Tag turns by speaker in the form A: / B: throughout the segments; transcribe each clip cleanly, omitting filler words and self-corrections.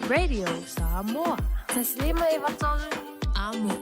A: Radio Samoa.
B: Taslima ivatolu.
A: Amo.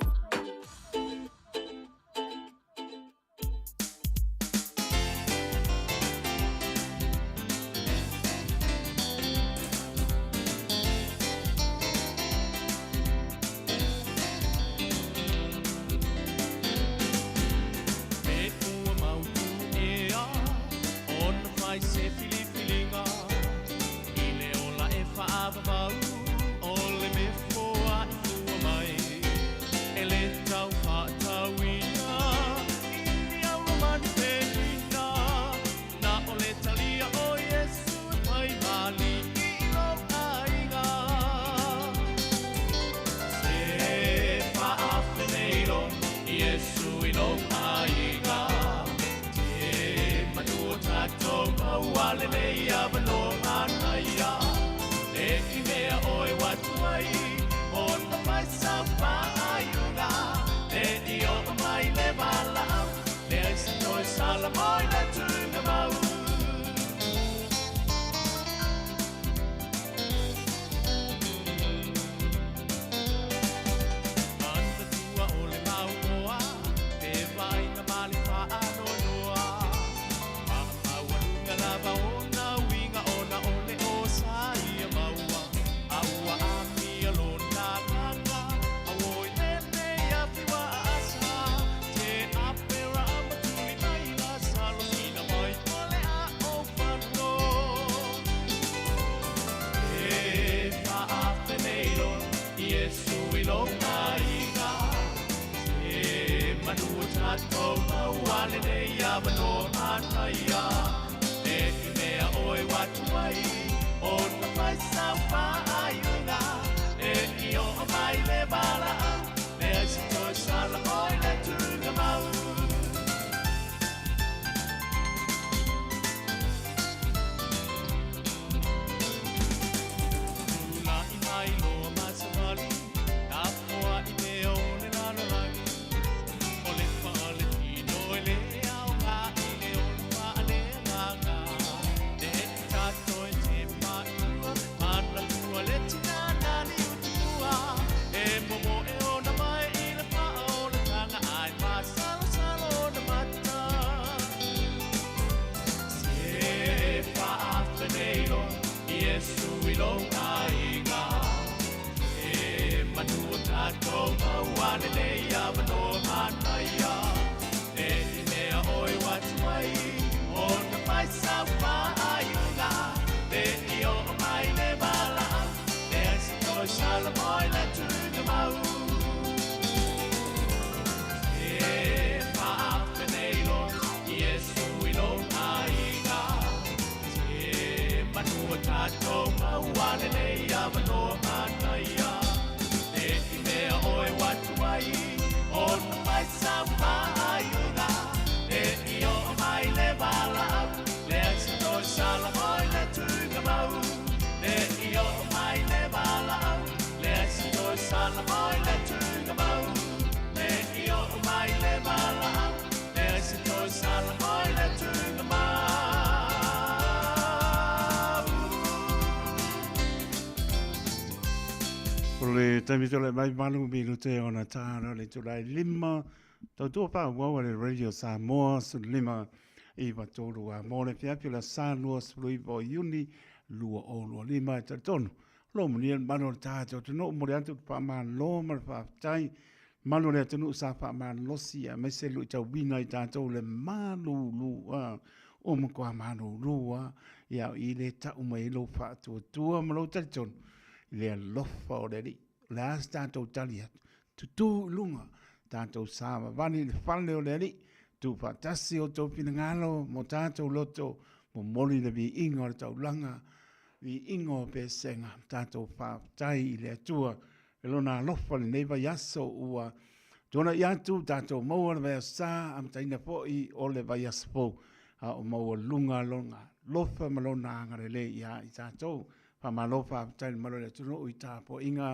C: Le tamitole mai malu milu te ona tāna le tulai lima tau tua pā wawa le Radio Samoa su lima i watolu a mole fiapi la sānua sului po iuni lua o lua lima e tatonu lo munian mano le tātou tunu mure atu pa man lo mar pa tai mano le tunu sa pa man losi a mese lu tau wina i tātou le malu lua o mkwa manu lua ia i le ta umai lo pa tua malo tatonu le alofa o le li. Le as tātou tali atu. Tutu lunga tātou sāma. Vani le whale o le li. Tu whatasi o tau pinangalo. Mo tātou loto. Mo moli le vi ingo le tau langa. Vi ingo pe senga. Tātou whātai i le atua. E lona alofa le neiva yaso ua. Tona iatu tātou maua le vaya sā. Am taina po i o le vaya spo. A o maua lunga longa. Lofa malona angare le ia i tātou. Pamalofa tail malo le tuno i tāpo inga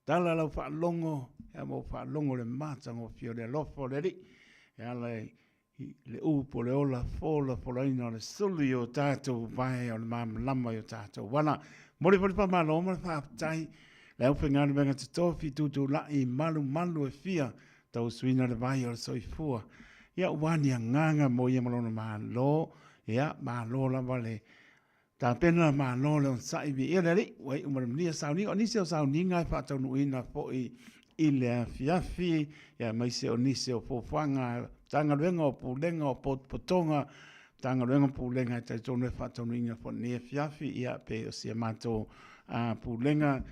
C: tala lau whaalongo ea mo whaalongo le mātango fio le lofo le ri ea le upo le ola fola fola ina le suli o tātou vai o le māma lama o tātou wana Mori pori pa malo ma fa tai. Le upe ngana venga te tofi tutu la I malu e fia. Tau suina le vai o soifua. Ia wani a nganga mo ia malona malo. Ia malo la vale. Ta pena malo le on saivi. Ia le li. Wai umar mnia sauni. O nisi o sauni ngai fa tau nuina po I le fiafi. Ia maise o nisi o fofanga. Tanga luenga o pulenga o potonga. Tanga luenga pulenga. Tai tonu e fa tau nuina po nia fiafi. Ia pe o sia mato pulenga.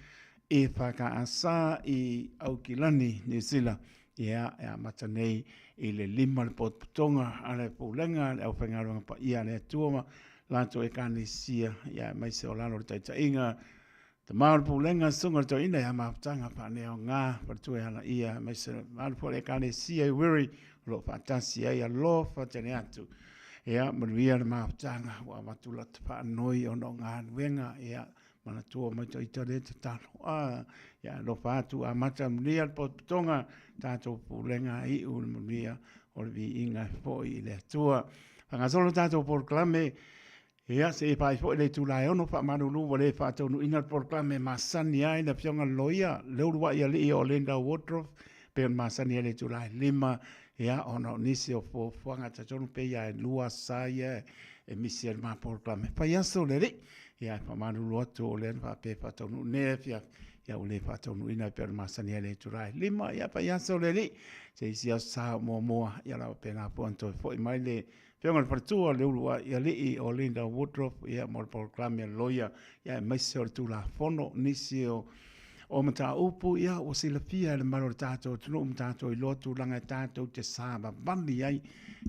C: E whakaasa I Aukilani, New Zealand. Ia mata nei I le lima le potonga a le pulenga, le au whangaranga pa ia le tuama, lato e kane sia, ia mai se o lalo le taitainga, te maor pulenga sunga le toina, ia maaputanga pa neo ngā, partu e hala ia, mai se maor pulenga kane sia I wiri, lo fatasi ia lo fatene atu. Ia manuia le maaputanga, wa matula te pa noi o no ngā nuenga, ia mana tua mai to itare te talo ya lo fatu a mata mlia potonga tato pulenga I ul mlia o vi inga foi le tua anga solo tato proclame ya se pai foi le tu lai ono fa manu lu le fatu no inga proclame masani ai na fionga loia le urwa ia le o lenda wotrof pe masani le tu lai lima ya ono nisi o fo fanga tato pe ya lua saia e misiel ma proclame pa ya so le ia fa manu loto o le fa pe fa tonu ne fia ia o le fa tonu ina per masani le turai lima ia pa ia so le li se sia sa mo ia la pena ponto foi mai le fionga le partua le ulua ia li o Linda Woodruff ia mo proclame loia ia mai se tu la fono nisio o mata upu ia o sila fia le maro tato tunu mtato I lotu langa tato te saba bandi ai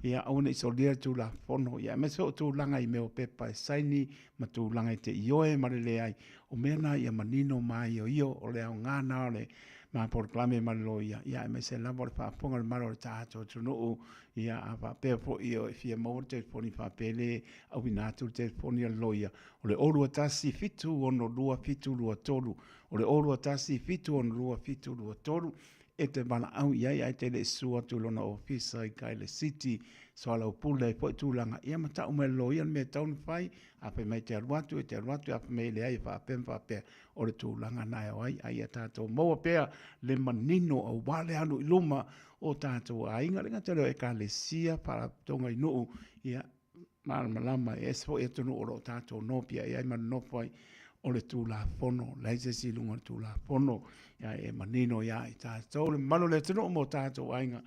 C: ia auna iso lia tu la fono ia me so tu langa I meo pepa saini ma tu langa te ioe marele ai o mena ia manino mai o io o le au ngana o le ma proclame maloia ia me se lavo le whaaponga le maro tato tunu ia a whapea po io e fia mo te foni whapele au inatu te foni a loia o le orua tasi fitu ono lua fitu lua tolu o le orua tasi fitu ono lua fitu lua tolu e te bana au iai ai te le sua tu lona ofisa I kai le city so ala upule po tūlanga ia mata ume loia me taun fai a pe mai te aruatu a pe mai le ai whapea o le tūlanga nai o ai a tātou maua pea le manino au wale anu iluma o tātou a inga ringa te reo e ka le sia para tonga inu ia malama e esfo e tunu o lo tātou nopia ia ima nopoi o le tūla fono, leise si lunga le tūla fono, ia e manino ia I tātou, le mano le tunu mo tātou ainga,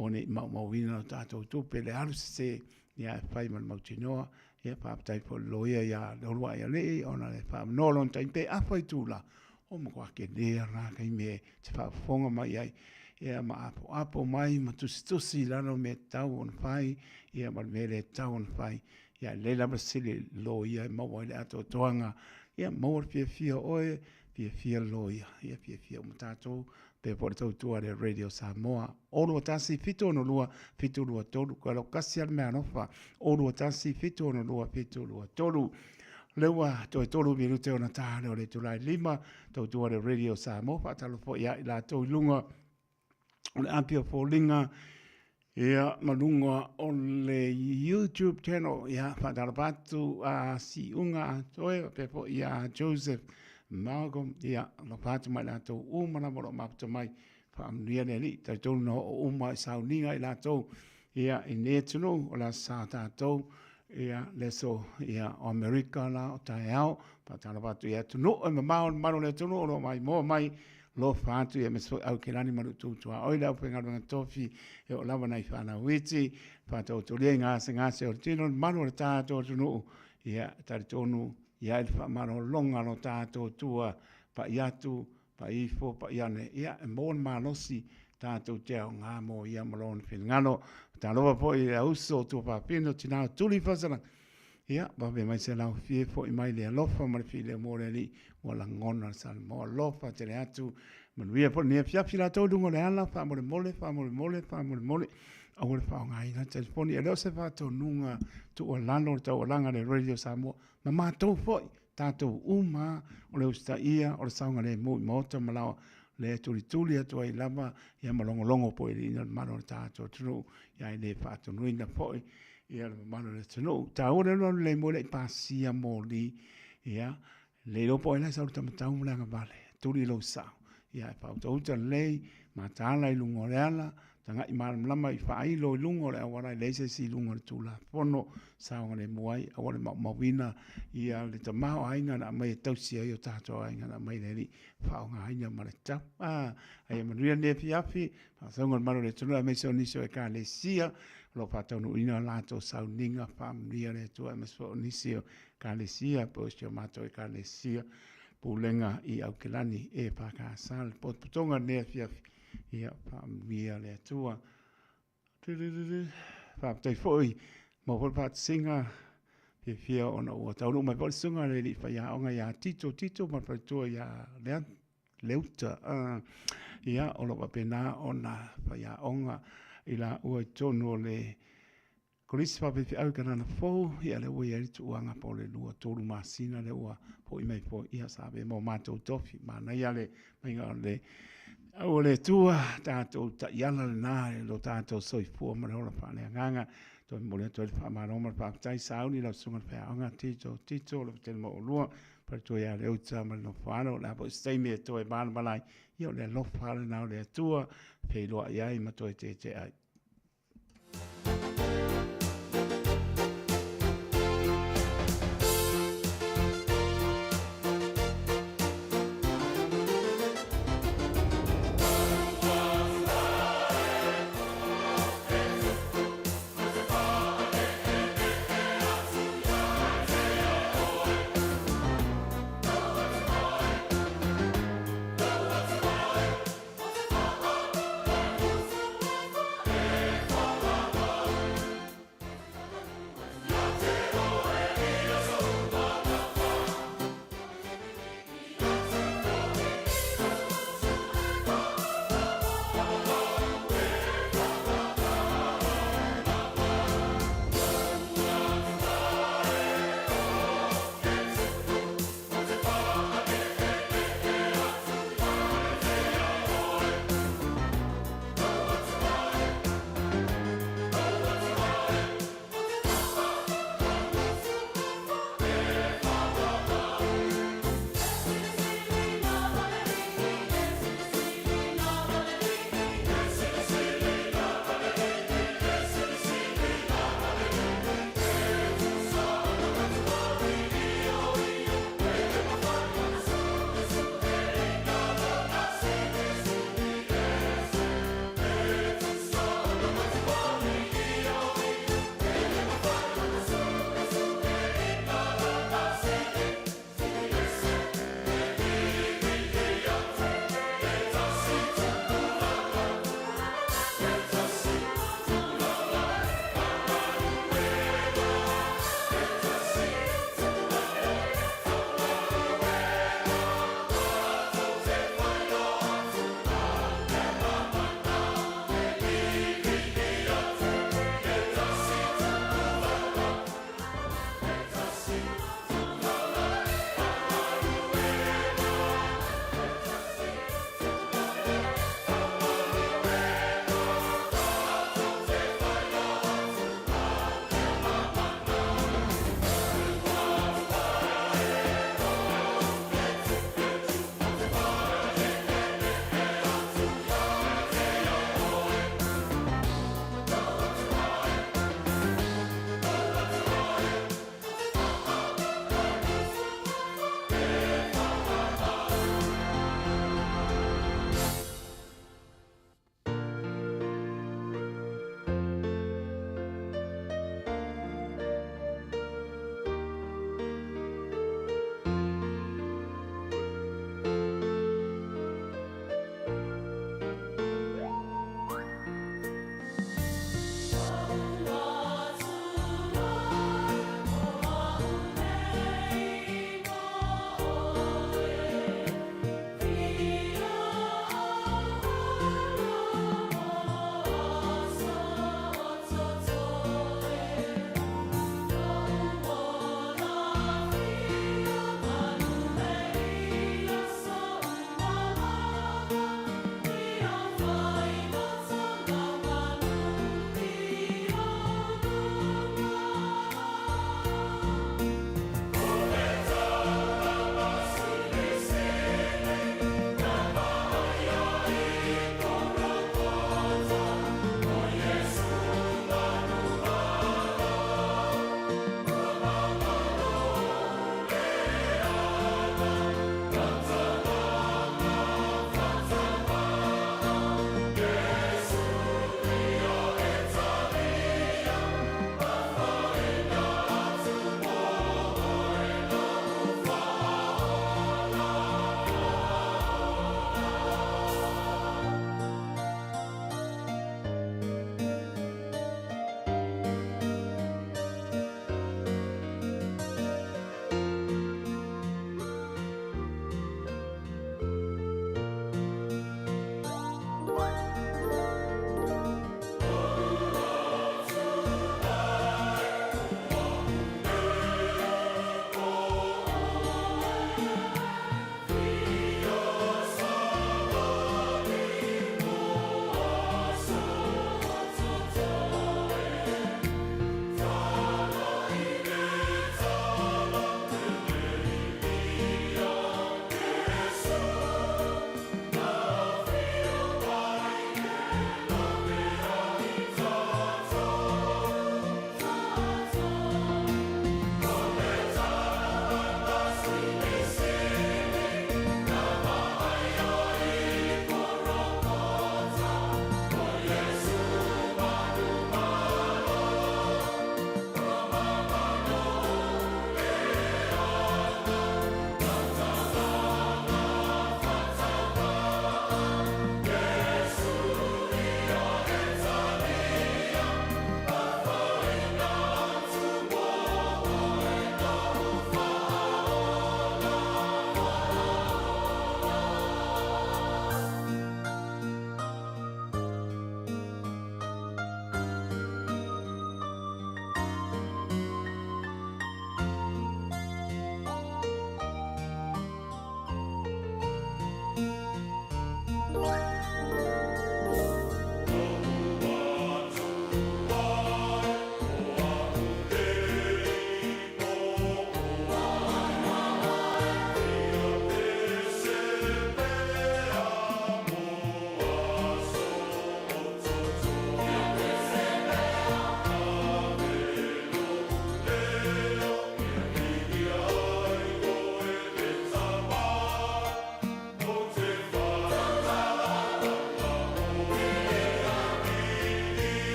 C: o ne mauwina o tātou tupe, le alu se, ia e whai man mautinoa, ia whaapatai po loia, ia le olua ia lei, ona le whaamanolo, tai pe awhai tūla, o mo kwa ke lea raka I me, te whaafonga mai ai, ia ma apo mai, ma tusi lano me tau on whai, ia ma le tau on whai, ia le lama sili lo ia, maua le ato toanga, ia maua fia oe, fia loia, ia fia umatatou, pe por tau tua le Radio Samoa, olu atasi fitu ono lua, fitu lua tolu, kwa lau kasi al mea nofa, olu atasi fitu ono lua, fitu lua tolu, lewa toi tolu miru te ona tahane o le tulai lima, tau tua le Radio Samoa, patalo po ia ila tau ilunga, o le apia po linga, ia malunga o le YouTube channel ia whatarapatu a si unga a toe pepo ia Joseph Malcolm ia no patu mai lato umana moro mapta mai whaamnia le li tai tonu no o uma I sauninga I lato ia I netunu o la sa tatou ia leso ia o Amerika la o tai au whatarapatu ia tunu o mamao maro le tunu o mai mo mai lo fatu ia meso au kelani maru tutua oila au penga runga tofi e o lava nai whana witi fata o tolia ngase o tino manu o tātou tunu ia tari tonu ia il wha maro longa no tātou tua pa iatu pa ifo pa iane ia e mon manosi tātou teo ngā mo ia malon whingano ta loa po I uso tu pa pino tina tuli fasana ia babe mai se lau fie fo I mai le alofa ma le file mo le li o la ngona sa mo alofa te le atu manuia po ne fiafi la tau dungo le ala fa mo le mole au le fa ngai na telefoni e leo se fa to nunga tu o lano tau o langa le Radio Samoa ma matou foi tatou uma o le usta ia o le saunga le mo mota malawa le tuli atu ai lava ia malongolongo po I lina mano tatou tunu ia I le fa to nuina foi ia le mano le tunu ta ora no le mo le pasia mo li ia le lo po ila sa ta tau mula nga vale tuli lo sa ia pa to ta le ma ta la lungo le ala tanga i mal lama i fa i lo lungo le awara le se si lungo tu la pono sa ngale muai awara ma wina ia le ta ma ai nga na mai tau si ai o ta to ai nga na mai le fa nga ai nga ma le ta ai ma ria ne fi afi fa sa ngol maro le tu la me so ni so e ka le sia lo fa to no ina la to sa ninga fam ria le tu me so ni sia ka le sia po sto ma to e ka le sia pulenga i au kelani e pa ka sal po tonga ne fi afi ia fam ria le tua fa te foi mo vol pat singa pe fia ona o tau mai vol singa le li fa ya onga ya tito ma fa to ya le leuta ia o lo pena ona fa ya onga ila o tono le Kolisi fa pe au kana na fo ia le o ia tu anga po le lua tolu masina le o po i mai po ia sabe mo mato tofi ma na ia le mai le o le tua tato ta yala na lo tato soi fu ma lo fa le nganga to mo le to fa ma no ma fa tai sau ni lo sunga fa anga tito lo te mo lo per to ya le uta ma no fa no la po stai me to e ban balai io le lo fa na le tua pe lo ia i ma to te ai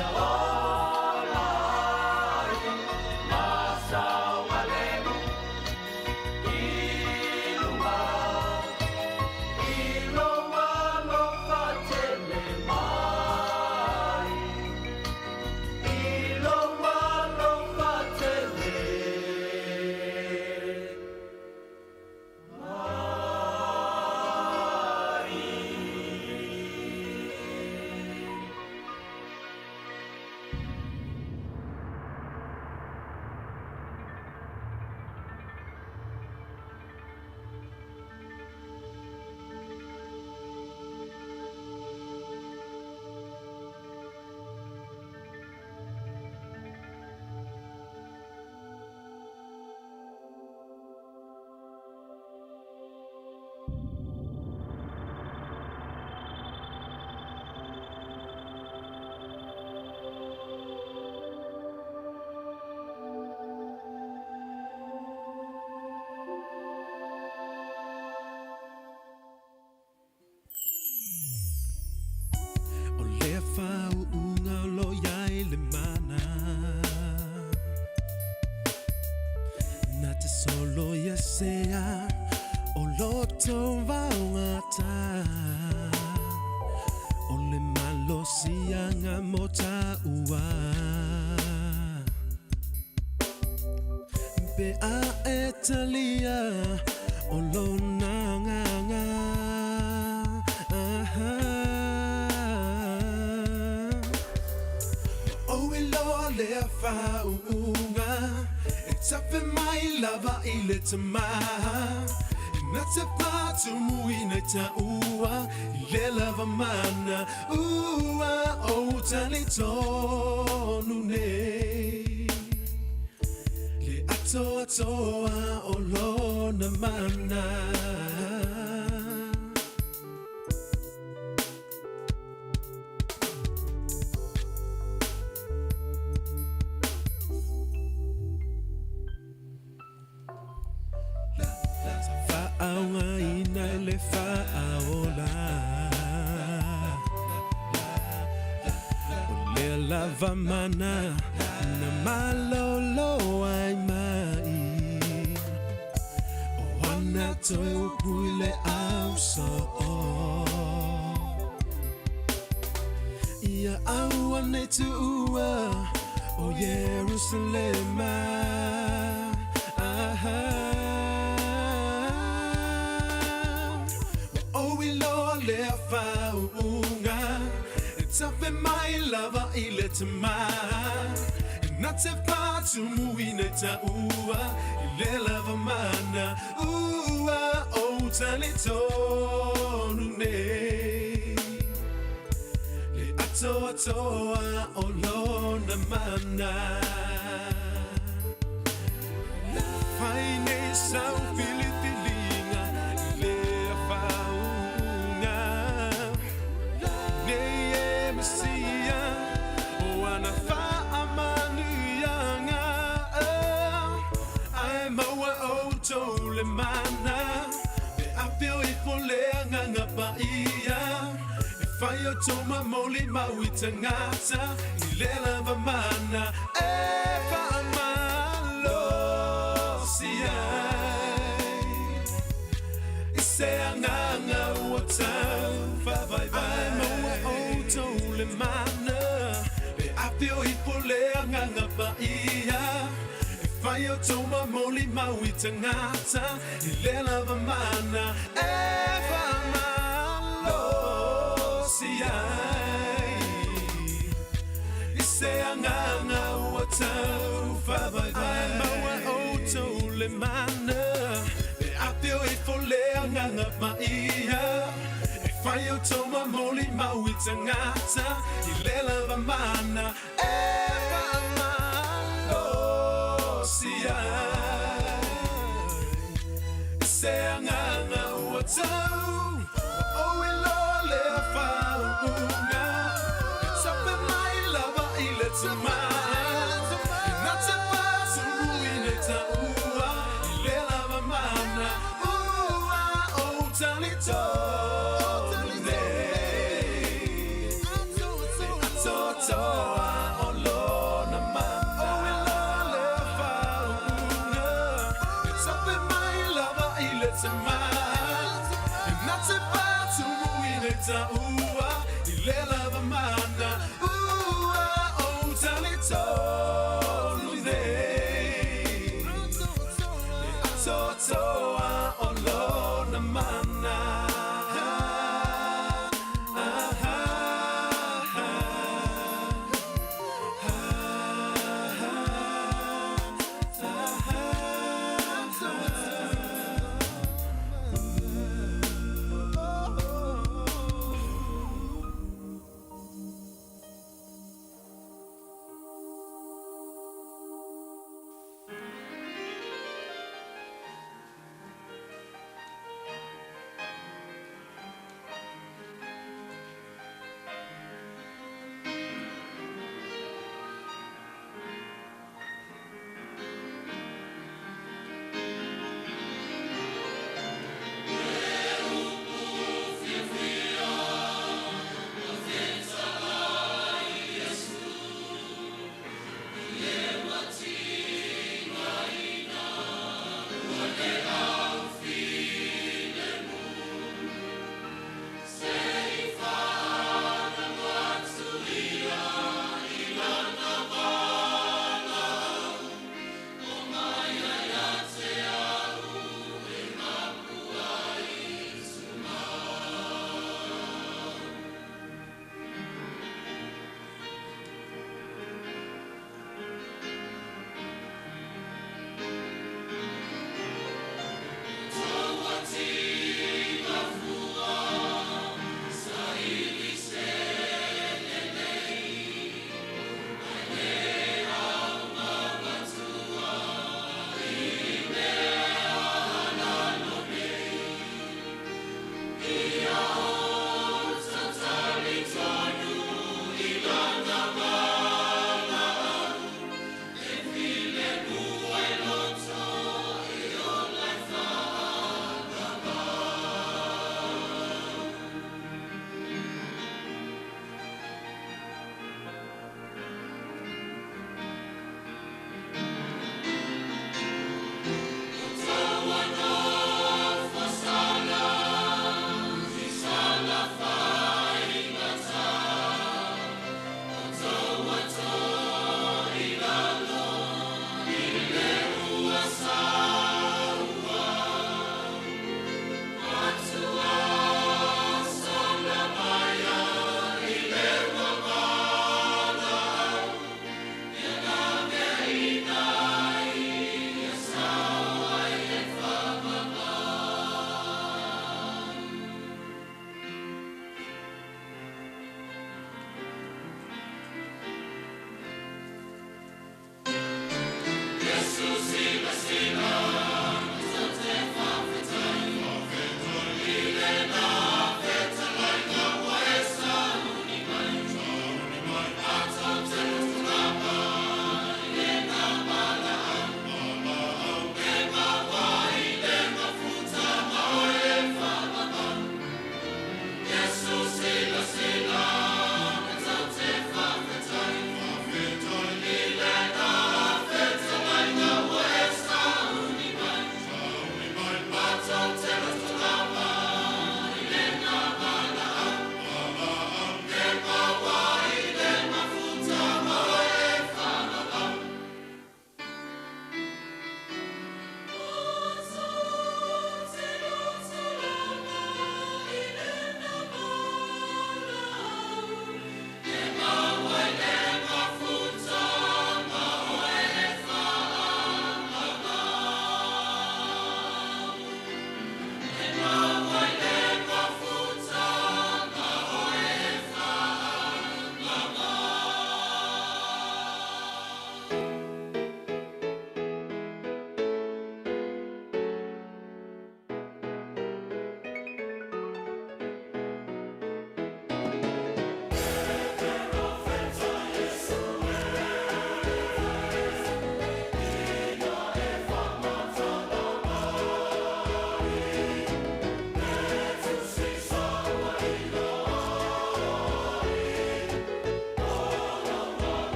D: Oh sea o loto vaungata ole malo sianga mota ua pe a etalia o lona nganga o ilo le fa unga it's up in my lava ile tama Nata patu muina ta ua ile lava mana ua o tali tonu ne le ato atoa o lona mana Aua ina le fa'aola O le lava mana Na malolo ai mai O ana toi o pui le au so Ia aua nei tu ua O Jerusalema It's up in my lava ile tama Nate patu muine ta ua ile lava mana ua o tali tonu ne le ato atoa o lona mana Faine sau filipilinga le faunga Ne mesia o ana fa amanianga Ai maua o tole mana e apio I foleanga ngapa ia e fai o toma moli mauita ngata I le lava mana e fa amalo siai I se anganga o tau fa vai vai Ai maua o tole mana e apio I foleanga ngapa ia Fai o toma moli mauita ngata I le lava mana e fa malo siai I se anganga ua tau fa vai vai Ai maua o tole mana e apio I foleanga ngapa ia Fai o toma moli mauita ngata I le lava mana e fa malo Se anganga ua tau o ilo le faunga It's up in my lava ile tama Nata patu muine ta ua ile lava mana ua o tali tonu ne Le ato toa o lona mana Not about to win it, I love a man, oh, tell it all, oh, Lord, a man.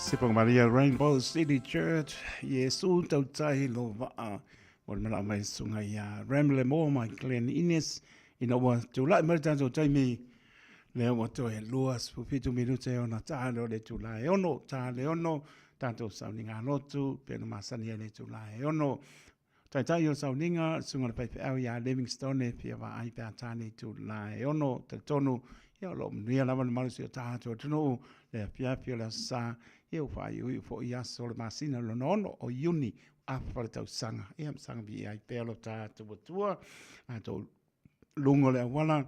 C: Sipong Maria Rainbow City Church, Yesu tau tai lo waa, wal mala mai sunga ya, Ramble mo mai Glen Ines, ina wa tulai mai tanto tai mi, leo wa toi luas, pupitu minute ona talo le tulai ono, tale ono, tanto sauninga lotu, pena masani le tulai ono, tai tai o sauninga, sunga pai pe au ya Livingstone, pia wa ai pe atani tulai ono, te tonu, ia lo mnia lava le malu si o tato tunu, le pia la sa, eu fai ui fo ia sole masina lo nono o uni a fale tau sanga. Ia sanga bi ai pelo tato watua, a to lungo le wala,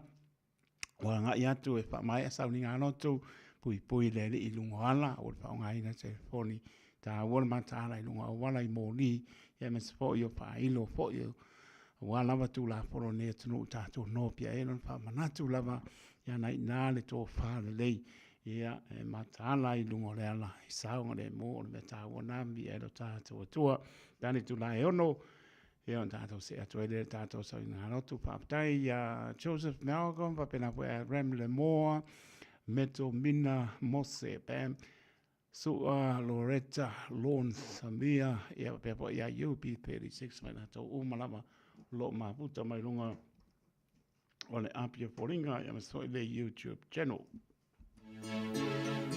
C: wala nga ia tu e pa mai asa uninga anotu, pui le li i lungo ala, o le pa unga ina telefoni, ta wala matala i lungo wala i moni, ia mes fo io pa ilo fo io, wala lava tu la polo ne tunu tato no pia e non pa manatu lava, ia nai nale to fa le lei, ia e matala i lungo le ala, i saunga le mo, le meta wanami e lo tato atua, tani tu la e ono, ia on tato se atua le tato sa ina halotu paaptai, ia Joseph Malcolm, papena po e Rem le moa, Meto Mina Mose, Pam, Sua Loretta, Lon Samia, ia pepo ia UP36, mai nato umalama, lo maputa mai lunga, ole apia poringa, ia masoi le YouTube channel.
E: Alleluia,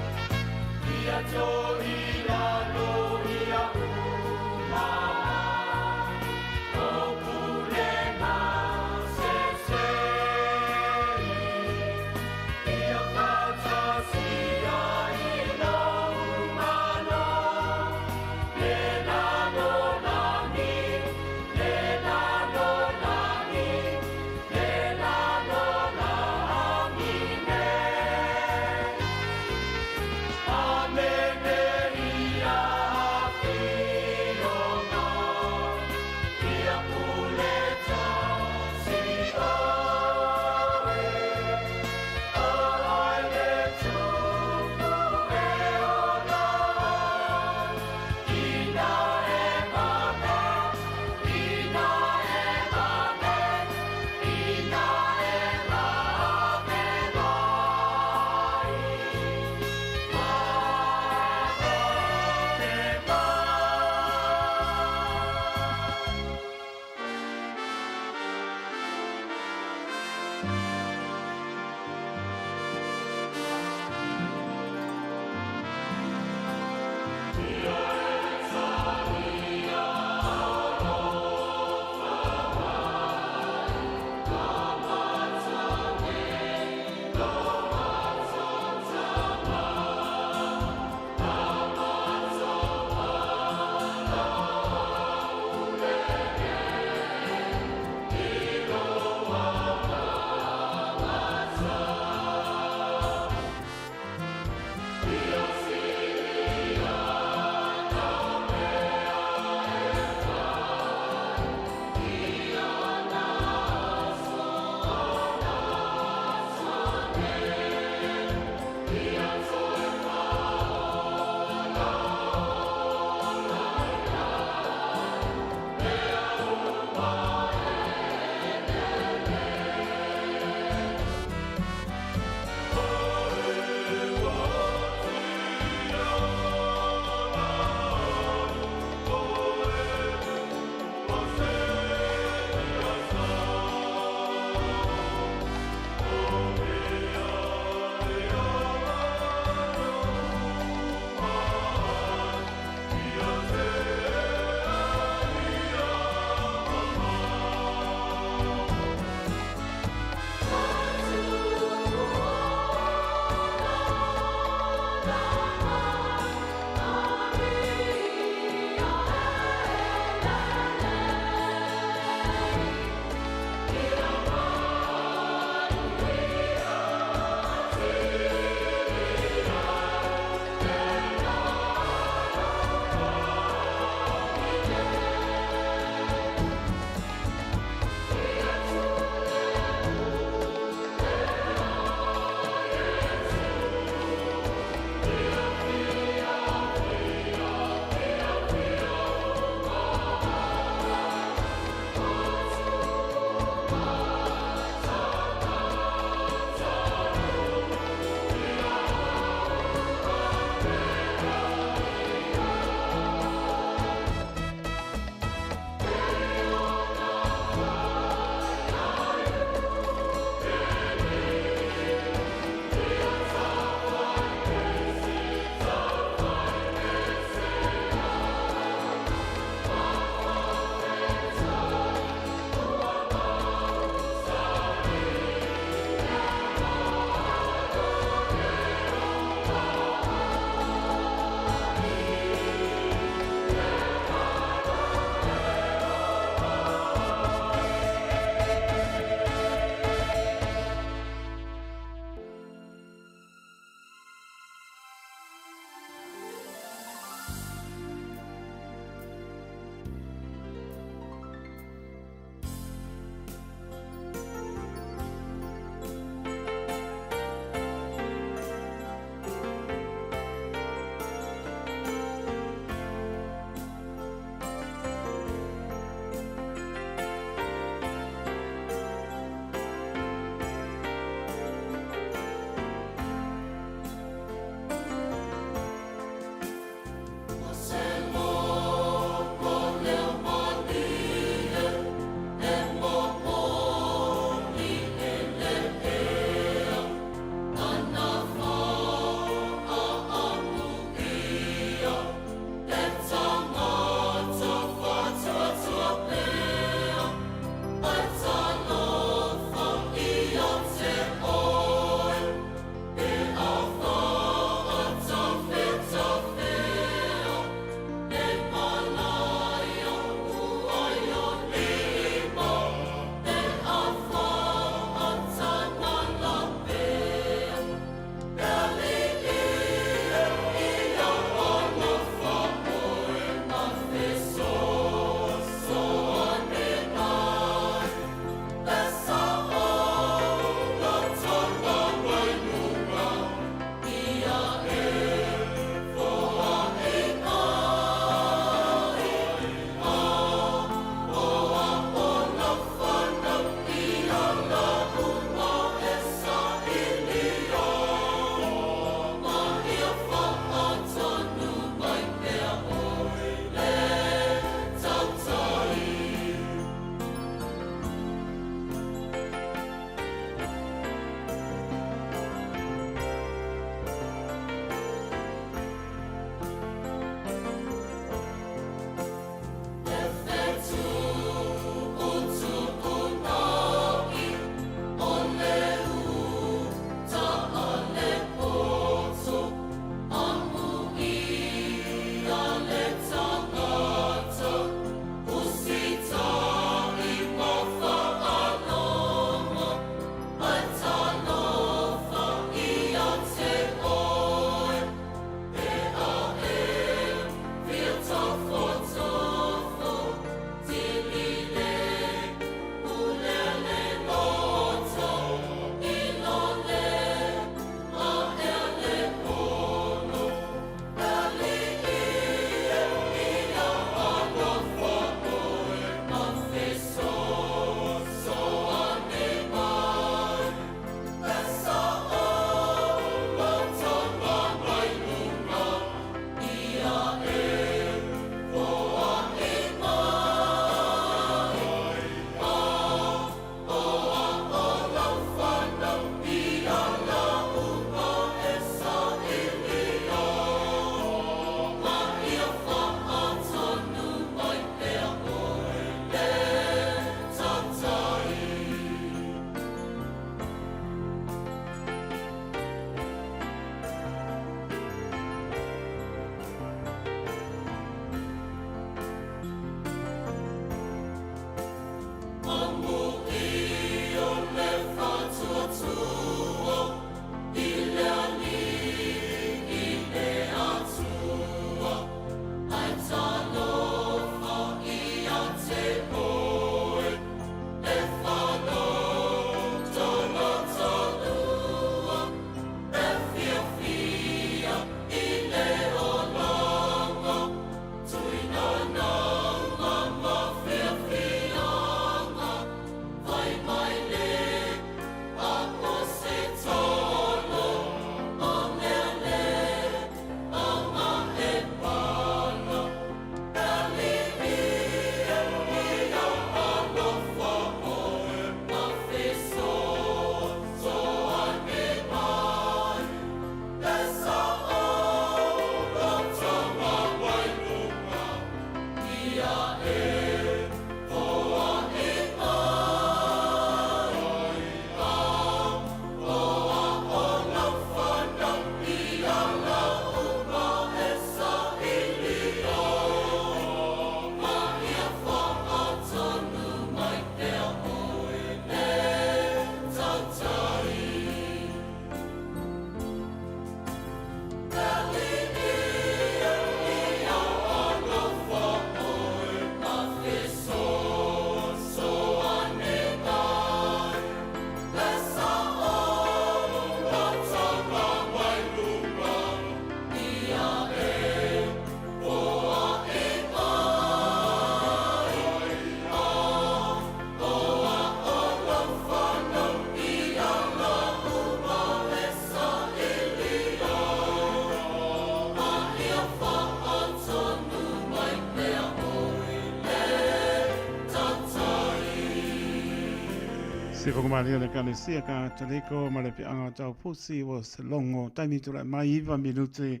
C: Se ko ma le ka le sia ka te ko ma le anga tau pusi o se longo taimi tu mai iva minute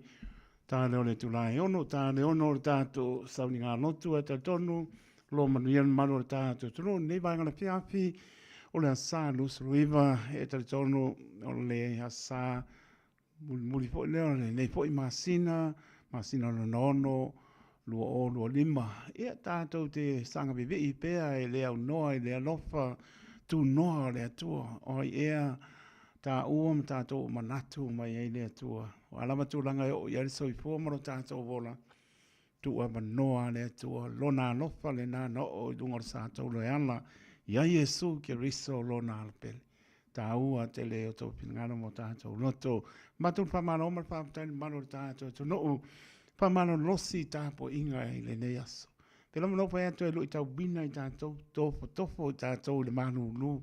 C: ta le ole tu lai ono ta le ono ta tu sauni nga lotu e te tonu lo manuian mano ta tu tunu ne vai ngana piapi o le sa lus ruiva e te tonu o le asa muli fo le ole nei fo i masina no nono lua o lua lima e ta tu te sanga vivi i pea e le au noa e le alofa tu noa le atua o ea ta uam ta to manatu mai e le atua o alama tu langa o ia so i fo mo ta to vola tu a noa le atua lona lofa le na no o dunga sa to le ala ia Yesu ke riso lona alpel ta ua te le o to pingano mo ta to loto matu fa mano ma fa ta mano ta to no fa mano losi ta po inga e le ne aso Pela no fa to lu ta bina i tanto tofo tanto le manu lu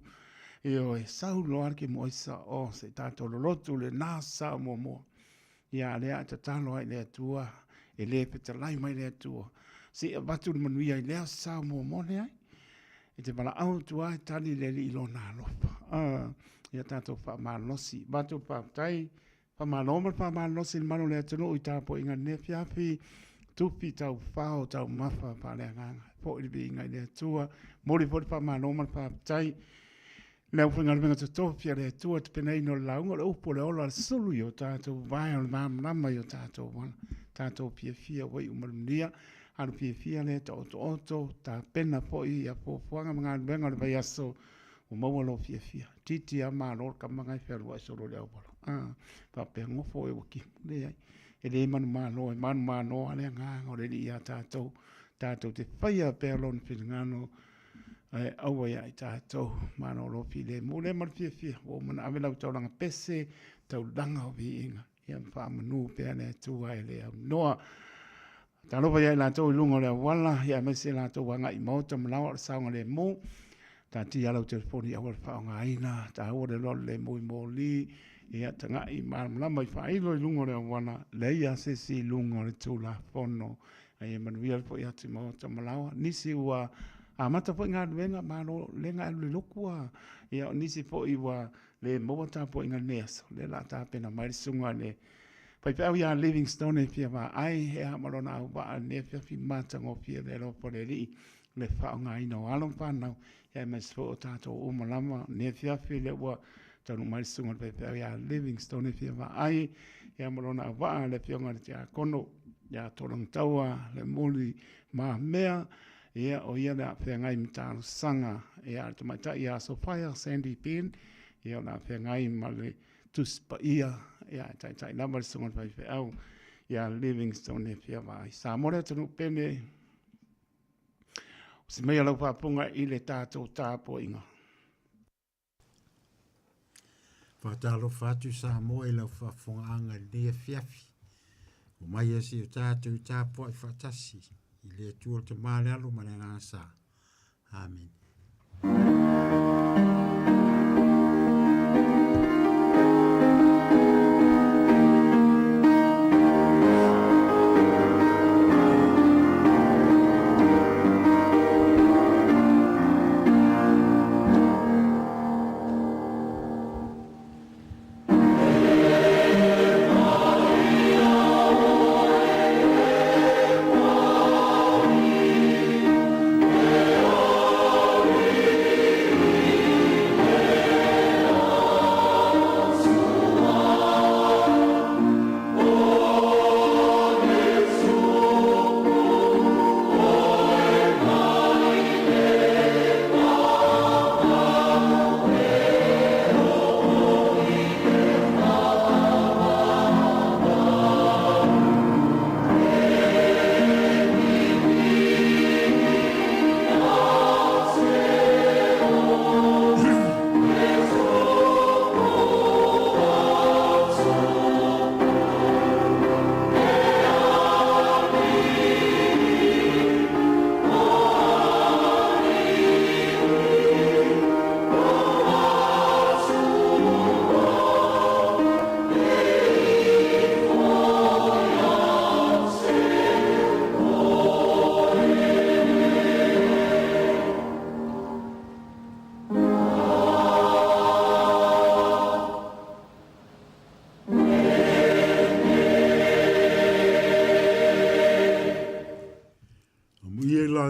C: e sau lo arke mo isa o se tanto lo lotu le nasa mo ia le ata talo ai le tua e le peta lai mai le tua si batu le manu ia le sa mo le ai e te bala au tua tali le li lo na lo ia tanto fa manosi batu pa tai fa manoma fa manosi le manu le tunu i tapo inga ne fiafi tupi tau whao tau mafa pa lea nganga. Po i bi ngai lea tua. Mori fori pa maa noma pa tai. Lea uwhinga ringa tu topia lea tua te penei no launga. Le upo le ola sulu yo tātou vai o le maam nama yo tātou wana. Tātou pia fia wai umarunia. Anu pia fia lea ta oto. Ta pena po i a po fuanga mga luenga le vai aso. O maua lo pia fia. Titi a maa lor ka mga i fia lua solo lea wala. Pa pia ngofo e waki. Lea ai. E le manu mano ale nganga o le ia tātou te whaia pēlon whingano aua ia i tātou mano lopi le mo le marfia fia o mana awelau tauranga pese tau langa o vi inga ia whamanu pēa le tua e le au noa talopa ia i lātou i lungo le wala ia mese lātou wanga i mauta malawa o saunga le mo tā ti alau telefoni awal whaonga aina tā ua le lolo le mo i mo li ia tanga i marama i whailo i lungo rea wana leia se si lungo le tūla fono ai e manuia po ia te mauta malawa nisi ua a mata po inga luenga maro lenga alu lokua ia nisi po iwa le mawata po inga neaso le la ta pena marisunga le pai pēu ia Livingstone e pia wa ai he amarona au wa ne pia fi mata ngō pia le lopo le ri le whaonga ina o alon whanau ia mes fo o tātou umalama ne pia fi le ua tanu mai sunga pe pe ya Livingstone fia va ai ya morona va le pionga te kono ya torong taua le moli ma mea ia o ia na pe ngai mita sanga ia te mai ta ia so fire sandy pin ia na pe ngai male tuspa ia tai na mai sunga pe pe au ya Livingstone fia va ai sa mora tanu pene se mai ala pa punga ile tato tapo inga
E: Whatalo whatu Samoa i lau whafonga lia fiafi. O mai esi o tātou tāpua i whatasi. I lea tuol te māle alo mare ngā sā. Amen.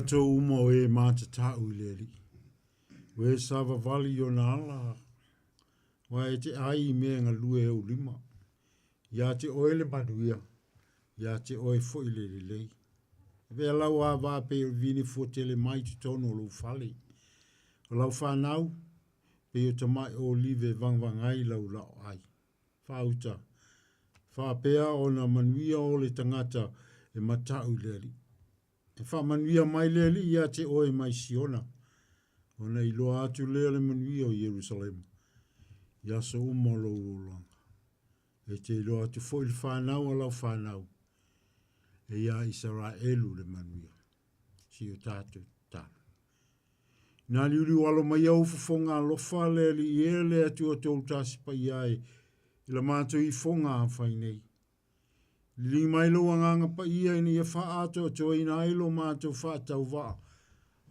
E: tō umo e māta tāu leri. We sava vali o nā ala. Wa e te ai mea ngā lue e ulima. Ia te oele manuia. Ia te oe fo i le lei. Vea lau a wā pe vini fotele mai tu tono lo fale. O lau whanau, pe o ta mai o live vangvangai lau lau ai. Whauta. Whapea o na manuia o le tangata e matau leri. E whamanuia mai leri ia te oe mai siona. O na iloa atu lea le manuia o Jerusalem. Ia so umolo ulanga. E te iloa atu fo il whanau a lau whanau. E ia Israelu le manuia. Si o tātou tāna. Nā liuri walo mai au fufonga lofa le li ele atu o tōu tāsi pa iai. Ila mātou i fonga a whainei. Li mai lo anganga pa ia ni e wha ato to ina ilo mātou wha tau wā.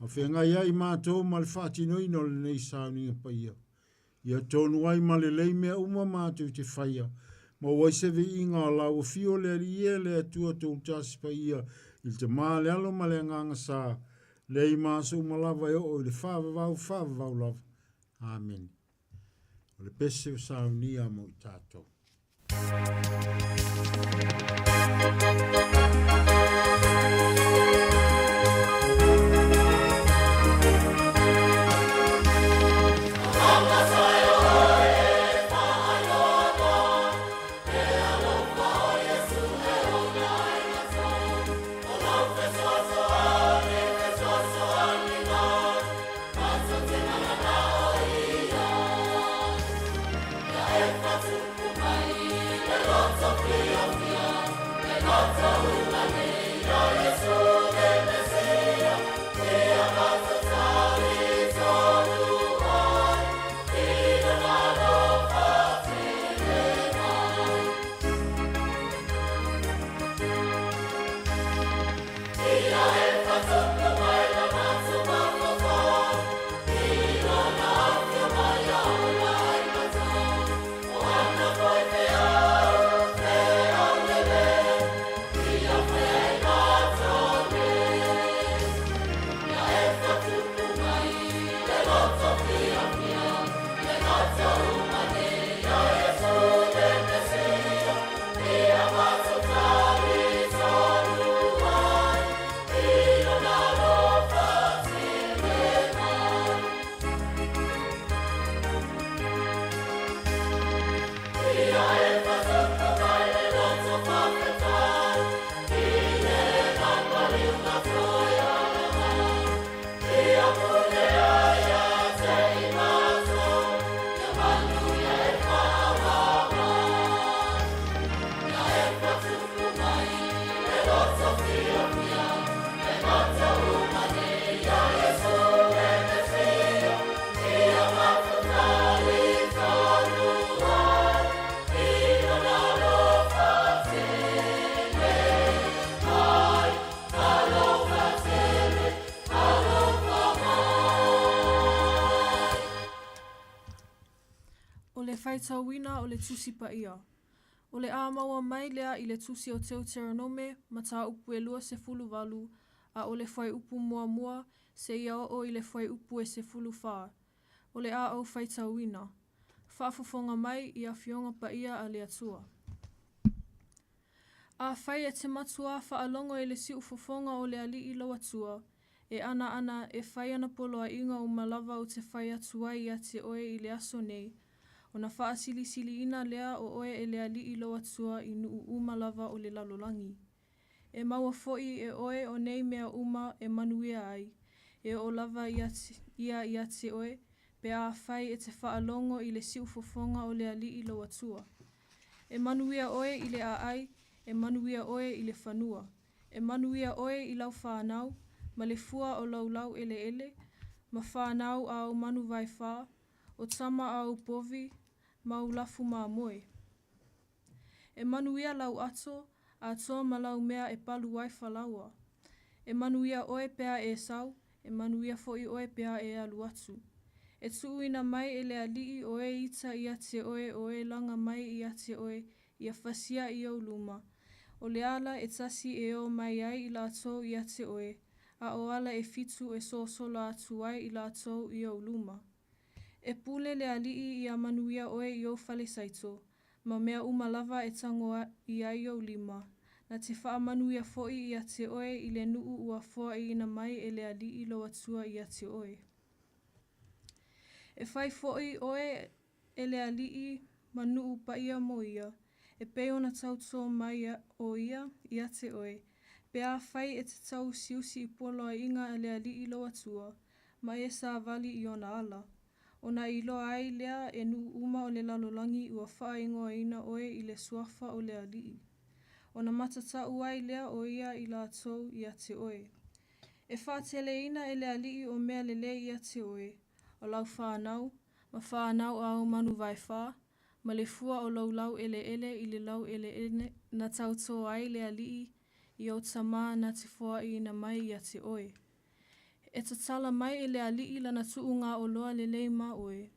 E: A whenga iai mātou ma le whātino ino le nei sāuninga pa ia. Ia tonu ai ma le leimea uma mātou te whaia. Ma waisewe inga o lau o fio le rie le atua tō tasi pa ia. Il te maa le alo ma le anganga sā. Le i māso umalawa e o le whāwavau lava. Amen. O le pese o saunia mo i tātou.
F: Tauina o le tusi pa ia. O le a maua mai lea i le tusi o Deuteronome ma tā upu e lua se fulu walu, a o le whai upu mua mua se ia o i le whai upu e se fulu wha. O le a au whai tauina. Whaafofonga mai i a fionga pa ia a le atua. A whai e te matua whaalongo i le si ufofonga o le ali i lo atua, e ana e whai ana polo a inga o malawa o te whai atuai a te oe i le aso nei, o na wha sili ina lea o oe e lea li i loa tua i nuu umalawa o le lalolangi. E maua foi e oe o nei mea uma e manuia ai, e o lava ia i te oe, pe a whai e te whaalongo i le siu fofonga o lea li i loa tua. E manuia oe i le a ai, e manuia oe i le whanua, e manuia oe i lau whanau, ma le fua o lau ele, ma whanau au manu vai wha, o tama au povi, mau lafu maa moe. E manuia lau ato, a toa ma lau mea e palu wai whalaua. E manuia oe pea e sau, e manuia foi oe pea e alu atu. E tuuina mai e lea lii oe ita ia te oe langa mai ia te oe, ia fasia i au luma. O le ala e tasi e o mai ai i la ato ia te oe, a o ala e fitu e sosola atu ai I lātou I au luma. E pule le alii I a manuia oe I au fale saito, ma mea uma lava e tangoa I ai au lima, na te wha manuia foi I a te oe I le nuu ua foa I ina mai e le alii lo atua I a te oe. E whai foi oe e le alii manuu pa ia mo ia, e peo na tauto mai o ia I a te oe, pe a whai e te tau siusi I polo a inga e le alii lo atua, ma e sa vali I ona ala. Ona ilo ai lea e nu uma o le lalolangi ua wha ingoa ina oe I le suafa o le alii. Ona matata uai lea o ia I lātou I a te oe. E whātele ina e le alii o mea lele I a te oe, o lau whānau, ma whānau au manu vai whā, ma le fua o lau ele I le lau ele na tauto ai le alii I o tama na te fua I na mai I a te oe. E tatala mai e le alii lana tuunga o loa lelei ma oe,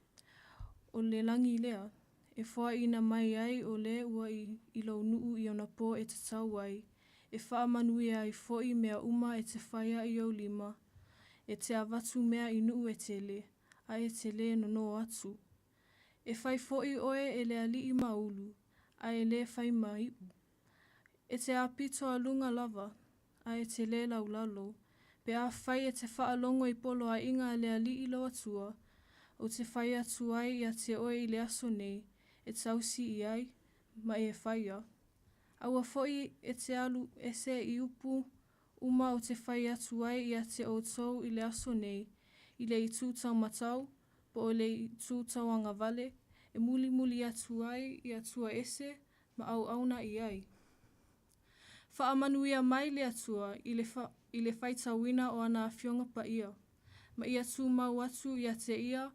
F: o le langi lea, e fua I na mai ai o le ua I lau nuu I ona pō e tatau ai, e wha manui ai foi mea uma e te whaia I au lima, e te avatu mea I nuu e tele, a e tele no no atu. E whai foi oe e le alii maulu, a e le whai maiu. E te apito a lunga lava, a e tele lau lalo, pe a whai e te whaalongo I polo a inga le alii lo atua, o te whai atu ai I a te oe I le aso nei, e tausi I ai, ma e whaia. Aua foi e te alu e se I upu, uma o te whai atu ai I a te outou I le aso nei, I le I tūtau matau, po o le I tūtau anga vale, e muli atu ai I atua ese, ma au auna I ai. Whaamanuia mai le atua I le whaitawina o ana whionga pa ia, ma ia tū mau atu I a te ia,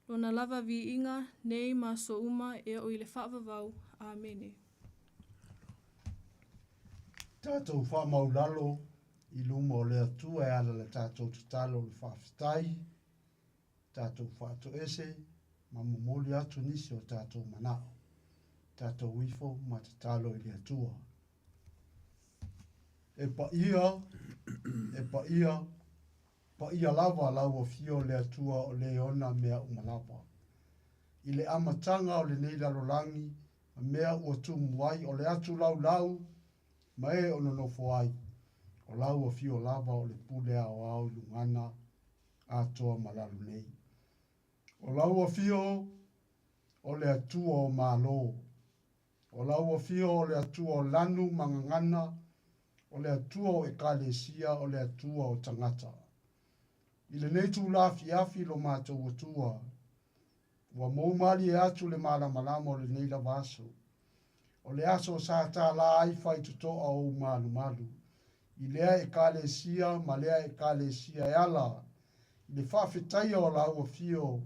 F: lona lava vi inga, nei ma so uma e o I le whaavavau. Āmene.
E: Tātou whamaulalo I luma o le atua e ala le tātou tutalo le whawhitai, tātou whaato ese, ma momoli atu nisi o tātou manao, tātou wifo ma te talo I le atua. E pa ia lava lau o fio le atua o le ona mea umalapa. I le amatanga o le nei lalolangi, a mea ua tumuai o le atu lau, ma e ono nofo ai, o lau o fio lava o le pule au lungana atoa malalu nei. O lau o fio o le atua o malo, o lau o fio o le atua o lanu mangangana, o le atua o ekalesia o le atua o tangata. I le nei tū la fiafi lo mātou atua, wa moumali e atu le malama o le nei la vaso. O le aso sa tā la ai fai tutoa o malu. I lea ekalesia ma lea ekalesia e ala. I le whawhetaia o la ua fio,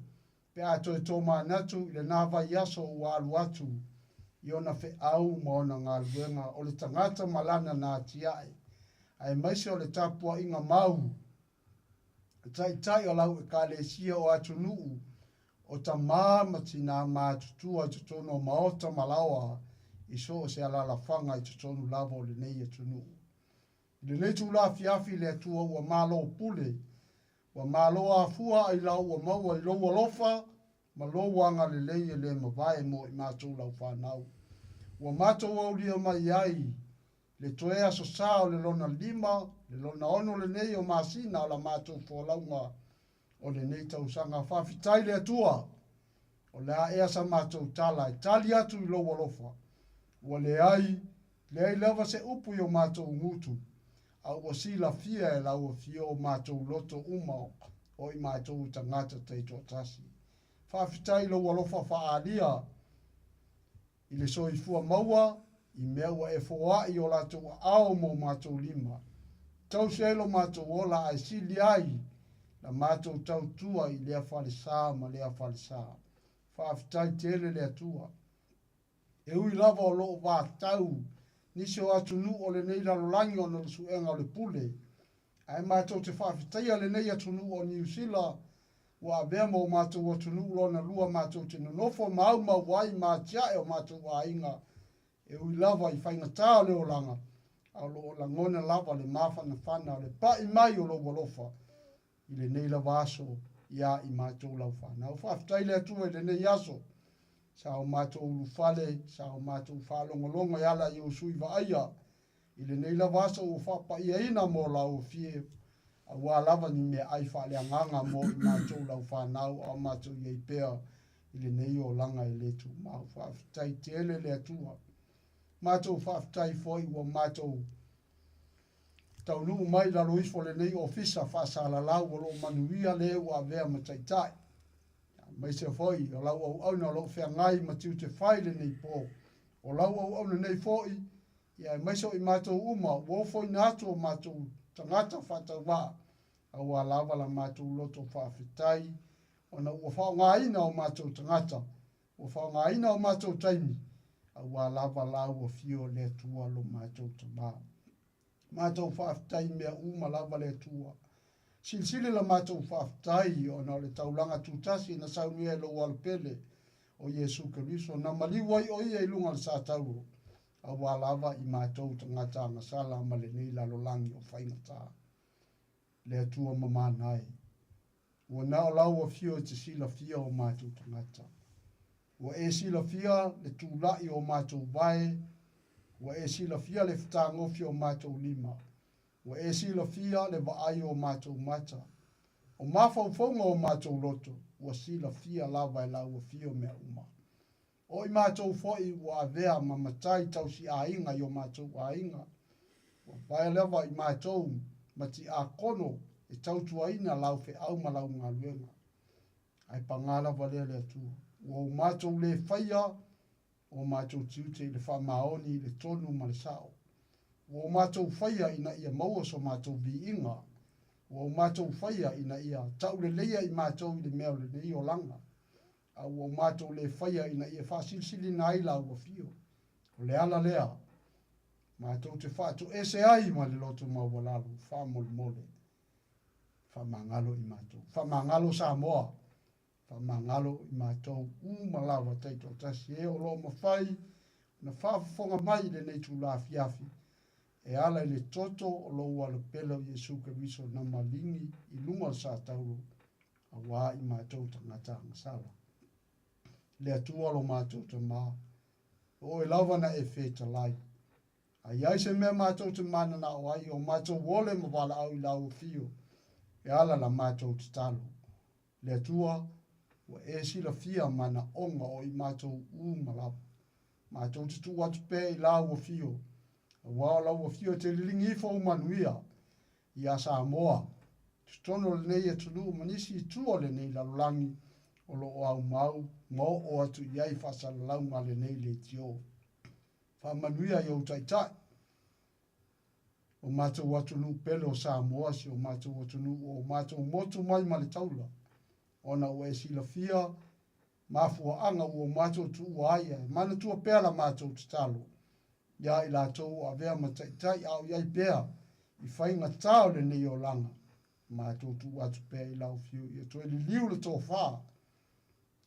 E: pe ato e tō manatu I le nāwa iaso o alu atu, I ona fe au ma ona ngā luenga o le tangata malana nā tiae. Ai maise o le tapua inga mau, tai o lau ekalesia o atu nuu, o ta māmati nā mātutua I tutono maota malawa, I so o se alala whanga I tutonu lava o le nei atu nuu. Le nei tu la fiafi le atua ua malo pule, ua malo a fua I lau ua maua I loa lofa, ma loa anga le leie le mawai mo I mātou lau whanau. Ua mātou au lia mai ai, le toea so sao le lona lima, le lona ono le nei o masina o la mātou fōlaunga o le nei tausanga whawhitai le atua, o le a ea sa mātou tala, tali atu I loa lofa. Ua le ai lava se upu I o mātou ngutu, a ua sila fia e lau fio o mātou loto uma o I mātou tangata teito atasi. Whawhitai loa lofa whaalia, I le soifua maua, I mea ua e foa I o latou ao mo mātou lima. Tau selo mātou ola ai sili ai, la mātou tau tua I lea whalisa ma lea whalisa. Whawhitai tele lea tua. E ui lava o loo wā tau, nisi o atu nu o le nei lalolangi o na suenga o le pule. Ai mātou te whawhitai le nei atu nu o New Zealand, wa bea mo mātou atu nu lona lua mātou te nonofo mauma wai mā tiae o mātou wā inga. E ui lava I whainga tā leo langa,
G: au lo la ngona lava le mafana fana o le pa i mai o lo walofa i le nei la vaso ia i mātou lau whana. O whaftai le atua i le nei aso sa o mātou ulufale, sa o mātou whalongolonga i ala i o sui wa aia i le nei la vaso o whapa ia ina mo lau fie a wā lava ni mea ai whale anganga mo i mātou lau whanau a mātou iei pēr i le nei o langa i le tu. Mā whaftai te ele le atua. Mātou whaftai foi wa mātou tau nuu mai la lois fo le nei ofisa whasala lau o lo manuia le ua vea mataitai. Mai se foi o lau au na lo whea ngai matiu te whai le nei pō. O lau au na nei foi ia mai so i mātou uma wo foi nato o mātou tangata whatau wā. Au a lava la mātou loto whawhitai. O na ua whao ngā ina o mātou tangata. Ua whao ngā ina o mātou taimi. Au a lava lau o fio le tua lo mātou tamaa. Mātou whaftai mea uma lava le tua. Silsili la mātou whaftai o na le taulanga tūtasi na saunia e lo walpele o Jesu Keriso. Na maliwai o ia ilunga le sātauro. A lava i mātou tangata ngasala ma le nei lalolangi o whaingata. Le tua mamanai. Ua nao lau o fio te sila fia o mātou tangata. Ua e sila fia le tūlai o mātou vai. Ua e sila fia le whatangofi o mātou lima. Ua e sila fia le vaai o mātou mata. O mawhauwhaunga o mātou loto. Ua sila fia lava e lau o fio mea uma. O i mātou foi ua avea mamatai tau si ainga i o mātou ainga. Ua vai lewa i mātou mati a kono e tau tuaina lau fe au malau ngā luenga. Ai pangala valea le atua. Ua o mātou le whaia o mātou tiute i le whamaoni le tonu ma le sao. Ua o mātou whaia ina ia maua so mātou vi inga. Ua o mātou whaia ina ia tau le leia i mātou i le mea le nei o langa. Au o mātou le whaia ina ia whasilsili na ila ua fio. O le ala lea. Mātou te whātu ese ai ma le loto mawalalu. Whamole mole. Whamangalo i mātou. Whamangalo Samoa. Whamangalo i mātou umalawa teito tasi e o lo mawhai. Na whafonga mai le nei tu la fiafi. E ala i le toto o lo ua le pela o Jesu Keriso na malingi i lunga sa tauro. A wā i mātou tangata ngasala. Le atua lo mātou te mā. O e lawa na e wheta lai. A iai se mea mātou te mana na o ai o mātou wole mawala au i lau fio. E ala la mātou te talo. Le atua o e sila fia mana onga o i mātou malapa. Mātou te tu atu pē i lau fio. A wā lau fio te lilingi fo manuia. I a Samoa. Te tono le nei e tunu manisi i tua le nei lalulangi. O lo o au mau, mo o atu iai whasalau ma le nei le tio. Whamanuia i au taitai. O mātou atu nu pele o Samoa si o mātou atu nu o mātou motu mai ma le taula. Ona o e sila fia, mafua anga o mātou tu aia, mana tua pēla mātou te talo. Ia i lātou a vea ma taitai au iai pēa, i whainga tau le nei o langa. Mātou tu atu pēa i lau fiu, i to e li liu le tō whaa.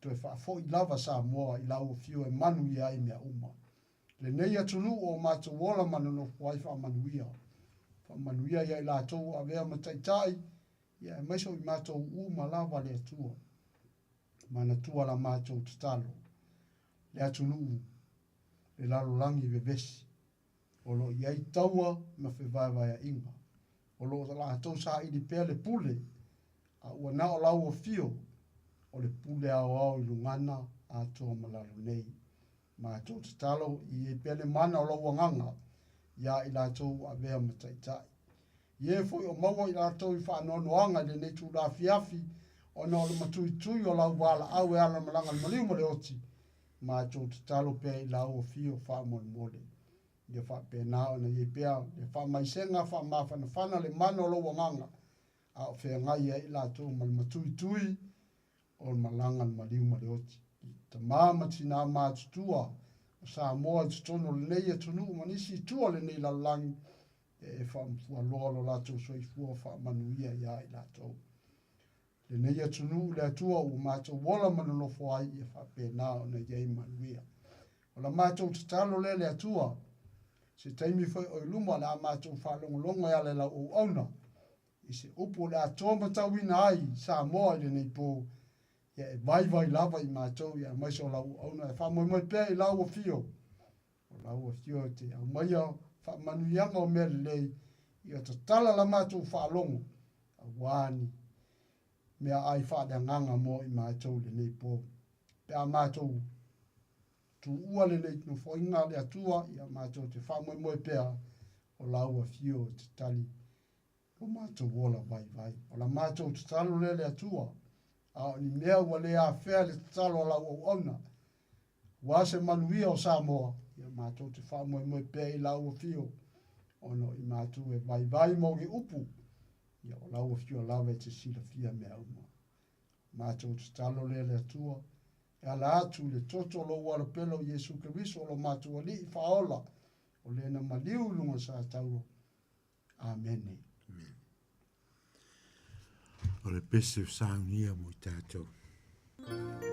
G: To e whaafo i lava Samoa i lau fiu e manu i ai mea uma. Le nei atunu o mātou wola manu no whai whaamanuia. Whaamanuia ia i lātou a vea mataitai, ia e maiso i mātou uma lava le atua. Mana tua la mātou tatalo. Le atunu le lalolangi vevesi. O lo iai taua ma whewaiwai a inga. O lo lātou sa i di pēle pule, a ua nao lau o fio, o le pule au au i lungana a toa malalo nei. Mātou te talo i e pele mana o lau anganga, ia i lātou a vea mataitai. Ie foi o maua i lātou i whaanoanoanga le nei tū la fiafi, o na o le matui tui o lau wala au e ala malanga maliu mo le oti. Mātou te talo pia i lau o fio whaamon mole. Ia wha pēnā o na ie pia, le wha maisenga, wha mawhana whana le mana o lau anganga, a o whea ngai e i lātou mal matui tui, o malanga maliu mo le oti. Ta mama tina mātutua, o Samoa te tono le nei e tonu, manisi tua le nei lalangi, e whamfua loa lo lātou soifua whamanuia ia i lātou. Le nei e tonu le atua o mātou wola manano whai i whapena o na iei manuia. O la mātou te talo le atua, Se taimi foi o luma la mātou whalongolongo ya le la o auna. I se upo le atoma tawina ai Samoa i le nei pō. Ia e vai lava i mātou ia mai so la o auna. E whamoimoi pēr i lau o fio. O lau o fio te au mai au whamanuianga o mea lei. Ia ta tala la mātou whalongo. A wāni. Mea ai whaadanganga mo i mātou le nei pō. Pea mātou tu ua le nei no foinga le atua ia mātou te whamoimoi pēr o lau o fio te tali. O mātou wola vai. O la mātou te talo le atua. A ni mea ua le a whea le talo la o auna. Wa se manuia o Samoa. Ia mātou te whamoimoi pēr i lau o fio. Ono i mātou e vai mo ge upu. Ia o lau o fio lawe te sila fia mea uma. Mātou te talo le atua. E ala atu le toto lo wara pelo Yesu Keriso lo mātou ali i whaola. O le na maliu lunga sa tauro. Amen.
E: O le pese saunia mo i tātou.
D: Oh,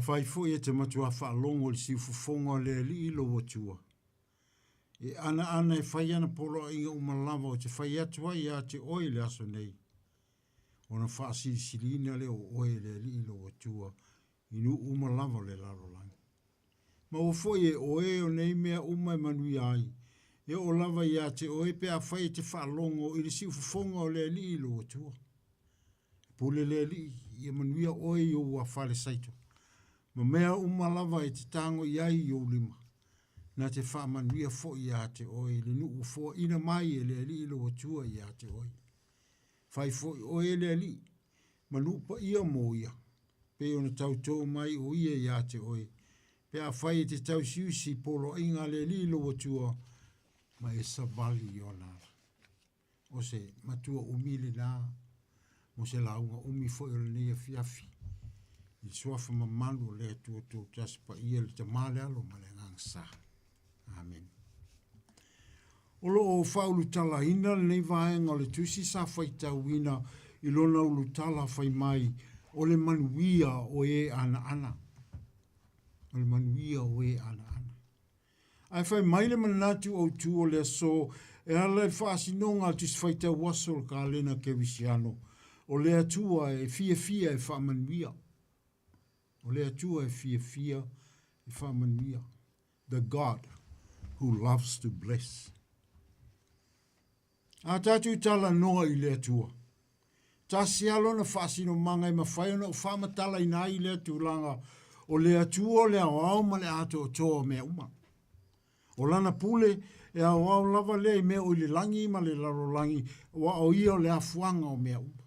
E: fai fo e te matua whaalongo le si fufonga le li ilo watua. E ana e whai ana polo inga umalawa o te whai atua i a te oi le aso nei. Ona wha silina le o oi le li ilo watua. Inu umalawa le laro langi. Ma o foi e oe o nei mea uma e manui ai. E o lava i a te oe pe a whai te whaalongo i le si fufonga o le li ilo watua. Pule le li i manuia oe i o ua whale saito. Ma mea umalawa e te tango i ai i o lima. Na te wha manuia fo i a te oe le nu ufo ina mai e le li ilo watua i a te oe. Whai fo i oe le li. Manu pa ia mo ia. Pe ona tautou mai o ia i a te oe. Pe a whai te tau siusi polo inga le li ilo watua. Ma e savali i ona. O se matua umile na. Mo se launga umi fo i le nea fiafi. I suafa mamalu le tu taspa ia le te male alo ma le ngangsa. Amen. Olo o whaulu tala ina le nei vaenga le tusi sa whai tauina i lona ulu tala whai mai o le manuia o e ana ana. O le manuia o e ana ana. Ai whai mai le manatu o tu o le so e ala e whaasinonga al tis whai tau wasol ka lena ke visiano. O le atua e fia e whaamanuia. O le atua e fia e whaamanuia. The God who loves to bless. A tatu tala noa i le atua. Ta sialo na whaasino manga i mawhai ona o whaamatala i nai le atulanga. O le atua o le au ma le ato o toa mea uma. O lana pule e au lava le i mea o le langi ma le laro langi. Wa o ia o le afuanga o mea uma.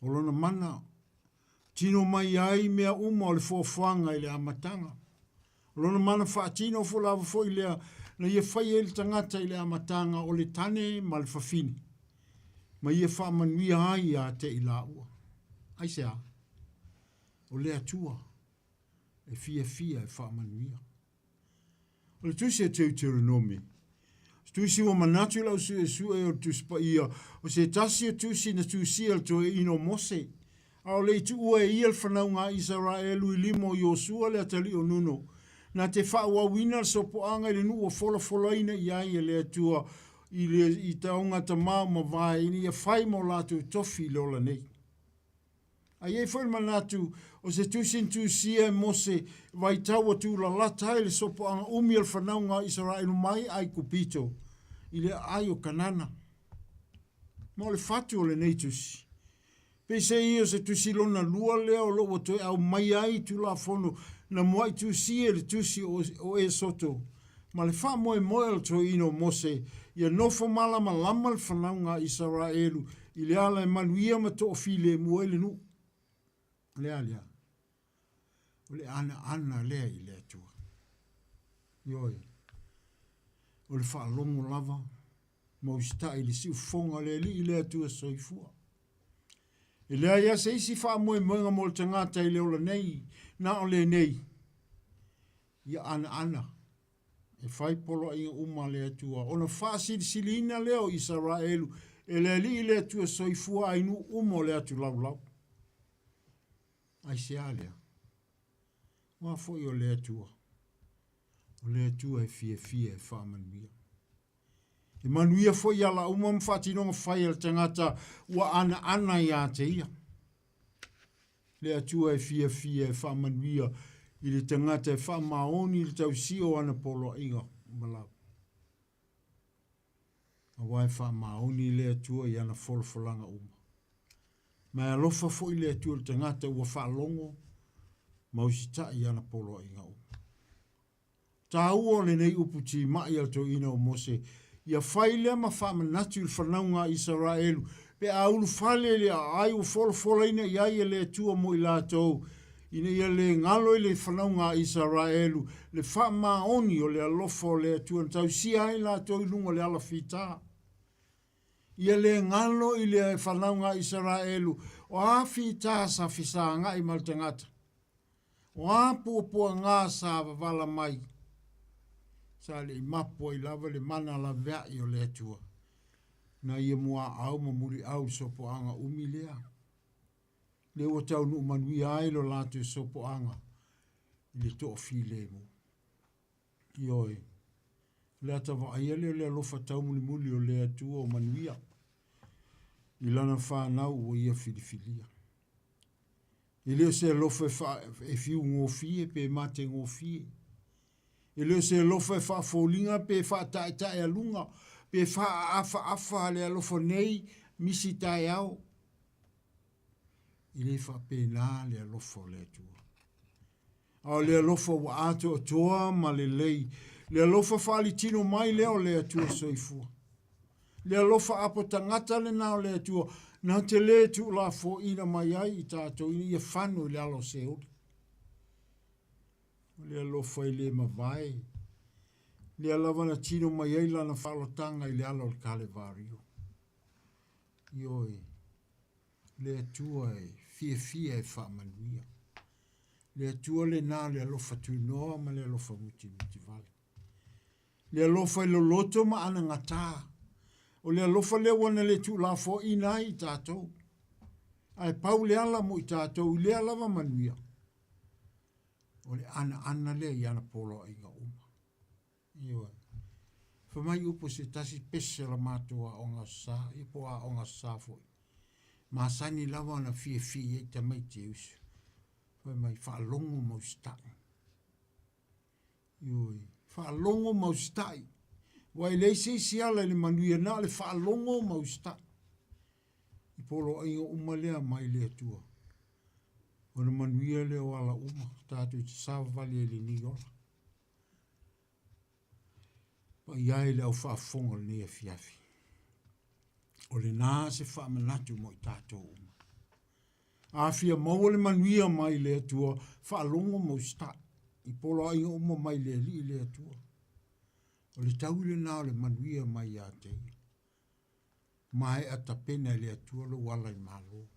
E: O lona mana, tino mai ai mea uma o le fuafuanga i le amatanga. O lona mana whaatino fo lava fo i lea na ia whai e le tangata i le amatanga o le tane ma le whawhini. Ma ia whaamanuia ai a te i la ua. Ai se a. O le atua e fia e whaamanuia. O le tusi e Deuteronomi. Tusi o manatu lau su e o tuspa ia. O se tasi o tusi na tusi al to e ino mose. A o le tu ua e ia le whanau ngā Israelu i limo i o sua le atali o nuno. Na te whaawawina al sopoanga i le nu o fola ina i ai e le atua i taonga ta mau ma vai ini ia whai mo latu tofi lola nei. A iei whai manatu o se tusin tusia e mose vai tau atu la lata le sopoanga umi al whanau ngā Israelu mai ai kupito. I le ai o kanana. Ma le fatu o le nei tusi. Pe se i o se tusi lona lua lea o lo to au mai ai tu la fono na moai tusi e le tusi o e soto. Ma le wha moe al to ino mose ia nofo malama lama le whanau ngā Israelu i le ala e manuia ma to o file mua le nu. Lea. O le ana lea i le atua. Ioi. O le whaalongo lava, ma usita i le si ufonga le li i le atua soifua. E lea ia se isi wha moe moenga mo le tangata i le ola nei, na o le nei. Ia ana. E whai polo inga uma le atua. Ona wha silina leo Israelu, e le li i le atua soifua ainu umo le atu lau. Ai se alea. Wa foi o le atua. O le atua e fia e whaamanuia. E manuia foi ala uma mwhatinonga whai al tangata wa ana i a te ia. Le atua e fia e whaamanuia i le tangata e whaamaoni i le tausio ana polo inga malau. A wai whaamaoni i le atua i ana folanga uma. Ma alofa foi le atua le tangata ua whaalongo mausita i ana polo inga uma. Ta ua le nei uputi mai al to ina o mose. Ia whailea ma whamanatu il whanau ngā Israelu. Pe a ulu whale le ai u fola ina i ai le tua mo i lātou. Ina ia le ngalo i le whanau ngā Israelu. Le whamaoni o le alofo le tua. Tau si ai lātou i lunga le ala fita. Ia le ngalo i le whanau ngā Israelu. O a fita sa fisa ngā i maltangata. O a pua ngā sa wavala mai. Sa le mapo i lava le mana la vea i o le atua. Na ia mua au mamuri au sopo anga umilea. Le o tau nu manui ai lo lātu e sopo anga. I le toa file mo. Ioi. Le atawa aia le alofa tau muli muli o le atua o manuia. I lana whanau o ia filifilia. I leo se alofa e fiu ngofie pe mate ngofie. I leo se alofa e wha fōlinga pe wha tae alunga. Pe wha afa le alofa nei misi tae au. I le wha pe nā le alofa o le atua. Au le alofa wa ato o toa ma le lei. Le alofa whaali tino mai leo le atua soifua. Le alofa apo tangata le nao le atua. Nā te le tu la fo ina mai ai i tātou ina ia whanu le alo se ori. Le alofa i le mawai. Le alawana tino mai ai lana whalotanga i le alo le kale vario. Ioi. Le atua e fia e whamanuia. Le atua le nā le alofa tu noa ma le alofa muti vale. Le alofa i lo loto ma ana ngata. O le alofa le wana le tu la fo ina i tātou. Ai pau le ala mo i tātou, le alawa manuia. O le ana le i ana polo inga uma. Iwa. Whamai upo se tasi pese la mātua o ngā sā, ipo a o ngā sā foi. Mā sani lawa na fie e te mai te usu. Whamai whaalongo mau stai. Ioi. Whaalongo mau stai. Wai lei se siala le manuia na le whaalongo mau stai. I polo inga uma lea mai lea tua. O le manuia leo ala uma. Tātou i te sāwali e le ni ola. Pa iai le au whaafonga le nea fiafi. O le nā se whaamanatu mo i tātou uma. Awhia maua le manuia mai lea tua. Whaalongo mau stai. I polo inga uma mai lea li lea tua. O le tau le nao le manuia mai a te. Mai ata pena le atua lo wala i malo.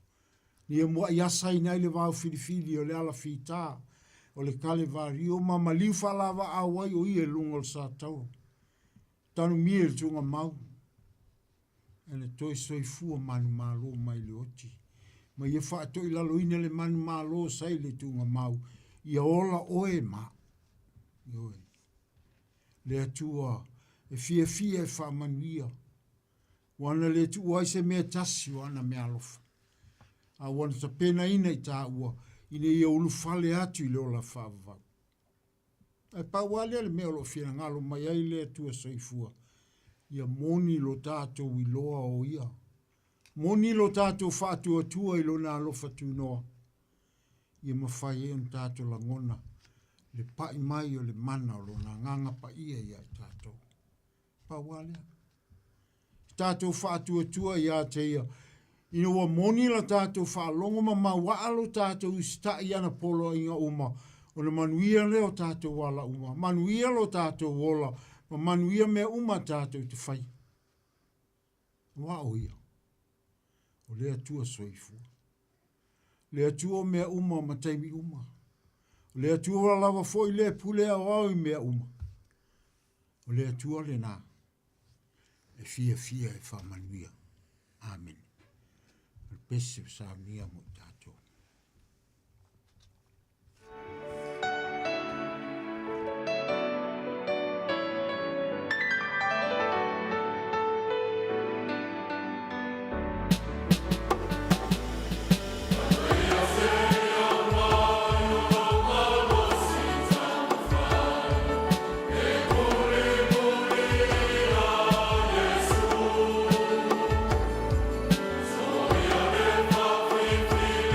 E: Ni e mua iasa i nai le wau filifili o le ala fita. O le kale vario ma maliu whalawa awai o i e lunga le sa tau. Tanu mie le tunga mau. E le toi soifua manu malo mai le oti. Ma ia wha toi lalo ina le manu malo sai le tunga mau. Ia ola oe ma. Ioi. Le atua e fia e whamanuia. Wana le tu ai se mea tasi wana mea alofa. A wana ta pena ina i tā ua. Ine ia ulu fale atu i leo la whaavavau. Ai pawale le mea lo fina ngalo mai ai le atua soifua. Ia moni lo tātou i loa o ia. Moni lo tātou whātua tua i lo nā alofa tu noa. Ia mawhai e un tātou la ngona. Le pai mai o le mana o lo na nganga pa ia i tātou. Pawale. Tātou whātua tua i a te ia. Ina wa moni la tātou whaalongo ma waalo tātou sta i ana polo inga uma. O na manuia leo tātou wala uma. Manuia lo tātou wola. Ma manuia mea uma tātou te whai. Wao ia. O lea tua soifua. Lea tua mea uma ma taimi uma. Le atua lava foi le pule au i mea uma. O le atua le nā. E fia e whamanuia. Amen. Le pese sa nia mo tātou.
D: Feel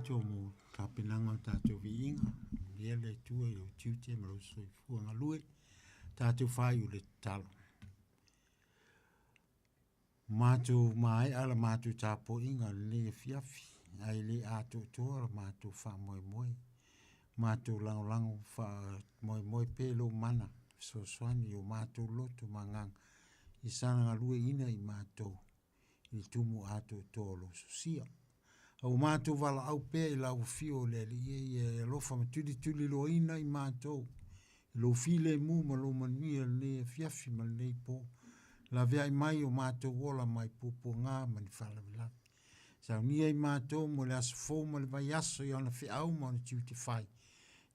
E: tātou mo ka pinanga o tātou vi inga. Lia le tua i o tiute ma lo soi fuanga lue. Tātou whai o le talo. Mātou mai ala mātou tāpo inga le fiafi. Ai le ato toa mātou wha moe moe. Mātou lango wha moe moe pelo mana. So swani o mātou loto mangang. I sana ngalue ina i mātou. I tumu ato toa lo susia. Au mātou wala au pē i lau fio le li e lofa ma tuli lo ina i mātou. Lo file mu ma lo manuia le fiafi ma le po. La vea i mai o mātou wola mai pupo ngā mani whala wila. Sa nia i mātou mo le aso fō ma le vai aso i ana whi au ma le tiu te whai.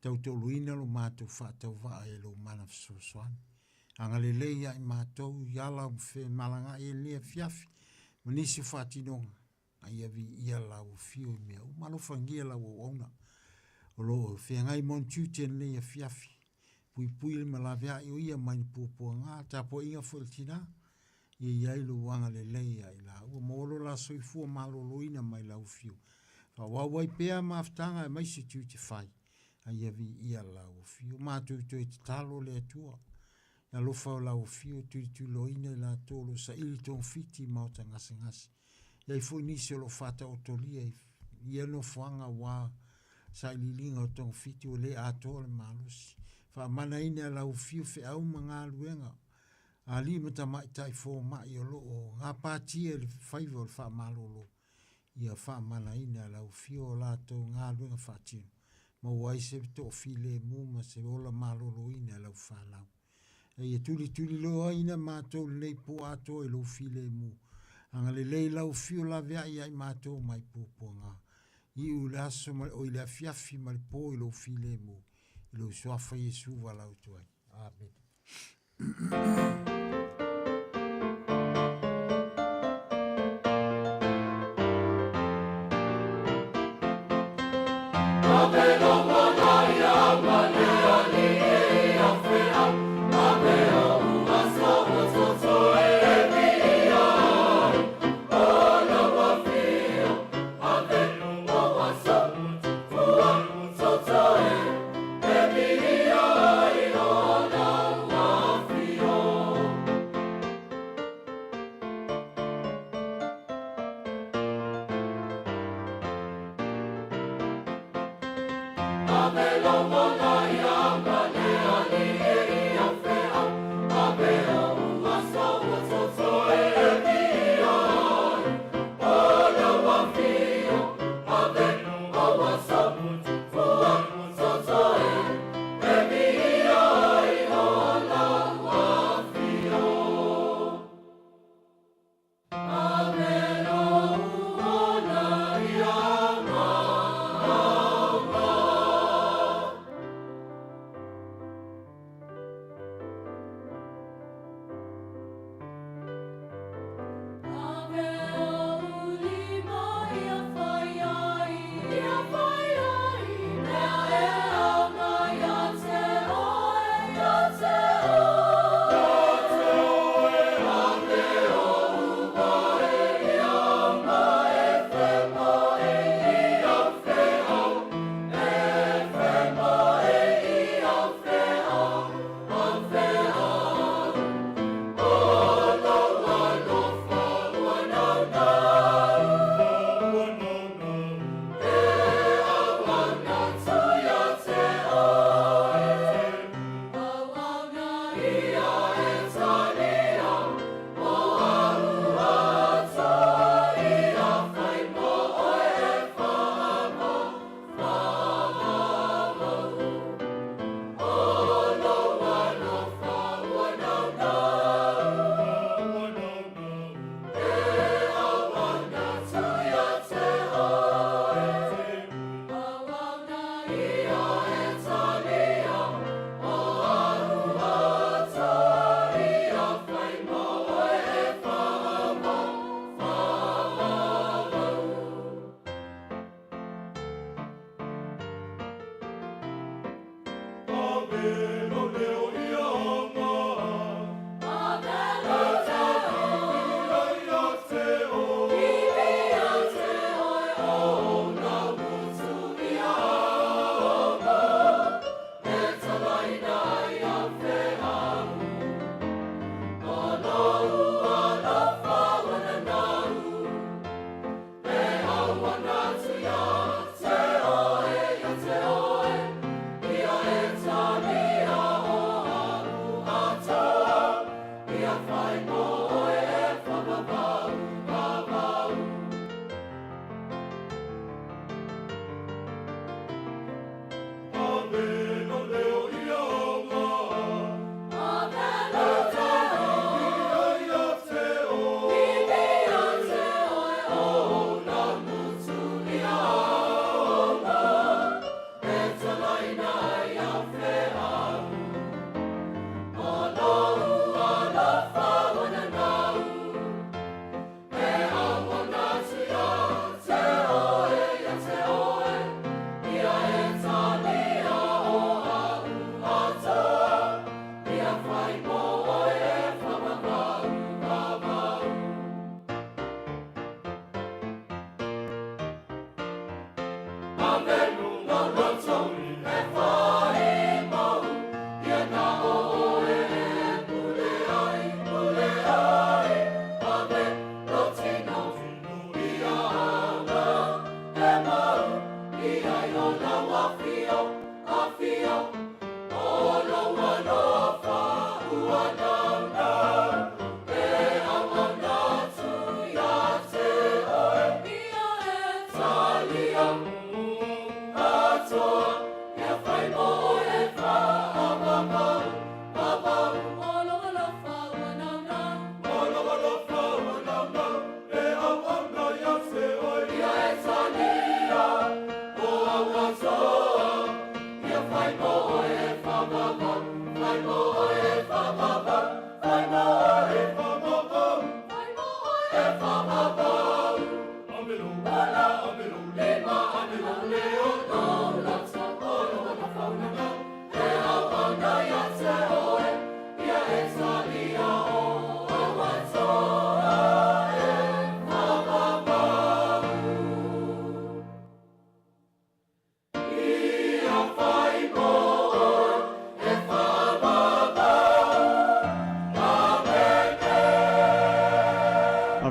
E: Tau tau luina lo mātou whātau waa e lo mana fisosoani. Anga le leia i mātou yala o whi malanga e lea fiafi. Manisi whātinonga. Ai avi ia lau fio i mea. O malo whangia lau o ona. O lo whengai mon tūten lea fiafi. Pui le malavea i o ia mai pupo ngā. Tapo inga whultina. Ia iai lo wanga le leia i la. Ua molo la soifua malo loina mai lau fio. Fa wawai pea maftanga e maisi tiu te whai. Ai avi ia lau fio. Mātou toi te talo le atua. Ia lofa o lau fio tu loina i la tolo sa ili tong fiti mauta ngasi. Ia i fui nisi o lo fata o tolia. Ia no whanga wā sa ililinga o tong fiti o le atoa le malusi. Fa mana ina lau fio fe au mga luenga. Ali mata mai tai fo mai o lo ngā pātia le whaiva o le wha malolo. Ia wha mana ina lau fio o lato ngā luenga whaatino. Ma wai se to file mu ma se ola malolo ina lau wha lau. Ia tuli lo ina mātou le po ato e lo file mu. Anga le lei lau fio la vea ia i mātou mai po ngā. I u le aso o i le fiafi ma le po i lo file mu. I lo soafa Yesu wa lau tuai. Amen.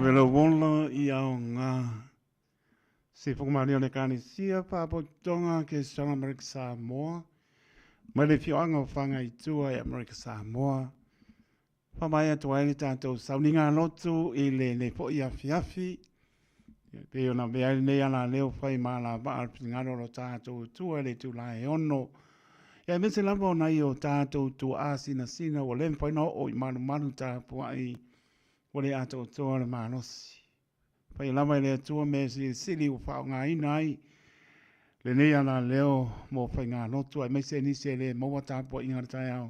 C: Pamela wola I au ngā. Se whakamari o ne kāne sia pāpo tonga ke South America Samoa. Mai le whioanga o whanga I tua I America Samoa. Whamai atu aile tātou sauninga lotu I le ne po I awhiawhi. Pe ona mea nei ana leo whai māla waa ngaro lo tātou tua le tu lai ono. Ia mese lava o nai o tātou tu āsina sina o lem whaina o I manu tāpua I o le ato toa le mānosi. Pai lava I le atua me si sili o whao ngā ina ai. Le nei ana leo mo whai ngā lotu ai mese nisi le maua tāpua inga tai au.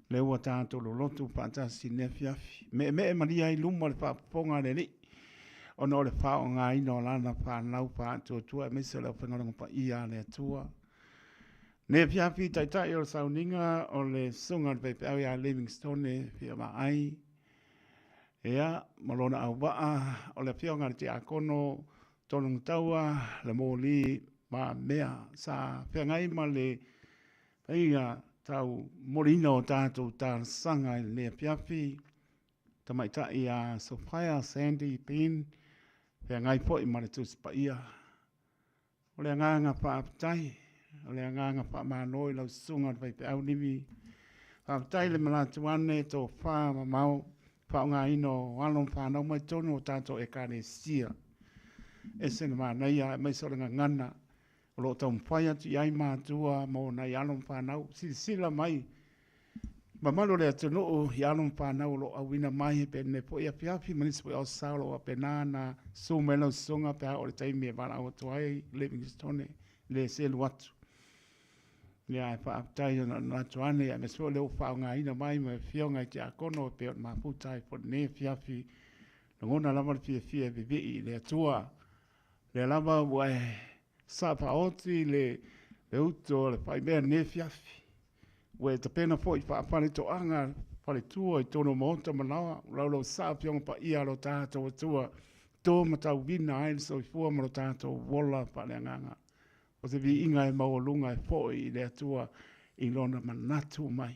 C: Le ua tātou lo lotu pātasi ne fiafi. Me maria I luma le whaaponga le li. Ono le whao ngā ina o lana whanau pātua tua mese le whangaronga pa ia le atua. Ne fiafi taitai o sauninga o le sunga le pepe au ia Livingstone fia ai. Ea, malona au waa o le whionga le te akono tonung taua le mōli ma mea sa whiangai ma le painga tau morina o tātou tā sanga I le fiafi. Tamaitai a Sophia Sandy Pin whiangai po I ma le tuspa ia. O le nganga whaapitai, o le nganga whaamānoi lau sunga le paipe au niwi. Whaapitai le malatuane tō whaa mamau. Pao ngā ino alon whanau mai tono o tātou e kāne sia. E sena mā nei a mai sorenga ngana. O lo tau mwhai atu I ai mātua mō nei alon whanau. Sila mai. Ma malo le atu o I alon whanau lo awina mai pe ne po ia piapi manisi po i au saulo a pe nāna su melo sunga pe o le taimi e wala o tuai Livingstone le selu atu. Ia e whaapitai na tuane ia me so leo whao ngā ina mai me whionga I te akono pe o maputai po ne fiafi na ngona lama le fia vivi le atua le lama wai sapa oti le uto le whaimea ne fiafi we te pena fo I whaapane to anga pale tua I tono mohota manawa laulo sa pionga pa ia lo tātou atua tō matau wina aile so I fua maro tātou wola pale anganga. O te vi inga e maolunga e foi I le atua I lona manatu mai.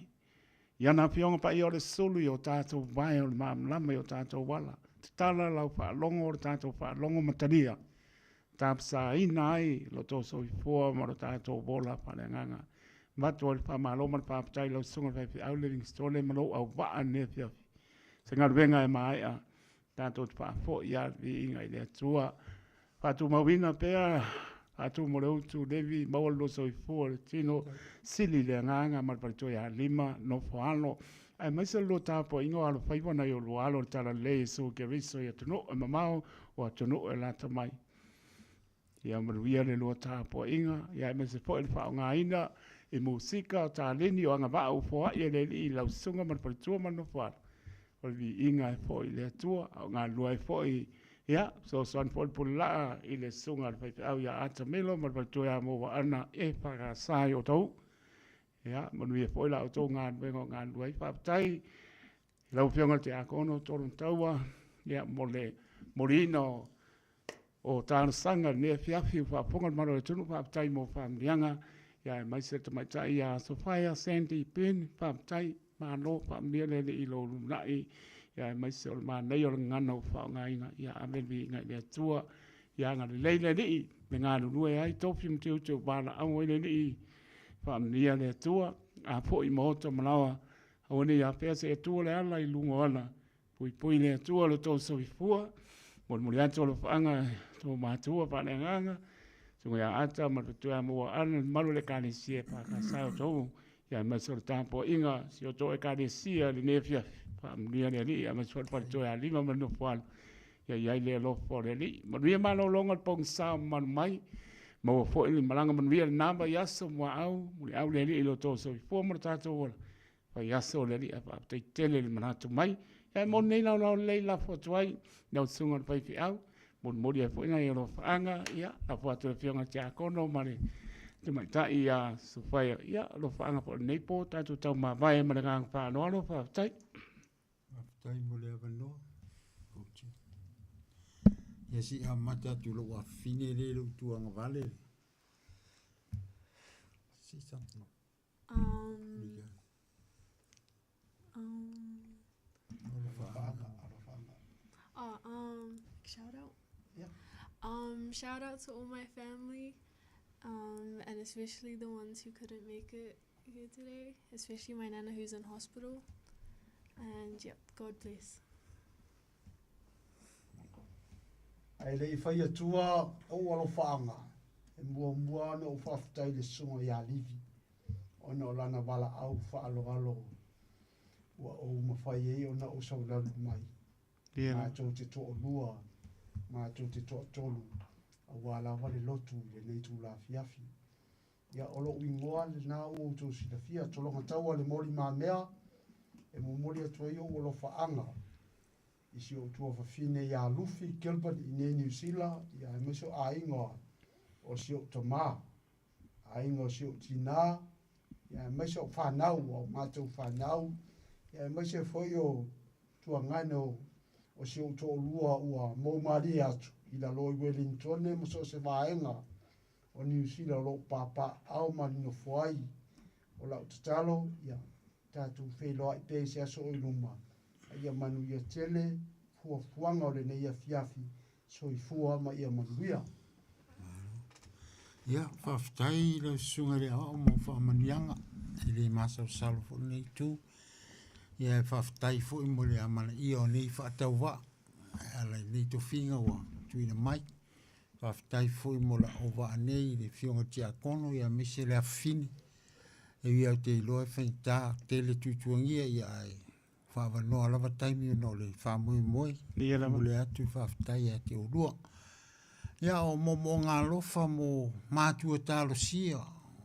C: Iana pionga pa I o le sulu I o tātou vai o le mamlama I o tātou wala. Te tala lau pa longo o le tātou pa longo matania. Tāpsa ina ai lo tō so I fua ma lo tātou wola pa le nganga. Matu o le pa maloma le pāpatai lau sunga whaifi au Livingstone malo au waa ne fiafi. Se ngā ruenga e mai a tātou te pa fo I a vi inga I le atua. Patu mawina pea atu mo le utu levi maualo so I fua le tino sili le nganga malparito ya lima no foano ai maisa lo tapo ingo alo faiwa na yo lo alo tala le so ke riso ya tuno e mamao o tuno e la tamai ya maruia le lo tapo inga ya maisa po el fa nga ina e musika ta leni o anga ba o fo ya le I la sunga malparito man no foano o vi inga e fo le tua nga lo e fo ia so son pol pula I le sunga le fai au ya ata melo ma pa toya mo wa ana e pa sai o tau ia manu e foi la o tau ngā vengo ngā luai pa tai lau fionga te akono tolu taua ia mo le morino o tāna sanga ne fiafi pa ponga maro e tunu pa tai mo pa mianga ia mai se te mai tai ia Sophia Sandy Pin pa tai ma no pa miele le I lo lunai ia mai se o ma nei o ngana o whao ngaina ia amewi ngai lea tua ia ngā leile ni me ngā nunue ai topi mteu teu wāna au ele ni wha mnia lea tua a po I mohota manawa au ni a pēse e tua le ala I lungo ana pui lea tua lo tō so I fua mori ato lo whaanga tō mātua whane nganga tungo ia ata matutua mua ana maru le kāne sie pa ka sao tō ia mai se o tāpo inga si o tō e kāne sia li nefia mnia le ni ama so pa to ya lima mano fal ya ya le lo fo le ni ma ria ma lo longa pong sa man mai mo fo ni malanga man ria namba ya so wa au le ni lo to so fo mo ta to wala pa ya so le ni pa te tele le mana to mai ya mo nei la le la fo twai no sunga pa fi au mo dia fo ina lo anga ya la fo to fionga cha kono mare te mai ta ia so fa ya lo anga po nei po ta to ma vai ma nga fa no lo fa tai
E: tai mo le avano ochi ya si amata tu lo wa fine le lo tu anga vale si santo
H: shout out.
G: Yeah.
H: Shout out to all my family, and especially the ones who couldn't make it here today, especially my nana who's in hospital. And yep, God bless.
G: Ai le fai atua o alo whaanga. E mua no o whaftai le sunga ia livi. Ona o lana wala au whaalo alo. Ua o mawhai e ona o saulalu mai. Mā tō te tō lua. Mā tō te tō tolu. A wala wale lotu le nei tū la fiafi. Ia olo uingoa le nā o tō sila fia. Tolonga taua le mori mā mea. E mumori atua i o alo whaanga. Isi o tua whawhine ia lufi Gilbert i ne New Zealand. Ia e meso a ingoa. O si o Tamā. A ingoa si o Tina. Ia e meso o whanau. O mātou whanau. Ia e meso foi o tua ngano. O si o tō lua ua mō mari atu. I la loi Wellington e moso se vaenga. O New Zealand lo papa au marino fuai. O la utatalo. Ia tātou wheloa i pēse aso i luma. Ia manu ia tele, fua fuanga o le nei a fiafi, so i fua ma ia manuia.
E: Ia, whaftai le sunga le ao mo whamanianga, i le masau salfo nei tū. Ia whaftai fo i mo le amana i o nei whaatau wa, ala nei to whinga wa, tuina mai. Whaftai fo i mo la o wa nei, le whionga tia kono, ia mese le afini. E ia o te iloa whaita, tele tutuangia ia ai. Whawa noa lava taimi o no le whamui moi. Mule atu whaftai a te urua. Ia o mo ngā lofa mo mātua tālo sia.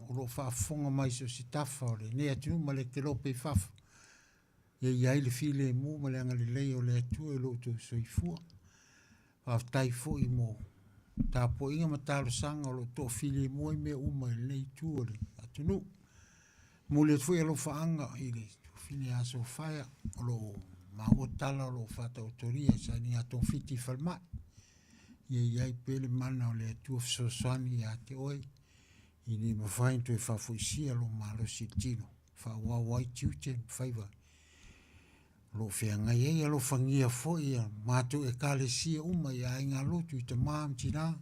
E: O lo whaafonga mai so si tafa o le. Ne atu ma le ke lope whafa. Ia iai le file mo ma le anga le lei o le atu e lo tu soifua. Whaftai fo i mo. Tāpo inga ma tālo sanga o lo to file mo i me uma le lei tu o le atu nu. Mule fui alo whaanga i le. Fine aso whaia, o lo maua tala o lo whata otoria, sa ni aton fiti whalmai. Ia iai pele mana o le atua fsoswani a te oi, i ni mawhain tue whafuisia lo malo si tino, whawawai tiuten whaiva. Lo whiangai ei alo whangia foi, mātou e kāle sia uma, ia inga lotu i te maam tina,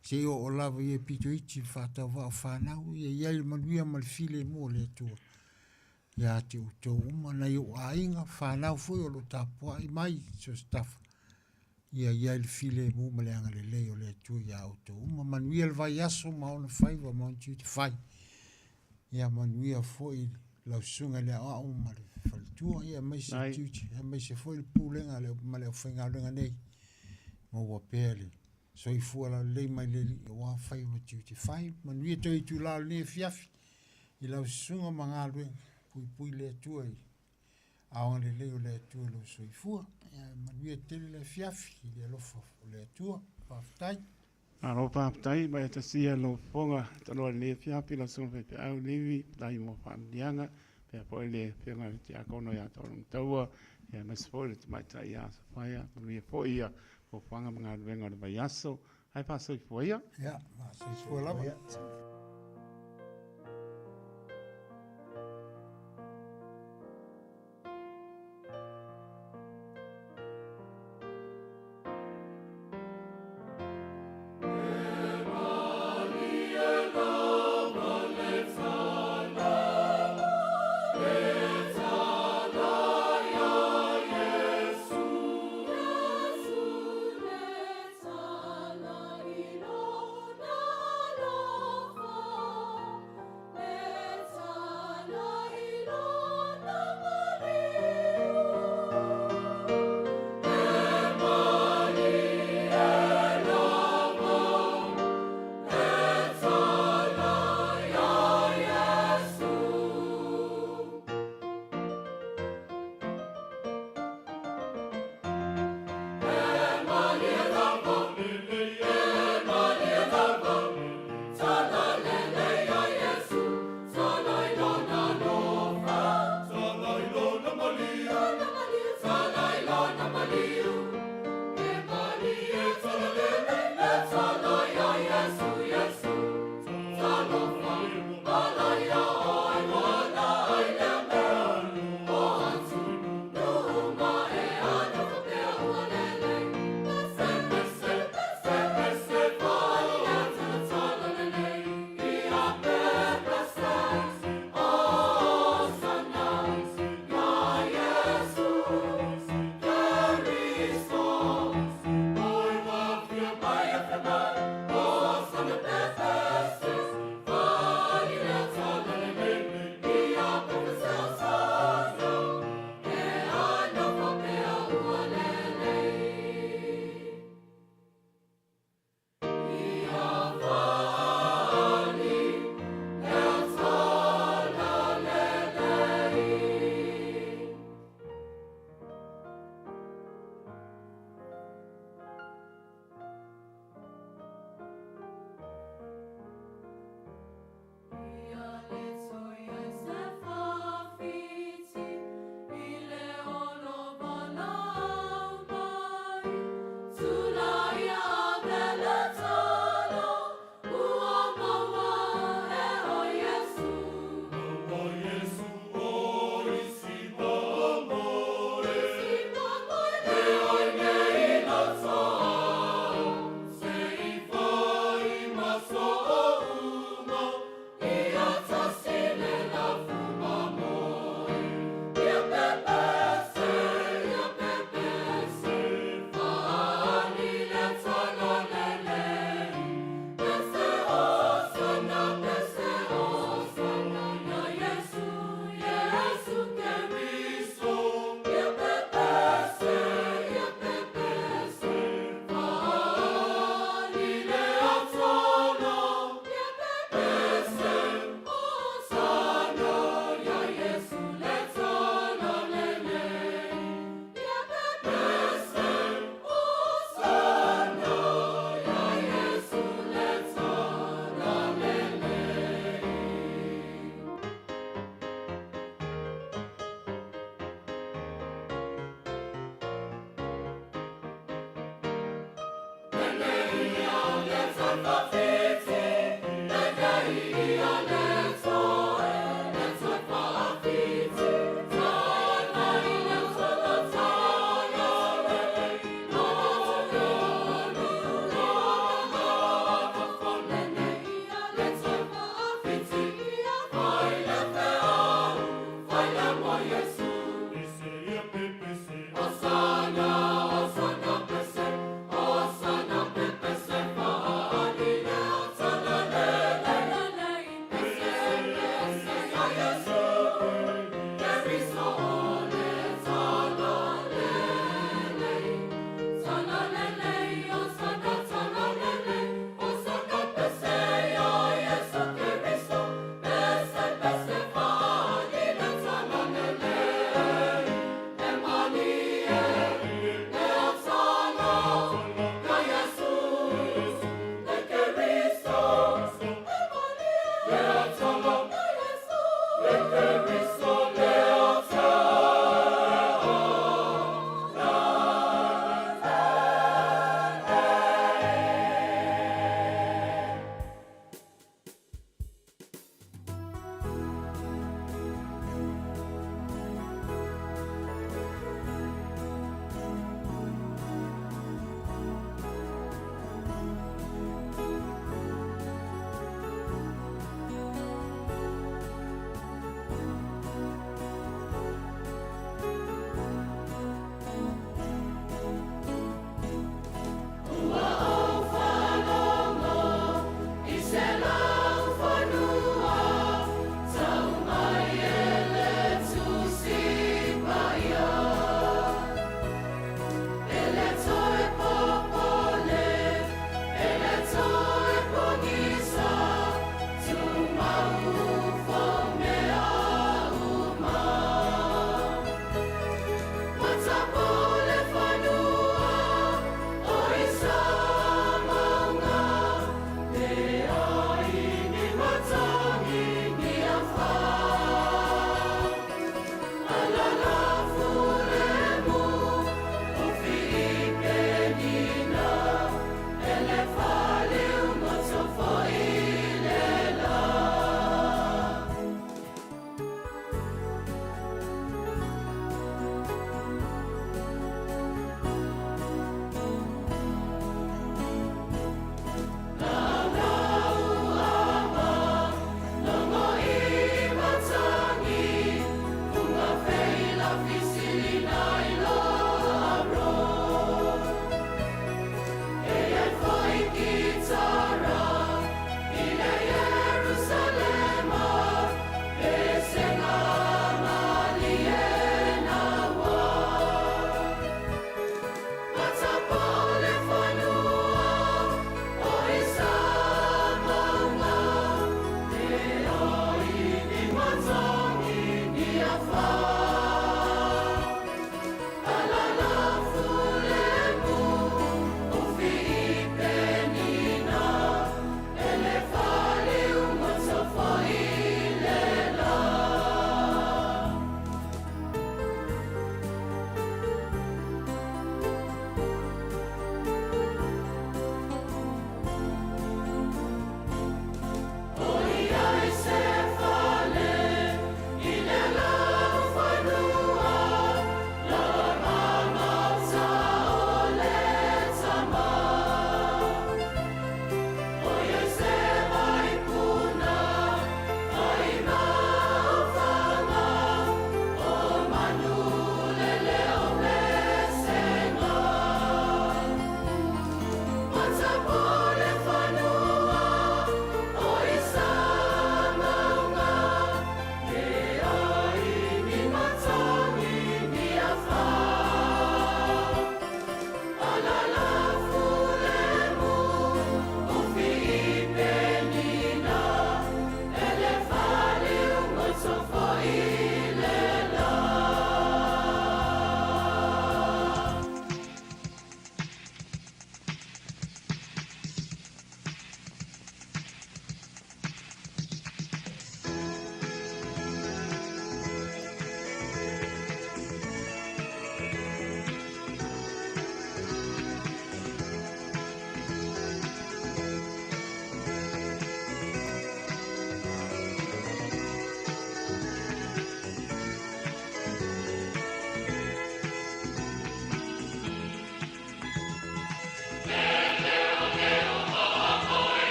E: se o lava i e pito iti whata wau whanau, ia iai manuia mal file mo le atua. Ia te utou uma na i o ainga, whanau foi o lo tapua i mai, so staff. Ia ia il file mu maleanga le leo le tu ia utou uma, manuia le vai aso maona whaiva maunti te whai. Ia manuia foi lau sunga le a uma le whalitua, ia meise tuti, ia meise foi le pūlenga le maleo whainga lenga nei. Maua pēle, so i fua la le mai le li o a whaiva tuti whai, manuia toi tu lao ne fiafi, i lau sunga mga luenga. Pui le atua i aonga le leo le atua lo soifua. Manuia tele le fiafi le alofa le atua, whaftai.
C: Aro whaftai, mai ta sia lo fonga, taloa le fiafi la sunga pe au levi, lai mo whamdianga, pe po le whianga te akono ia tōrung taua, ia masfo le te mai tai a sa whaia, manuia po ia, po whanga mga ruenga le vai aso, hai pa soifua ia?
E: Ia, soifua lava.
I: Let's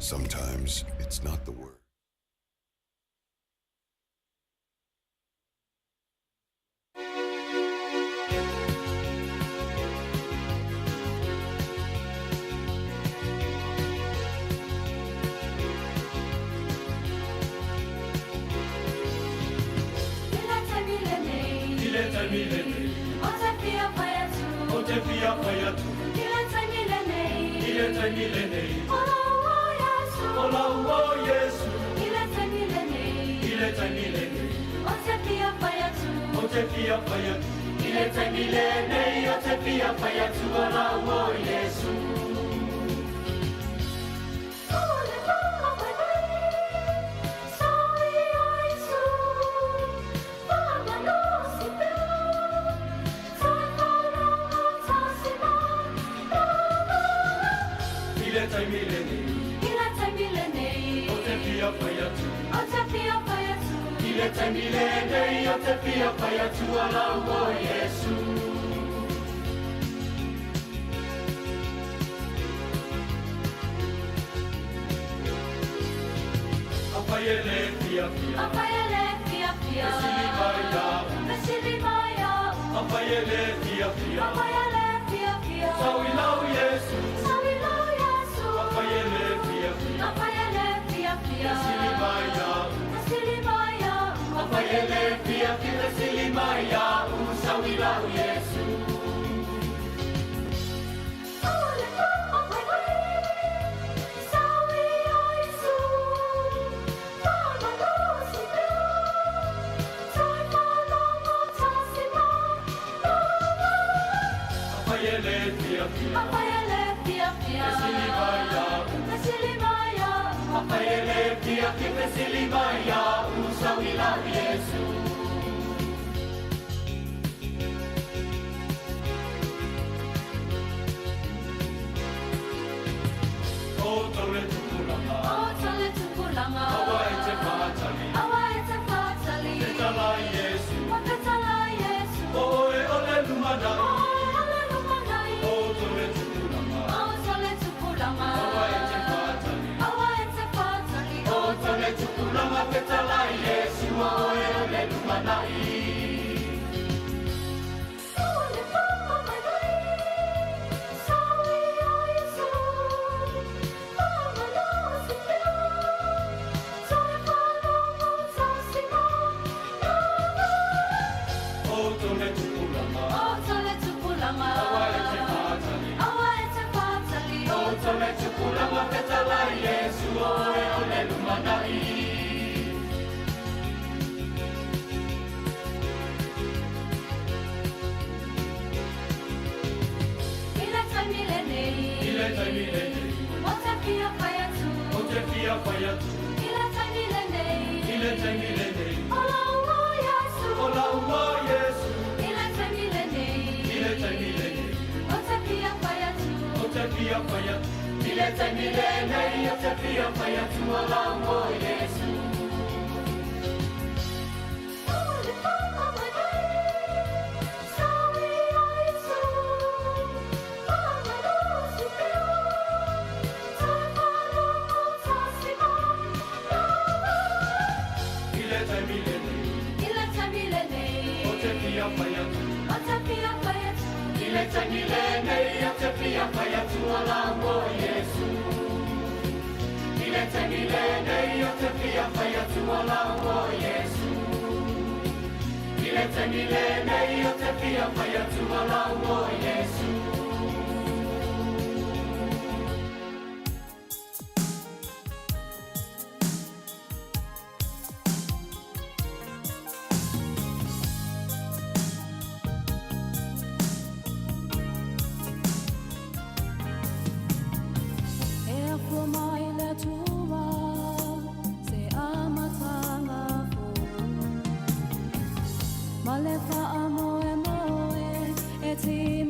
I: Sometimes it's not the word.
J: Malefa amoe moe, eti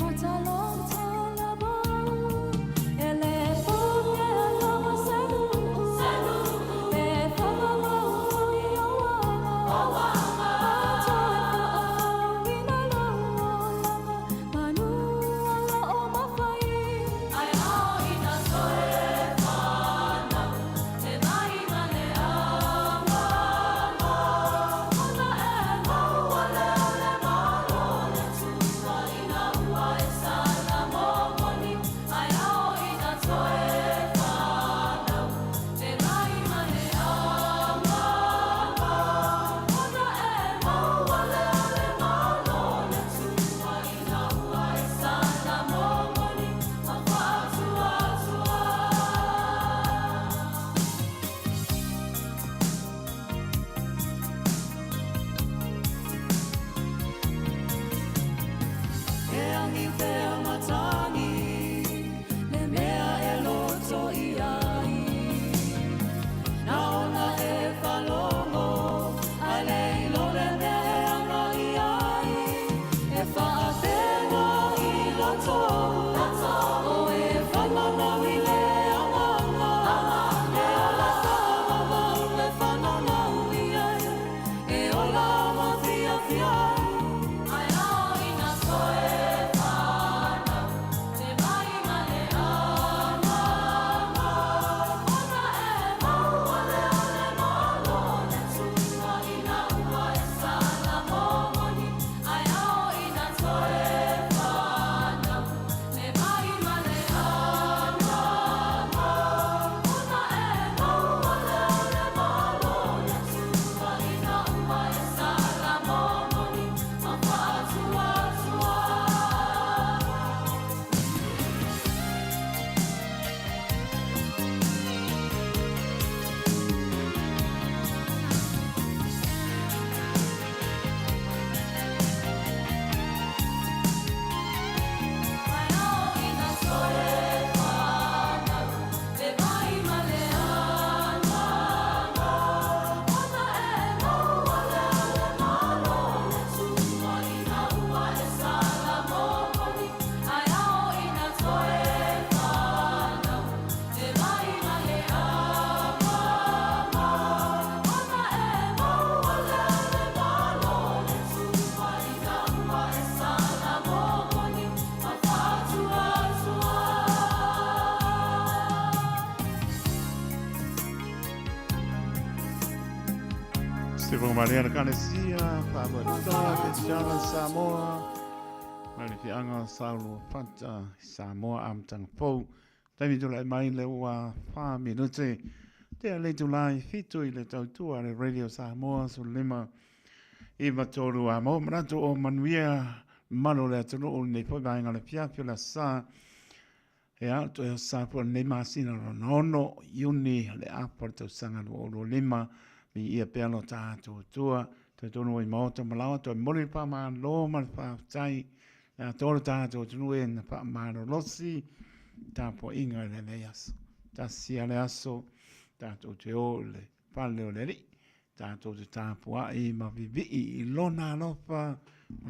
C: te whangaria na kanesia, whaamatoa te Jana Samoa, mani fi anga saulu whanta Samoa amtang pou. Taimi tula mai le ua wha minute, te a le tulai fitu i le tautua le Radio Samoa su lima i matoru a mo manato o manuia mano le atunu o nei poi vainga le piapio la sa e alto e sa po nei masina no iuni le aporto sanga lo lima mi ia pelo tātou tua, te tono i maota malawa, to mori pa ma lo ma pa tai, a toro tātou tunu e na pa ma no losi, tāpo inga le neas, ta sia le aso, tātou te o le pale o le ri, tātou te tāpo a i ma vivi i lona alofa,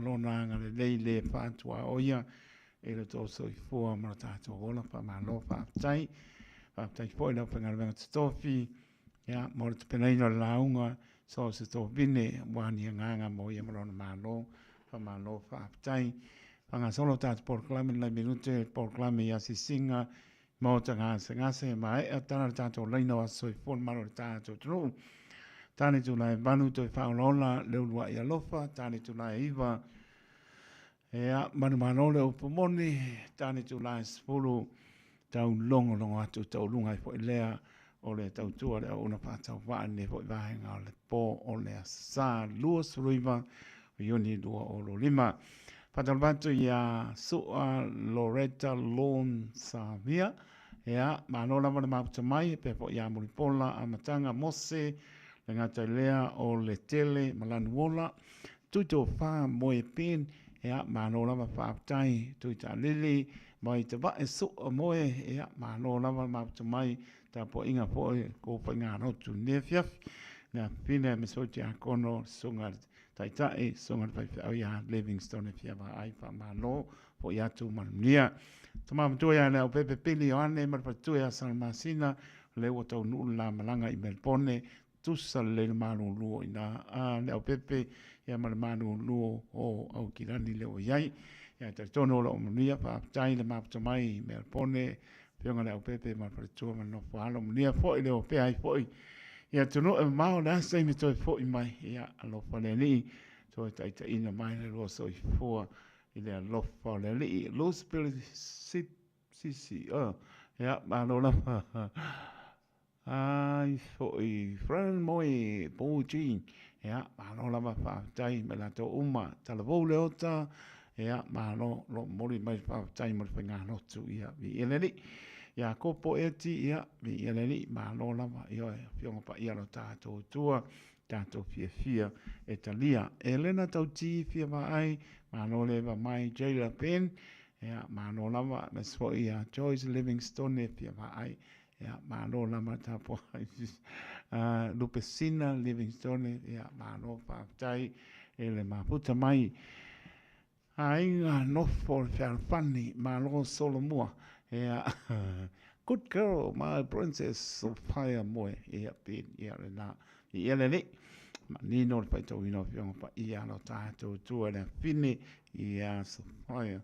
C: lona anga le lei le pātua oia, e le toso i fua ma tātou ola pa ma lo pa tai fo i lau pengara venga te tofi, ya mo te penaina launga so se to vine wani nganga mo ia marona malo pa malo fa tai panga solo tat por clame la minute por clame ya si singa mo tanga se mai atana tato leino aso for maro tato tru tani tu lai banu to fa lola le lua ia lofa tani tu lai iva ya manu manole o pomoni tani tu lai spulu tau longo atu tau lunga fo lea o le tautua le una patau vane po vahenga o le po o le sa luas ruiva o ioni lua o lo lima. Patau vatu ia sua Loretta Lone Savia ea manola mana maputa mai pe po ia muripola a matanga mose le ngata lea o le tele malanuola tuto fa moe pin ea manola ma whaaputai tuita lili mai te va e sua moe ea manola ma maputa mai ta po inga po ko pa nga no tu ne fiaf na pina me so ti akono songa tai songa pa fa ya Livingstone fia ba ai pa ma no po ya tu mania to ma tu ya na pepe pili ane ma pa tu ya san masina le o to nu la malanga i melpone tu sa le manu lu ina a le pepe ya ma manu lu o au kirani le o yai ya te tono lo mania pa tai le ma to mai melpone Pionga le au pepe ma paretua ma no whaalo munia fo i leo pe ai fo i. Ia tuno e mao le asa imi toi fo i mai. Ia alo whale li. Toi taita ina mai le roa so i fua. I le alo whale li. Lo spirit sisi. Ia ma alo la. Ai fo i. Fran moi po jean. Ia ma alo la ma whaatai me la to uma. Tala vau le ota. Ia ma alo lo mori mai whaatai mo le ngano tu ia. Vi ele li. Ya kopo eti ia mi eleni ma lo lava io fionga pa ia lo tato tua tato fia Italia Elena tauti fia va ai ma lo leva mai jaila pen ya ma lo lava me so ia Joyce Livingstone fia va ai ya ma lo lava tapo Lupesina Livingstone ya ma lo pa tai ele ma puta mai ainga no for fanni ma lo solo mua Yeah, good girl, my princess Sophia Moy. Yeah, been here and now. Yeah, ni no pa to ino fiong pa ia no tato tu ana fini ia Sophia.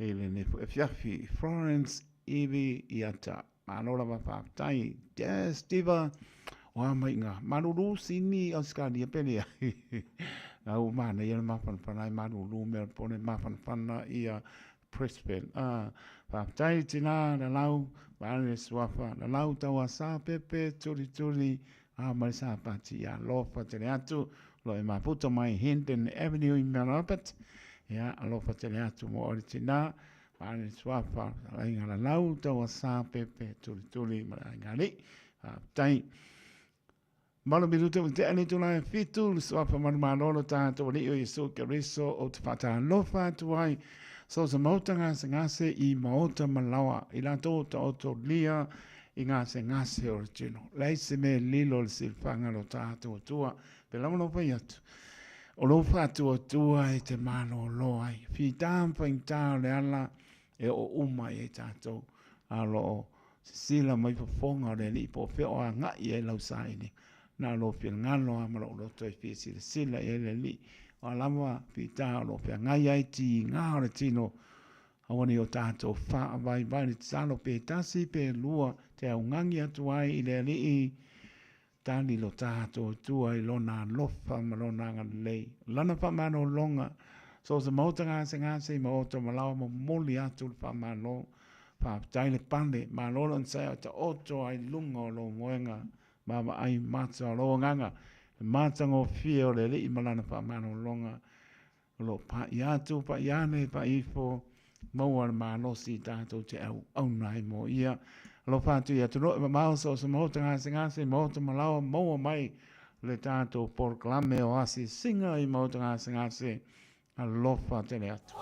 C: Ele ne fiafi Florence Evie iata. Manola va pa tai. Yes, diva. Wa mai nga manulu sini Oscar dia pele. Au mana ia mafan panai manulu me pone mafan pana ia Prespen. Whaatai tina na lau, whaane swafa, na lau taua sā pepe, turi, mai sā pati ia lofa tele atu, lo e maputo mai Hinton Avenue i Marapat, ia lofa tele atu mo ori tina, whaane swafa, inga na lau taua sā pepe, turi, mai ngari, whaatai. Malo biruta o te ane tula e fitu, swafa manumanono tātou li o Yesu Keriso o te whata lofa tuai, so sa mautanga se ngase i mauta malawa i la tota oto lia i ngase ngase original. Leise me lilo le silfanga lo tātua tua. Pe lau no pai atu. O lo whatua tua e te mano loai. Fi tāmpa in tāo le ala e o umai e tātou. Alo o sila mai pafonga le li po feo a ngai e lau saini. Nā lo fia ngalo a maro lo toi fia sila e le li. O lama pita lo pe ngai ai ti ngā ora tino awani o tātou wha vai ni tsalo pe tasi pe lua te au ngangi atu ai i le li tani lo tātou tua i lona lofa ma lona ngalei. Lana whamano longa, so sa mauta ngase ma oto malawa mo moli atu whamano, whaaptaile pande, ma lolo nsaya ta oto ai lunga o lo moenga, ma ai mata o lo nganga, mata ngō fia o le li malana whamano longa, lo pa i atu, pa i ane, pa i fo, maua ma losi tātou te au nai mo ia, lo fatu ia tu roe ma so so mo ngase mo malawa mo mai le tato proclame o asi singa i mo ngase a lo fatu le atu.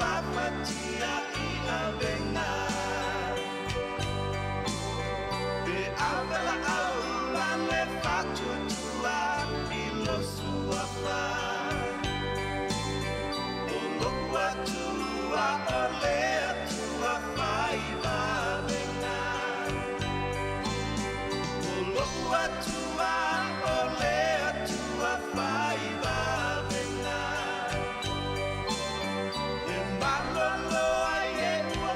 D: fafatia I avenga Be avela aula le fatu tua ilo suafa Olokua tua olea tua faiva venga Olokua tua olea tua faiva venga E malolo ai e ua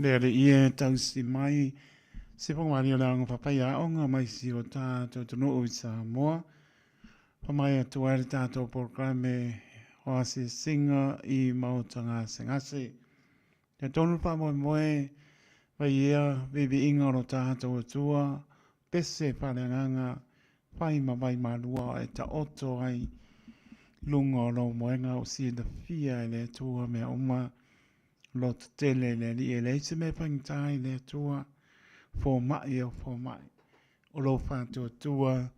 C: le ia tausi mai se po mari la ngo papaya onga mai si o ta to no o Samoa pa mai atu ai ta to programe o asi singa I mautanga sengase te tonu pa mo moe vai ia bibi inga ro ta to tua pese pa le nganga pai ma vai malua e ta oto ai lunga lo moenga o si da fia le tua me oma lo tele le li e le se me pantai le tua fo mai o lo fa tua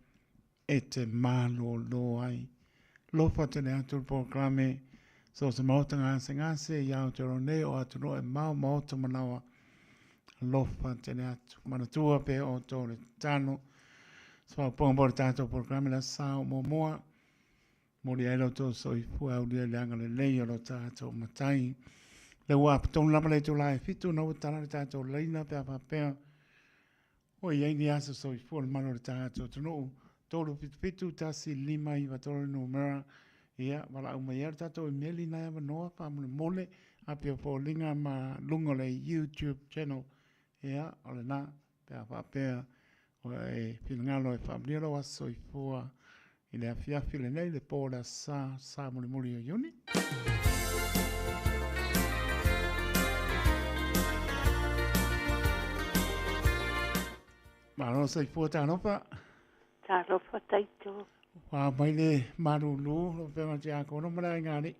C: e te malo lo ai lo fa te le atu programe so se mautanga sengase ia o te rone o atu no e mau te manawa lo fa te le atu mana tua pe o to le tano so pon por tanto programe la sa mo moa mo li elo to so I fu au le anga le le o tato matai le wa ton la le to la fitu no tala tato leina pe pa o ia ni asa so I fu le mano tato to no tolu fitu tasi lima I va tolu no mera ia wala uma ia tato meli na va no pa mole a pe po linga ma lungo le YouTube channel ia ole na pe o e filngalo e fabrielo aso I fua I le afiafi le nei le pola sa muli o yuni. Maro sa I fua tanopa.
J: Tanopa taito.
C: Wa mai le marulu lo pema tia kono mara ngani.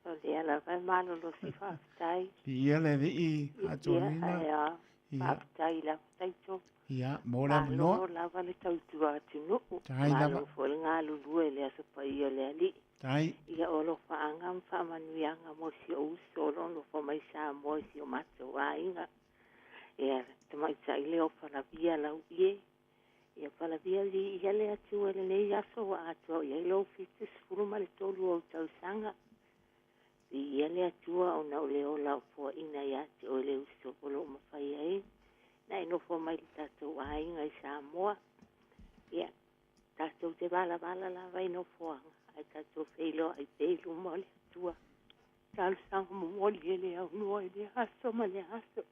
J: O le ala vai marulu si whaftai.
C: Ia le vi atonina.
J: Ia whaftai la taito.
C: Ia, mora no.
J: Malo lava le tautua atu nuku.
C: Tai lava.
J: Malo fo le ngā lulu e le asa pa ia le ali.
C: Tai.
J: Ia olo whaanga whamanuianga mo si o uso lo fo mai sa mo si o mato wa inga. Ia, te mai sa I leo palavia lau ie. Ia palavia li ia le atu ele nei aso wa ato. Ia ilo fitis furuma le tolu o tausanga. Ia le atua o na o leo lau fo ina ia te o le uso polo mawhai ai. Na ino fo mai tatou ai ngai Samoa. Ia, tatou te bala la vai no fo anga. Ai tatou feilo ai peilu mo le atua. Talu sanga mo moli ele au no ele aso ma le aso.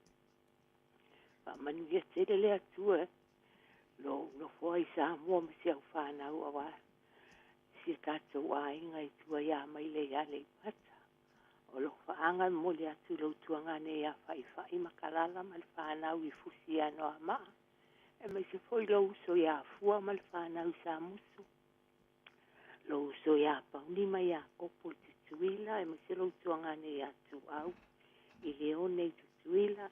J: Pa manu ia tere le atua. Lo fo ai Samoa ma si au whanau awa. Si tatou ai ngai tua ia mai le ia le pata. O lo whaanga mo le atu lau tuanga ne a whai makalala ma le whanau I fusi ano a maa. E mai se foi lo uso ia fua ma le whanau sa musu. Lo uso ia paunima ia kopo te tuila. E mai se lo tuanga ne a tu au. I leone tu tuila.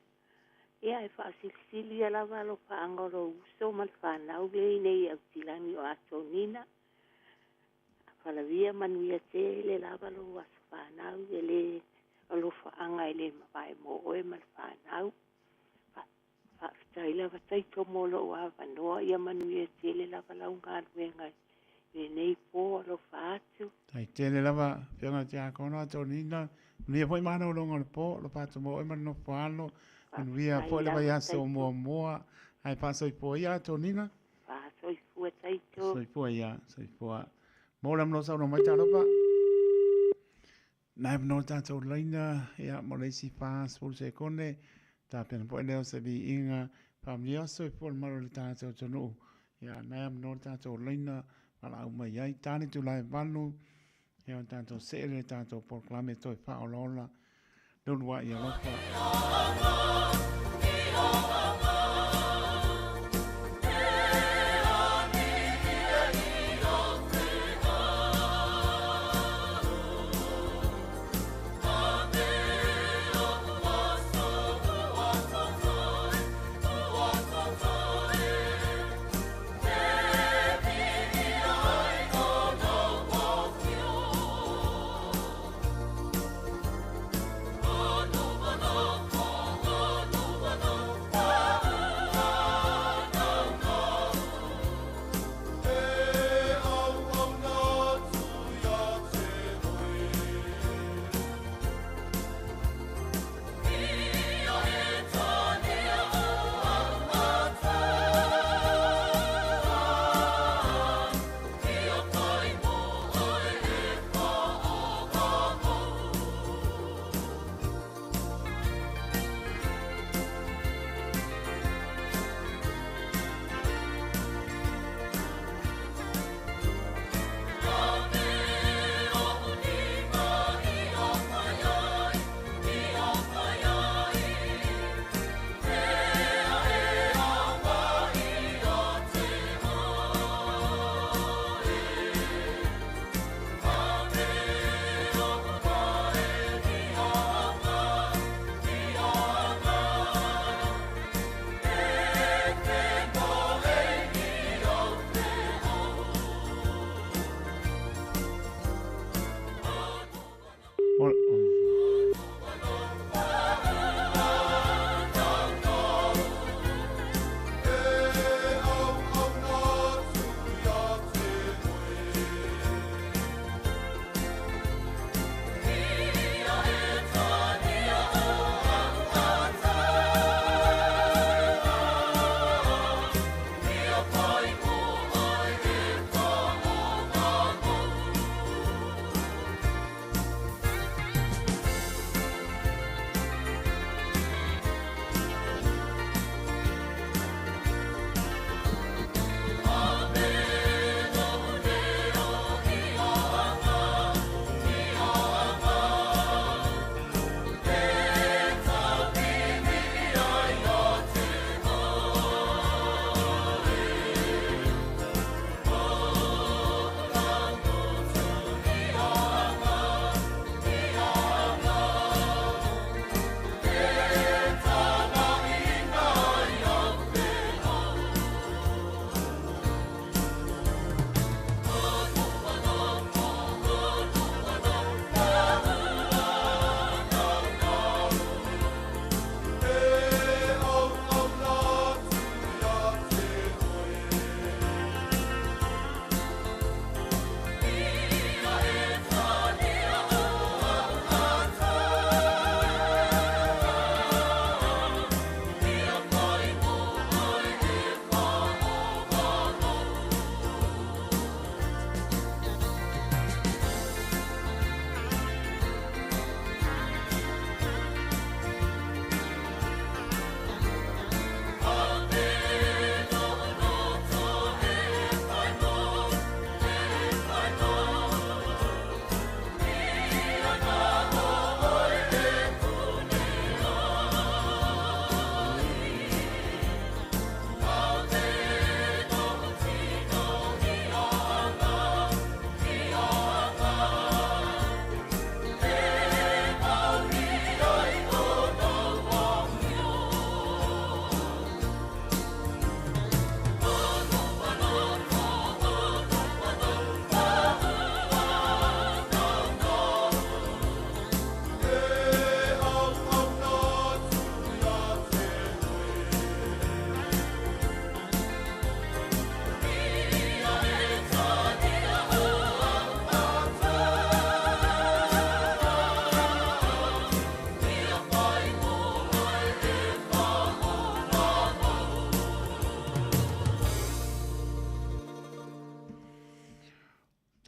J: Ia e whaasilsili a lava lo whaanga lo uso ma le whanau le nei au tilani o ato nina. Whalavia manuia te le lava lo aso whanau e le alofa anga e le mawai mo oe mal whanau. Whaafitai lava taito mo lo a wanoa ia manuia te le lava lau ngā ruenga e nei pō alofa atu.
C: Tai te le lava whianga te a kono ato nina. Nia poi mana o longa le pō lo pato mo oe mano whano. Manuia poi lava ia so moa. Ai paso I pō ia ato nina.
J: Paso I fua taito.
C: So I pō ia, so I pō. Mōra mno sa no mai talopa. Nai mno tātou leina, ea mo leisi whās, pulu se kone, tā pena po eleo se vi inga, pāmri aso I pōl maro le tātou tonu. Ea nai mno tātou leina, wala au mai ai, tāni tu lai vanu, ea tātou seere, tātou proklame toi whaolola, lulua ia lopa.
D: Oh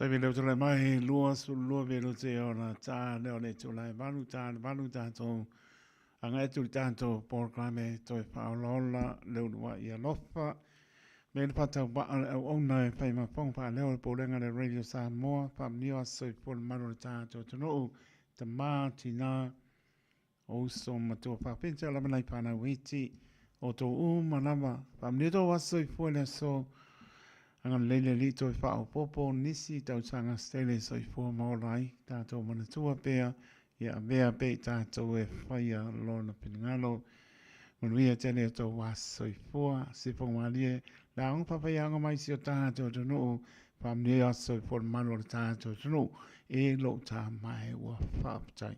C: Tai me leo tala mai lua su lua me lo te ona tā leo ne tula vanu tā tō anga e tuli tātou porklame toi whaolola leo nua i alofa. Me le patau ba au ona e whai ma pongpa leo le pōlenga le Radio Samoa whamniwa soi pōle maro le tātou tano te mā tina o so matua whapinta la manai pāna witi o tō manama whamniwa tō wasoi pōle so anga leile li toi whao popo nisi tau tanga stele soi pō maorai tātou manatua pēa ia mea pe tātou e whaia lona piningalo manuia tene tō wasoi pōa se pōmalie la ang papayanga mai si o tātou tunu whamniwa soi pōle maro le tātou tunu e lo tā mai ua whaptai.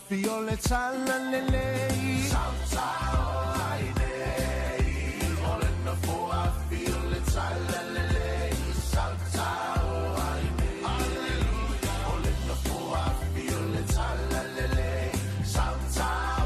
D: Fiole tala lele Salsa ai nei Olena foa fiole tala lele Salsa ai nei Alleluia Olena foa fiole tala lele Salsa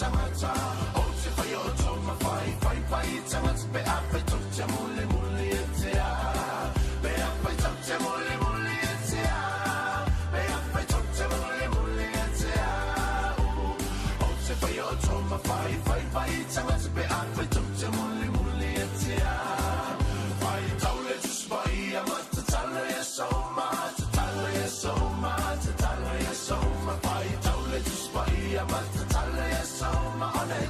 D: tangata o te whai o tō mawhai whai whai tangata pe apai tau te mule mule e te a pe apai tau te mule mule e te a pe apai tau te mule mule e te a o te whai o tō mawhai whai whai tangata pe apai tau te mule mule e te a whai tau le tuspai a mata tala e so mata tala e so mata tala e so ma whai tau le tuspai a mata tala e so ma one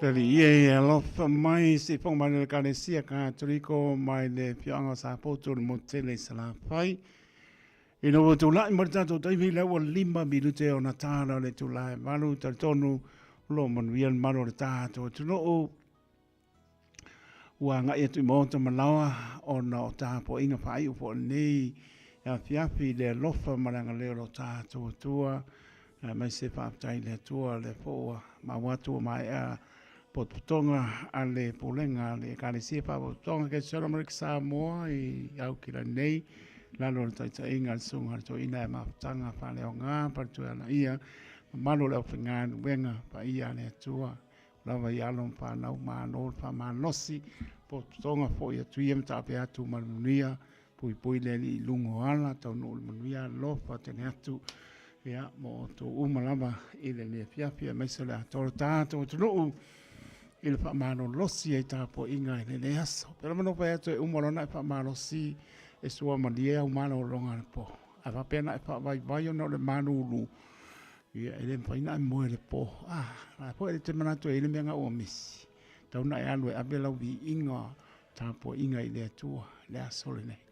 C: Tali ie e alofa mai se pong mai le kane sia ka turiko mai le pianga sa poto le motele sa la fai. I no wo tula i martato taiwi le wa lima minute o na tāna le tula e malu tal tonu lo manuian maro le tāto. Tuno o ua ngai atu i mōta malawa o na o tāpo inga whai upo nei a fiafi le lofa maranga leo lo tāto tua. Mai se whaptai le tua le poa ma watu mai a potonga ale polenga le kale sia pa potonga ke sora mer Samoa I au kila nei lalo le taita inga sunga to ina ma tanga pa le nga pa tu ana ia malo le finga wenga pa ia le tua lava ia lon pa na ma no pa ma nosi potonga fo ia tu ia ta pe atu manuia pui le li lungo ala to no manuia lo pa tene atu ia mo to umalama ile le fiafia mai se la torta to no il fa mano losi e tapo inga e le aso. Pero mano pa eto e umorona e fa mano si e sua mandia umano longa po. A fa pena e fa vai no le mano ulu. Ia e le fa ina mo le po. A po e te manato e le menga o misi. Tau na e alu e abela ubi inga tapo inga i le atua le aso le nei.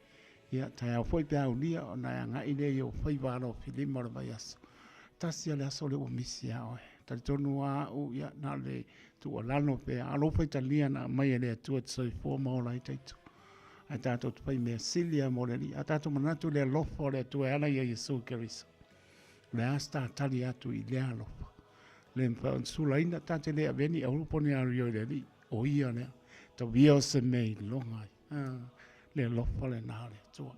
C: Ia tai au foi pe au lia o na nga i le yo fai varo filima le vai aso. Tasia le aso le o misi a oe. Tali tonu a u ia na le tu alano pe alofa italiana mai ele tu et so fo mo la itaitu atato tu pai me silia mo le atato manatu le lofo le tu ala ia Yesu Kristo le asta tali atu I le alofa le mpa sulaina tate le aveni au poni a rio le li o ia le to vio se nei longa le lofo le na le tu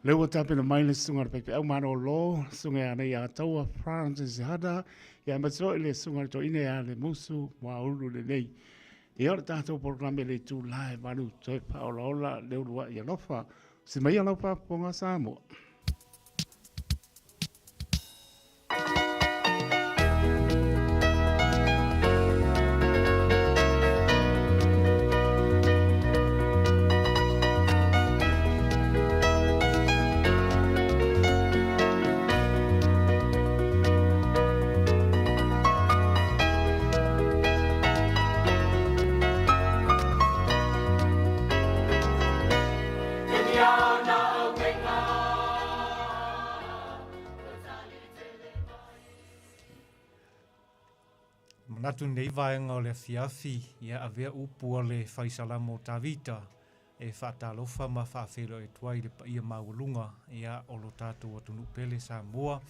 C: le o tape le mai le sunga pe au mano lo sunga ana ia tau a France hada ia matso le sunga to ine a le musu wa ulu le nei e ora tato programa le tu live valu to paola le urua ia lofa se mai lofa ponga Samoa
K: Manatu nei vaenga o le fiafi ia avea upu o le whaisalamo tawita e whaatalofa ma whaafelo e tuai le paia maulunga ia o lo tātou atunu pele Samoa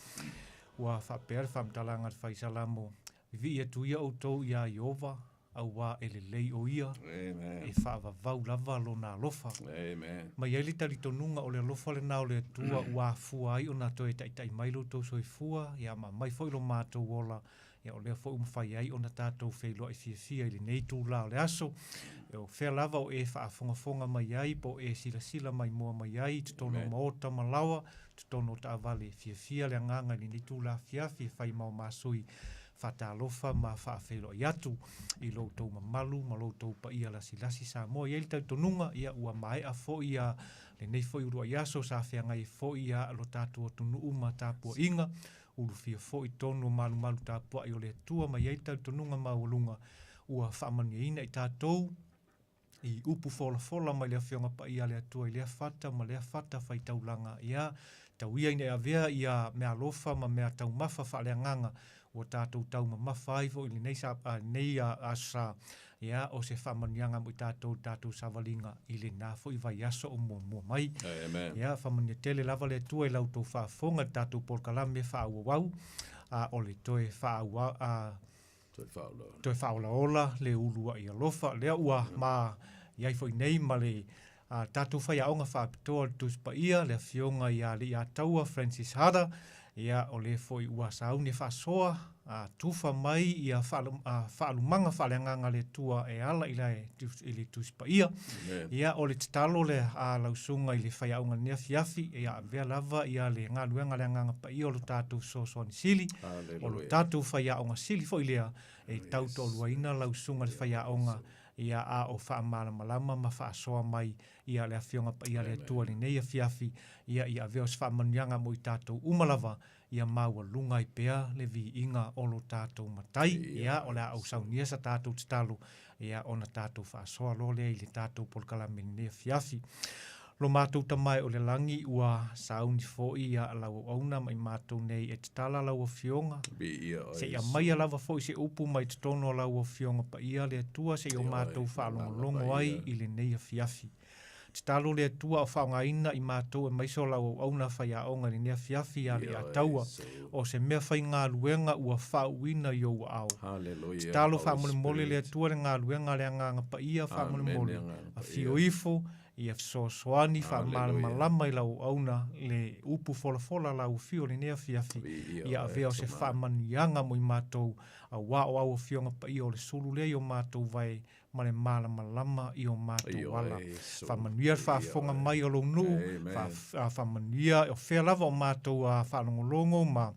K: ua whapere whamtalanga le whaisalamo vivi ia tuia o tau ia Iova au wā e le lei o ia e whaavavau lava lo nā lofa. Ma iai li tali tonunga o le lofa le nao le tua ua fua ai o nā toi tai mailo tau soi fua ia ma mai foi lo mātou wola ia o lea foi umwhai ai o na tātou whailoa i fia i le nei tū lao le aso e o whea lava o e whaafongafonga mai ai po e sila mai mua mai ai tutono maota malawa tutono ta avale fia le nganga ni nei tū la fiafi whai mau masui whatalofa ma whaafelo i atu i loutou mamalu ma loutou pa ia lasi Samoa i tau tonunga ia ua mai a fo ia le nei fo i urua i aso sa whea ngai fo ia lo tātua tunu uma tāpua inga ulu fia fo i tonu malu tāpua i o le tua ma i tau tonunga maulunga ua whaamania ina i tātou i upu fola mai lea whionga pa ia lea tua i lea whata ma lea whata whai taulanga ia tau ia ina avea ia mea lofa ma mea tau mafa wha lea nganga o tātou tau ma mawhaifo i nei asa ia o se whamanianga mo i tātou savalinga i le nāfo i vai aso o mua mai. Ia whamania tele lava le tua i lautou whaafonga tātou polkalame whaauawau o le toe whaolaola le ulua i alofa lea ua ma iai fo i nei ma le tātou whaiaonga whaapitoa le tuspa ia le fionga i a li a taua Francis Hada ia o le foi ua sauni whaasoa tufa mai ia whaalumanga whaaleanganga le tua e ala i le tuspa ia ia o le titalo le lausunga i le whaiaunga nea fiafi ia vea lava ia le ngaluenga le anganga pa ia o lo tātou sosoani sili o lo tātou whaiaunga sili fo i lea e tauto luaina lausunga le whaiaunga ia o whaamalama ma whaasoa mai ia le awhionga pa ia le tua ni neia fiafi ia veo se whaamanianga mo i tātou umalava ia maua lunga i pea le vi inga o lo tātou matai ia o le au saunia sa tātou titalo ia o na tātou whaasoa lo lea i le tātou polkalame ni neia fiafi. Lo mātou tamai o le langi ua sauni fo ia lau auna mai mātou nei e tala lau o fionga. Se ia mai alawa fo i se upu mai tutono lau o fionga pa ia le tua se i o mātou whaalongo ai i le nei a fiafi. Talo le tua o whaonga ina i mātou e maiso lau auna whai a onga ni nea fiafi a le a taua o se mea whai ngā luenga ua whauina i o au. Talo whaamole mole le tua le ngā luenga le nganga pa ia whaamole mole a fio ifo i a soani whaamalama i lau auna le upu fola lau fio le nea fiafi i a veo se whaamanianga mo i mātou a wā o au fionga pa ia o le sulu le i o mātou vai ma le malama i o mātou wala. Whamanuia whaafonga mai o lonu, whamanuia o whea lava o mātou a whalongolongo ma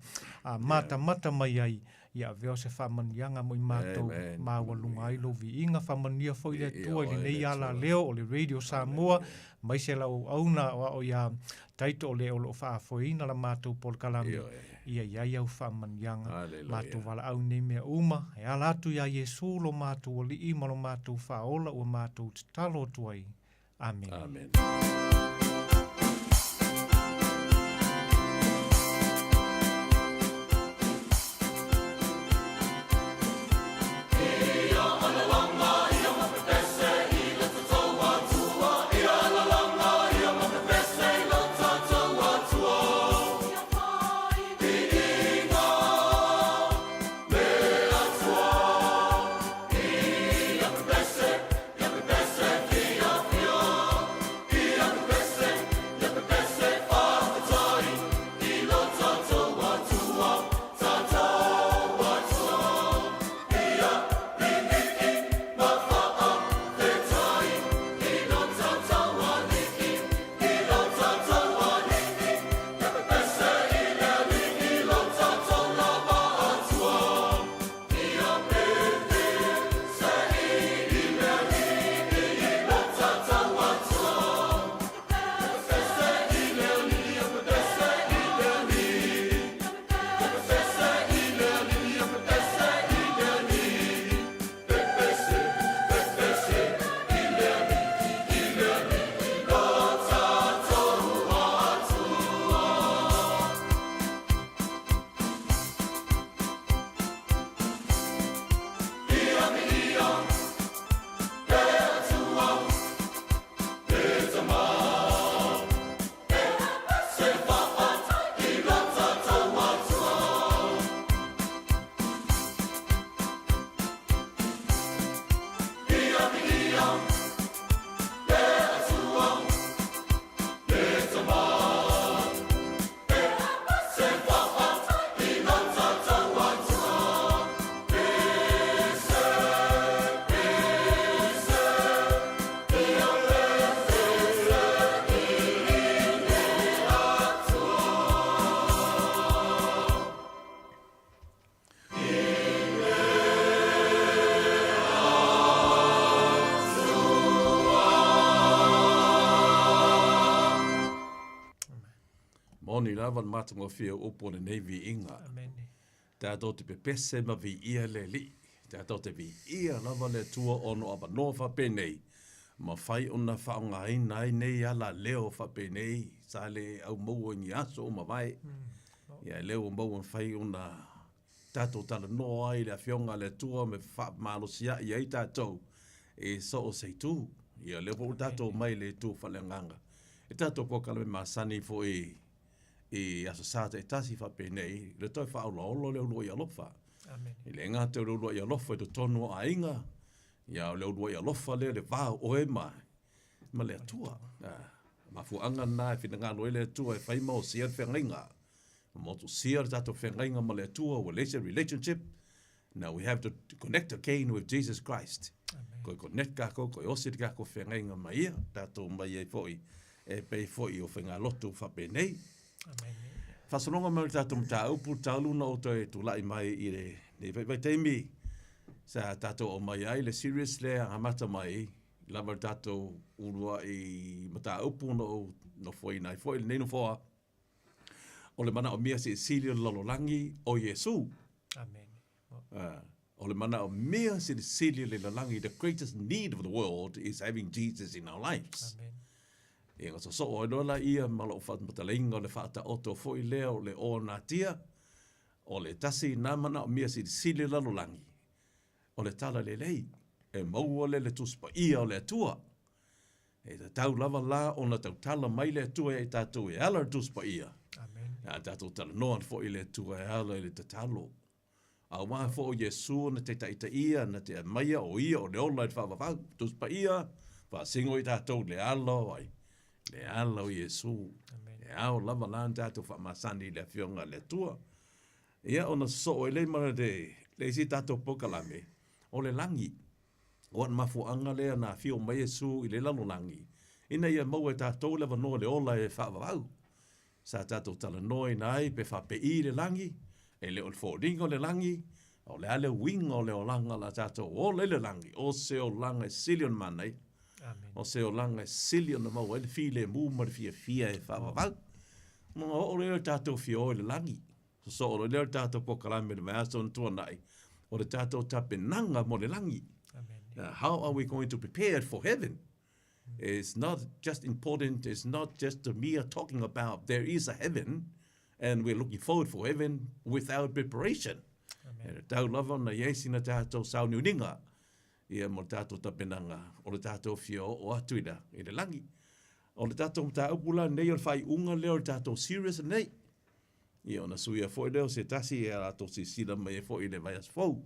K: mata mai ai ia veo se whamanianga mo i mātou māwalunga ai lo vi inga whamania fo i le tua i le nei ala leo o le Radio Samoa mai se lau auna o ia taito o le o lo whaafoina la mātou polkalame ia iai au whamanianga mātou wala au nei mea uma e ala atu ia Yesu lo mātou o li ima lo mātou whaola o mātou talo tuai. Amen.
D: Yeah.
L: Moni lava na matungo fia upo le nei vi inga.
K: Amen.
L: Tātou te pepese ma vi ia le li. Tātou te vi ia lava le tua ono apa no fa penei. Ma fai ona whaonga ina ai nei ala leo fa penei. Sa le au maua ni aso o ma vai. Ia leo maua fai ona tātou tala no ai le fionga le tua me wha malosia i ai tātou. E so o sei tū. Ia leo tātou mai le tū whalenganga. E tātou po kalame masani fo aso sāta e tasi wha penei, le toi wha aula olo leo lua i alofa.
K: Amen.
L: I le ngā te leo lua i alofa i te tonu a inga, ia leo lua i alofa leo le vāo oe mai, ma lea tua. Ma fuanga nā e whina ngā loe lea tua e whaima o sia whengainga. Ma motu sia tato whengainga ma lea tua, relationship. Now we have to connect again with Jesus Christ. Koe connect kako, koe osit kako whengainga mai ia, tato mai e foi, e pei foi o whenga lotu wha penei. Whasanonga mai tātou mta upu tāluna o toi tu lai mai i re ne vai teimi sa tātou o mai ai le serious le hamata mai lava tātou urua i mta upu no foi nai foi le neno foa o le mana o mia se silio lololangi o Yesu.
K: Amen.
L: O le mana o mia se silio le lololangi, the greatest need of the world is having Jesus in our lives.
K: Amen.
L: E nga so o dola ia malo fat matalinga o le fata oto foi leo le o natia o le tasi na mana o mia si sili lalolangi o le tala le lei e maua le tuspa ia o le atua e ta tau lava la o na tau tala mai le atua e tatu e ala tuspa ia.
K: Amen.
L: A tatu tala noan foi le atua e ala le tatalo a wa fo o Yesu na te taita ia na te maia o ia o le ola e whawawau tuspa ia pa singo i tatu le alo ai le ala o Yesu. E au lava lan tātou whamasani le fionga le tua. Ia ona so e le mara de le si tātou pokalame o le langi. O an mafuanga lea na fio mai Yesu i le lalo langi. Ina ia mau e tātou lewa noa le ola e whaavavau. Sa tātou tala noi nai pe whape i le langi. E le o le fōringo le langi. O le ale winga o le o langa la tātou o le langi. O se o langa e silion manai.
K: Amen.
L: O se o langa silio na mau ele file mu ma fia e whaavavau. Mga o leo tātou fia o le langi. So o leo tātou pokalame le maso on tuanai. O le tātou tapenanga mo le langi. How are we going to prepare for heaven? It's not just important, it's not just a mere talking about there is a heaven and we're looking forward for heaven without preparation. E tau lava na yesi na tātou sau niuninga. Ia mo tātou tapenanga, o le tātou fio o atuida i le langi. O le tātou mta upula nei o le whai unga leo le tātou serious nei. Ia ona suia foi leo se tasi e a to si sila mai e foi le vaias fau.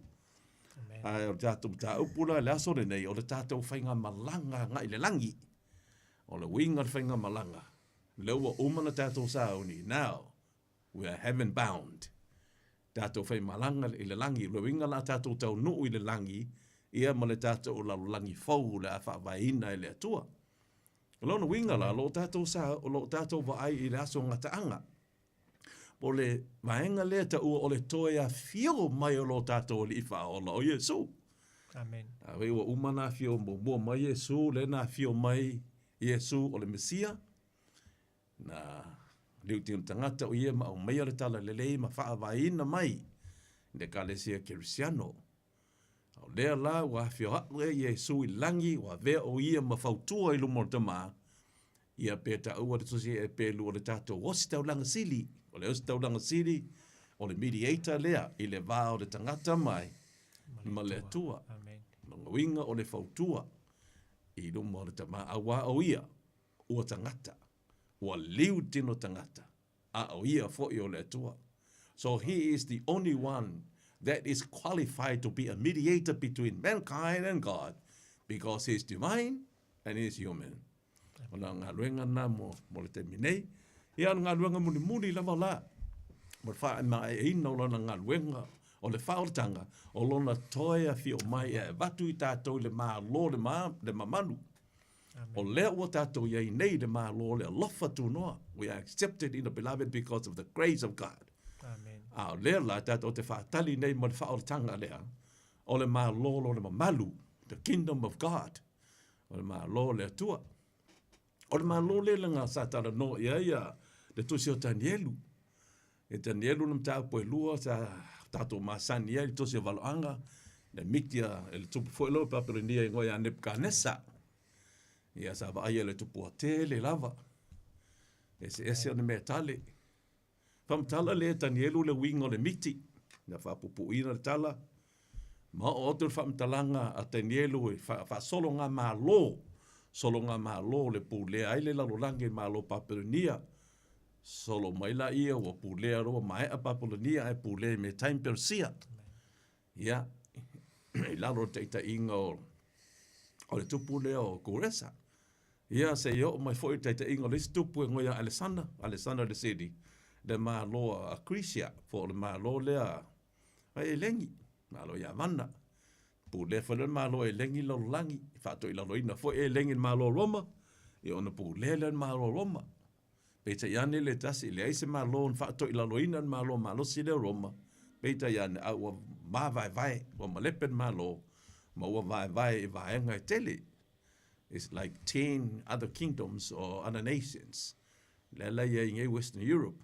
L: Ai o le tātou mta upula le aso le nei, o le tātou whainga malanga nga i le langi. O le winga le whainga malanga. Leo wa umana tātou sauni, now we are heaven bound. Tātou whai malanga i le langi, le winga la tātou tau nuu i le langi, ia ma le tātou o langi fau le a whaavaina i le atua. O lona winga la, lo tātou sa, o lo tātou waai i le aso ngataanga. O le vaenga lea ta ua o le toe a fio mai o lo tātou o le iwha o la o Yesu.
K: Amen.
L: A wei ua umana fio mua mai Yesu, le na fio mai Yesu o le Mesia. Na liu tino tangata o ia ma au mai o le tala le lei ma whaavaina mai. Ne ka le sia Kirisiano. O lea la wa fio hatu e Yesu i langi wa vea o ia ma fautua i lumor tama ia pe ta ua te tusi e pe lua le tato o si tau langa sili o le osi tau langa sili o le mediator lea i le vā o le tangata mai ma le tua ma ngawinga o le fautua i lumor le tama a wa o ia ua tangata ua liu tino tangata a o ia fo i o le tua. So he is the only one that is qualified to be a mediator between mankind and God, because he's divine and he's human. Ona ngā luenga nā mo le te minei. Ia ngā luenga muni lava la. Mo wha e mai e ina o lona ngā luenga o le whaoratanga o lona toea fi o mai e watu i tātou le mā lo le mamanu. O lea ua tātou iei nei le mā lo le alofa tu noa. We are accepted in the beloved because of the grace of God.
K: Amen.
L: A lea la tātou te whaatali nei mo le whaoratanga lea. O le mā lo le mamalu. The kingdom of God. O le mā lo le atua. O le mā lo le ngā sātara no ia le tusi o Danielu. E Danielu nam tāu poe lua sa tātou māsani ia le tusi o Valoanga. Le mitia e le tupu foilo papirania i ngoi a Nebukadnesa. Ia sa va ia le tupu a te le lava. E se o ne mea tale. Whamtala le Danielu le wingo le miti. Na whapupu ina le tala. Ma o otur whamtalanga a Danielu e whasolo ngā mā lo. Solo ngā mā lo le pūlea ai le lalolangi mā lo papirania. Solo maila ia o pūlea roa mai a papirania e pūlea me time Persia. Ia, i lalo teita inga o le tupu lea o Kuresa. Ia se yo mai foi teita inga le tupu e ngoia Alexander de Sidi. Le mā lo a Crisia, fo le mā lo lea e lengi, mā lo ia vana. Pūlea whale mā lo e lengi lalolangi, whātou i lalo ina fo e lengi mā lo Roma, i ona pūlea le mā lo Roma. Peita iane le tasi, le aise mā lo un whātou i lalo ina mā lo si le Roma. Peita iane au a mā vai, wa malepen mā lo, ma ua vai i vaenga e tele. It's like 10 other kingdoms or other nations. Lela ia i ngai Western Europe.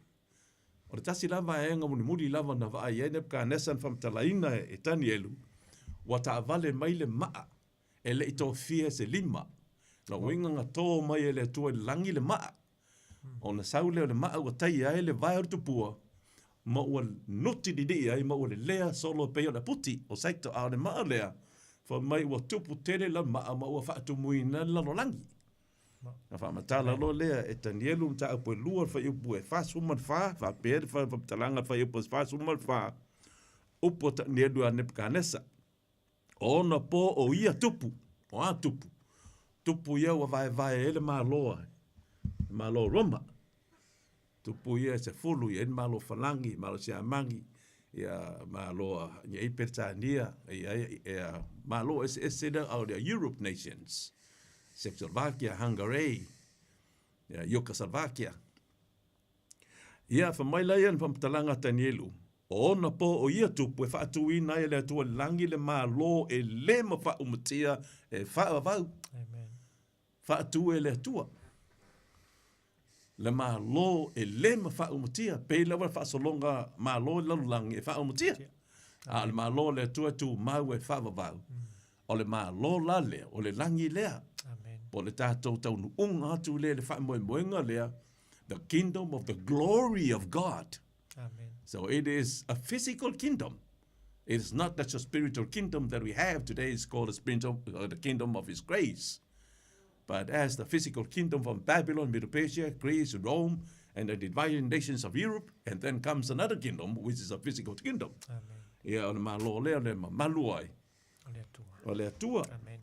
L: O le tasi la vaenga muni lava na va ia Nebukadnesa whamtalaina e Danielu, wa ta vale mai le maa, e le ito fia se lima. Na winga nga tō mai e le tua langi le maa. O na saule o le maa ua tai ai le vai ortu pua, ma ua nuti didi ai, ma ua le lea solo peo na puti, o saito a le maa lea, fa mai ua tupu tere la maa, ma ua whaatu muina lalo langi. Na whamatala lo lea e Danielu mta upo e lua fa upo e whasuman wha, fa pere fa talanga fa upo e whasuman wha, upo Danielu a Nebukadnesa. O na po o ia tupu, o a tupu. Tupu ia wa vai ele māloa, mālo Roma. Tupu ia se fulu, ia mālo Falangi, mālo Siamangi, ia mālo ia Ipertania, ia mālo eseda au the Europe nations. Czechoslovakia, Hungary, ia Yugoslavia. Ia whamaila ia whamtalanga Danielu. O na po o ia tupu e whaatu ina e le atua langi le mā lo e le ma wha umatia e wha vau. Whaatu e le atua. Le mā lo e le ma wha umatia. Pei lawa wha solonga mā lo lalu langi e wha umatia. A le mā lo le atua tu mau e wha vau. O le mā lo la lea, o le langi lea. Po le tātou tau nu unga atu lea le wha moenga lea. The kingdom of the glory of God.
K: Amen.
L: So it is a physical kingdom. It is not just a spiritual kingdom that we have today. It's called the kingdom of His grace. But as the physical kingdom from Babylon, Medo-Persia, Greece, Rome, and the divided nations of Europe, and then comes another kingdom, which is a physical kingdom.
K: Amen.
L: Ia o le malo lea le maluai. O le atua.
K: Amen.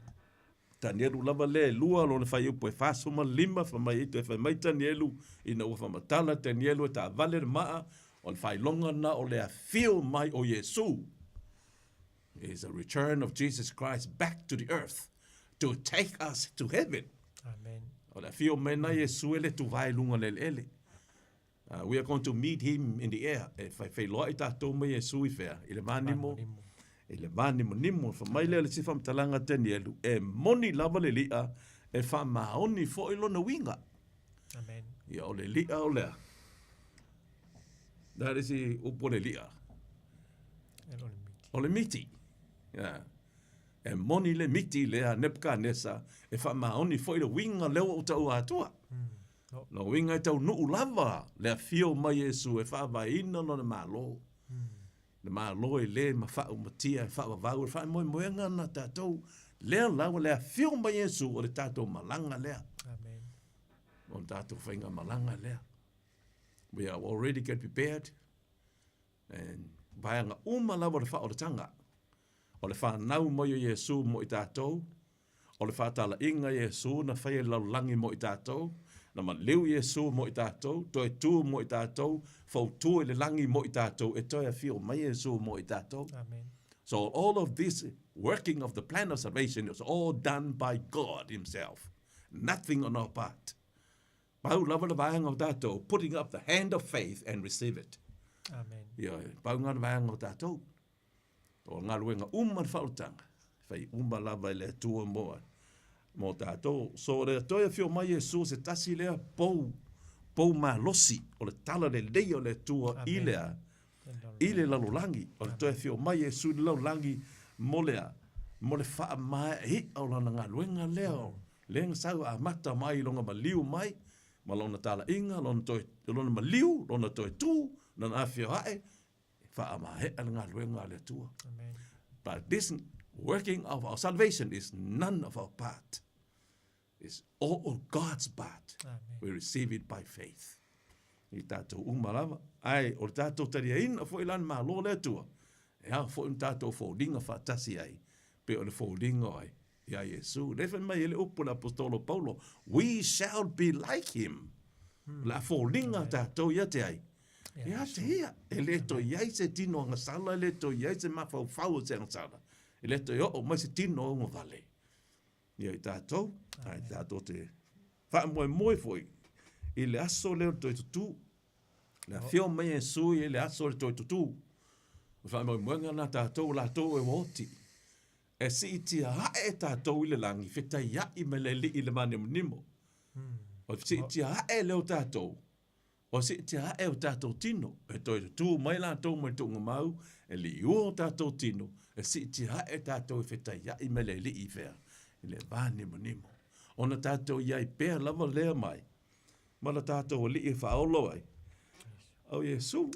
L: Danielu lava le lua lo le whai upo e whasuma lima whamai ito e whamai Danielu ina ua whamatala Danielu e ta vale le maa o le whailonga na o le a feel mai o Yesu. It is a return of Jesus Christ back to the earth to take us to heaven.
K: Amen.
L: O le a feel mai na Yesu ele tu vai lunga le ele. We are going to meet him in the air. E whai loa i tātou mai Yesu I whea. I le manimo. E le vani monimo, whamai lea le si whamtalanga Danielu, e moni lava le lia, e whamaoni fo ilo na winga.
K: Amen.
L: Ia o le lia o lea. Nā resi upo le lia. O le miti. Yeah. E moni le miti lea Nebukadnesa, e whamaoni fo ilo winga leo o tau atua. No winga e tau nuu lava, lea fio mai Yesu, e whavaina no na malo. Le mā loe le ma wha umatia e wha wavau e wha moenga na tātou lea lawa lea whio mai Yesu o le tātou malanga lea.
K: Amen.
L: O le tātou whainga malanga lea. We are already get prepared. And vaianga uma lawa le wha o le tanga. O le wha nau mai o Yesu mo I tātou. O le whātala inga Iesu na whaia laulangi mo i tātou, na ma leu Iesu mo i tātou, toi tū mo i tātou, whau tū le langi mo i tātou, e toi a whio mai Iesu mo i tātou.
K: Amen.
L: So all of this working of the plan of salvation is all done by God himself. Nothing on our part. Pau lava le vaenga o tātou, putting up the hand of faith and receive it.
K: Amen.
L: Ia, pau ngā vaenga o tātou. O ngā ruenga umar whautanga. Whai umar lava le tua moa. Mo tātou. So re toia whio mai Iesu se tasi lea pou mā losi. O le tala le leo le tua i lea. I le lalolangi. O le toia whio mai Iesu le lalolangi mo lea. Mo le wha mai hi au lana ngā ruenga leo. Lenga sau a mata mai longa ma liu mai. Ma lona tala inga, lona ma liu, lona toi tū, lona awhio hae. Wha mai he ala ngā ruenga le tua.
K: Amen.
L: But this working of our salvation is none of our part. It's all of God's part.
K: Amen.
L: We receive it by faith. I tātou umarawa. Ai, o tātou taria ina fo ilan mā lo le tua. E hao fo in tātou fōdinga whātasi ai. Pe o le fōdinga ai. Ia Iesu. Lefa mai ele upu la apostolo Paulo. We shall be like him. La fōdinga tātou ia te ai. Ia te ia. E le to iai se tino anga sala. E le to iai se mawhau whau se anga sala. E le to i o mai se tino o vale. Ia i tātou. Ai tātou te wha moe foi. I le aso leo toi tutu. Le whio mai e sui e le aso le toi tutu. Wha moe ngana tātou la tō e woti. E si i tia hae tātou i le langi. Whita ia i me le li i le mani nimo. O si i tia hae leo tātou. O si i tia hae o tātou tino. E toi tutu mai la tō mai tōnga mau. E li o tātou tino. E si i tia hae tātou i whita ia i me le li i whea. I le mani nimo. Ona tātou ia i pēr lava lea mai. Mana tātou o li i whaolo ai. Au Iesu.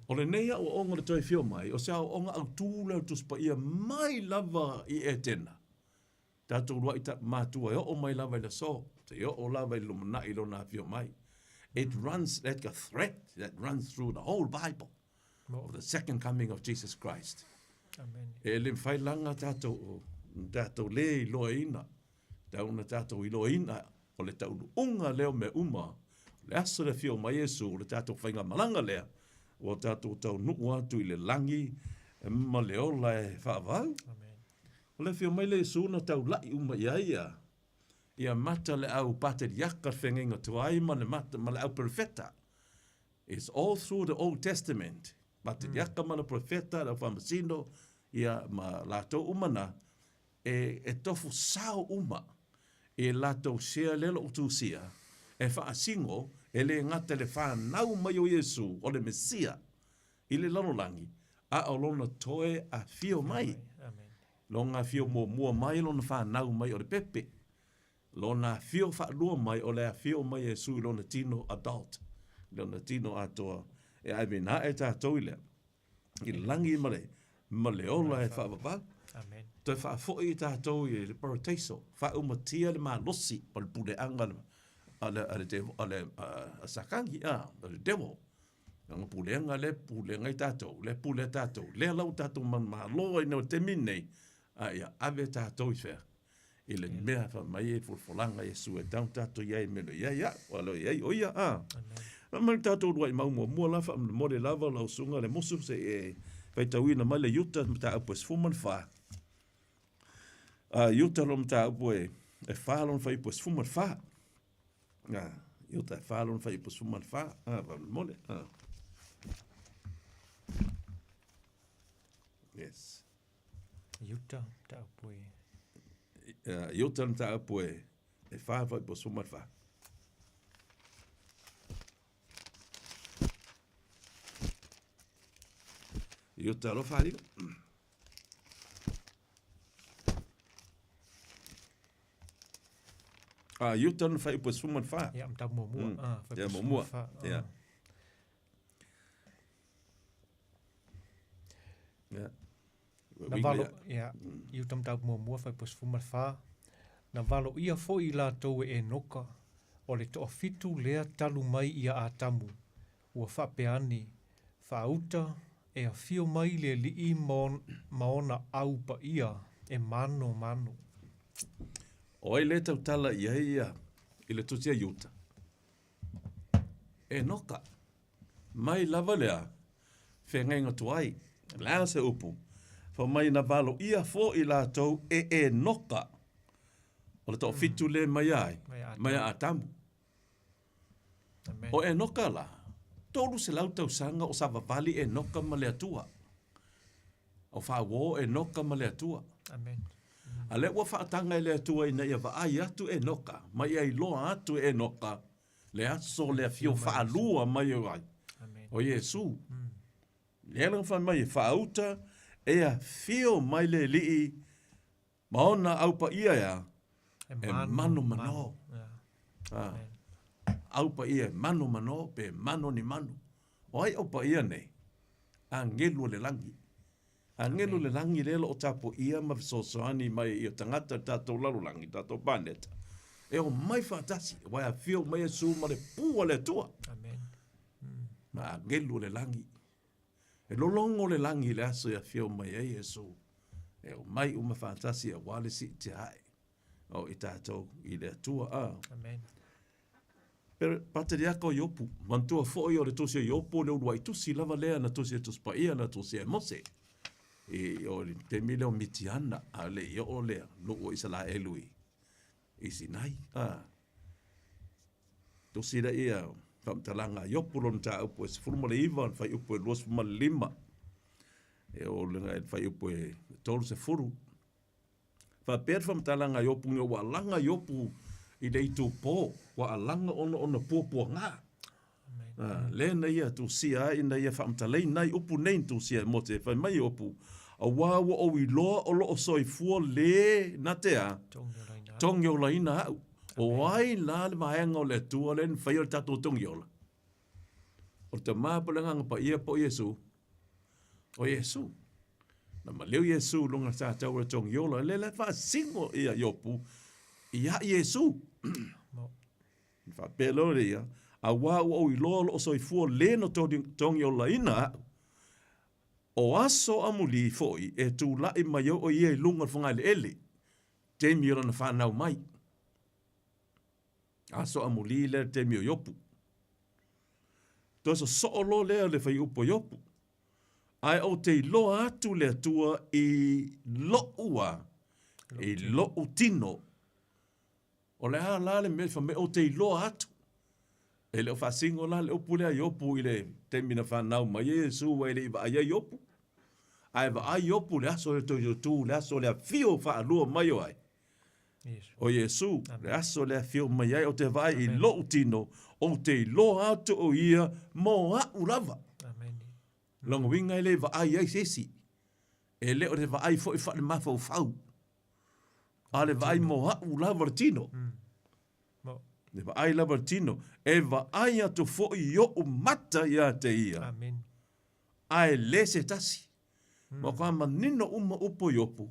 L: O le neia o onga le toi whio mai. O sea o onga au tūleu tuspa ia mai lava i e tena. Tātou rua i ta mātua e o mai lava i le so. Te o lava i lumana i lona whio mai. It runs like a thread that runs through the whole Bible. Of the second coming of Jesus Christ.
K: Amen.
L: E le whailanga tātou le i loa ina. Tauna tātou i loa ina. O le taunu unga leo me uma. Le aso le whio mai Iesu. O le tātou whainga malanga lea. O tātou tau nuku atu i le langi. E ma le ola e whaavau. O le whio mai le Iesu na tau lai uma ia ia. Ia mata le au pate yaka whengenga tuai ma le mata ma le au profeta. It's all through the Old Testament. Pate yaka ma le profeta la whamasino. Ia ma lātou umana. E tofu sao uma. E lātou sea lelo utusia. E whaasingo, e le ngata le whanau mai o Iesu, o le Mesia, i le lalolangi, a o lona toe a whio mai. Longa whio mua mai, lona whanau mai o le pepe. Lona whio whaalua mai, o le a whio mai Iesu, lona tino adult. Lona tino atoa, e ai mena e tātou i lea. I langi ma le ola e whaavavau.
K: Amen.
L: Toi whaafoi i tātou i le parateiso, whaumatia le mā losi, pa le pule anga ale sakangi ale devil nga pulenga le pulenga tato le pule tato le lau tato ma lo no temine ia ave tato i fer ile mea fa mai fu folanga Yesu e tau tato ia me ia wala ia o ia ma tato do mai mo la fa mo le lava la sunga le musu se e vai tawina mai le yuta ta pues fuman fa yuta lom ta boe e falon fa pues fuman fa eu te whālon whai pa suman whā. Mole. Yes.
K: Iuta ta apoe.
L: Iuta ta apoe. E whā whai pa suman whā. Iuta ro whārino. Iuta no whai pa suman whā.
K: Ia mta mua.
L: Ia mua. Ia.
K: Na valo, ia, iuta mta mua whai pa suman whā. Na valo ia fo i la tau e noka. O le toa fitu lea talu mai ia a tamu. Ua whapeani. Whauta e a whio mai le li i maona au pa ia e mano.
L: O ai le tau tala ia i le tusia yuta. E noka. Mai lava lea. Whengainga tuai. Lea se upu. Fa mai na valo ia fo i la tau e noka. O le tau fitu le mai ai. Mai a tamu. O e noka la. Tolu se lau tau sanga o sa vavali e noka ma le atua. O wha wo e noka ma le atua.
K: Amen.
L: A le ua whaatanga e le atua ina ia vaai atu e noka. Mai ai loa atu e noka. Le aso le fio whaalua mai o ai. O Yesu. Le elang wha mai e whaauta e a fio mai le lii maona aupa ia ia e mano mano. Aupa ia mano mano pe mano ni mano. O ai aupa ia nei. A ngelu le langi. A ngelu le langi lelo o tapo ia ma visosoani mai i o tangata tatou lalulangi, tatou paneta. E o mai whaatasi, wai a fio mai e su ma le pua le tua.
K: Amen.
L: Ma a ngelu le langi. E lolongo le langi le aso ia fio mai e su. E o mai uma whaatasi a wale si te hae. O i tatou i le tua a.
K: Amen.
L: Pero patariaka o iopu, mantua foi o le tosi o iopu, le urua i tusi lava lea na tosi e tuspaia na tosi e mose. E o te mile o mitiana a le i o lea, loo i sala elui. I sinai, tosi da ia, whamtalanga iopu lon ta upo e sifuruma le iwa, fai upo e luas fuma le lima. E o lenga e fai upo e tolu se furu. Fa per whamtalanga iopu nge walanga iopu, i le itu po, wa alanga ona pōpua ngā. Lena ia tu sia, ina ia whamtalei nai upu nei tu sia mo te whai mai upu. A wawa o i loa o lo o soifua le na te a. Tongi o laina au. O ai la le mahenga o le tua le whai o tato tongi o la. O te māpalanga pa ia po Yesu. O Yesu. Na ma leo Yesu lunga sa tau e tongi o la. Le wha singo ia iopu. Ia Yesu. Fa pelo ria a wa o i lo o so i fu le no tongi o la ina o aso amuli foi e tu la i mai o i lunga fonga le ele te mi ora na fa na mai aso amuli le te mi yopu to so lo le fai upo yopu ai o te lo atu le tua i lo ua i lo utino o le ala le me fa me o te lo atu e le fa singo la le opu le yopu ile te mina fa na mai Yesu wa ile va ya yopu ai va ai yopu le aso le to yotu le aso le fio fa lu mai ai o Yesu le aso le fio mai ai o te vai i lo utino o te lo atu o ia mo a ulava amen longo winga ile va ai ai sesi e le o te va ai fo i fa le mafo fau ale vai mo a ulava tino ne va ai lava tino e va ai atu fo i o mata ia te ia
K: amen
L: ai lese tasi mo ka manino upo yopu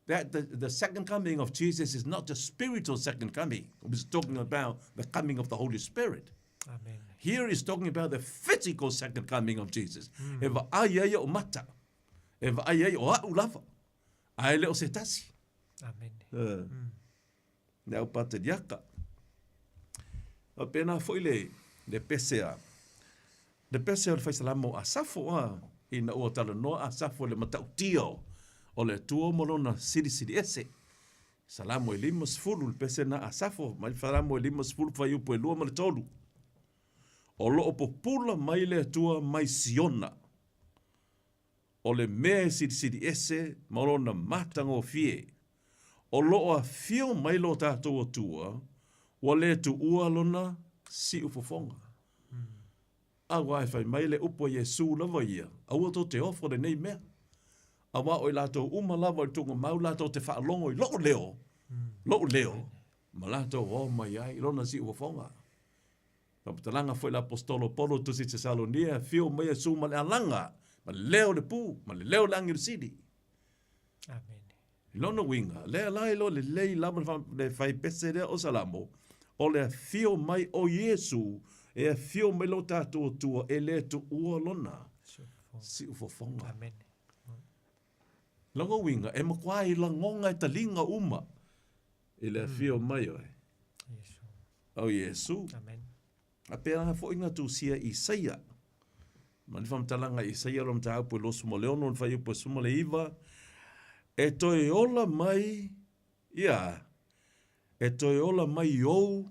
L: that the second coming of Jesus is not the spiritual second coming. It's talking about the coming of the Holy Spirit.
K: Amen.
L: Here is talking about the physical second coming of Jesus. E va ai ai o mata. E va ai ai o a ulava. Ai le o se tasi.
K: Amen.
L: Nau pata diaka. O pena foi le pesea. Le pesea le faisalamo a safo a ina o tala no a safo le matautio o le tuo molona siri ese. Salamo e lima sfulu le pesea na a safo mai falamo e lima sfulu fai upo e lua ma le tolu. O lo o popula mai le tua mai siona. O le mea siri ese molona matanga o fie. O lo a fio mai lo tātou o tua wa le tu ua lona si ufofonga. A wai fai mai le upo Yesu lava ia. A ua to te ofo le nei mea. A wa o i lato uma lava i tunga mau lato te whaalongo i loo leo. Loo leo. Ma lato o mai ai lona si ufofonga. Papatalanga foi la apostolo Paulo tusi Tesalonia fio mai Yesu ma le alanga. Ma leo le pu. Ma le leo langi le sidi.
K: Amen.
L: Lona winga. Le lai lo le lei lama le fai pese le o salamo. O le fio mai o Yesu, e fio mai lo tātua tua, e le tu ua lona. Si ufofonga.
K: Amen.
L: Langa winga, e makwai la ngonga e talinga uma, I le fio mai oi. O Yesu.
K: Amen.
L: A pēra fo inga tu sia Isaia. Ma ni whamtalanga Isaia rom ta upo losu mo leono, whai upo sumo le iwa. E toi ola mai, ia, e toi ola mai ou,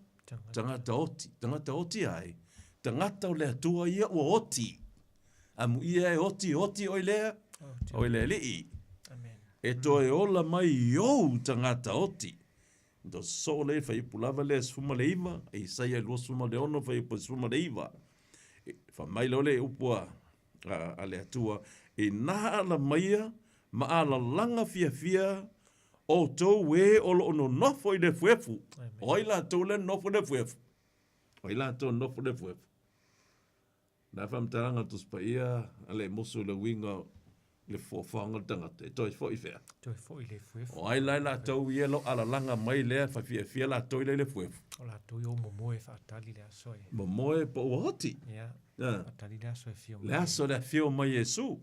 L: tangata oti ai, tangata o lea tua ia ua oti. Amu ia e oti oi lea, oi lea lii. E toi ola mai ou tangata oti. Do so le fai pulava le sfuma le iwa, e saia lua sfuma le ono fai upo sfuma le iwa. Fa mai lo le upua a le atua, e naha ala maia, ma ala langa fia o tau we o lo ono nofo i le fuefu. O ila tau le nofo le fuefu. O ila tau nofo le fuefu. Na whamtaranga tuspa ia, ale mosu le winga le fōwhanga tangata, e toi fo i fea.
K: Toi fo i le fuefu.
L: O ai lai la tau i elo ala langa mai lea, fa fia la tau i le fuefu.
K: O la tau i o momoe whaatali le asoi.
L: Momoe po ua hoti.
K: Ia, whaatali le asoi fio mai.
L: Le aso le fio mai Yesu.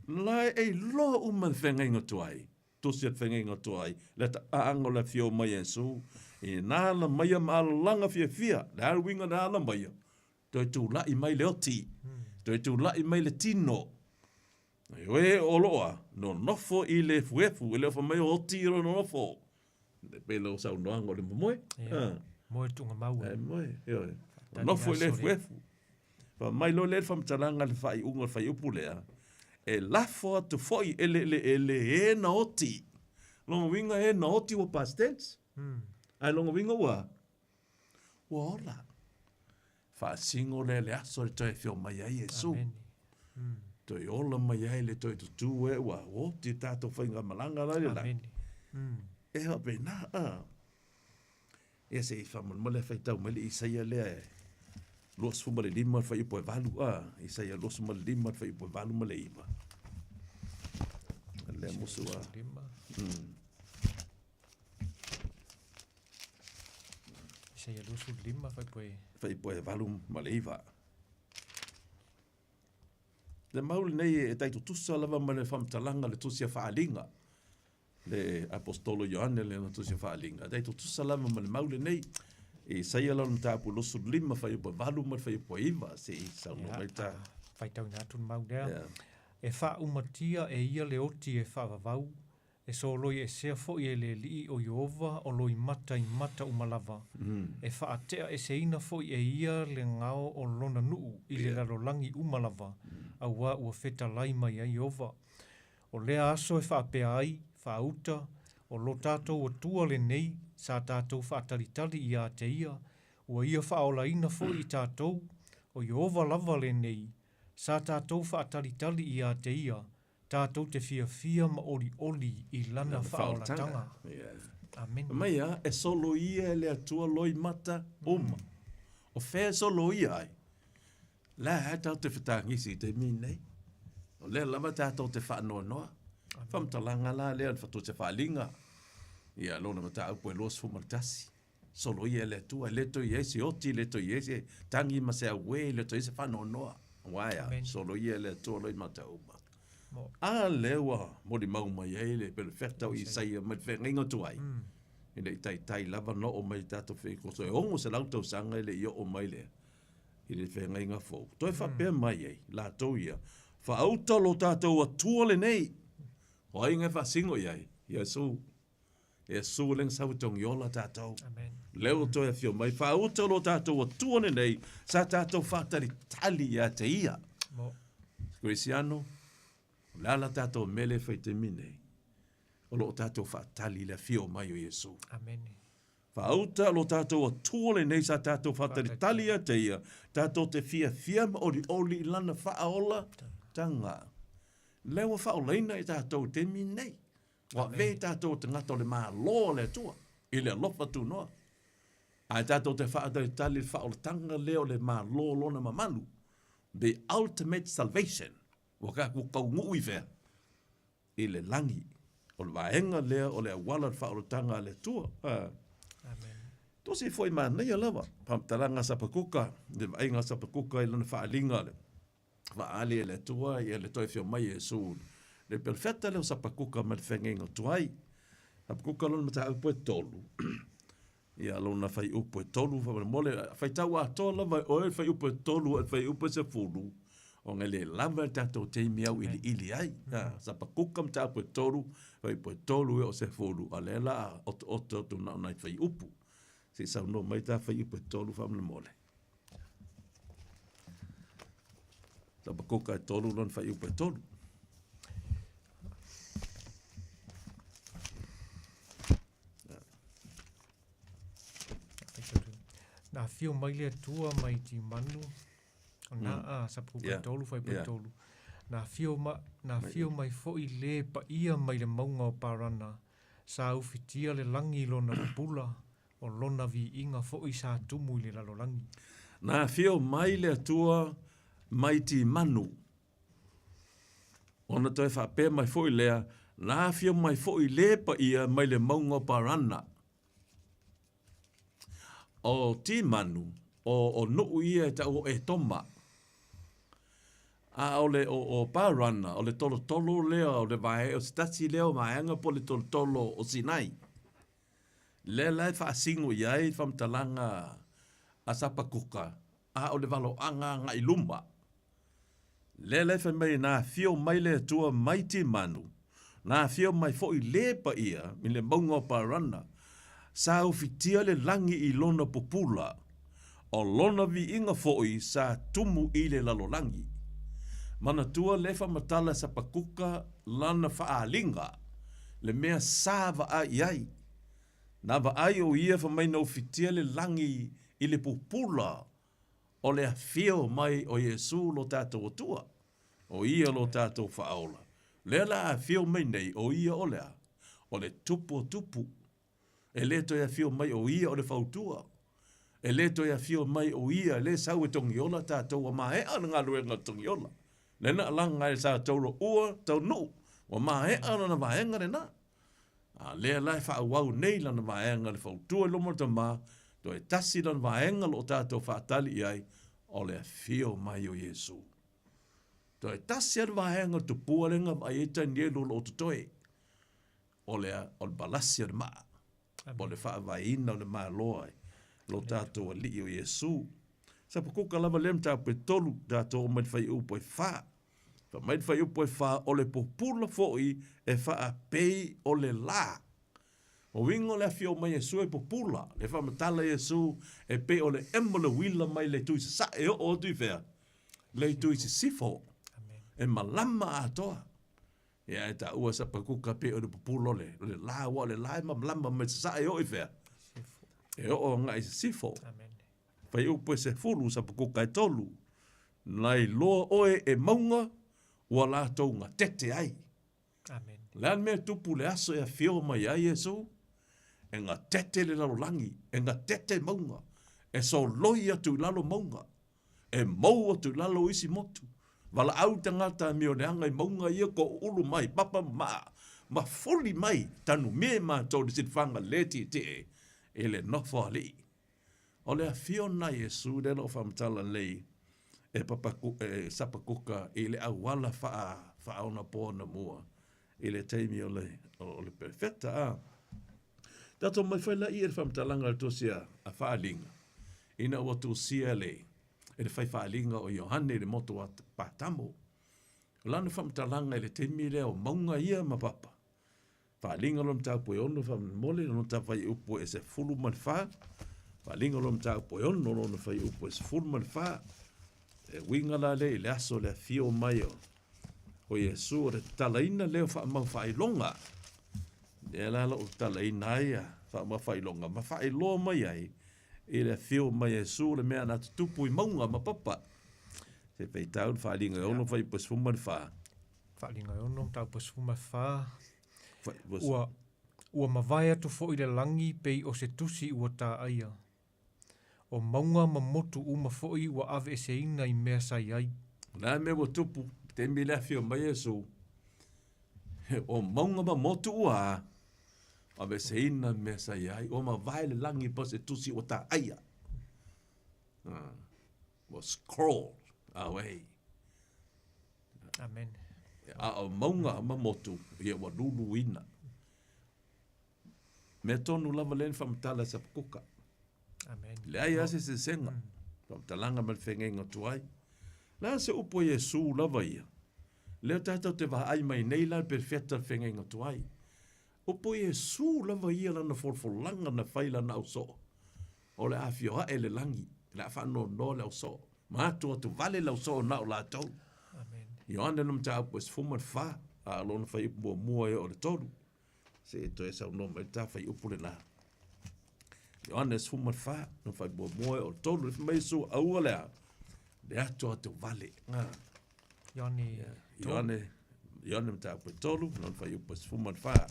L: Lai e lo uman whenga inga tuai. Tusi at whenga inga tuai. Le ta aango le fio mai Yesu. E nā la maia ma ala langa fia. Le ala winga nā la maia. Toi tu lai mai le oti. Toi tu lai mai le tino. Oe oloa, no nofo i le fuefu, le fa mai oti ro no nofo. Le pelo sa unango le moe.
K: Moe tunga mau.
L: Moe, yo. Nofo i le fuefu. Fa mai lo le fa mtalanga le fai unga fai upulea. E lafo atu foi ele e na oti. Longa winga e na oti wa past tense. Ai longa winga wa. Wa ola. Fa singo le aso le toi fio mai ai Yesu. Toi ola mai ai le toi tutu e wa oti tato whainga malanga lai la. E hape na e se i whaman mole whai tau mele i saia lea e. Los fuma le lima whai upo e valu i saia los fuma le lima whai upo e valu ma le iwa. Le musu
K: Saia los fuma lima
L: whai upo e valu ma le iwa. Le mauli nei e taitu tusa lava ma le whamtalanga le tusia whaalinga. Le apostolo JUN le na tusia whaalinga. Taitu tusa lava ma le mauli nei e saia lau tapu losu lima whai upo valu ma whai upo iwa se i sau no mai ta.
K: Whai tau nātun mau lea. E wha umatia e ia le oti e wha vavau. E so loi e sea fo i e le lii o Iova o loi mata i mata umalava. E wha atea e se ina fo i e ia le ngao o lona nuu i le larolangi umalava. A ua wheta lai mai a Iova. O lea aso e wha apea ai, wha auta, o lo tātou o tua le nei, sa tātou wha atalitali i a te ia, ua ia wha ola ina fo i tātou, o Iova lava le nei, sa tātou wha atalitali i a te ia, tātou te fia ma oli i lana wha ola tanga. Amen.
L: Mai e solo ia le atua loi mata uma. O whea solo ia ai. La tātou te whatangisi te minei. O lea lama tātou te whaanoa noa. Whamtalanga la lea whatu te whaalinga. Ia lona mata au poe los fumartasi. Solo ia le atua, leto i ese oti, leto i ese tangi ma se awe, leto i ese whaanoa noa. Waia, solo ia le atua loi mata uma. A lewa, mori mau mai eile, pero whetau i saia mai whenga tuai. Ine i tai lava no o mai tātou whenko. So e ongo se lautau sanga ele i o mai lea. I le whenga fōu. Toi whapea mai ei, la tau ia. Whaauta lo tātou a tuole nei. O ai ngai whasingo iai, Iesu. Iesu leng sautongi ola tātou. Leo toi a whio mai. Whaauta lo tātou a tuole nei, sa tātou whatari tali ia te ia. Krisiano, lala tātou mele whai te minei. O lo tātou whatali le whio mai o Iesu.
K: Amen.
L: Whaauta lo tātou a tuole nei sa tātou whatari talia te ia. Tātou te fia ma oli lana whaola tanga. Lewa whaoleina i tātou te minei. Wa ve tātou te ngata o le maa loa le tua. I le lofa tu noa. Ai tātou te whaatari tali whaola tanga leo le maa loa lona mamanu. The ultimate salvation. Waka kukau ngui whea. I le langi. O le waenga lea o le awala whaola tanga le tua. Tosi foi mana ia lava. Pamtaranga sapakuka, de ainga sapakuka i lana whaalinga le. Whaali e le tua i le toi whio mai e su. Le perfetta leo sapakuka ma le whengenga tuai. Sapakuka lona mata upo e tolu. Ia lona fai upo e tolu, mole, fai tau a tola, vai oe fai upo e tolu, fai upo se fulu. O nge le lava tatou teimi au ili ai. Sapakuka mata upo e tolu, fai upo e tolu e o se fulu. A le la oto tu na nai fai upo. Se sau no mai ta fai upo e tolu, famle mole. Sapakuka e tolu, lona fai upo e tolu.
K: Na fio mai le tua mai ti manu. Na sapakuka tolu fai pa tolu. Na fio mai fo i le pa ia mai le maunga o parana. Sa ufitia le langi lona pula o lona vi inga fo i sa tumu le lalo langi.
L: Na fio mai le tua mai ti manu. Ona toi fa pe mai fo i lea. Na fio mai fo i le pa ia mai le maunga o parana. O ti manu, o nuu ia ta o e toma. A o parana, o le tolo lea, o le vae, o stasi leo maenga po le tolo o Sinai. Le lai fa singo iai fam talanga a Sapakuka, a o le valo anga nga ilumba. Le lai fa mai na fio mai le tua mai ti manu, na fio mai fo i le pa ia, mi le maunga o parana, sa ufitia le langi i lona popula, o lona vi inga foi sa tumu i le lalolangi. Mana tua lefa matala Sapakuka lana faalinga, le mea sa va a iai. Na va ai o ia fa mai na ufitia le langi i le popula, o le afio mai o Yesu lo tātou tua, o ia lo tātou faaola. Le la afio mai nei o ia o lea, o le tupu. E le to ia fio mai o ia o le fautua. E le to ia fio mai o ia le sau e tongiola tātou wa mahe ana ngā luenga tongiola. Le na langa e sa tauro ua tau nu. Wa mahe ana na vaenga re na. Le lai wha wau nei lana vaenga le fautua lomo ta ma. To e tasi lana vaenga lo tātou whaatali iai o le fio mai o Yesu. To e tasi lana vaenga tu puarenga mai e ta nielu lo tutoe. O le balasi al maa. Po le wha vaina o le maa loa lo tātou a li o Yesu. Sapakuka lava lem tā pe tolu tātou o mai whai upo e wha. Fa mai whai upo e wha o le popula foi e wha a pei o le la. O wingo le fio mai Yesu e popula. Le wha matala Yesu e pei o le emole wila mai le tui sa e o tui whea. Le tui si sifo. E malama atoa. Ia e ta ua Sapakuka pe o le popula le la wa le la ma malama me sa e o i whea. E o ngai sifo. Pai upo se fulu Sapakuka e tolu. Nai loa oe e maunga ua la tounga tete ai.
K: Amen.
L: Lean mea tupu le aso e a fio mai ai Yesu. E ngā tete le lalo langi. E ngā tete maunga. E so loi atu lalo maunga. E mau atu lalo isi motu. Wala au tangata mi o leanga i maunga ia ko ulu mai. Papa ma foli mai. Tanu me ma tau de sitwanga leti te e le nofo ali. O le a fio na Yesu le no whamtala lei. E Sapakuka i le awala faa ona pōna mua. I le teimi o le perfecta a. Tato mai whaila i e whamtalanga le tosia a whaalinga. Ina ua tu sia le. E le whai whaalinga o Iohane le moto a Pātamo. Lana whamtalanga i le teimi le o maunga ia ma papa. Whaalinga lom tau poe ono whamole no ta whai upo e se fulu man wha. Whaalinga lom tau poe ono no whai upo e se fulu man wha. E winga la le le aso le fio mai o Yesu o le talaina leo wha mau whailonga. E la o talaina ai wha mau whailonga. Ma whailo mai ai e le fio mai Yesu le mea na tupu i maunga ma papa. Se pei taun whaalinga e ono whai pas fuman wha.
K: Whaalinga e ono tau pas fuman wha. Ua mawai atu fo i le langi pei o se tusi ua tā aia. O maunga ma motu uma foi wa ave se ina i mea sai ai.
L: Nā me wa tupu, te mi la fio mai Yesu. O maunga ma motu ua, ave se ina i mea sai ai. O ma vai le langi pa se tusi o ta aia. Was scroll away.
K: Amen.
L: A o maunga ma motu, ia wa lulu ina. Me tonu lava len whamtala sa pukuka.
K: Amen.
L: Le ai ase se senga. Whamtalanga mal whengenga tuai. La se upo Yesu lava ia. Leo tātou te waha ai mai nei la perfecta whengenga tuai. Upo Yesu lava ia lana folfolanga na whaila na au so. O le awhio hae le langi. Le awhano no le au so. Mātua tu vale le au so na o la tau.
K: Amen.
L: Ioane num ta upo es fuman wha. A alona whai upo mua e o le tolu. Se e to e sau no mai ta whai upo le la. Ioane es fuman wha. No whai upo mua e o le tolu. Le mai su aua lea. Le atua tu vale. Ioane mta upo e tolu. No whai upo es fuman wha.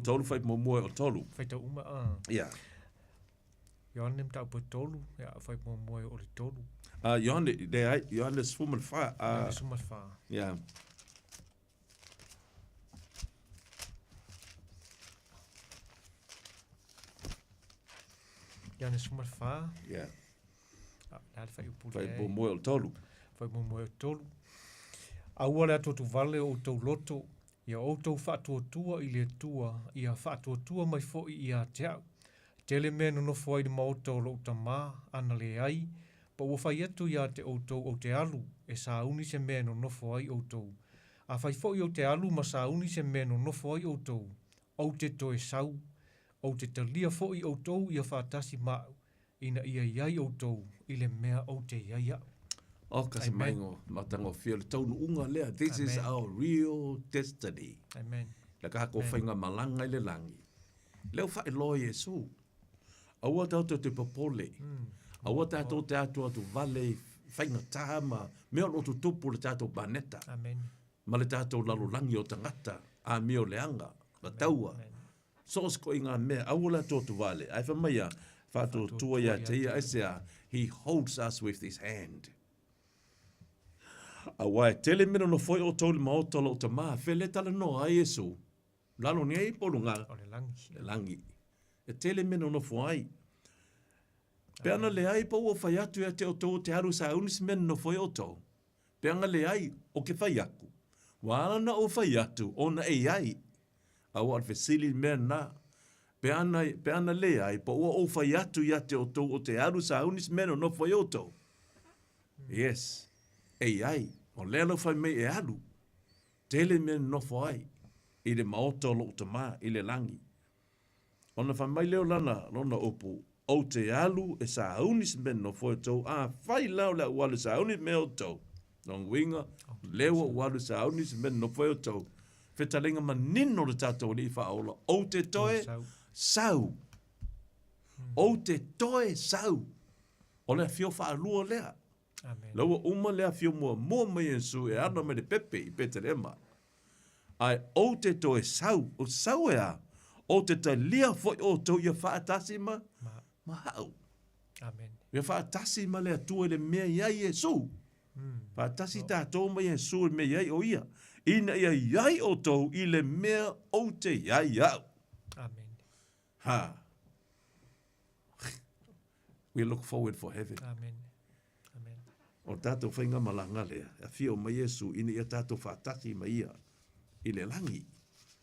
L: Tolu whai mua o tolu.
K: Whai ta uma,
L: Yeah.
K: Ioane mta upo tolu, ya whai mua o le tolu.
L: Ioane sfuman wha.
K: Ioane sfuman wha.
L: Yeah.
K: Ioane sfuman wha.
L: Yeah.
K: Nā le whai upo
L: Whai mua o tolu.
K: Whai mua o tolu. Aua le atu tu vale o tau loto. Ia outou whaatuatua I le tua, ia whaatuatua mai fo'i ia te au. Tele mea no nofo ai ni maota o lo utama, ana le ai, pa ua whai atu ia te outou o te alu, e sauni se mea no nofo ai outou. A whai fo'i o te alu ma sauni se mea no nofo ai outou, o te toe sau, o te talia fo'i outou ia whaatasi mau, ina ia iai outou, I le mea o te iai au.
L: O kasi maingo, matango fia le taunu unga lea. This is our real destiny.
K: Amen.
L: Le kako whainga malanga I le langi. Leo whae loa Yesu. Aua tātou te papole. Aua tātou te atua tu vale whainga tāma. Mea o tu tupu le tātou baneta.
K: Amen.
L: Ma le tātou lalulangi o tangata. A meo leanga. La taua. Sos ko inga mea. Aua la tō tu vale. Ai whamaia. Whātou tua ia te ia. Aisea. He holds us with his hand. A wai, tele mena no foi o tau le maota lo ta maa, whele tala no a Yesu. Lalo ni ei polu ngā.
K: O le langi.
L: Le langi. E tele mena no foi. Peana le ai pa ua whai atu e te o tau te haru sa unis mena no foi o tau. Peana le ai o ke whai aku. Wala na o whai atu o na ei ai. A ua alwhesili mena na. Peana le ai pa ua o whai atu ia te o tau o te haru sa unis mena no foi o tau. Yes. Ei ai, o lelo whai mei e alu. Tele me nofo ai. I le maota o lo tama, I le langi. Ona whai mai leo lana opu. O te alu e sa aunis me nofo e tau. A whai lau la ualu sa aunis me o tau. Nong winga, leo ualu sa aunis me nofo e tau. Whetalenga manino le tātou ni whaola. O te toe, sau. O te toe, sau. O lea whio whaalua lea.
K: Amen.
L: Laua uma lea fio mua mai Yesu e ana me de pepe I Peterema. Ai o te toe sau, o sau e a, o te talia foi o tau ia whaatasi ma hau.
K: Amen.
L: Ia whaatasi ma lea tua le mea iai Yesu. Whaatasi tātou mai Yesu le mea iai o ia. Ina ia iai o tau I le mea o te iai au.
K: Amen.
L: Ha. We look forward for heaven.
K: Amen.
L: O tātou whainga malanga lea. A whio mai Yesu ina ia tātou whaataki mai ia. I le langi.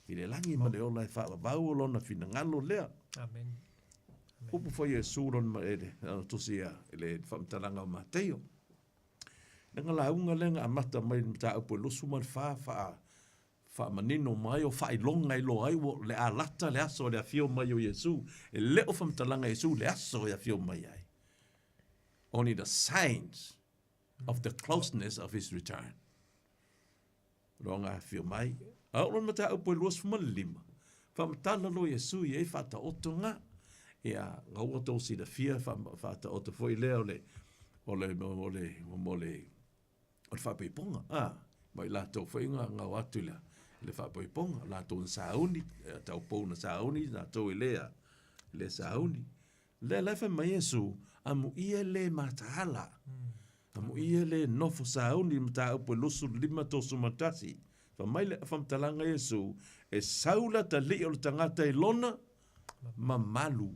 L: I le langi ma le ola e whaavau o lona whina ngalo lea.
K: Amen.
L: Upu whai Yesu ron ma ere. Ano tosi ia. Le whamtaranga o Mateo. Nanga la unga lenga a mata mai mta upu e losu man wha manino mai o wha ilonga I lo ai wo le a lata le aso le a whio mai o Yesu. E leo whamtaranga Yesu le aso e a whio mai ai. Only the signs of the closeness of his return. Ronga whio mai. Aoron mata upo e luas fumalima. Whamatala lo Yesu I e whata oto ngā. E a ngaua tō si da fia whata oto fo I leo le o le whapiponga. Mai la tō whainga ngau atu lea. Le whapiponga. La tō na sauni. Tau pou na sauni. Na tō I lea. Le sauni. Le laifa mai Yesu. Amu ia le matahala. Amu ia le nofo sauni mta upo lusu lima tosu matasi. Whamaile whamtalanga Yesu. E saula ta li o tangata I lona. Mamalu.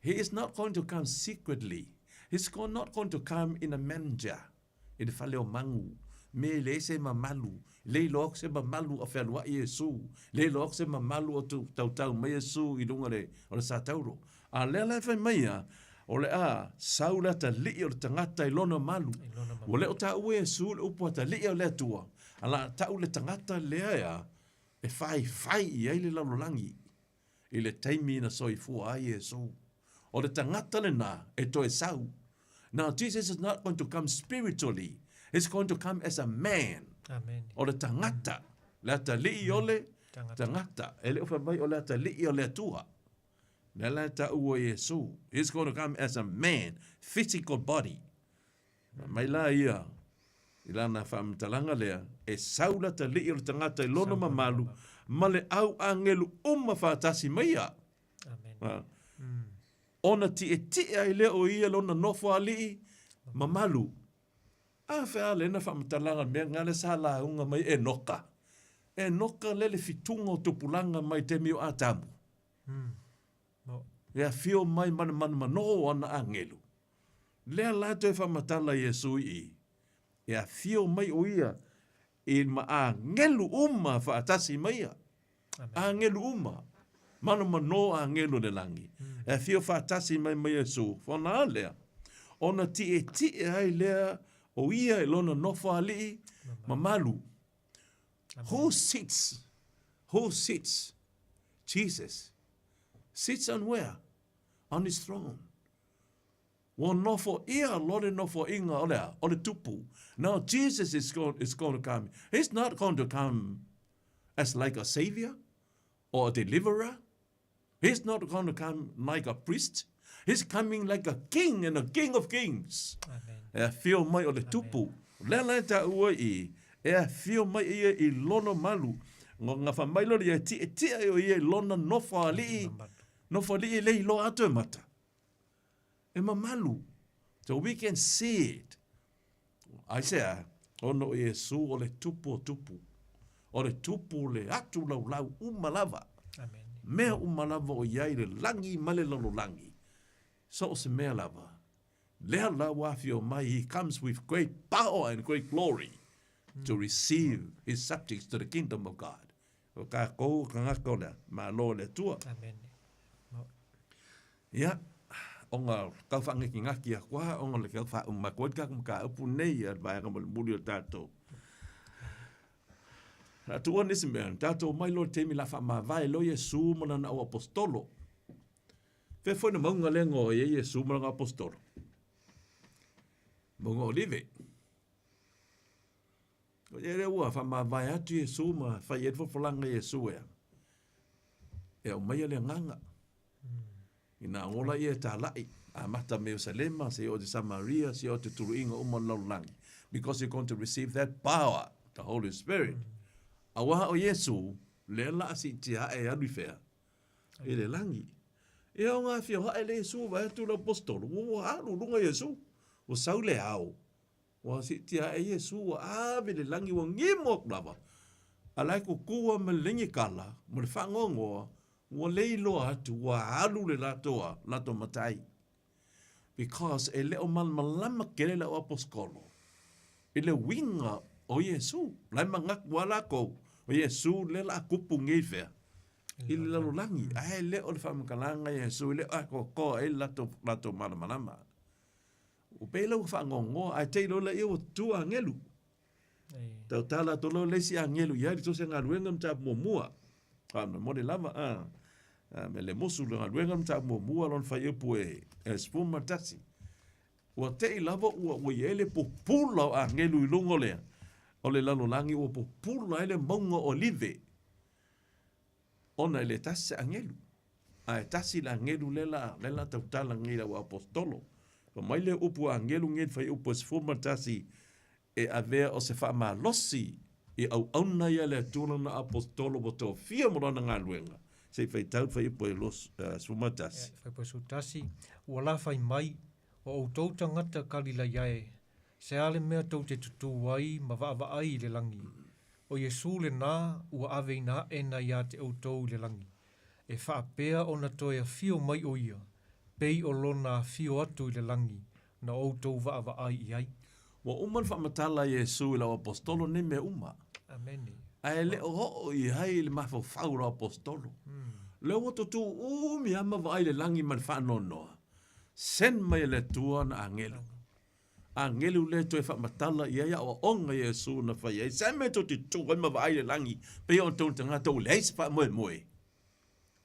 L: He is not going to come secretly. He's not going to come in a manger. I le whale o mangu. me le se mamalu, le loak se mamalu a whenua i Yesu, le loak se mamalu o tau mai Yesu i runga o le sa tauro. A lea lai whai mai o le a saula ta li o le tangata i lona malu. O le o ta ue Yesu le upo ta li o le tua. A la ta le tangata lea e whai i eile lalolangi. I le taimi na soi fua ai Yesu. O le tangata le na e toe sau. Now Jesus is not going to come spiritually. He's going to come as a man.
K: Amen.
L: O le tangata. Le ata li o le tangata. E le ufa mai o le ata li o le tua. Le le ta ua Yesu. He's going to come as a man. Physical body. Mai la ia. Ila na whamtalanga lea. E saula ta li o le tangata i lono mamalu. Ma le au angelu whaatasi maia.
K: Amen.
L: Ona ti ai lea o ia lona nofo ali mamalu. A whea le na whamtalanga mea ngale sa la unga mai e noka. E noka lele fitunga o tupulanga mai te mio atamu. Ea fio mai mana mano ana angelu. Lea lato e whamatala Yesu i. Ea fio mai o ia. I ma angelu whaatasi maia. Angelu Mano mano angelu le langi. E fio whaatasi mai Yesu. Whana lea. Ona ti ai lea o ia lona nofa ali mamalu. Who sits? Jesus. Sits on where? On his throne. Wa nofo ia lore nofo inga ole tupu. Now Jesus is going to come. He's not going to come as like a savior or a deliverer. He's not going to come like a priest. He's coming like a king and a king of kings. Amen. E fio mai ole tupu. Lele ta ua i. E fio mai ia i lono malu. Nga whamailo ria ti o ia i lona nofo ali. Nofo ali le i lo ato e mata. E mamalu. So we can see it. I say, ono Yesu o le tupu. O le tupu le atu lau umalava.
K: Amen.
L: Mea umalava o iai le langi male lalo langi. So se mea lava. Lea la wafio mai, he comes with great power and great glory to receive his subjects to the kingdom of God. O ka kou ka ngako lea, ma lo le tua.
K: Amen.
L: Ia, onga kau whangeki ngaki a kwa, onga le kau wha umakoit ka kumaka upu nei a vai ka muli o tātou. Tua nisi mea, tātou mai lo temi la wha ma vai lo Yesu mana na o apostolo. Fe foi na maunga le ngo e Yesu mana o apostolo. Maunga olive. O e ua wha ma vai atu Yesu ma whai edfo folanga Yesu ea. E o mai le nganga. Ina ngola ia tā lai. A mata me Salema, se o de Samaria, se o te turuinga umanaulangi. Because you're going to receive that power, the Holy Spirit. Awaha o Yesu, le la si tia e alifea. E le langi. E o ngā fio hae le Yesu, vai atu la apostolo. Ua alu lunga Yesu. O sau le au. Wa si tia e Yesu, wa ave le langi wa ngimok lava. Alai ko kua me lingi kala, mo le whangongoa, wa leilo atu, wa alu le lato matai. Because e leo malama kele le apostolo. E le winga o Yesu. Lai mangak wala ko. O Yesu le la kupu ngeiwhea. I le lalo langi. Ai leo le whamakalanga Yesu. Leo ako ko e lato malamalama. O pēla u whangongo. Ai teilo le iwa tua angelu. Tau tala tolo lesi angelu. Iari tose ngā ruengam ta mua. Ana mode lava. Me le mosu le ngā ruengam ta mua lon whaiupu e spuma tasi. Ua te i lava ua iele po pula o angelu I lungo lea. O le lalo langi ua po pula ele maunga olive. Ona ele tasi angelu. A e tasi la angelu lela tautala ngira o apostolo. O mai le upu angelu nged fai upu spuma tasi e avea o se wha maa losi e au auna ia le tūna na apostolo o tō fia morana ngā luenga. Se fai tau fai upo e los spuma tasi.
K: Fai po su tasi, ua la fai mai, o au tau tangata kalila iae, se ale mea tau te tutu wai ma wa ai le langi. O Yesu le nā, ua ave ina ena ia te au tau le langi. E whaapea o na toia fio mai o ia, pei o lona fio atu I le langi, na au tau wa ai iai.
L: Wa uma fa matala Yesu la apostolo ni me uma.
K: Ameni.
L: Ai le o I hai le mafo faura apostolo. Le o to tu mi ama vai le langi man fa no no. Sen mai le tua na angelo. Angelo le to fa matala ia ia o onga Yesu na fa ia. Sen me to ti tu ma vai le langi pe on to tanga to le fa mo mo.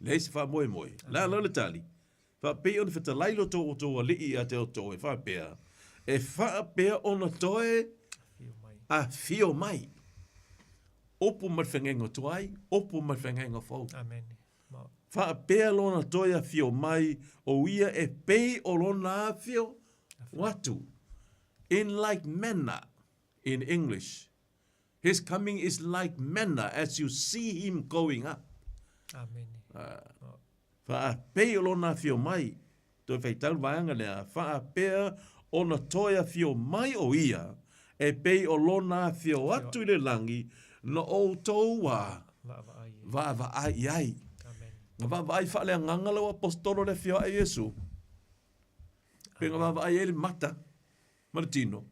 L: Le fa mo mo. La le tali. Fa pe on fa lailo to li ia te to e fa pe. E fa pe ona toe a fio mai. Opu mat whengenga tuai, opu mat whengenga fau.
K: Amen.
L: Wha pēr lona toia fio mai, o ia e pei o lona fio watu. In like manner, in English. His coming is like manner as you see him going up.
K: Amen.
L: Wha pei o lona fio mai, toi whaitau maanga lea, wha pēr o na toia fio mai o ia, e pei o lona fio atu I le langi, no o tau wa va ai ai. Va ai fa le nganga lo apostolo le fio a Yesu. Penga va ai ele mata. Martino.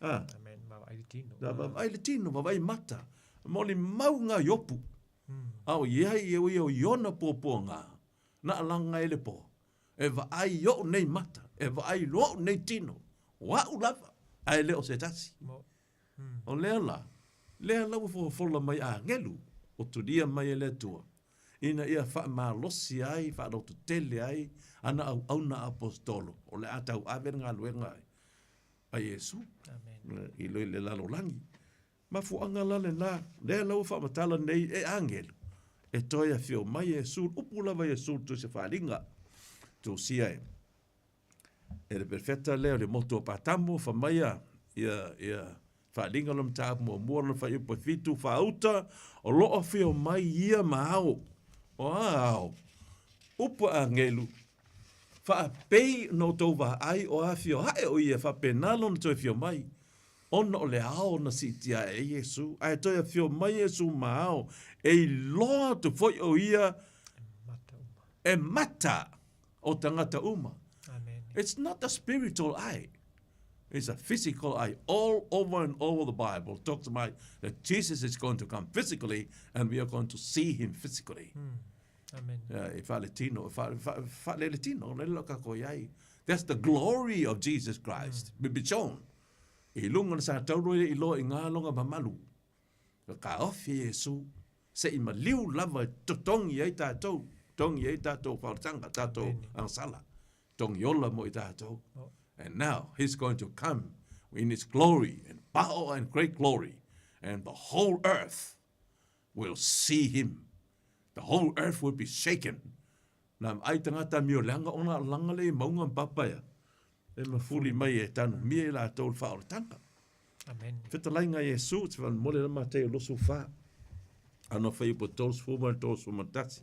K: Amen. Va ai tino.
L: Va ai le tino, va ai mata. Moli maunga yopu. Au iai e o yona poponga. Na langa ele po. E va ai yo nei mata. E va ai lo nei tino. Wa ulava. Ai le o se tasi. O lea la. Lea lau fola mai a ngelu. O tudia mai ele tua. Ina ia wha maa losi ai, wha roto tele ai, ana au auna apostolo. O le atau aver ngā luenga ai. A Yesu.
K: Amen.
L: I loi le lalo langi. Ma fuanga lale nā. Lea lau wha matala nei e angelu. E toia fio mai Yesu. Upula vai Yesu tu se wharinga. Tu sia e. E le perfetta leo le moto patamu wha maia. Ia wharinga lam tāpu mo muana wha ipo fitu wha auta. O loo fio mai ia mahao. Wow. Upa a ngelu. Wha pei no tau wa ai o a fio hae o ia wha penalo na toi fio mai. Ona o le hao na sitia e Yesu. Ai toi a fio mai Yesu mahao. E loa tu foi o ia. E mata o tangata uma.
K: Amen.
L: It's not a spiritual eye. It's a physical eye. All over and over the Bible talks about that Jesus is going to come physically and we are going to see him physically.
K: Amen.
L: That's the glory of Jesus Christ. Be shown. I lunga sa tauro I lo I ngā longa mamalu. Ka ofi Yesu. Se I maliu lava tongi ai tātou. Tongi ai tātou whautanga tātou ang sala. Tongi ola mo I tātou. And now he's going to come in his glory and power and great glory. And the whole earth will see him. The whole earth will be shaken. Nam ai tangata mio langa ona langa le maunga papaya. E mafuri mai e tanu. Mie la tau whaoratanga.
K: Amen.
L: Whitalainga Yesu, te whan mole rama te losu wha. Ano whai po tos fuma tos fuma tasi.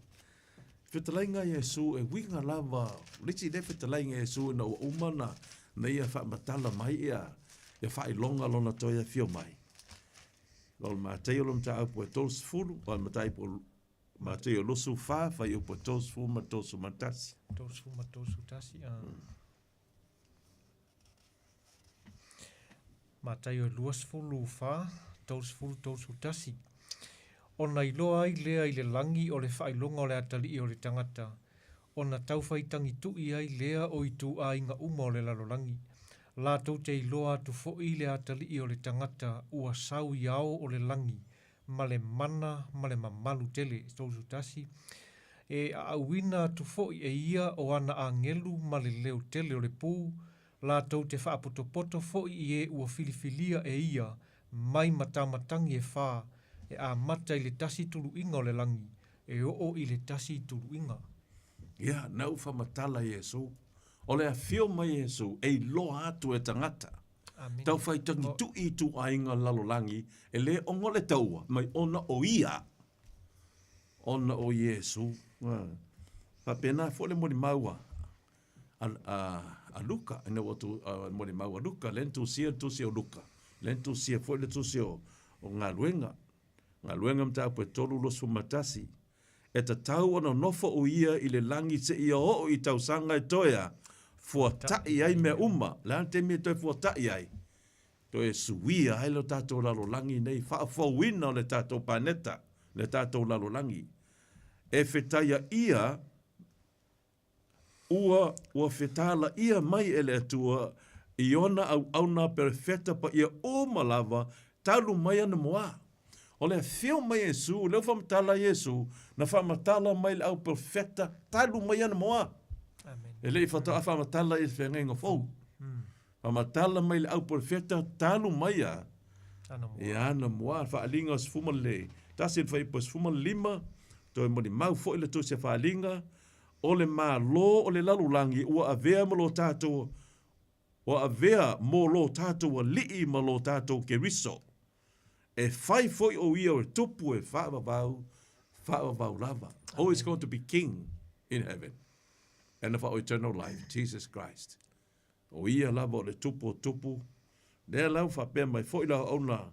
L: Whitalainga Yesu e winga lava. Liti le whitalainga Yesu na umana. Na ia wha matala mai ia. Ia wha longa lona toia fio mai. Lol ma te olom ta au po tos fulu. Wa matai po ma te losu wha. Whai o po tos fuma tos fuma tasi.
K: Tos fuma tos tasi. Ma tai o luas fulu wha. Tos fulu tos tasi. Ona I loa ai lea I le langi o le whailonga o le atali o le tangata. Ona tauwhaitangi tui ai lea o I tu a inga uma o le lalolangi. La tau te I loa tu fo I le atali o le tangata ua sau I ao o le langi. Ma le mana, ma le mamalu tele, tausu tasi. E a awina tu fo I e ia o ana a ngelu ma le leo tele o le pū. La tau te whaapotopoto fo I e ua filifilia e ia. Mai matamatangi e whaa. E a mata I le tasi tulu inga o le langi. E o I le tasi tulu inga.
L: Ia, nau whamatala Yesu. O lea fio mai Yesu, e loa atu e tangata.
K: Amen.
L: Tau whaitangi tu I tu ainga lalolangi, e le ongo le taua, mai ona o ia. Ona o Yesu. Papena, fole mori maua. A luka, ina watu mori maua luka, lentu sia o luka. Lentu sia, fole tu sia o ngā luenga. Ngā luenga mta apu e tolu losu matasi. E ta tau ana nofo o ia I le langi se ia o I tau sanga e toia. fuatai ai me uma, la te me toi fuatai ai. Toi suia ai lo tātou lalolangi nei, whaafauina o le tātou paneta, le tātou lalolangi. E whetaia ia, ua whetala ia mai ele atua, i ona au auna perfecta pa ia o malava, talu mai ana moa. O le whio mai Yesu, leo whamatala Yesu, na whamatala mai le au perfecta, talu mai ana moa. E le i whamatala i whengenga fau. Whamatala mai le au perfecta, talu mai a. E ana moa, whaalinga sfuma le. Tasin whaipa sfuma lima, toi moni mau fo ile tu se whaalinga, o le maa lo o le lalulangi, ua avea mo lo tātou, o avea mo lo tātou, a lii mo lo tātou ke riso. E whai foi o ia o tupu e whaavavau lava. Oh, is going to be king in heaven. And for eternal life, Jesus Christ. O ia lava o le tupu o tupu. Lea lau whapea mai foi la ona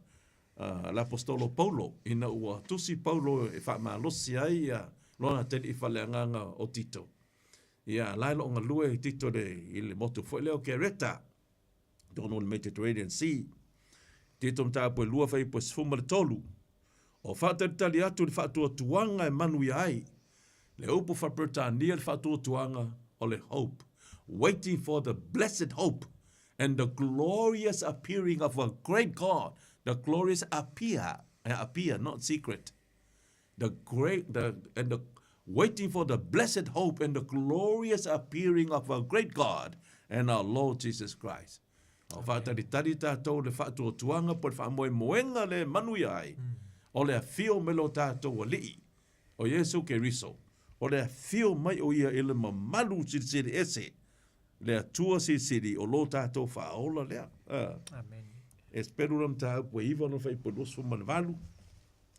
L: l'apostolo Paulo. Ina ua tusi Paulo e whaamalosi ai lona teni i whaleanganga o Tito. Ia lailo o ngā lue i Tito i le motu foi leo ke reta. Dono le Mediterranean Sea. Tito mta po lua fai po sfuma le tolu. O whaatari atu le whaatua tuanga e manu ia ai. Le upu whapertania le whaatua tuanga o le hope. Waiting for the blessed hope and the glorious appearing of a great God. The glorious appear, not secret. Waiting for the blessed hope and the glorious appearing of a great God and our Lord Jesus Christ. O whaatari tātou le whaatua tuanga po le whaamoe moenga le manui ai. O le whio melo tātou a lii. O Yesu ke riso. O le whio mai o ia ele mamalu siri ese. Le atua siri o lo tātou whaola lea.
K: Amen.
L: Espero ram tāu po iwa no whai po losu manavalu.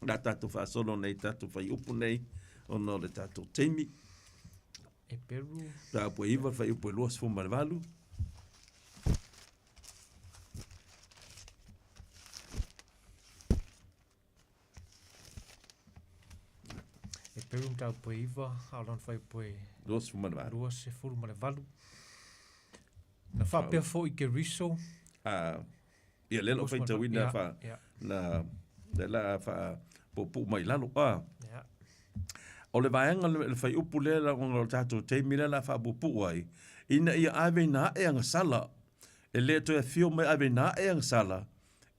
L: La tātou whaasolo nei, tātou whai upu nei. O no le tātou teimi.
K: E peru.
L: Tāu po iwa whai upu losu manavalu.
K: Peru tau po iwa, alon whai po e...
L: Luas fumanawalu.
K: Luas e furu manawalu. Na whapea fo i ke riso.
L: Ia lelo whai tawina wha... Na... la wha... Po mai lalo. O le vaenga le whai upu lela o ngā tātou teimi lela wha pupu ai. Ina ia awe nā e anga sala. E le to e whio mai awe nā e anga sala.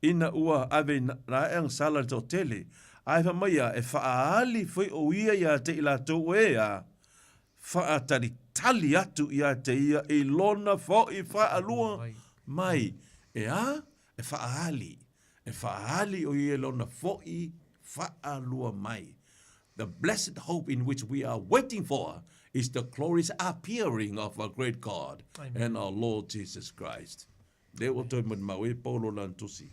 L: Ina ua awe nā e anga sala le tau tele. Ai fa mai e whaali foi o ia ia te ila tau e a whaatari tali atu ia te ia e lona fo i whaalua mai. E a? E whaali. E whaali o ia lona fo i whaalua mai. The blessed hope in which we are waiting for is the glorious appearing of our great God and our Lord Jesus Christ. Le o toi mau e paulo lan tusi.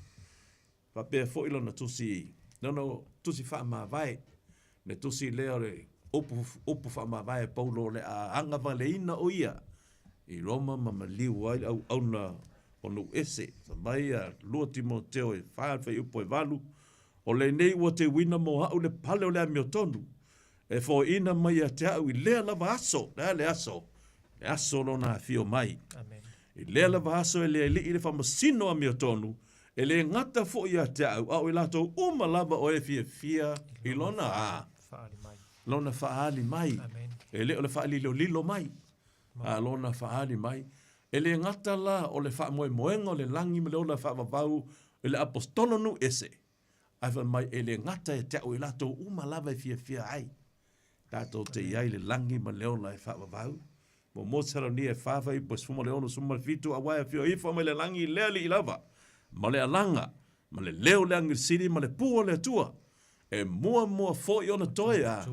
L: Whapea fo i lona tusi no tusi wha ma vai. Ne tusi leo re upu wha ma vai paulo le a anga vale ina o ia. I Roma mama liu ai au na onu ese. Sa mai a lua Timoteo e whaarwhai upo e walu. O le nei ua te wina mo hau le pale o le amio tonu. E fo ina mai a te au i lea lava aso. Lea le aso. Le aso lona fio mai.
K: Amen.
L: I lea lava aso e lea li i le whamasino amio tonu. E le ngata fo ia te au i lato lava o e fia i lona a. Lona whaali mai. E le o le whaali lilo mai. A lona whaali mai. E le ngata la o le wha moenga o le langi me le o le whaavavau e le apostolo nu ese. Ai wha mai e le ngata e te au i lato lava e fia ai. Tato te iai le langi me le o le whaavavau. Mo mozara ni e whaavai po sfuma le ono suma fitu a wai a fio ifa me le langi lea li i lava. Ma le alanga, ma le leo le angisiri, ma le pua le tua. E mua fo i ona toi a.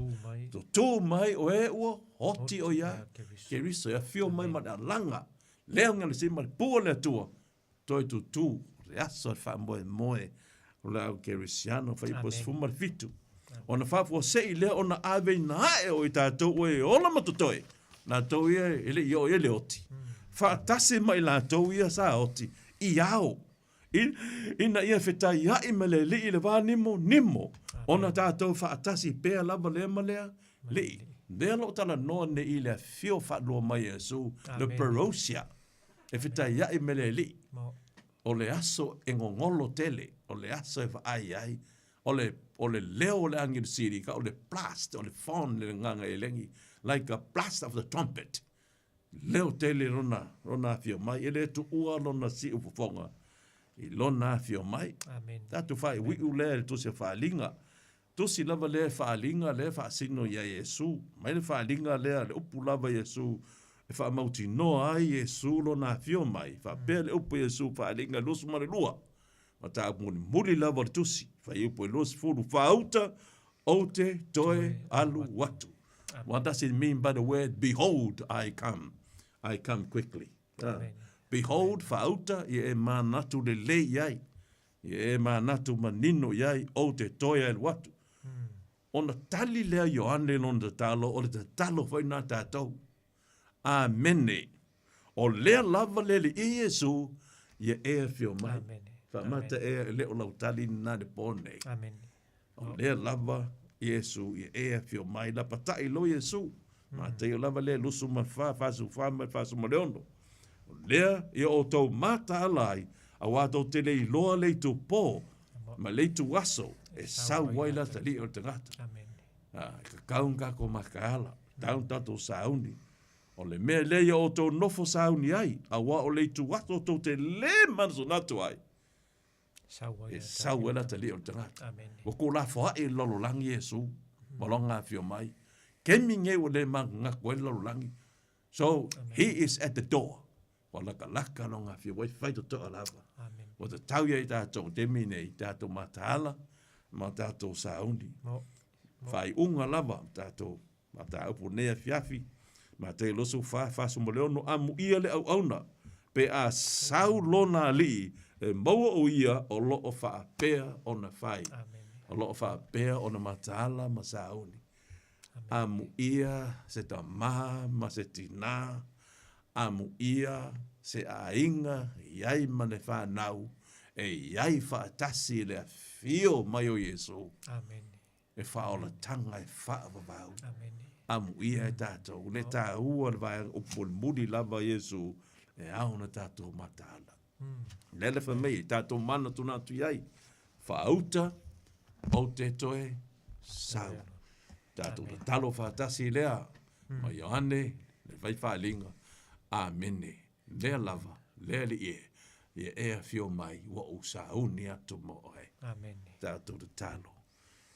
L: Tū mai o e ua, hoti o ia. Ke riso, ia fio mai ma le alanga. Leo angisiri, ma le pua le tua. Toi tū, re aso e wha moe. O le au ke risiano, wha i po sfuma le fitu. Ona wha fua se i leo, ona ave na e o i tātou e ola matutoi. Nā tau ia, ele i o ele oti. Wha tase mai la tau ia sa oti. I ao. Ina ia whetai hai me le li le wā nimo. Ona tātou whaatasi pēa lava lea malea, li. Dea lo tala noa ne i le fio whaaloa mai Yesu, le
K: Amen.
L: parousia, e whitai ia i mele li.
K: Mo.
L: O le aso e ngongolo tele, o le aso e whaai ai, o le leo o le angir siri, ka o le blast, o le phone le nganga e lengi, like a blast of the trumpet. Leo tele rona fio mai, e le tu ua lona si ufufonga, i lona fio mai.
K: Amen.
L: Tatu whai, wi u lea tu se whaalinga. Tu si lava lea whaalinga, lea whaasino ia Yesu. Mai le whaalinga lea, le upu lava Yesu. E whaamauti noa ai Yesu lona fio mai. Whaapea le upu Yesu whaalinga lusu mare lua. Ma ta muri lava le tusi. Whai upu e lusu furu whaauta, ote, toe, alu, watu. What does it mean by the word, behold, I come. I come quickly. Behold, whaauta, i e manatu le le iai. I e manatu manino iai, ote, toe, alu, watu. Ona tali lea Ioane lona te talo, o le te talo whai nā tātou. Amene. O lea lava lele i Yesu, ia ea whio mai. Whamata ea leo lau tali nā de pōne. O lea lava Yesu, ia ea whio mai. La patai lo Yesu. Ma te o lava lea lusu ma whasu ma leono. O lea ia o tau mata alai, a wātou te lei loa lei tu pō, ma lei tu aso, e sau waila ta li o te ngata. Ka kaunga ko makaala, taun tato sauni. O le mea leia o tō nofo sauni ai, a wā o lei tu ato tō te le manso natu ai. E sau waila ta li o te ngata. O ko la fo e lolo langi Yesu, malonga fio mai. Kemi nge o le manga koe lolo langi. So, he is at the door. O laka longa fio wai whai to alava. O te tau ia i tātou temine i tātou mataala, ma tātou sauni. Whai unga lava tātou, ma tā upo nea fiafi, ma te losu whaafasu mo leono amu ia le au auna, pe a sau lona li, e maua o ia o loo whaapea o na whai. O loo whaapea o na mataala ma sauni. Amu ia se ta maha ma se tina, amu ia se ainga, iai mane whanau, e iai whaatasi le fio mai o Yesu.
K: Amen.
L: E whaola tanga e whaavavau. Amu ia e tātou, le tā ua le vai upul mudi lava Yesu, e auna tātou mataala. Lele whamei, tātou mana tuna tu iai, whaauta, o te toe, sau. Tātou le talo whaatasi lea, ma Ioane, le vai whaalinga, amene, lea lava, lea li ia ea fio mai, wa o sauni atu mo oe.
K: Amen.
L: Tātou le talo.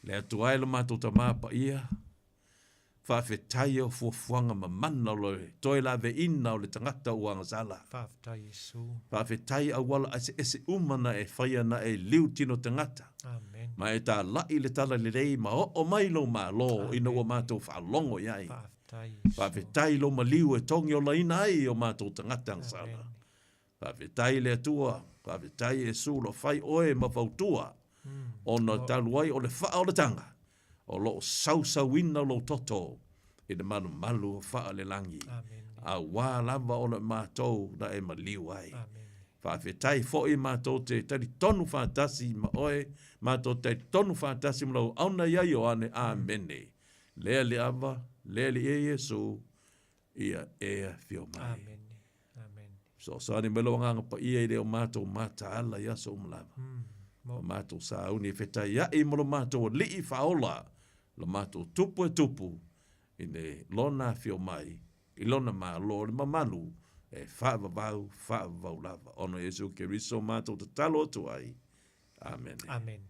L: Lea tu ailo mātou ta māpa ia, whawhetai o fuafuanga ma mana loe, toi la ve ina o le tangata uanga sala.
K: Whawhetai Yesu.
L: Whawhetai a wala ese umana e whaiana e liu tino tangata.
K: Amen.
L: Ma e tā lai le tala le rei, ma o mailo ma lo, ina o mātou whaalongo iai. Whawhetai lo ma liu e tongi o laina ai o mātou tangata ang sala. Whawhetai le atua, whawhetai e su lo whai oe ma whautua, o na taluai o le wha o le tanga, o lo sausawina lo toto, i le manu malu o wha le langi, a wā lava o le mātou na e ma liu ai. Whawhetai fo i mātou te tari tonu whātasi ma oe, mātou te tonu whātasi ma lau auna iai o ane, amene. Lea le ava, lea le e Yesu, ia ea fio mai. So ni melo nganga pa ia i o mātou mata ala ia so umlava. O mātou sa uni e whetai ia i molo mātou li i whaola, lo mātou tupu e tupu, i ne lona fio mai, i lona maa lo le mamalu, e whaavavau lava. Ono Yesu ke riso mātou te talo atu ai. Amen.
K: Amen.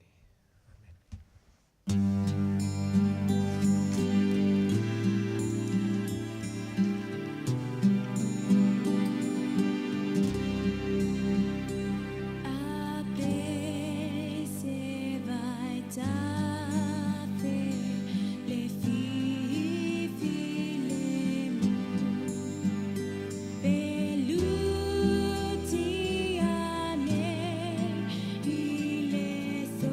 M: So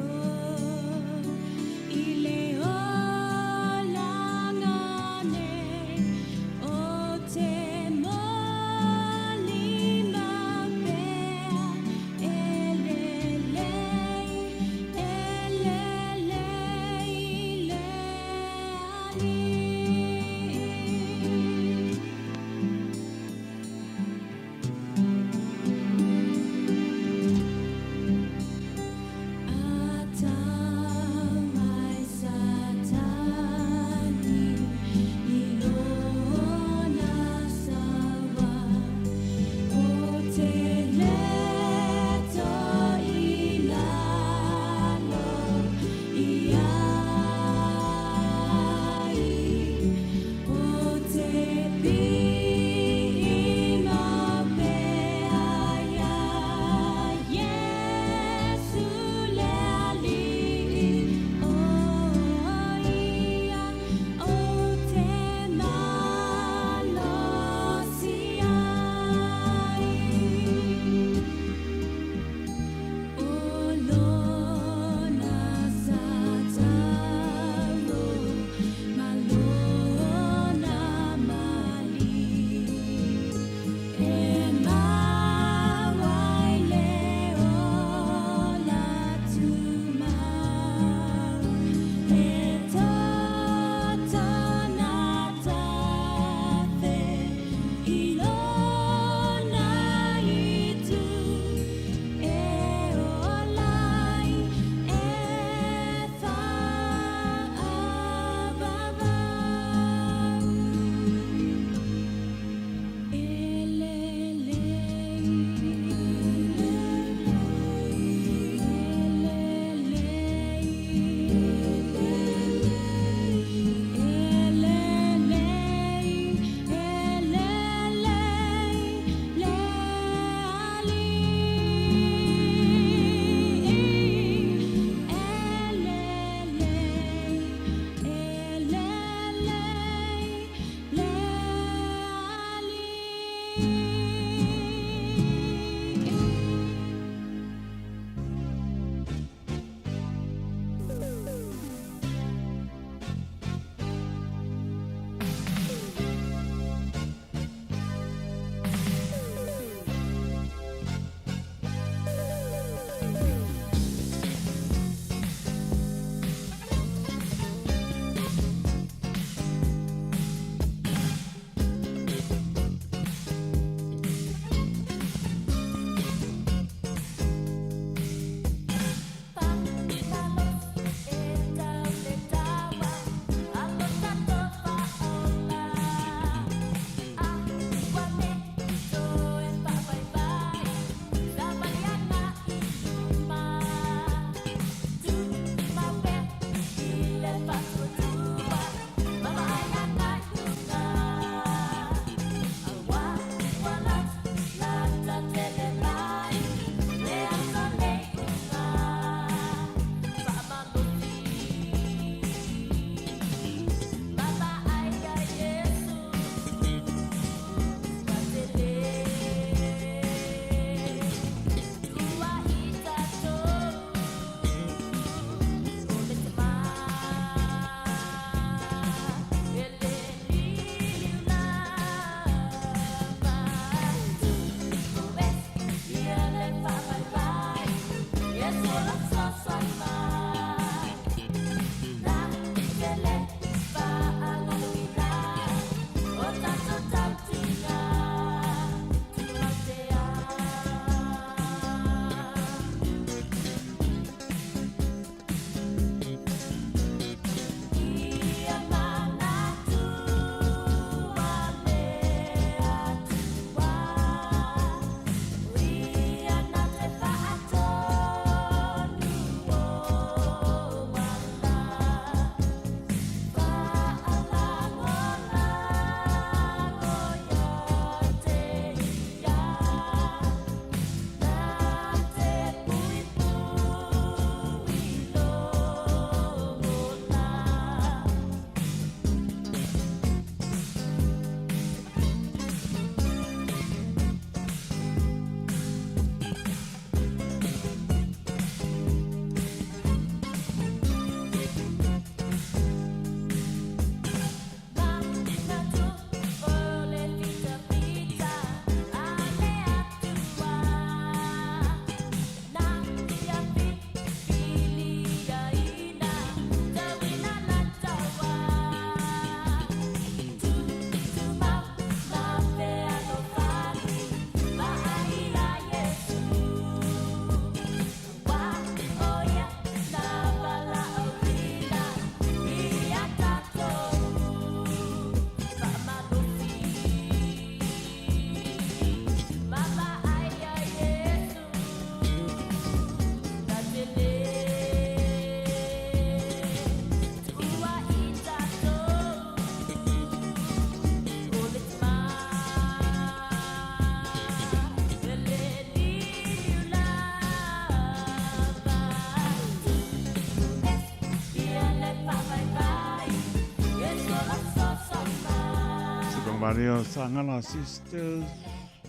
C: Mario Sangala Sisters,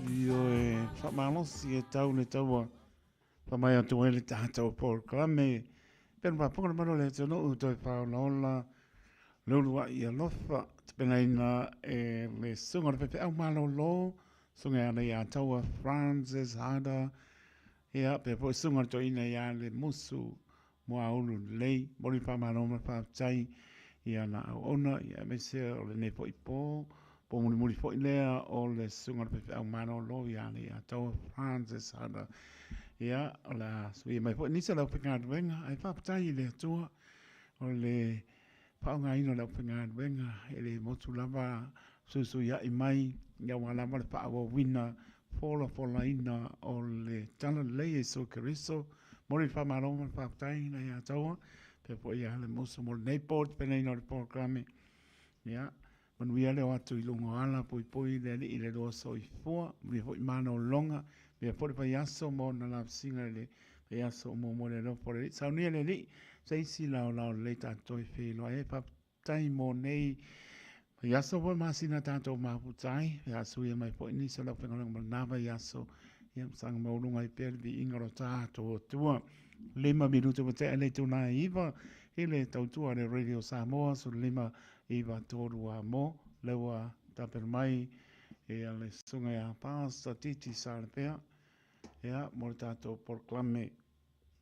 C: io e whamalosi e tau ne taua, whamai atu e le tātou Paul Klame, pēr wapura maro le tono utoi whaonaola, leulua i alofa, tepena ina e le sunga pepe au malo lo, sunga ana i a taua Francis Hada, ia pe po sunga to ina ia le musu, mua ulu lei, mori whamanoma whaptai, ia na au ona, ia mesea o le nepo i pō, po muri fo lea o le sunga pepe au mano lo ia ni a tau Francis Hada ia o la sui mai fo nisa la penga wenga ai fa tai le tua o le pa nga ino la penga wenga ele motu lava su ia i mai ia wala ma pa o wina fola ina o le tala le so keriso mori fa maro fa tai na ia tau pe po ia le mosu mo nei port pe nei no programe ia manuia leo atu i lungo ala poi le ali i le roa so i fua, mi fo i mana o longa, mi fo i pa yaso mo na la singa le yaso mo le lo por le. Sau nia le li, sa isi lao le tato i whilo, e pa tai mo nei, yaso po masina tato maputai, yaso ia mai po i nisa lau pengalong ma nava yaso, ia msanga maulunga i perdi ingaro tato o tua. 5 minuto mo te ale tuna iwa, ile tautua le Radio Samoa, so 5 iwa tōru a mo, lewa taper mai, e ale sunga ia pāsta titi sa le pea, ea mo tātou porklame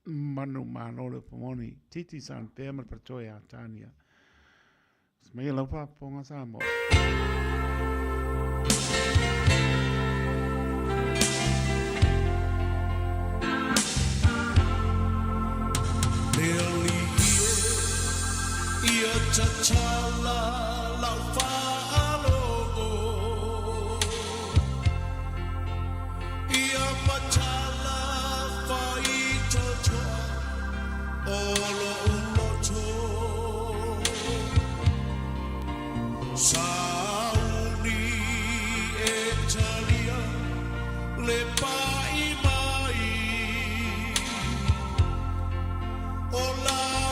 C: manu mano le pomoni, titi sa le pea, mar pertoe a Tania. Smea laupa ponga Samoa.
D: Ia tatala lau whaalo Ia matala whai totoa Olo uloto Sauni e talia Le pai mai O lau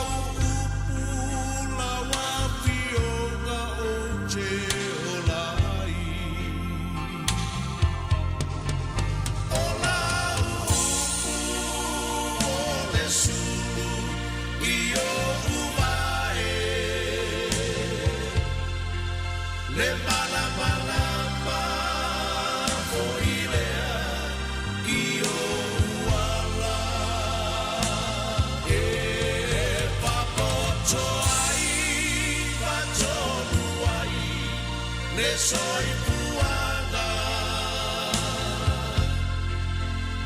D: soy puanga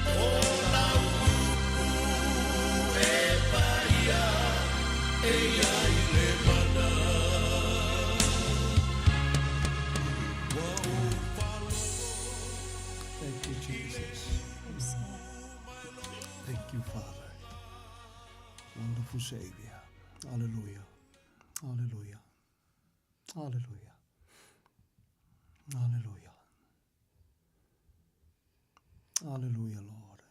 D: o la e paia e ai le mana
M: Thank you, Jesus. Thank you, Father. Wonderful Savior. Hallelujah. Hallelujah. Hallelujah. Hallelujah. Hallelujah, Lord.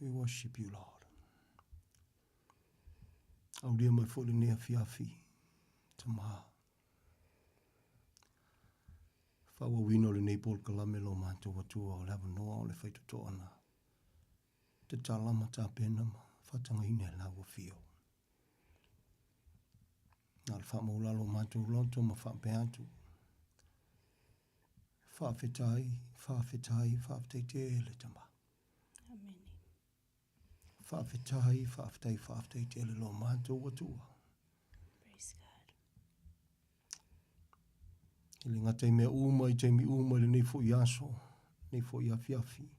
M: We worship you, Lord. Au dia mai fo le nea fiafi. Tamaha. Whawa wino le nei Paul Kalame lo mātou watua o le hawa noa o le whaitu toana. Te talama tā pēna ma whatanga hine la wa fio. Nā le wha maulalo mātou loto ma wha peatu. Wha whetai le tama.
N: Amen.
M: Wha whetai te le lo mātou watua.
N: Praise God.
M: Ili ngata i mea uma i teimi uma le nei fo i aso, nei fo i afiafi.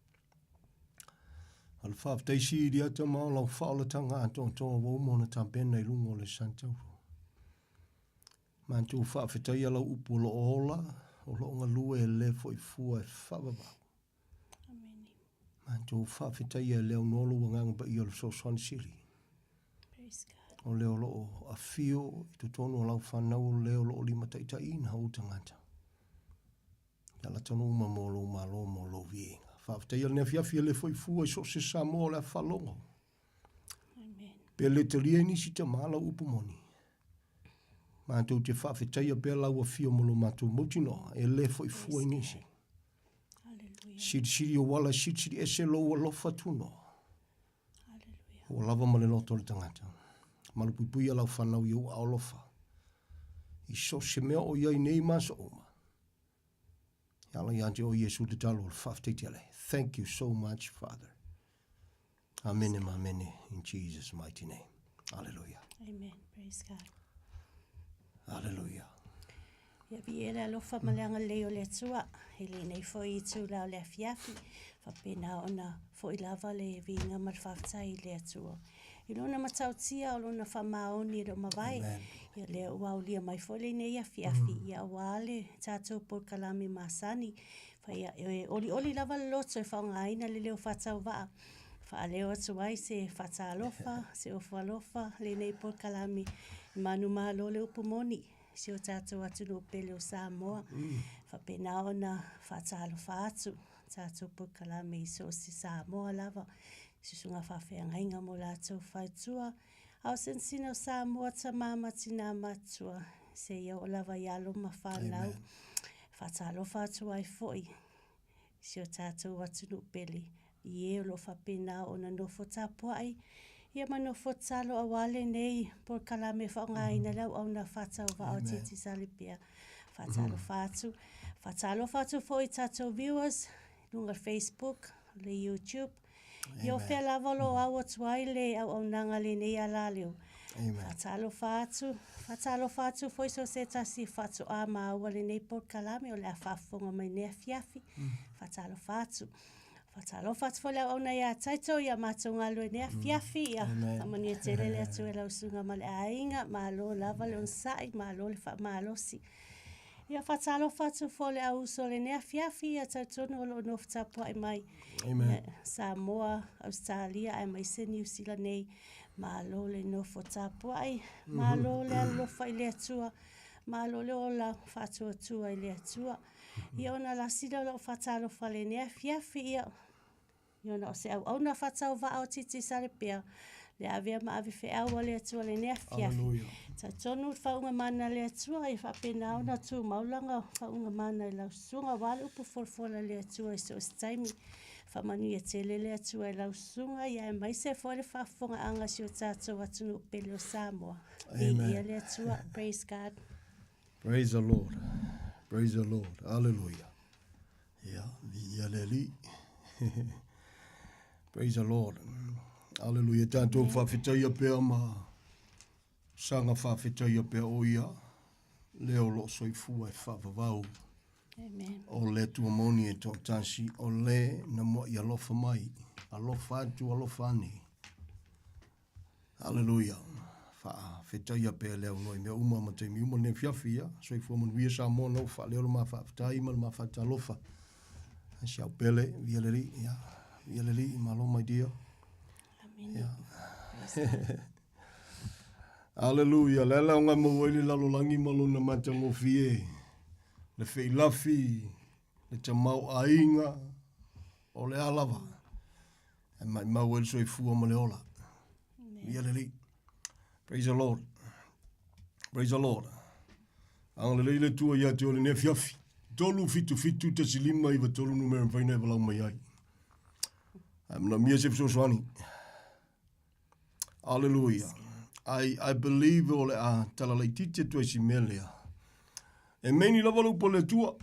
M: Al wha whetai si i ata mao lau whaolatanga ato toa waumo na tampena i lungo le santauru. Mantu wha whetai ala upu lo ola, o lo nga lue e le fo i fua e whababau.
N: Amen.
M: Mantu wha whetai e leo nolu wanganga ba i ala so swan siri.
N: Praise God.
M: O leo lo a fio i tutonu alau whanau leo lo lima taita ina hau tangata. Ia la tanu mo lo vienga. Wha whetai ala nea fiafia le fo i fua i so se Samoa le whalongo.
N: Amen.
M: Pe le teria nisi te mala upu moni. Mātou te whawhetai a pēr lau a whio molo mātou mautino, e le fo I fua inisi. Siri o wala, siri ese lo a lofa tuno. O lava ma le loto le tangata. Malupui a lau whanau I o a lofa. I so se mea o iai nei masa oma. Yala yante o Yesu te talo le whawhetai te ale. Thank you so much, Father. Amen and amen in Jesus' mighty name. Hallelujah.
N: Amen. Praise God.
M: Hallelujah.
N: Ia viera lofa maleanga leo le tua. Hele nei fo I tu lao le fiafi. Whapena ona fo I lava le vinga marwhaftai le tua. I lona matautia o lona whamaoni ro mawai. Ia le ua ulia mai fo le nei a fiafi. Ia wale tātou por kalami masani. Ia oli lava le loto e whaongaina le leo whatau waa. Whaaleo atu ai se whatalofa, se ofalofa, le nei por kalami. Manu mahalo le upumoni. Se o tātou atu no pele o Samoa. Whapena ona whatalofa atu. Tātou por kalami so se Samoa lava. Susunga whawhiangainga mo lātou whaitua. Au sensina o Samoa ta mama tina matua. Se ia o lava ialo ma whanau. Whatalofa atu ai foi. Se o tātou atu no pele. Ie lo whapena ona nofo tapuai. Ia manofo talo awale nei por kalame whaongaina lau au na whatau wa o titi salipia. Whatalo whatu. Whatalo whatu fo I tātou viewers. Lunga Facebook, le YouTube. Ia o whea lavalo au atuai le au nanga le nei ala leo. Whatalo whatu. Whatalo whatu fo iso se tasi whatu a maua le nei por kalame o le a whafonga mai nea fiafi. Whatalo whatu. Whatalo whatu fo leo au na ia taito ia matonga lue nea fiafi ia. Tamani e tere le atu e lau sunga ma le ainga, malo lava le onsai, malo le wha malosi. Ia whatalo whatu fo le au so le nea fiafi ia taitono o lo nofta po ai mai. Samoa, Australia, ai mai se New Zealand nei. Malo le nofo tapo ai, malo le alofa I le atua, malo le ola whatu atua I le atua. Ia ona la sida lo whatalo whale nea fiafi ia. Ia ona o se au na whatau wa au titi sarepea. Le avea ma ave fe au le atua le nea fiafi. Ta tonu whaunga mana le atua I whapena ona tu maulanga whaunga mana I lau sunga wale upu forfola le atua I so staimi. Whamanu ia tele le atua I lau sunga ia e mai se fore whafonga anga si o tātou atunu pele o Samoa. Ia le atua. Praise God.
M: Praise the Lord. Praise the Lord. Hallelujah. Yeah, yaleli. Praise the Lord. Hallelujah. Tātou whawhitai a pēr ma sanga whawhitai a pēr o ia. Leo lo soifua e whawawau.
N: Amen.
M: O le tua moni e tō tāsi. O le na mo I alofa mai. Alofa atu, alofa ani. Hallelujah. Whawhitai a pēr leo noi mea uma ma teimi uma ne whiawhia. Soifua man via Samoa no wha leo ma whawhitai ma ma whawhitalofa. Siau pele, vialeri, ya. Vialeri, malo my dear.
N: Amen.
M: Hallelujah. Lela o ngā mawai lalolangi malo na matango fie. Le wheilafi, le tamau ainga, o le alawa. E mai mawai soi fua ma le ola. Vialeri. Praise the Lord. Praise the Lord. Ang le tua ia te ole ne fiafi. Tolu fitu te silima iwa tolu numero whaina e walau mai ai. Mna mia se fsoswani. Hallelujah. I believe ole a talalaitite tu esi melea. E meni lava lupo le tua.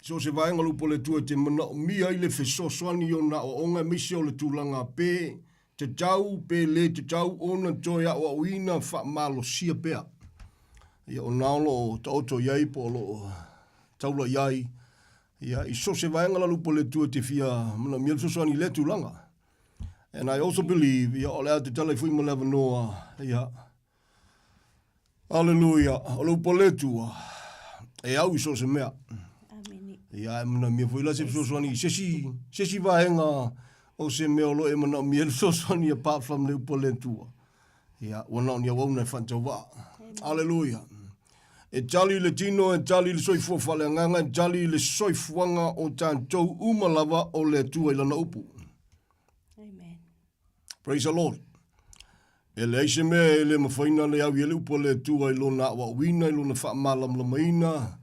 M: So se vaenga lupo le tua te mana o mia i le fsoswani o na o onga misi o le tūlanga pe. Te tau pe le te tau ona toia o uina wha malo sia pea. Ia o naolo o tauto iai po lo taula iai. Ia I so se vaenga la lupo le tua te fia mana mia fsoswani le tūlanga. And I also believe, ia ole a te tala fui ma lewa noa, ia. Hallelujah, o lupo le tua. E au I so se mea.
N: Amen.
M: Ia e mana mia fui la se fsoswani, sesi vaenga o se mea o lo e mana mia fsoswani apart from le lupo le tua. Ia, wana ni a wauna e whantawa. Hallelujah. E tali le tino, e tali le soifua whale anganga, e tali le soifuanga o tātou umalava o le tua I lana upu.
N: Amen.
M: Praise the Lord. E le aise mea e le mawhaina le au i le upo le tua i lona awa wina i lona wha malam lamaina.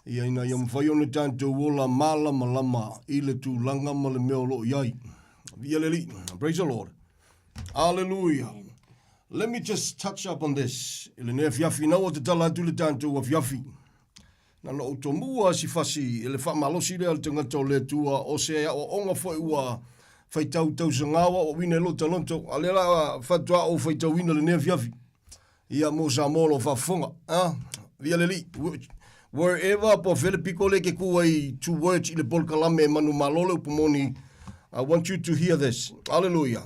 M: Ia ina ia mwhai one tātou wola malama lama i le tūlanga ma le meo lo iai. Via le li. Praise the Lord. Hallelujah. Let me just touch up on this. Ele nea fiafi na o te tala atu le tātou wa fiafi. Na no to mua si fasi ele wha malosi le al tangata o le tua o se o onga fwoi ua fai tau sa ngawa o wina lo talonto. Alera fatua o fai tau wina le nea fiafi. Ia mo sa molo whafonga. Via le li. Wherever po vele piko le ke kuai 2 words i le polkalame manu malole upumoni. I want you to hear this. Hallelujah.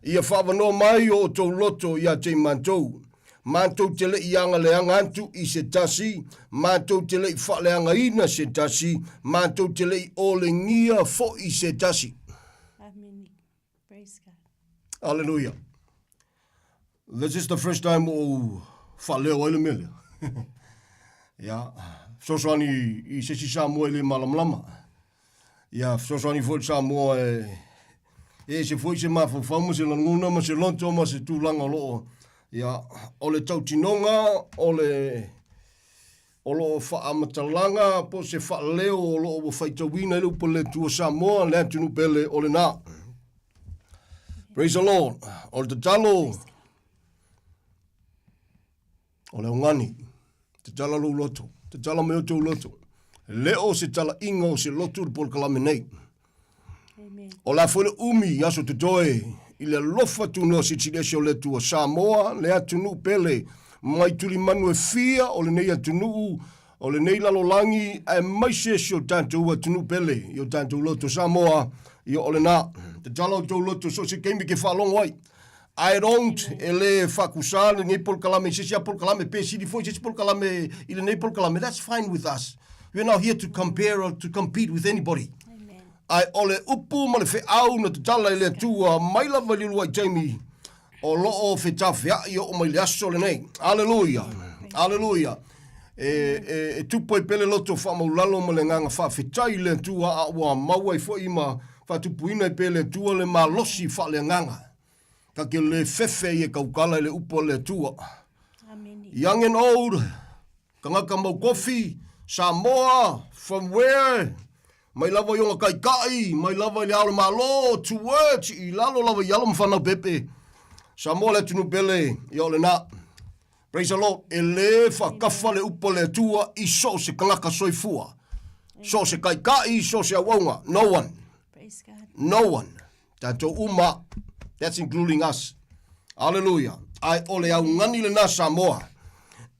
M: Ia whawanoa mai o tau loto ia te mantou. Mantou te le ianga le angantu i se tasi. Mantou te le i whaleanga ina se tasi. Mantou te le i ole ngia fo i se tasi.
N: Amen. Praise God.
M: Hallelujah. This is the first time o whaleo ele mele. Ia, sosoani i se si Samoa le malamlama. Ia, sosoani fo Samoa se foi se mafawhamu se languna ma se lonto ma se tūlanga loo. Ia, o le tautinonga, o loo whaamatalanga, po se whaaleo o loo o whaitawina ele upo le tua Samoa, le atunu pele o le nā. Praise the Lord. O le tatalo, o le ongani, te tala lo loto, te tala meo tau loto. Leo se tala inga o se loto por kalame nei. O la fwele umi yaso te toe, i le lofa tuno si tidesio le tua Samoa, le atunu pele, mai tuli manu e fia, o le nei atunu, o le nei lalolangi, e mai sesio tantu atunu pele, i o tantu loto Samoa, i o le nā. Te tala o tau loto, so se keimi ke whalong wai. I don't ele fakusal nei polkalame sisi polkalame pe sidi foi sisi polkalame ile nei polkalame. That's fine with us. We're not here to compare or to compete with anybody. Amen. I ole upu ma le fe au na tala ile tua mai lava lilu ai Jamie o loo fe tafia i o mai le aso le nei. Hallelujah. Hallelujah. Tupo i pele loto wha maulalo ma le nganga wha fetai le tua a ua maua i fo ima wha tupuina i pele tua le malosi wha le nganga. Ka ke le fefe i e kaukala le upo le tua. Amen. Young and old, ka ngaka mau kofi, Samoa, from where? Mai lava yonga kai kai, mai lava i le aole malo, 2 words, i lalo lava i alam whanau pepe. Samoa le tunu pele, i ole na. Praise the Lord, e le whakafa le upo le tua, i so se ka ngaka soifua. So se kai kai, so se awaunga, no one. Praise God. No one. Tato uma. That's including us. Hallelujah. Ai ole au ngani le na Samoa.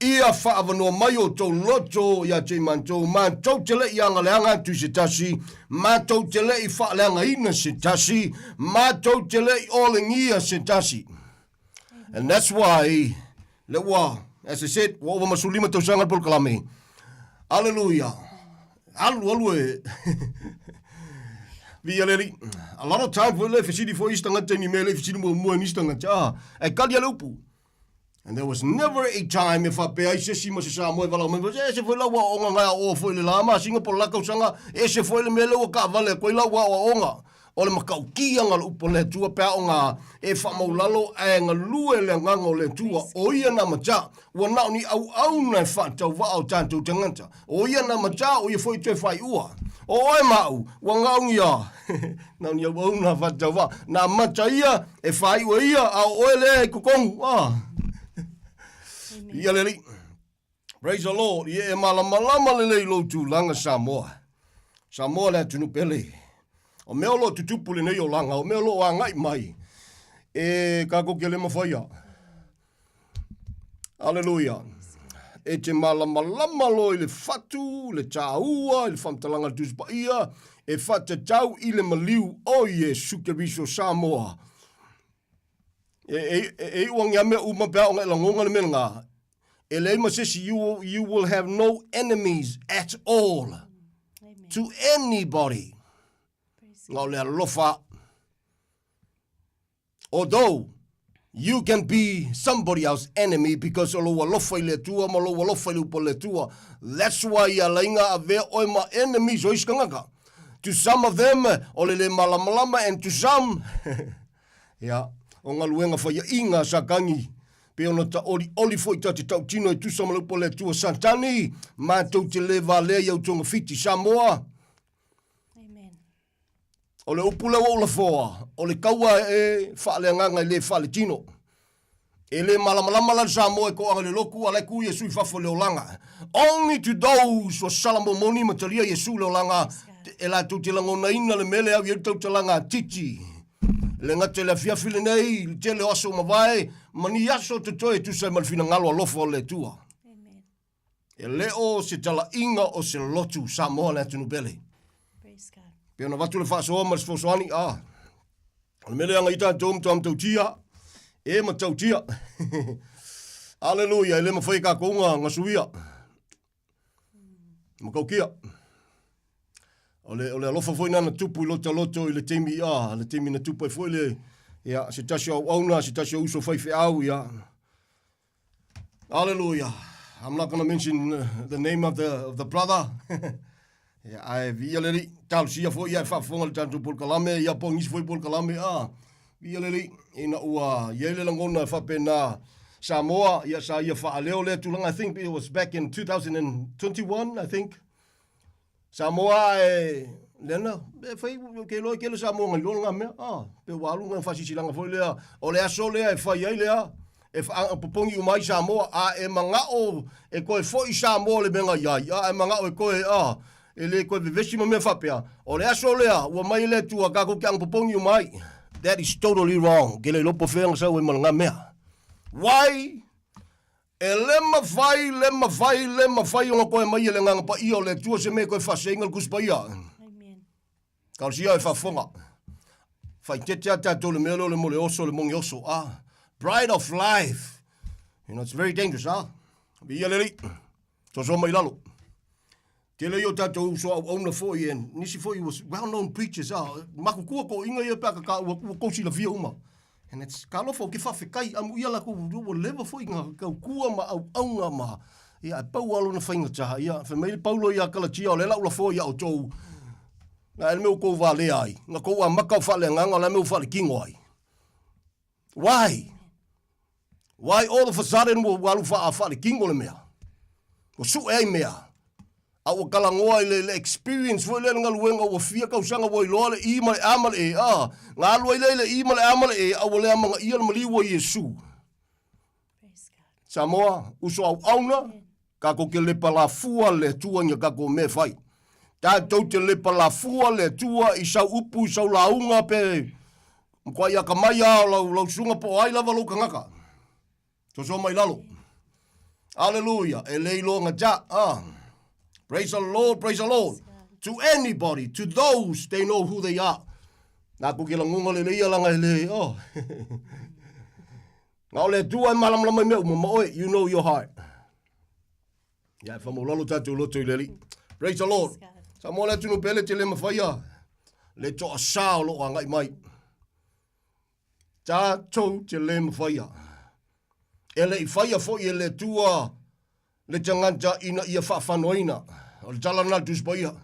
M: Ia whaavanoa mai o tau loto ia te mantou. Mantou te le i anga leanga tu se tasi. Mantou te le i wha leanga ina se tasi. Mantou te le i ole ngia se tasi. And that's why, le wa, as I said, wa ova masulima tau sanga por kalame. Hallelujah. Alu e. A lot of time for life, city for Eastern Antony, Mele, city more in Eastern Antony. I call you Lupu. And there was never a time if I pay, I say, she must say, I'm over, as if we love or for the Lama, Singapore Lako Sanga, as if we melo cavale, Quila or Onga, or Macauki and Upole to a pound, if I'm Lalo and a Luel and Gango to Oyana Maja, were not only our own fat of our time to Tanganta, Oyana Maja, or you for to fight Ua. O ai mau, wangau ia. Nau ni au na whatawa. Nā mata ia, e whai ua ia, a oele e kukongu. Ia leli. Praise the Lord. Ia e malamalama lelei loutu langa Samoa. Samoa le atunu pele. O mea lo tutupu le nei o langa, o mea lo a ngai mai. E kako ke le mawhaia. Hallelujah. E te malamalama lo i le fatu, le tāua, i le whamtalanga tuspa ia, e whatatau i le maliu o ie Sukeriso Samoa. E uangi ame umapea o ngai langonga le menga. E le ima sesi, you will have no enemies at all. Amen. To anybody. Ngau le alofa. Although, you can be somebody else's enemy because that's why ya lainga ave oi ma enemies o iskangaka. To some of them, ole le malamalama, and to some, yeah, o ngā luenga whaia inga sa gangi. Pe ona ta oli foi ta te tau tino e tusa malupo le tua Santani, mātou te le vālea iau tonga fiti Samoa. O le upule o la foa, o le kaua e whaale nganga i le whaale tino. E le malamalama la Samoa e ko anga le loku, ale ku Yesu i whafo le olanga. Only to those o salamo moni mataria Yesu le olanga, e la tu te langona ina le mele au i tau te langa titi. Le ngate le fiafile nei, te le aso mawai, mani aso te toe tu sai malfina ngalo alofo le tua. E leo se tala inga o se lotu Samoa le atunu bele. Pe ona watu le whaasoa ma le sfosoani, le mele anga ita tōm tōm tautia, e ma tautia. Aleluia, e le ma whai ka kounga ngasuia. Ma kaukia. O le alofa foi nana tupu i loto i le teimi le teimi na tupu i foi le ia se tasi au auna, se tasi au uso fai fe au ia. Hallelujah. I'm not going to mention the name of the brother. Yeah, ai via le tal sia foi ia fa fonga tanto por kalame ia pongis foi por kalame via le ina ua yele langona fa pena Samoa ia sa ia fa leo le tulanga. I think it was back in 2021 I think. Samoa lena fai ke lo ke le Samoa lo nga me pe walu nga fa silanga foi le o le aso le e fa ia le e fa popongi mai Samoa e manga o e ko foi Samoa le benga ia e manga o e ko e le ko vesi mo me fa pe o le aso le o mai le tu ka ko kang popongi mai. That is totally wrong. Ke le lopo fenga sa o manga me. Why? E lema vai o ko e mai le nga pa io le tu se me ko fa single kus pa ia. Amen. Ka sia e fa fonga. Fai tete ata to le melo le mo le oso le mongi oso Bride of life. You know, it's very dangerous, Bi ia le to so mai lalo. Te le yo tato so au na foi en nisi foi was well-known preachers, makukua ko inga ia pa ka ko si la via uma. And it's kalofo ki whawhekai amu ia la ko lewa foi ngā kau kua ma au aunga ma. Ia pau alo na whainga taha. Ia whamei paulo ia kalatia o le lau la foi au tau. Nga ele meu kou wale ai. Nga kou a makau whale nganga la meu whale kingo ai. Why? Why all of a sudden walu whale kingo le mea? Ko su ei mea. Au kalangoa i le experience foi le nga luenga o fia kausanga wo i loa le i ma le amale nga lua i le i ma le amale au le amanga ia le maliwa Yesu. Samoa uso au auna ka ko ke le palafua le tua nga ka ko me fai. Ta tau te le palafua le tua i sau upu i sau launga pe mkwa ia kamaya lau sunga po ai lava lo kangaka. So mai lalo. Hallelujah. E leilo nga ja Praise the Lord, praise the Lord. To anybody, to those, they know who they are. Nā kuki la ngunga le leia langa le, Ngā le tua malamlama mea umamoe, you know your heart. Ia, whamu lalo tātou loto i leli. Praise the Lord. Sa mo le tunu pele te le mawhaia. Le toa sao lo a ngai mai. Tātou te le mawhaia. E le i whaia fo i le tua le tanganta ina ia whawhanoina. O le tala nā tuspaia.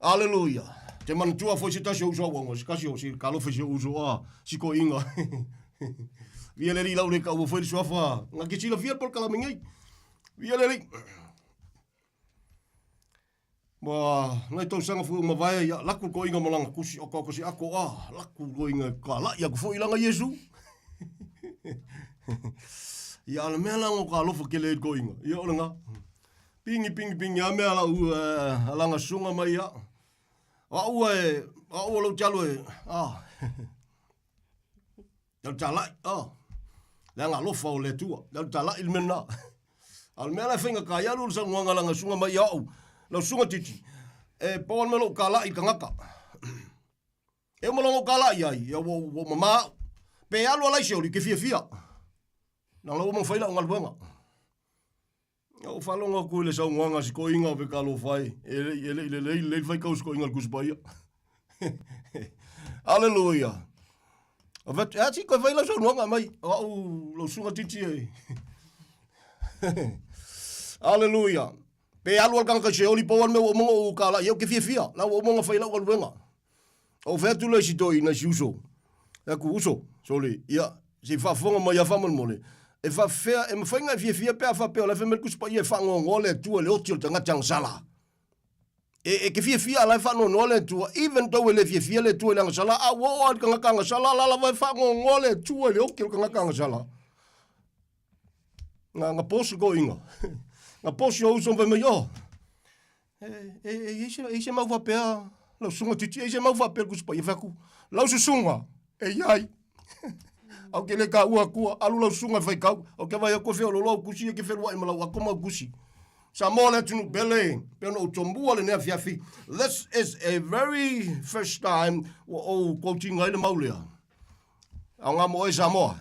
M: Hallelujah. Te manatua foi se tasi o uso awanga. Se kasi o si kalofa se uso si ko inga. Via le ri lau le kau foi le suafa. Nga ki sila fiat por kalamingai. Via le ri. Ngai tau sanga fu mawai laku ko inga malanga kusi o kosi ako laku ko inga ka la ia ko foi langa Yesu. Ia ala mea langa o ka alofa ke le ko inga. Ia ola nga. Pingi, a mea lau alanga sunga mai ia. Aua lau talo Lau talai, Langa alofa o le tua. Lau talai il mena. Al mea la whinga ka ialu sa nguanga langa sunga mai ia au. Lau sunga titi. E pāwan me lo ka lai ka ngaka. E malango ka lai ai. Ia wo mama. Pe alu alai seori ke fia. Nang lau mang whaila o ngalbuanga. O whalonga koe le sau nguanga si ko inga pe kalo whai. Le whai kaus ko inga kuspaia. Hallelujah. Ati koe whai lau sau nguanga mai. Lau sunga titi ei. Hallelujah. Pe alu alkanga se oli pawan me o monga o kala. Iau ke fia. Lau o monga whai lau alwenga. O whetu le si toi na si uso. ku uso, soli, ia, si whafonga mai a whamon e whawhea, e mawhainga fia pia whapea, le whamel kuspa ia whango le tua le oti o te ngata sala. E ke fia lai whango le tua, even though le fia le tua le ngasala, a wo ka ngaka sala, la vai whango le tua le oti o ka ngaka sala. Nga posu ko inga. Nga posu o uso mai yo. E mau whapea, lau sunga titi, e mau whapea kuspa ia whaku. Lau sunga, e iai. Au ke le ka ua kua, alu lau sunga whai kau, au ke vai a koe wheo lolo kusi, e ke whenua i malau a koma kusi. Samoa le tunu bele, peno o tombua le nea fiafi. This is a very first time o quoting ai le maulea. Au ngā mo e Samoa.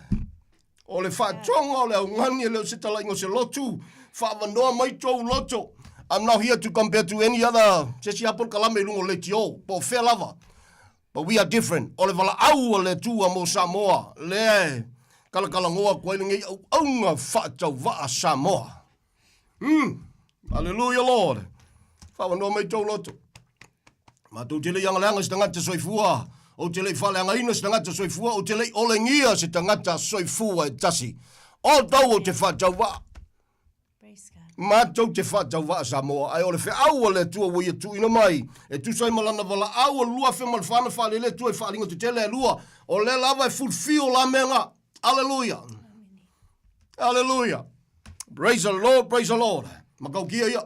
M: O le whaatonga o le au ngani e leo se tala ingo se lotu, whaavanoa mai tōu loto. I'm not here to compare to any other sesi apol kalame lungo le tio, po whea lava. But we are different. O le wala au o le tua mo Samoa. Le kalakala ngoa koe ngei au aunga whaatau waa Samoa. Hallelujah, Lord. Whawanoa mai tau loto. Ma tau te le yanga leanga se tangata soifua. O te le whaleanga ina se tangata soifua. O te le olengia se tangata soifua e tasi. O tau o te whaatau waa. Ma tau te whaatau waa Samoa. Ai o le whaau o le tua wai tu ina mai. E tu sai malana wala au o lua whemal whana whale le tua e whaalinga tu tele e lua. O le lava e fulfill la menga. Hallelujah. Hallelujah. Praise the Lord, praise the Lord. Makau kia ia.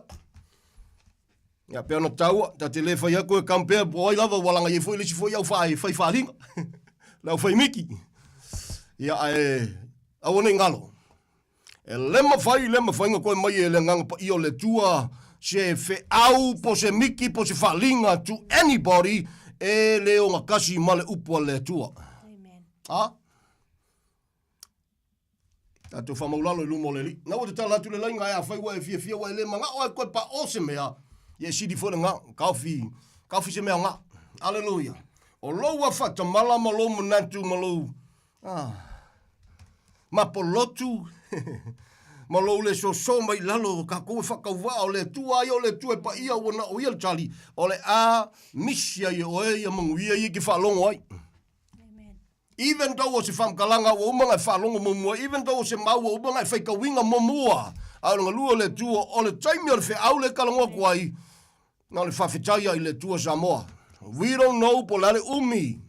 M: Ia pēna taua, ta te le whai ako e kampea, po ai lava walanga i fwoi lisi fwoi au whai whalinga. Lau whai miki. Ia au nei ngalo. E lema whainga koe mai e le nganga pa io le tua, se whe au po se miki po se whalinga to anybody, e leo ngā kasi male upua le tua. Amen. Ha? Tātou whamaulalo i lumo le li. Nā o te tala atu le lai ngai a whaiwa e fia wa e le manga o e koe pa o se mea. Ie sidi fwere ngā, kauwhi se mea ngā. Alleluia. O loua whata mala malo manatu malo. Mapolotu. Malo le so mai lalo ka koe whakauwa o le tua i o le tua pa ia o na o ia tali. O le a misia i o e ia manguia i ki whalongo ai. Even though o se whamkalanga o umanga e whalongo momua, even though o se mau o umanga e whaikawinga momua, aonga lua le tua, o le taimi o le whaau le kalangoa kuai, na le whawhitaia i le tua Samoa. We don't know po lale umi.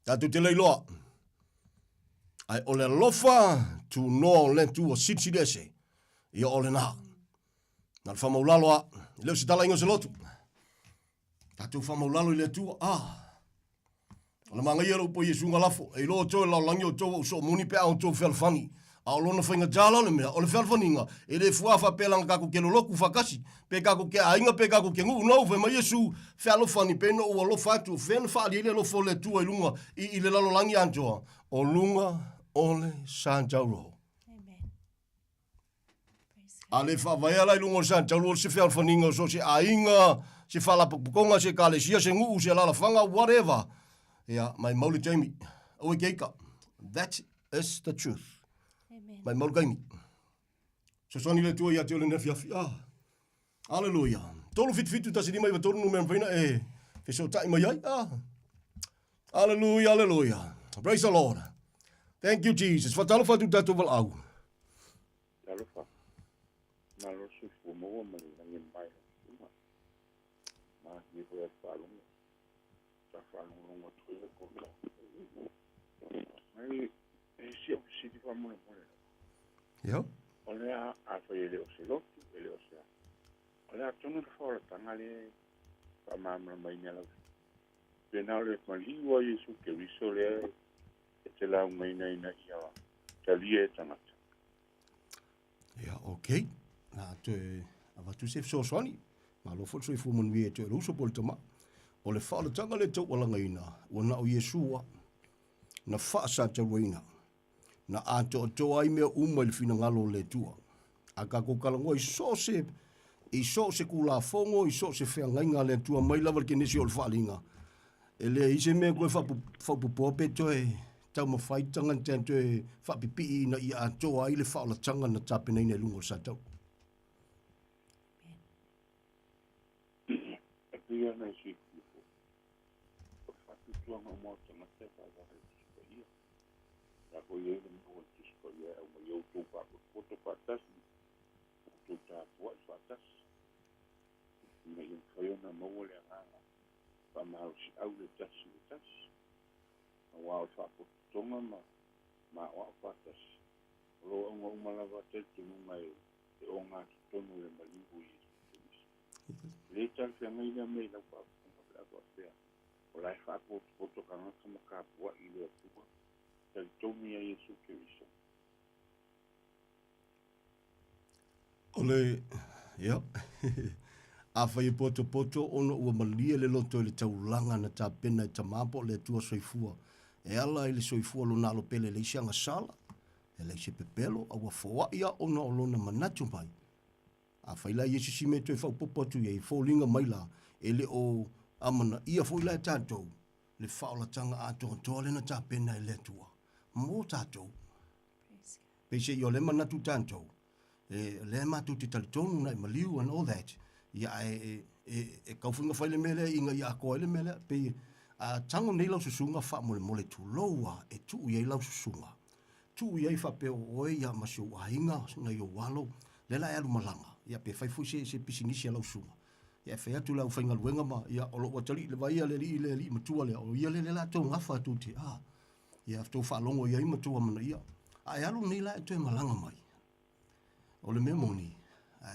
M: Tatu te leiloa. Ai o le lofa tu no le tua sitsi dese, ia o le naha. Na le whamaulaloa, leo se tala ingo se lotu. Tatu whamaulalo i le tua, Ona manga ia po Yesu ngalafo, e lo to la langi o to so muni pe au to felfani. A lona fainga jala le mea, o le felfaninga, e le fuafa pe langa ka ku ke loku fakasi, pe ka ku ke ainga pe ka ku ke ngu no fe ma Yesu felfani pe no o lo fatu fen fa le lo fo le tu e lunga i le lalo langi anjo. O lunga ole San Jauro. Amen. Ale fa vai ala lunga San Jauro se felfaninga so se ainga, se fala pokonga se kalesia se ngu se la fanga whatever. Yeah, my mauli Jamie. O geika. That is the truth. Amen. My mauli Jamie. So soni le tua ia te ole nefiafi. Hallelujah. Tolu fitu ta sidi mai wa tolu nume mwaina e. Fiso tai mai ai. Hallelujah, hallelujah. Praise the Lord. Thank you, Jesus. Fatalo fatu tatu wal au.
O: Talofa. Malo sufu mo mo ngi mai. Ma ni vo falunga.
M: Yo.
O: Ole a foi le oselo, ele osea. Ole a tonu fora tangale pa mamla mai nela. Penale maliwa Yesu ke visole te la mai nei na ia. Talie tanata.
M: Ja, okay. Na te ava tu se so soni. Ma lo fo so fu mon wie te ruso poltoma. Ole fa le tangale to wala ngaina. Ona o Yesua. Na fa sa te wina. Na ato to ai me uma le fina ngalo le tua. Aka ko kalango i so se kula fongo i so se fe ngainga le tua mai lava ke nisi ol falinga. Ele i se me ko fa pu pope to e tau ma fai tanga tento e fa pipi na i ato ai le fa la tanga na tape nei ne lungo sa tau.
O: Ia na si. tuanga mo tanga te pa va ko ia la ko ia le mo ko ia o mo yo tu pa ko to pa tas tu ta wa fa tas me in foi na mo le nga pa ma si au le tas wa fa ko tonga ma wa fa tas lo ngo mala va te tu mai e o nga tonu le mali ui le tal fe ngai na me la pa ko pe o lai fa ko to ka nga kama ka wa i le tu te tomi ai su ke iso
M: ole ya a fai poto ono ua malia le loto le taulanga na ta pena ta mapo le tua soifua e ala ile soifua lo nalo pele le isianga sala e le se pepelo a ua foa ia ono o lona manatu mai a fai la yesu si me to fa popo tu ye folinga mai la ele o amana ia foi la tanto le faula tanga a to le na ta pena le tua mo tato pese yo le manatu tanto le matu te talitonu na maliu and all that ia e kaufunga fai le mele inga ia koe le mele pe a tango nei lau susunga fa mole tu loa e tu ia lau susunga tu ia fa pe o ia masu ainga na yo walo le la alu malanga ia pe fai fusi se pisinisi lau sunga ia fe atu lau fainga luenga ma ia o lo watali le vai le li matua le o ia le la to ngafa tu te ia to fa longo ia matua mana ia ai alu nei la to malanga mai o le memoni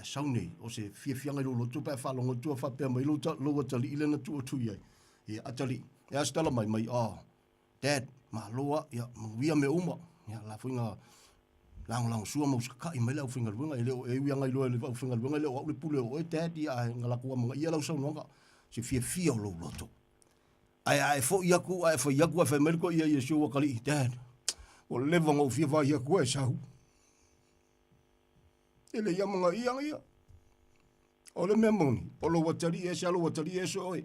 M: sauni o se fianga lo tu pa fa longo tu fa pe mai lo watali ile na tu ia ia atali ia stala mai dad ma loa ia via me uma ia la fuinga lang sua mo ska i mai la fuinga luenga ile e wi ngai lo le fuinga luenga le o le pule o dad ia ngala ko mo ia la so nonga se fia lo loto ai fo ia ku ai fo ia ku fa merko ia yesu wa kali dad o le vongo fia va ia ku e sa ele ia mga ia o le memoni o lo watari e sa lo watari e so o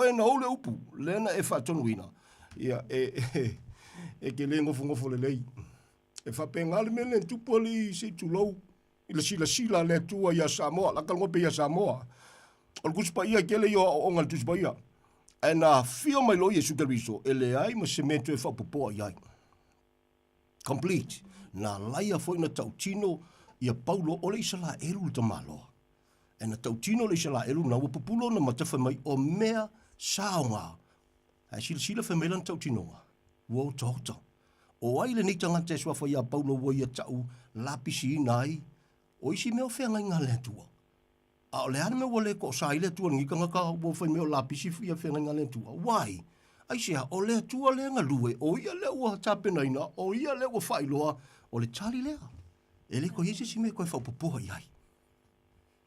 M: e na o le upu lena e fa tonuina ia e ke le ngofo le lei e fa pengal mele tu poli se tu lo ile sila le tua ia Samoa la kalmo pe ia Samoa o kuspa ia ke le yo o ngal tu spa ia e na fio mai lo yesu kristo ele ai ma semento e fa popo ia complete na laia foi na tautino ia Paulo ole isala elu te malo. E na tautino le isala elu na wapupulo na matafa mai o mea saonga. Ai sila fe melan tautino nga. Wo tota. O ai le nitanga te swafa ia Paulo wo ia tau lapisi nai. O isi meo fea ngai ngā le tua. A o le ane me wale ko sa ile tua ngika ngaka wo fai meo lapisi fia fea ngai ngā le tua. Why? Ai sea o le tua le ngalue. O ia le ua tapena ina. O ia le ua whailoa. O le tali lea. Ele ko hisi si me koe whaupopoha iai.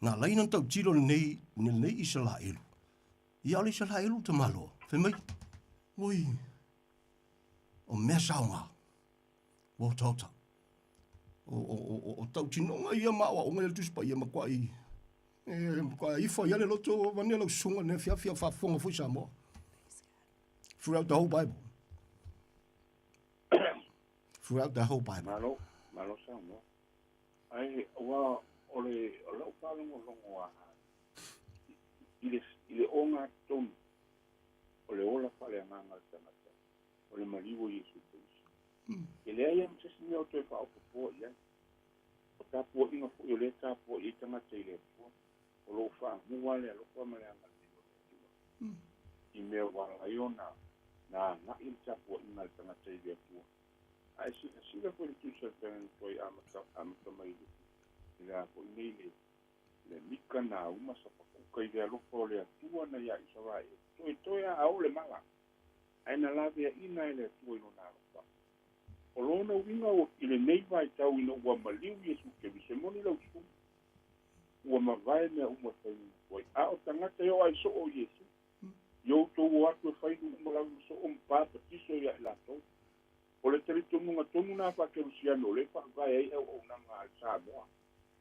M: Nā laina tau tiro nei isala elu. Ia ole isala elu te malo. Whemai, oi, o mea saunga. Wo tauta. O tau tinonga ia mawa o ngale tuspa ia makwa i. Kwa ifa ia le loto wane lau sunga ne fia whafonga fui Samoa. Throughout the whole Bible. Throughout the whole Bible.
O: Malo Samoa. Ai wa ole o palongo longo a ile onga tom ole ola pale nganga tamata ole maliwo yesu kristo ile ai am tsi ni auto fa po ya o ta po inga fo ile ta po i tanga tele po o lo fa mu wale lo fa male anga i me wa ayona na il ta po inga tanga tele po ai si la po tu sa tan foi amata mai ila po nei le mika na uma sa pa kai le lo po le tua na ya isa vai to ya au le mala ai na la via ina ile tu no na pa o lo no winga o ile nei vai tau ino wa maliu yesu ke bi se moni lo su wa ma vai me uma sai foi a o tanga te o ai so o yesu yo to wa to fai no mo la so un pa ti so ya la to o le tonu na pa ke luciano le pa vai ai o na ma sa mo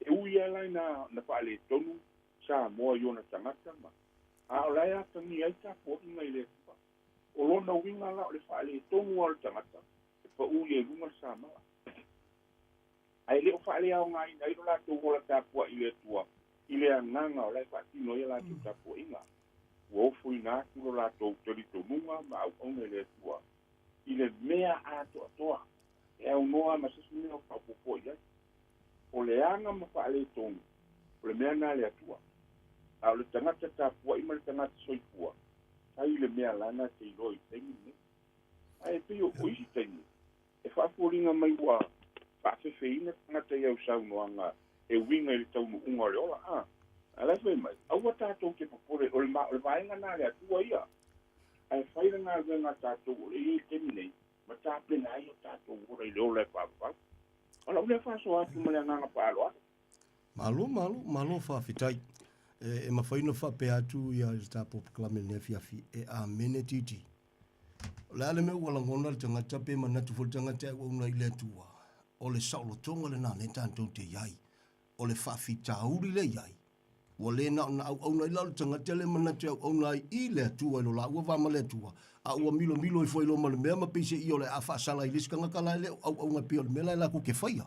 O: e uia lai na pa le tonu sa mo yo na tangata ma a o lai ata ni ai ta po inga ile pa o lo na winga la le fa le tonu o tangata e pa uia lunga sa ma ai le o fa le au ngai ai la tu o la ta po ile tua ile nganga o lai fa ti no ia la tu ta po inga ua ofu ina atu lo latou talitonunga ma auauna i le atua i le mea atoatoa e aunoa ma sesumina o fa'apopoi ai o le aga ma fa'aletonu o le mea na le atua a o le tagata tapua'i ma le tagata soifua ai le mea lana te iloi taimi ne ae pei o isi taimi e fa'afoliga mai ua fa'afefeina tagata i au saunoaga e uiga i le taunu'uga o le ola ala fai mai aua tatou ke popole o le vaega na le atua ia ae fai le galuega tatou o le iai taimi nei ma tapena ai o tatou ora i le ola e fa'avalau ala o le fa'asoa atu ma le agaga pa'aloa
M: malo fa'afetai e mawhaina whapea atu ia i tapo klame ne fiafi e a mene titi. Le ale mea wala ngona le tangata pe manatu fo tangata e wauna i le atua. O le saulo tonga le nane tantou te iai. O le whaafi tauri le iai. Wa le na au na ila le tangata le manatu au na i le atua ilo la ua vama le atua. A ua milo i fwoi lo ma le mea ma peise i o le a whaasala i liskanga ka lai le au na pia le mea lai la ku ke whaia.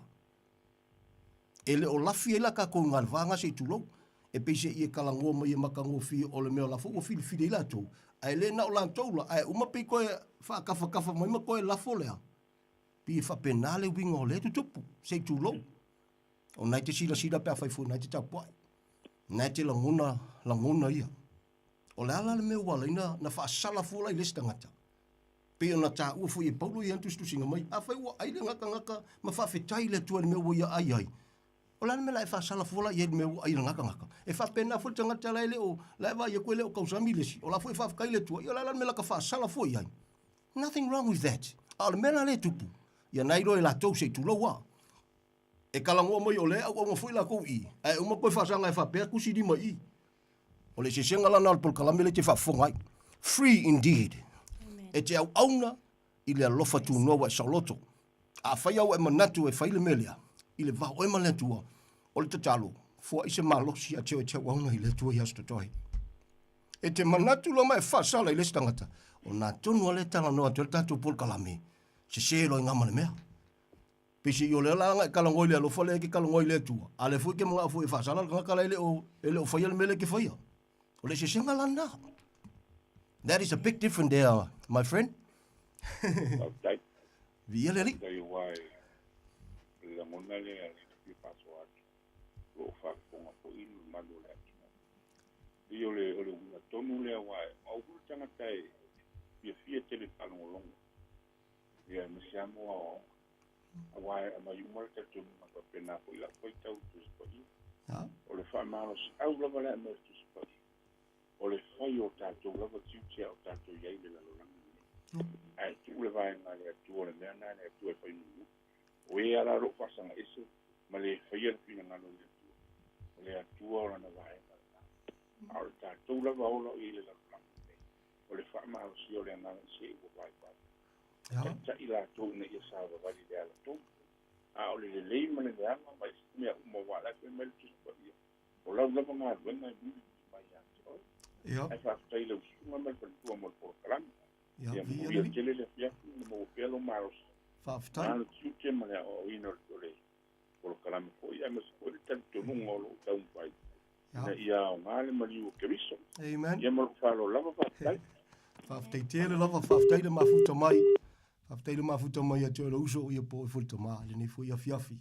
M: E le o lafi e la ka kou ngā vanga se tulou. E peise i e kalangoa mai e makango fi o le mea lafo o fili i latou. Ai le na o lantou la, ai uma pei koe whaakafa mai ma koe lafo lea. Pi e whapenale winga o le tutupu, se tulou. O nai te sila pia whaifu, nai te tapuai. Nai te langona ia. O le ala le mea wala ina na whaasala fula i lesi tangata. Pe o na tā ua fu i e paulo i antu stusinga mai. A whai ua aile ngaka ma whawhetai le tua le mea ua ia ai. O lana me la e whaasala fula i e me ua aile ngaka. E whapena fu tangata la ele o la eva i e koe le o kausami lesi. O la fu e whawhekai le tua. I o lana me la ka whaasala fu i ai. Nothing wrong with that. A le mena le tupu. Ia nairo e la tau se tuloa. E kalangoa mai o le au au fu i la kou i. E uma koe whaasanga e whapea kusiri mai i. O le se senga lana al polkalame le te whafongai. Free indeed. E te au auna i le alofa tu noa e sauloto. A whai au e manatu e whaile melea. I le vau e male tua. O le tatalo. Fua i se malosi a teo e teo auna i le tua i asto toi. E te manatu lama e whaasala i le stangata. O nā tonu a le tala noa te tatu polkalame. Se selo i ngamane mea. Pisi i o le langa e kalangoi le alofa le ke kalangoi le tua. A le fui ke mga fui whaasala le ngaka ele o whaia le mele ke whaia. O le se senga lana. That is a big difference there, my friend. Via leli.
O: Dai wai. La monale a le paso atu. Lo fa con po in manu le atu. Io le una tonu le wai. Au tanga tai. Fia tele palong. Ia mi siamo a wai a mai umar te tu ma pena po ila po tau tu spoi. O le fa malos au la vale a tu spoi. O le fai o tatou lava tiutia o tatou iai le lalolanga. Ai tu le vai nga le atu o le mea na le atu e fai nungu. O e ala ro pasanga ese, ma le fai ala pina ngano le atu. O le atu o lana vai nga. A o le tatou lava ola i le lalolanga. O le fai maa si o le ngana se i o vai vai. Ta i la tou na ia sawa vali le ala tou. A o le lei ma le leanga, ma isi mea uma wala ke mele tu spoi. O lau lava ngā ruenga i mui mai ati oi. Ai whaakutai le usunga mai palitua mo le porokalami. Ia muia tele le fiaku mo pelo maros.
M: Whaakutai.
O: Ano tiuke ma le o ino le porokalami po ia ma se kore tali tonunga o lo tau mpai. Ia o ngale mali o keriso.
M: Amen.
O: Ia ma whaalo lava whaakutai.
M: Whaakutai tele lava whaakutai le mafuta mai. Whaakutai le mafuta mai a teo le uso ia po i fulta maa. Le nei fui a fiafi.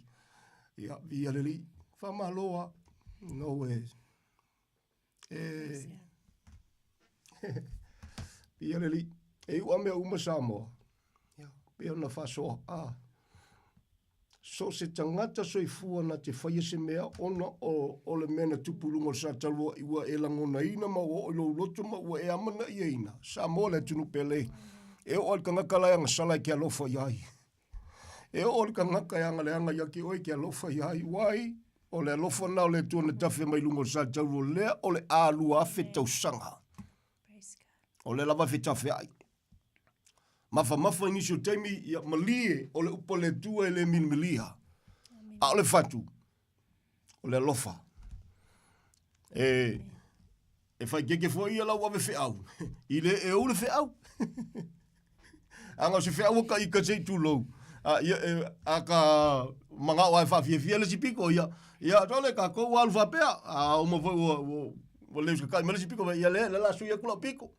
M: Ia via le li. Whamaloa. No way. Pia le li. E ua mea uma Samoa. Pia na whasoa. So se tangata soifua na te whaia se mea ona o le mena tupulunga sa talua i ua e langona ina ma o lo loto ma ua e amana i eina. Samoa le tunu pele. E o al kangaka anga salai ki alofa iai. E o al kangaka anga le anga yaki oi ki alofa iai. Wai? O le alofa na o le tuana tafe mai lungo sa talua lea o le alua afe tausanga. O le lava fitafe ai. Mafa inisi o teimi ia malie o le upo le tua e le milimilia. A o le fatu. O le lofa. E fai keke fo ia lau ave feau. I le e o le feau. Anga se feau ka i ka sei tūlou. A ka manga o ai whawhiawhia le sipiko ia. Ia tole ka kou alu whapea. A o ma Mo le ska kai mele si piko ia le la su ia kula piko.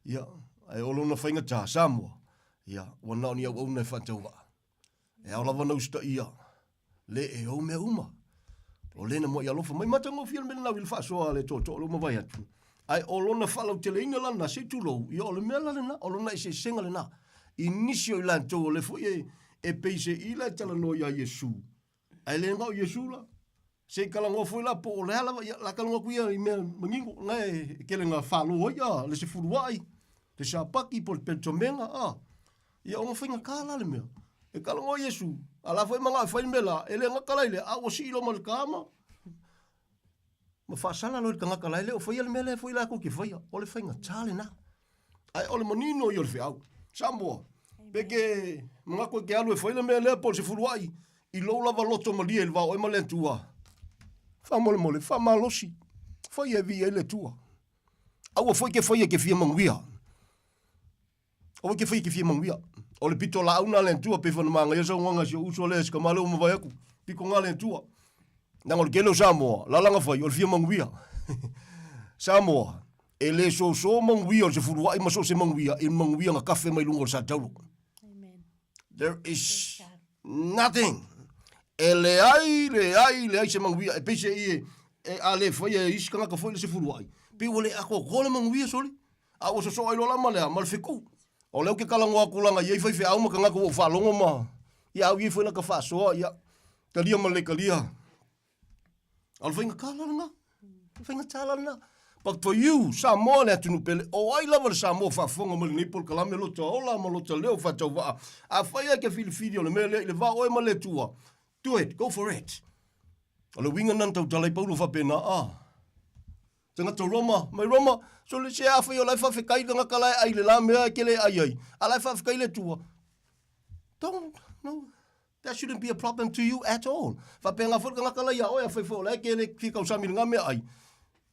M: Ia, ai olo na fainga ta Samoa. Ia, wana ni au na fa tau va. E ala wana usta ia. Le e o me uma. O le na mo ia lofa mai mata mo fiel men na wil fa so ale to lo mo vai atu. Ai olo na fa lo tele ina la na se tu lo. Ia olo me la na, olo na se senga le na. Inisio la to le fo e peise ila tala no ia Yesu. Ai le ngau Yesu la. Se kala ngo foi la po le la kala ngo kuia i me mangingo ngai kele nga fa lo ia le se furuai. Te sa paki por pentomenga ia o finga kala le me. E kala ngo Yesu. Ala foi manga foi mela ele nga kala ile a o si lo mal kama. Ma fa sala lo kanga kala ile o foi le mele foi la ko ki foi o le finga chale na. Ai o le monino yo le fiau. Samoa. Peke mga ko ke alu foi le mele por se furuai. I lo lava loto malia il va o male tua. Fa mole fa malosi. Foi e via ele tua. Au foi ke fia manguia. O ke foi ke fia manguia. O le pito la una le tua pe fona manga yesa nganga si uso le ska malo mo vai aku. Piko ngale tua. Nang o kelo Samoa, la langa foi o fia manguia. Samoa, ele so manguia se furu ai maso se manguia, e manguia nga kafe mai lungo sa tau. Amen. There is nothing. Le ai se manguia e pese e ale foi e iska nga foi se furu ai. Pe ole ako gole manguia soli. A o so ai lo la male mal fiku. O leo ke kala ngoa kulanga ye foi fe au ma nga ko fa longo ma. Ya au ye foi na ka fa so ya. Kalia male kalia. Al finga kala na. Finga tala na. But for you, Samoa le tunu pele. O ai lava Samoa fa fonga male ni por kala me lo to ola ma lo to leo fa to va. A faia ke filifilio le mele le va o male tua. Do it, go for it. O le winga nan tau talai paulo fa pena Tanga to Roma, mai Roma, so le se afa yo lai fa fe kai nga kala ai le la me ke le ai. Ala fa fe kai le tua. No. That shouldn't be a problem to you at all. Fa penga fo nga kala ya o ya fe fo la ke le fi ka usami nga me ai.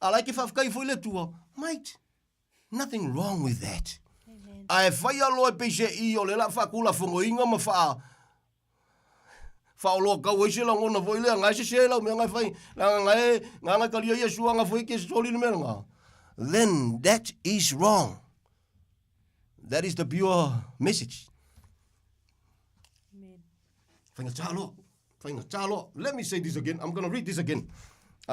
M: Ala ke fa fe kai fo le tua. Mate. Nothing wrong with that. Amen. Ai fa ya lo pe se I o le la fa kula fo inga ma fa lo ka we se la ngona vo ile nga se la me nga fa nga ka lia Yesu nga fo ke so li me nga. Then that is wrong. That is the pure message. Fainga talo. Let me say this again. I'm going to read this again.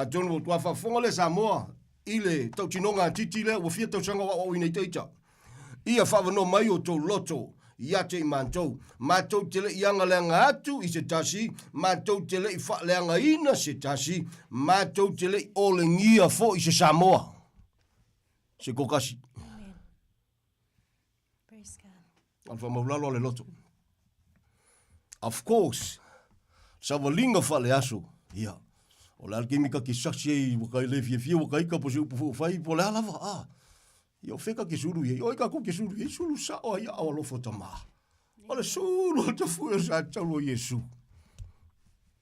M: John will tua fa fonga le Samoa. Ile tau tinonga titi le wa fia tau sanga wa o ina teita. Ia fa no mai o to loto. Ia te mantou. Matou tele ianga le ngatu I se tasi. Matou tele I fa le anga ina se tasi. Matou tele o le ngia fo I se Samoa. Se kokasi.
N: Amen. Praise God.
M: Alfa maulalo le loto. Of course, sa walinga fale aso, ia. O la alkimika ki saksi e wakai le fie wakai ka posi upu fai po le alava, Ia feka ki suru ye, oi ka ko ki suru ye, suru sa o ia o lofo tama. O le suru te fuia sa talo Yesu.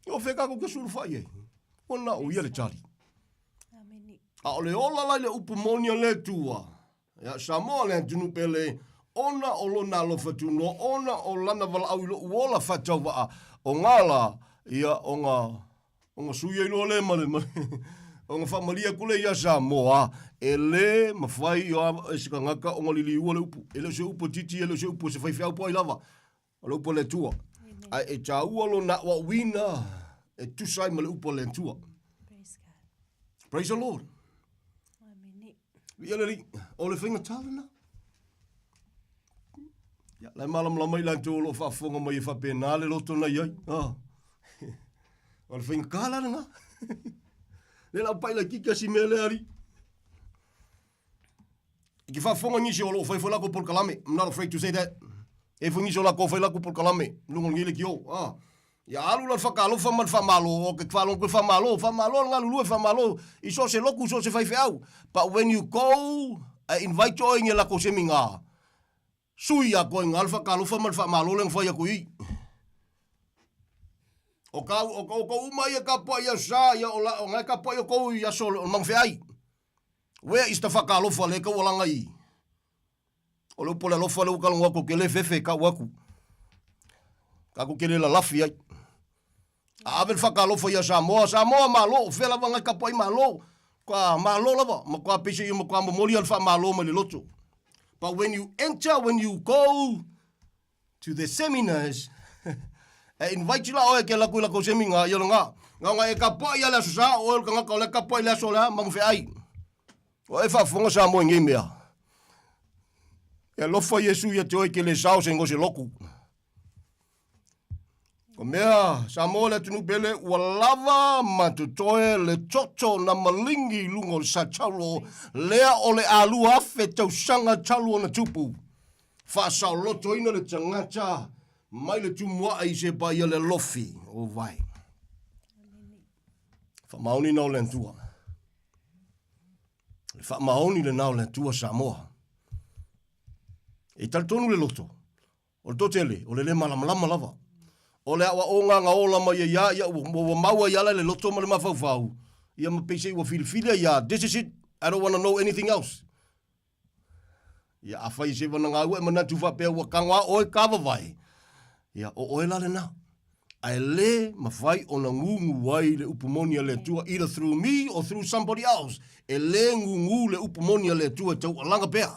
M: Ia feka ko ki suru fai ye. O na o ia le tari.
N: Amen.
M: A o le ola lai le upu monia le tua. Ia Samoa le tunu pele, ona o lona lo fatuno, ona o lana wala au ilo uola fatau waa. O ngala, ia o nga suya ilo le male. O nga whamalia kule ia Samoa, e le mawhai ia esika ngaka o nga lili ua le upu. E le se upu titi, e le se upu se whaiwhau po ai lava. O le upu le tua. Ai e tā ua lo na wa wina, e tusai ma le upu le tua.
N: Praise God.
M: Praise the Lord.
N: Amen.
M: Ia le ri, o le whinga tālana. Ya, lai malam la mai lan tōlo whafonga mai e whapena le loto na iai. O le whinga kālana nga. Le lau pai la kika si mele ari. I ki whafonga ngisi o lo whaifo lako por kalame. I'm not afraid to say that. E whangisi o lako whailako por kalame. Lungon ngile ki o. Ia alu la whakalofa man whamalo. O ke kwalong koe whamalo. Whamalo ngā lulu e whamalo. I so se loku, so se whaife au. But when you go, invite o inge lako se minga. Sui a koe ngal whakalofa man whamalo leng whai a koe. O ka umai e ka pai a sa, o ngai ka pai o kou i aso o mang whiai. Where is the whakalofa le ka walanga I? O leo pole alofa leo kalong wako ke le fefe ka waku. Ka ku ke le la lafi ai. A avel whakalofa i a Samoa. Samoa malo, o whela wanga ka pai malo. Kwa malo lava, ma kwa pese i ma kwa mamoli al fa malo ma le loto. But when you go to the seminars, invite you la oe ke la ko seminga yo nga. Nga e ka pa ya la sa o ka nga ka le ka pa la so la ma fe ai. O e fa fonga sa mo ngi mea. E lo fa Yesu ya te oe ke le sao se ngo se loku. Ko mea, Samoa le tunu bele ua lava matutoe le toto na malingi lungo sa taulo lea o le alua afe tausanga taulo na tupu. Whasao loto ina le tangata mai le tumua i se pa ia le lofi o vai. Whamaoni nao le ntua. Whamaoni le nao le ntua Samoa. E taltonu le loto. O le totele, o le malamalama lava. O le awa onga nga ola ma ia wa maua ia le loto ma le mafau. Ia ma pese ua filifile ia, this is it, I don't want to know anything else. Ia awhai se wana ngā ua e manatu whapea ua kangwa oe kawa vai. Ia o oe la le na. Ai le mawhai o na ngungu wai le upumonia le tua either through me or through somebody else. E le ngungu le upumonia le tua tau alanga pea.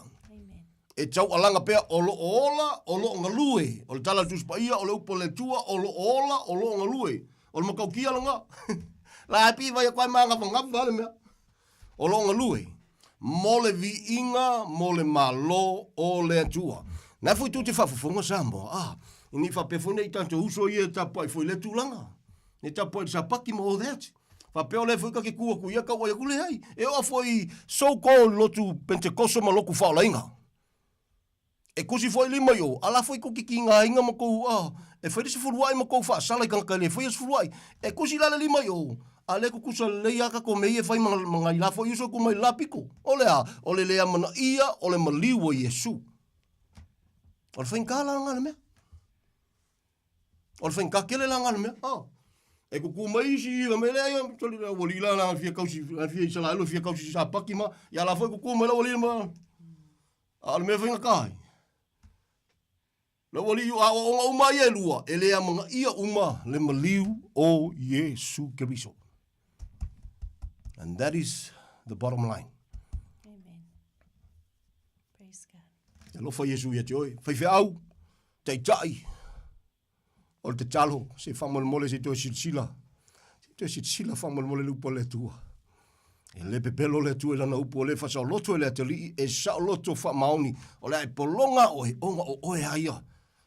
M: E tau alanga pea o lo ola, o lo ngalue. O le tala tuspaia, o le upo le tua, o lo ola, o lo ngalue. O le makau kia langa. La api vai a kwai maanga whangapu vale mea. O lo ngalue. Mo le vi inga, mo le malo o le tua. Na fui tu te whafufunga sambo. Ni whapefune i tanto uso i e tapai fui le tūlanga. Ne tapai sa paki mo o that. Whapeo le fui ka ke kua kuia ka wai kule hei. E o foi so-called lotu Pentecosto ma loku whaolainga. E kusi foi lima yo, ala foi ko ki nga inga ma ko e foi se furuai ma ko fa sala ka ka le foi se furuai. E kusi la lima yo, ale ko kusa le ya ka ko me e fai manga la foi uso ko mai lapiko. Ole le mana ia, ole maliwa Yesu. Ole foi kala nga me. Ole foi ka kele la nga me. E ko mai si va me le ya toli la woli la fia kausi fia sala lo fia kausi sa pakima, ya la foi ko mai la woli ma. Al me foi kai. La wali yu awa onga uma ia lua, e lea mga ia uma le maliu o Yesu Keriso. And that is the bottom line.
N: Amen. Praise God.
M: E lofa Yesu ia te oi, whai au, te tai, o te talo, se whamolmole se toi sitsila. Se toi sitsila whamolmole lupa le tua. E le pepelo le tua lana upo le whasao loto e le atali, e sao loto whamaoni, o le ai polonga oe, onga o oe aia.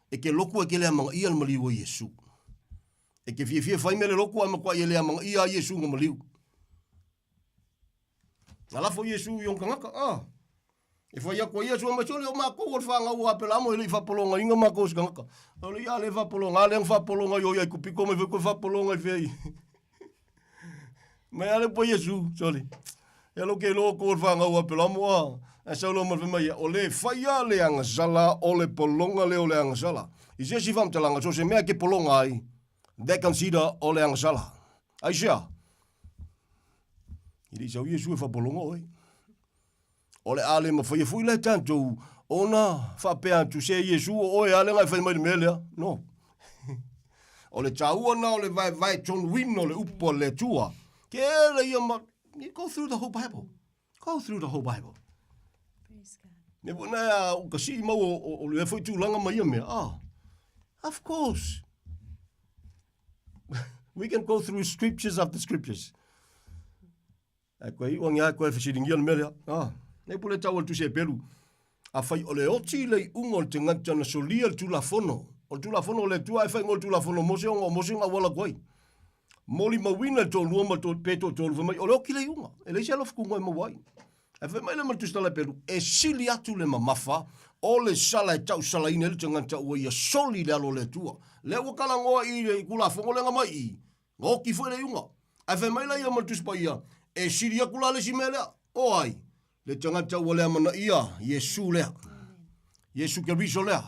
M: E ke loku e ke lea mga ia maliu o Yesu. E ke fia whai mele loku a makwa e lea mga ia Yesu nga maliu. Nga lafo Yesu yung kangaka, e whai akwa Yesu a machole o mako o whanga ua pelamo e le whapolonga inga mako o skangaka. O le ia le whapolonga, ale ang whapolonga yo ia kupiko me wheko whapolonga i whei. Mai ale po Yesu, sorry. E lo ke loko o whanga ua pelamo e sa lo mal mai o le faia le anga sala o le polonga le o le anga sala. I se si fam talanga so se mea ke polonga ai. De consider o le anga sala. Ai sia. I di sa Yesu e fa polonga oi. O le ale ma faia fui le tanto ona fa pe tu se Yesu o e ale ngai fa mai melea. No. O le tau na o le vai ton win o le upo le tua. Ke le ia ma go through the whole Bible. Go through the whole Bible. Me bona o kasi mo o le foi tu langa mai me. Of course. We can go through scriptures after scriptures. Ko i wanga ko fa sidingia me le. Ne pule tau tu se pelu. A fai o le oti le ungol te ngata na solia tu la fono. O tu la fono le tu ai fai ngol tu la fono mo se nga wala koi. Moli mawina to luoma to peto to mai o le oki le unga. E le se alof ku ngoi mawai. E whai mai le matu stala peru, e sili atu le mamafa, o le sala e tau sala ina le tanga tau ua ia soli le alo le tua. Le wakala ngoa i le kula fongo le ngamai i, ngō ki fwere iunga. E whai mai le ia matu spa ia, e sili akula le si melea, o ai, le tanga tau le amana ia, Yesu lea. Yesu Keriso lea.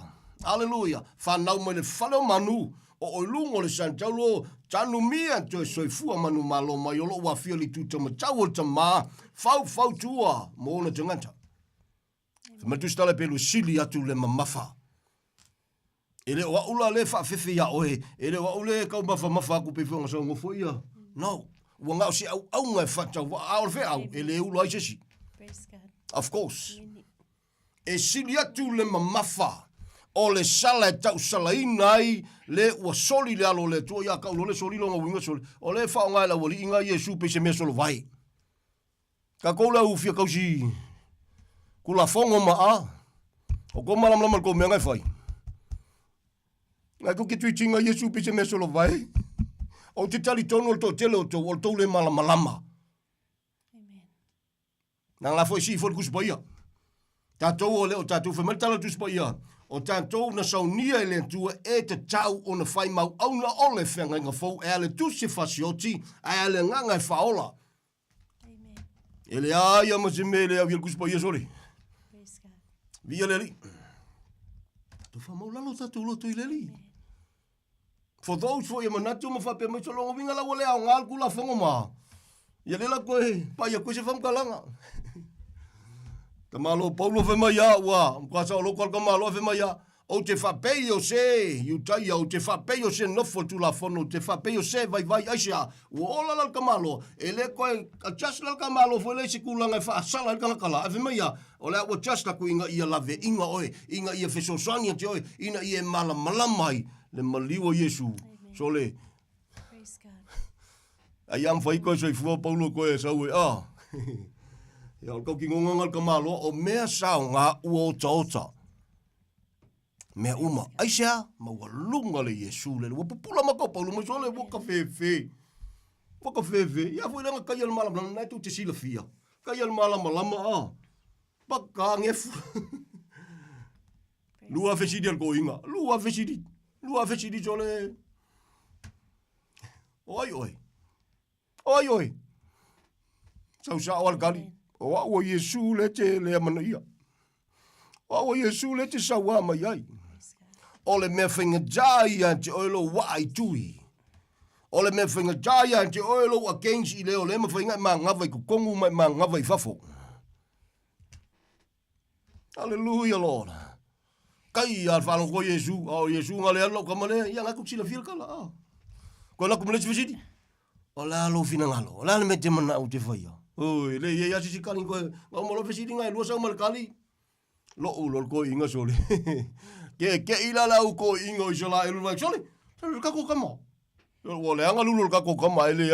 M: Aleluia. Whanau mai le whaleo manu, o lungo le santaulo, tanu mia to soifua manu malo mai olo wa fioli tu tama tau tama fau tua mo na tanganta. Ma tu stala pelu sili atu le mamafa. Ele wa ula le fa fefe ya oe, ele wa ule ka mafa ku pe fonga so ngofo ia. No, ua ngau si au ngai whatau wa au fe au e le ulu ai sesi. Of course. E sili atu le mamafa o le sala e tau sala inai le ua soli le alo le tua ia kaulo le soli longa winga soli. O le whao ngai la wali inga Yesu pe se mea solo vai. Ka koula ufia kausi kula fongo ma a. O ko malam lamal ko mea ngai whai. Ngai ko ki tui tinga Yesu pe se mea solo vai. O te tali tono o to tele o to le malama. Nang la foi si foi kuspa ia. Tatou o le o tatou fe maltala tuspa ia. O tatou na saunia ele tua e te tau o na fai mau au na ole whenga inga fau e ale tu se fasioti e ale nganga e faola. Ele aia ma se mele au il kuspa ia sori. Via leli. Tu fa mau lalo tatou loto i leli. For those for you manatu ma fa pe mai solongo winga la wale au ngal kula fongo ma. Ia lela koe pa ia koe se fam kalanga. Ta malo Paulo fe mai a wa, kwa sa lo kwal ka malo fe mai a. O te fa pe yo se, you tai o te fa pe yo se no fo tu la fono, te fa pe yo se vai aisha. O ola la ka malo, ele koe just la ka malo fo le se kulanga fa sala ka kala. Fe mai a, o le o just la ko inga ia lave inga oe, inga ia fe so sani te oe, ina ia mala mai le maliwa Yesu. So le. Praise God. Ai am fai ko so fu Paulo ko e sa we a. Ia o kau ki ngongal ka malo o mea sao ngā ua o taota. Mea uma, aisea, maua lunga le Yesu le, ua pupula mako Paulo, mo sole waka fefe. Waka fefe, ia fo ilanga kai al malama, nai tu te sila fia. Kai al malama lama a. Baka ngefu. Lua fesidi al ko inga, lua fesidi sole. Oi. Sau sa awal kali. O Yesu le te le amana ia. O Yesu le te sawa mai ai. O le mea whinga jai te oilo wai tui. O le mea whinga jai te oilo against i leo le ma whinga ma ngawai kukongu mai ma ngawai fafo. Hallelujah, Lord. Kai al whalo ko Yesu. O Yesu ngale alo kamale. Ia ngaku sila fil kala. Ko laku mele tifisidi. O la alo fina ngalo. O la me te mana u te whaia. Oi, le ia si kali ko ngau malo fesidi ngai lua sa mal kali. Lo ulo ko inga sole. Ke ila la ko inga o sala elu vai sole. Sole ka ko kama. O le anga lulu ka ko kama ele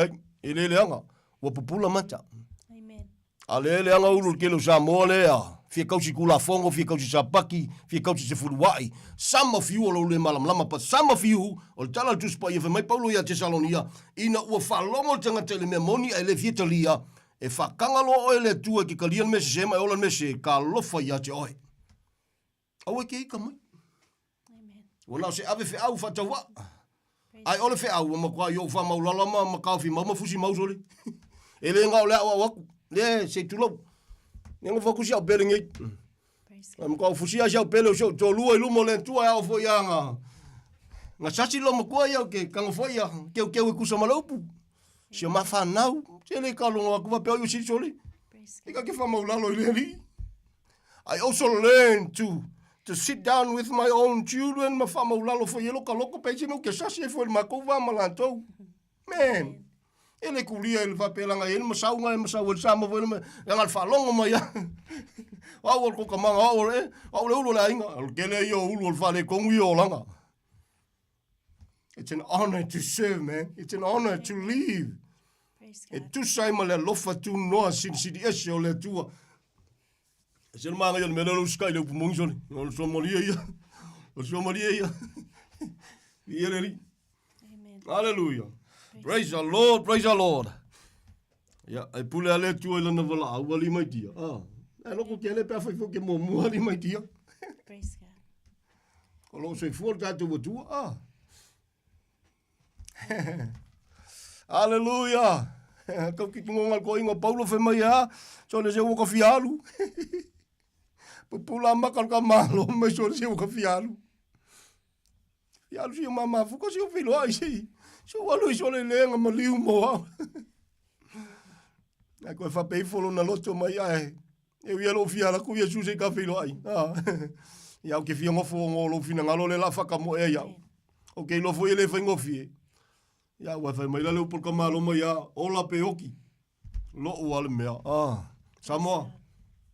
M: anga. Wa pupula mata. Amen. Ale le anga ulu ke lo Samoa le a. Fia kausi kula fongo, fia kausi sapaki, fia kausi se furuai. Some of you o le malam lama pa some of you o tala tuspa ia mai Paulo ia Tesalonia ina ua falongo tanga tele memoni ele fietalia. E whakangalo oe le tua ki ka lian mese se mai ola mese ka lofa ia te oe. Au e ke ika mai. Wana se ave fe au whatawa. Ai ole fe au ma kwa yo wha maulala ma kauwhi ma fusi mausole. E le ngao le awa waku. Le se tulau. Nengo whakusi au pere ngei. Ma kwa fusi a siau pele o siau. Tō lua ilumo le tua au fo ia nga. Nga sasi lo ma kua iau ke kanga fo ia. Keu e kusa malaupu. Sio mawhanau. Se le kalonga aku wapea yo siri soli. Ika ke whamaulalo i leli. I also learned to sit down with my own children. Ma whamaulalo fo yelo kaloko peisi mo ke sasi e fo il makouwa malantou. Man. Ele kulia ele whapelanga ele masaunga e masau el sama fo ele ngal whalonga mai ya. Wau ko kamanga wau le ulu la inga. Al kele yo ulu al whale kongu yo langa. It's an honor to serve, man. It's an honor to live. E tu sai ma le lofa tu noa sidi ese o le tua. E se manga yo me lo sky le pumongi soli. O so molia ia. O so molia ia. Amen. Hallelujah. Praise the Lord, praise the Lord. Ya, e pule ale tua ile na vala au ali mai tia. E loko ke le pe fa fo ke mo mo ali mai tia. Praise God. O lo se for ta tu tua. Hallelujah. Kau ki ngongal ko ingo Paulo fe mai ha. So le se wo ka fialu. Pupula makal ka malo, me so le se wo ka fialu. Fialu si mama fu ko si o filo ai si. So walu so le lenga maliu mo. Na ko fa pe folo na loto mai ai. E wi lo fiala ku Yesu se ka filo ai. Ya o ke fiongo fo ngolo fina ngalo le la fa ka mo e ya. O ke lo fo ele fa ngofie. Ia wa fai mai la leo por kamalo mai ia ola pe oki. Lo o ale mea. Samoa.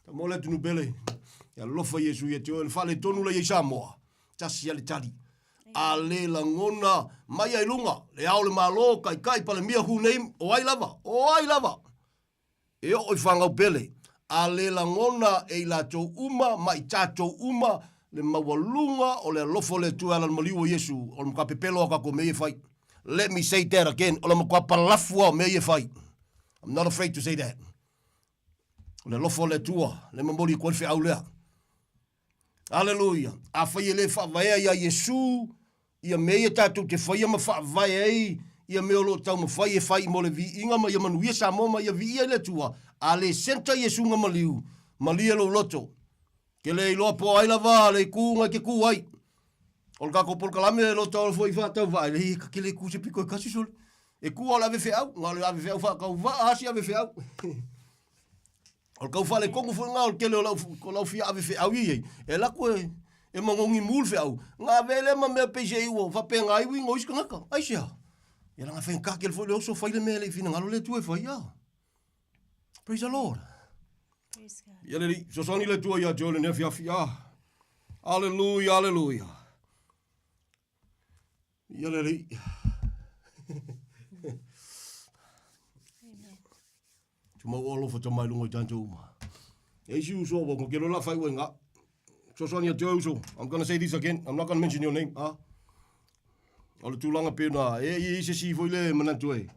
M: Samoa le tunu bele. Ia lofa Yesu ia te o le fale tonu la ia Samoa. Tasi ale tali. A le la ngona mai ai lunga. Le au le malo kai pale mia hu name o ai lava. O ai lava. E o i whangau bele. A le la ngona e la tau uma mai tātou uma le mawalunga o le lofo le tuala le maliu o Yesu. O le mkapepelo ka ko mei fai. Let me say that again. O le mkapalafu o mei fai. I'm not afraid to say that. O le lofo le tua. Le mamori kwa fe au lea. Hallelujah. A whai le whaavaea ia Yesu. Ia mea tātou te whaia ma whaavaea ei. Ia mea lo tau ma whai e whai mo le vi inga ma ia manuia sa moma ia vi ia le tua. A le senta Yesu nga maliu. Malia lo loto. Ke le iloa po ai lava, le kuunga ke ku ai. O le kako polka lame lo tau fo i whātau vai. Le ka ke le ku se piko e kasi sole. E ku ala ave whiau. Ngā le ave whiau whakau wa asi ave whiau. O le kau whale kongu fu ngā o ke le o lau fia ave whiau i ei. E lako e mangongi mul whiau. Ngā vele ma mea peise iwa. Whape ngā iwi ngā iska ngaka. Aisia. E langa whain kake le fo le oso whaile mea le fina ngalo le tue whai ia. Praise the Lord.
N: Praise God.
M: Ia le so soni le tua ia jole ne fia fia. Hallelujah, hallelujah. Ia le Tuma olo fa tama lungo tanto uma. E si uso bo ko la fai wenga. So soni ia uso. I'm going to say this again. I'm not going to mention your name. Ole tulanga pena e se si foi le manantu e.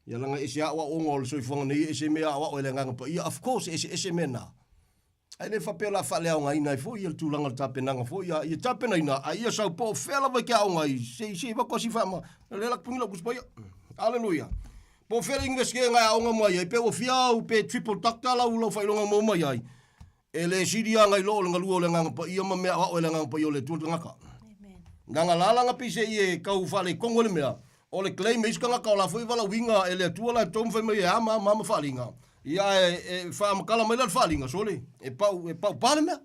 M: Ia langa ese awa ongo le soifonga nei ese mea awa o le nganga pa. Ia of course ese mena. Ai le fa pela fa le nga ina foi il tulanga tapenanga foi ia tapena ina ia sa po fela va ka nga i se va kosi fa ma le la pungila kuspoia. Hallelujah. Po fela ingeske nga nga mai pe o fiau pe triple doctor la ulo fa longa mo mai ai. Ele sidia nga lo nga luo le nganga pa ia ma mea awa o le nganga pa yo le tulanga ka. Nanga lalanga pise ie kau fale kongo le mea. O le claim is kanga ka la foi vala winga ele tua la tom foi me ama mama falinga. Ia e fa makala mai la falinga sole. E pau pale mea.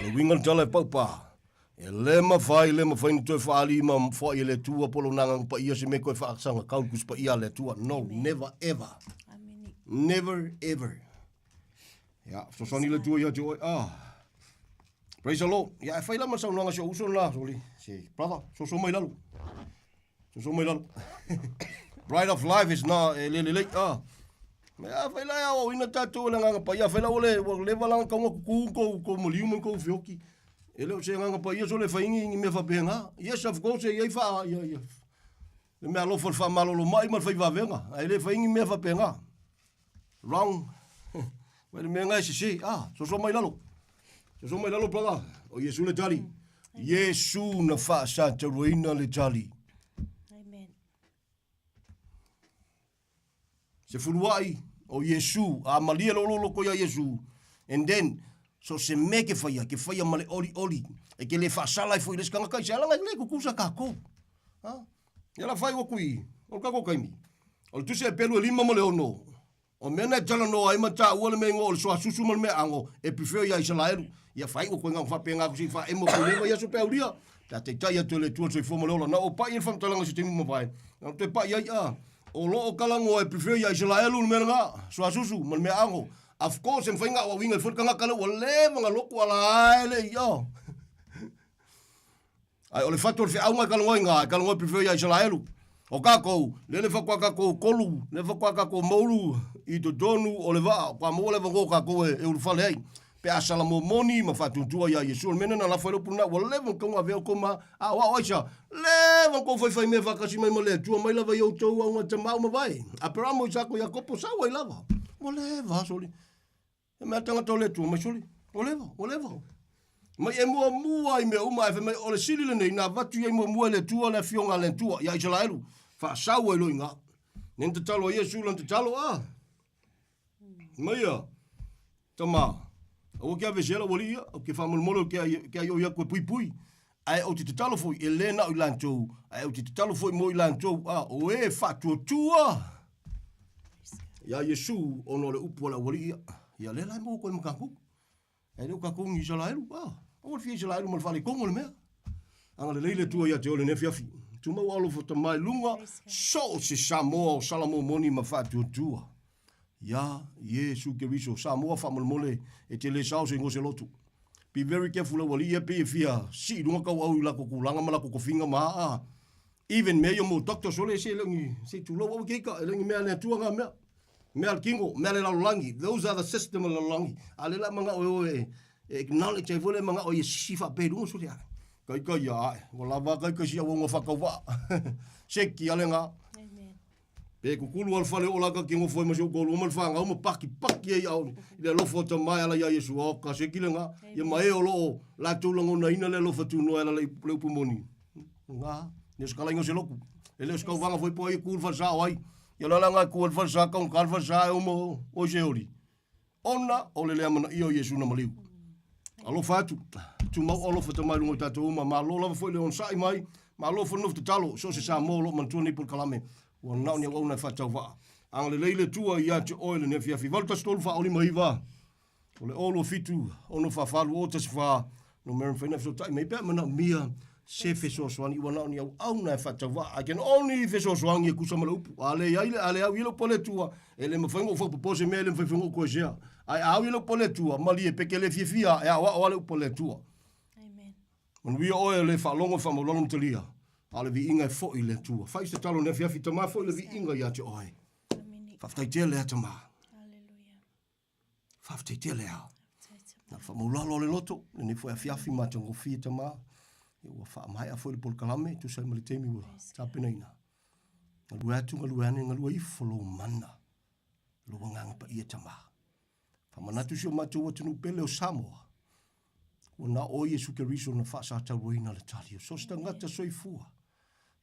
M: Le winga tala pau pa. E le ma fai no toi fali ma fo ele tua polo nanga pa ia se me ko fa sanga kau kus pa ia le tua. No, never ever. Never ever. Ja, so soni le tua ia joy. Praise the Lord. Ya e faila masau nanga so uso la soli. Si, brother, so mai lalu. So mai lalu. Right of life is na le. Ya faila ya o ina tatu nga pa ya faila ole le vala ka ko molium ko fioki. Ele o se nga pa ia so le faingi me fa benga. Yes of course ye fa ya. Le me alo fa malo lo mai mal fa va venga. Ai le faingi me fa benga. Wrong. Well me nga si. So mai lalu. So mai lalo planga o Yesu le tali. Yesu na fa sa te roina le tali.
N: Amen.
M: Se fuluai o Yesu a malia lo ko ya Yesu. And then so se me ke faya male oli. E ke le fa sala foi le skanga kai sala le ku kusa ka ko. Ya la fai o kui. O ka ko kaimi. O tu se pelu lima mo le ono. O mena tala no ai mata o le mengo o so asusu mo me ango e prefer ya Israel. Ia fai o koinga fa penga ku si fa emo ko leva ia so pe uria ta te tai atu le tu so fomo lola na o pa ia fa talanga si temu mo pai na te pa ia o lo o kalango e prefer ia Israel no menga so asusu mo me ango of course en fainga o winga fo kanga kala o leva nga loko ala ele ia ai o le fator fi au nga kalango prefer ia Israel o kako le fa kwa kako kolu le fa kwa kako molu I to donu o le va pa mo le va kako e o fa le pe asala mo moni ma fatuntua ya Yesu mena na la falo puna wa level ko ma veo koma wa oisa level ko foi me va kasi mai mole tu mai lava yo to wa tama ma vai a peramo sako ya kopo sa wa lava mo leva soli e me tanga to le tu ma soli o leva mai e mo ai me uma e me o le sili le nei na vatu e mo le tu le fionga le tu ya Israelu fa sa wa lo inga nen te talo Yesu lan te talo mai ya tama o que a vegela wolia o que famo molo que yo ya ko pui ai o te talo foi Elena o lancho ai o te talo foi mo lancho o e fatu tua ya Yesu ono le upo la wolia ya le la mo ko mo kaku ai le kaku ni Israel o fi Israel mo fale kongo le me anga le leile tua ya te ole ne fiafi Tu mau alo fo mai lunga. So se Samoa o Salamo moni ma fa tua. Ya, Yesu ke riso Samoa fa mole e te le sao se ngose lotu. Be very careful wali ia pe fia. Si lunga ka au la ko kulanga mala ko finga ma. Even me yo mo doctor sole se lengi se tu lo wa ke ka lengi me ale tuanga me. Me al kingo, me ale la langi. Those are the system of the langi. Ale la manga o acknowledge e vole manga o ye sifa pe lunga sole. Kai ya, wala va kai sia wonga whakauwa. Seki alenga. Amen. Pe kukulu al fale ola ka kingo foi masio golu mal fanga uma paki e au. Ile lofo ta mai ala ya Yesu o ka seki lenga. Ye mai o lo la tulango na ina le lofo tu no ala le pumoni. Nga, ne skala ngo se loku. Ele ska vanga foi po e kul fa sa ai. Ye la nga kul fa sa ka un kal fa sa o mo o jeoli. Ona o le amana io Yesu na maliu. Alo fatu. Tu mau olo fa tamai lungo tatu ma lo lava foi le on sai mai ma lo fa nuftu talo so se sa mo lo man tuni pul kalame wa nau ni wa na fa tauwa ang le leile tua ia te oil ne fia fi volta stol fa oli mai va o le olo fitu ono fa falu o tas fa no mer fa nefso tai me pe mana mia se fe so swani wa nau ni au na fa tauwa I can only fe so swani ku so malupu ale au ilo pole tua ele me fango fo pose me ele me fango ko ja ai au ilo pole tua mali e pekele fia e wa le pole tua. When we oil le fa longo fa mo longo telia. Ale vi inga fo ile tua. Fa iste talo ne fia fita ma fo ile vi inga ya te oi. Fa ftai tele ata ma. Hallelujah. Fa ftai tele a. Na fa mo lalo le loto, ne fo fia fi ma tango fi ta ma. Yo fa mai a fo le pol kalame tu sai mali temi wa. Ta penaina. Ngalu atu ngalu ane ngalu i folo mana. Lo nganga pa ia ta ma. Fa manatu sio ma tu tunu pele o Samoa. O na o Yesu ke riso na whaasa tauina le tali. So se tangata soifua.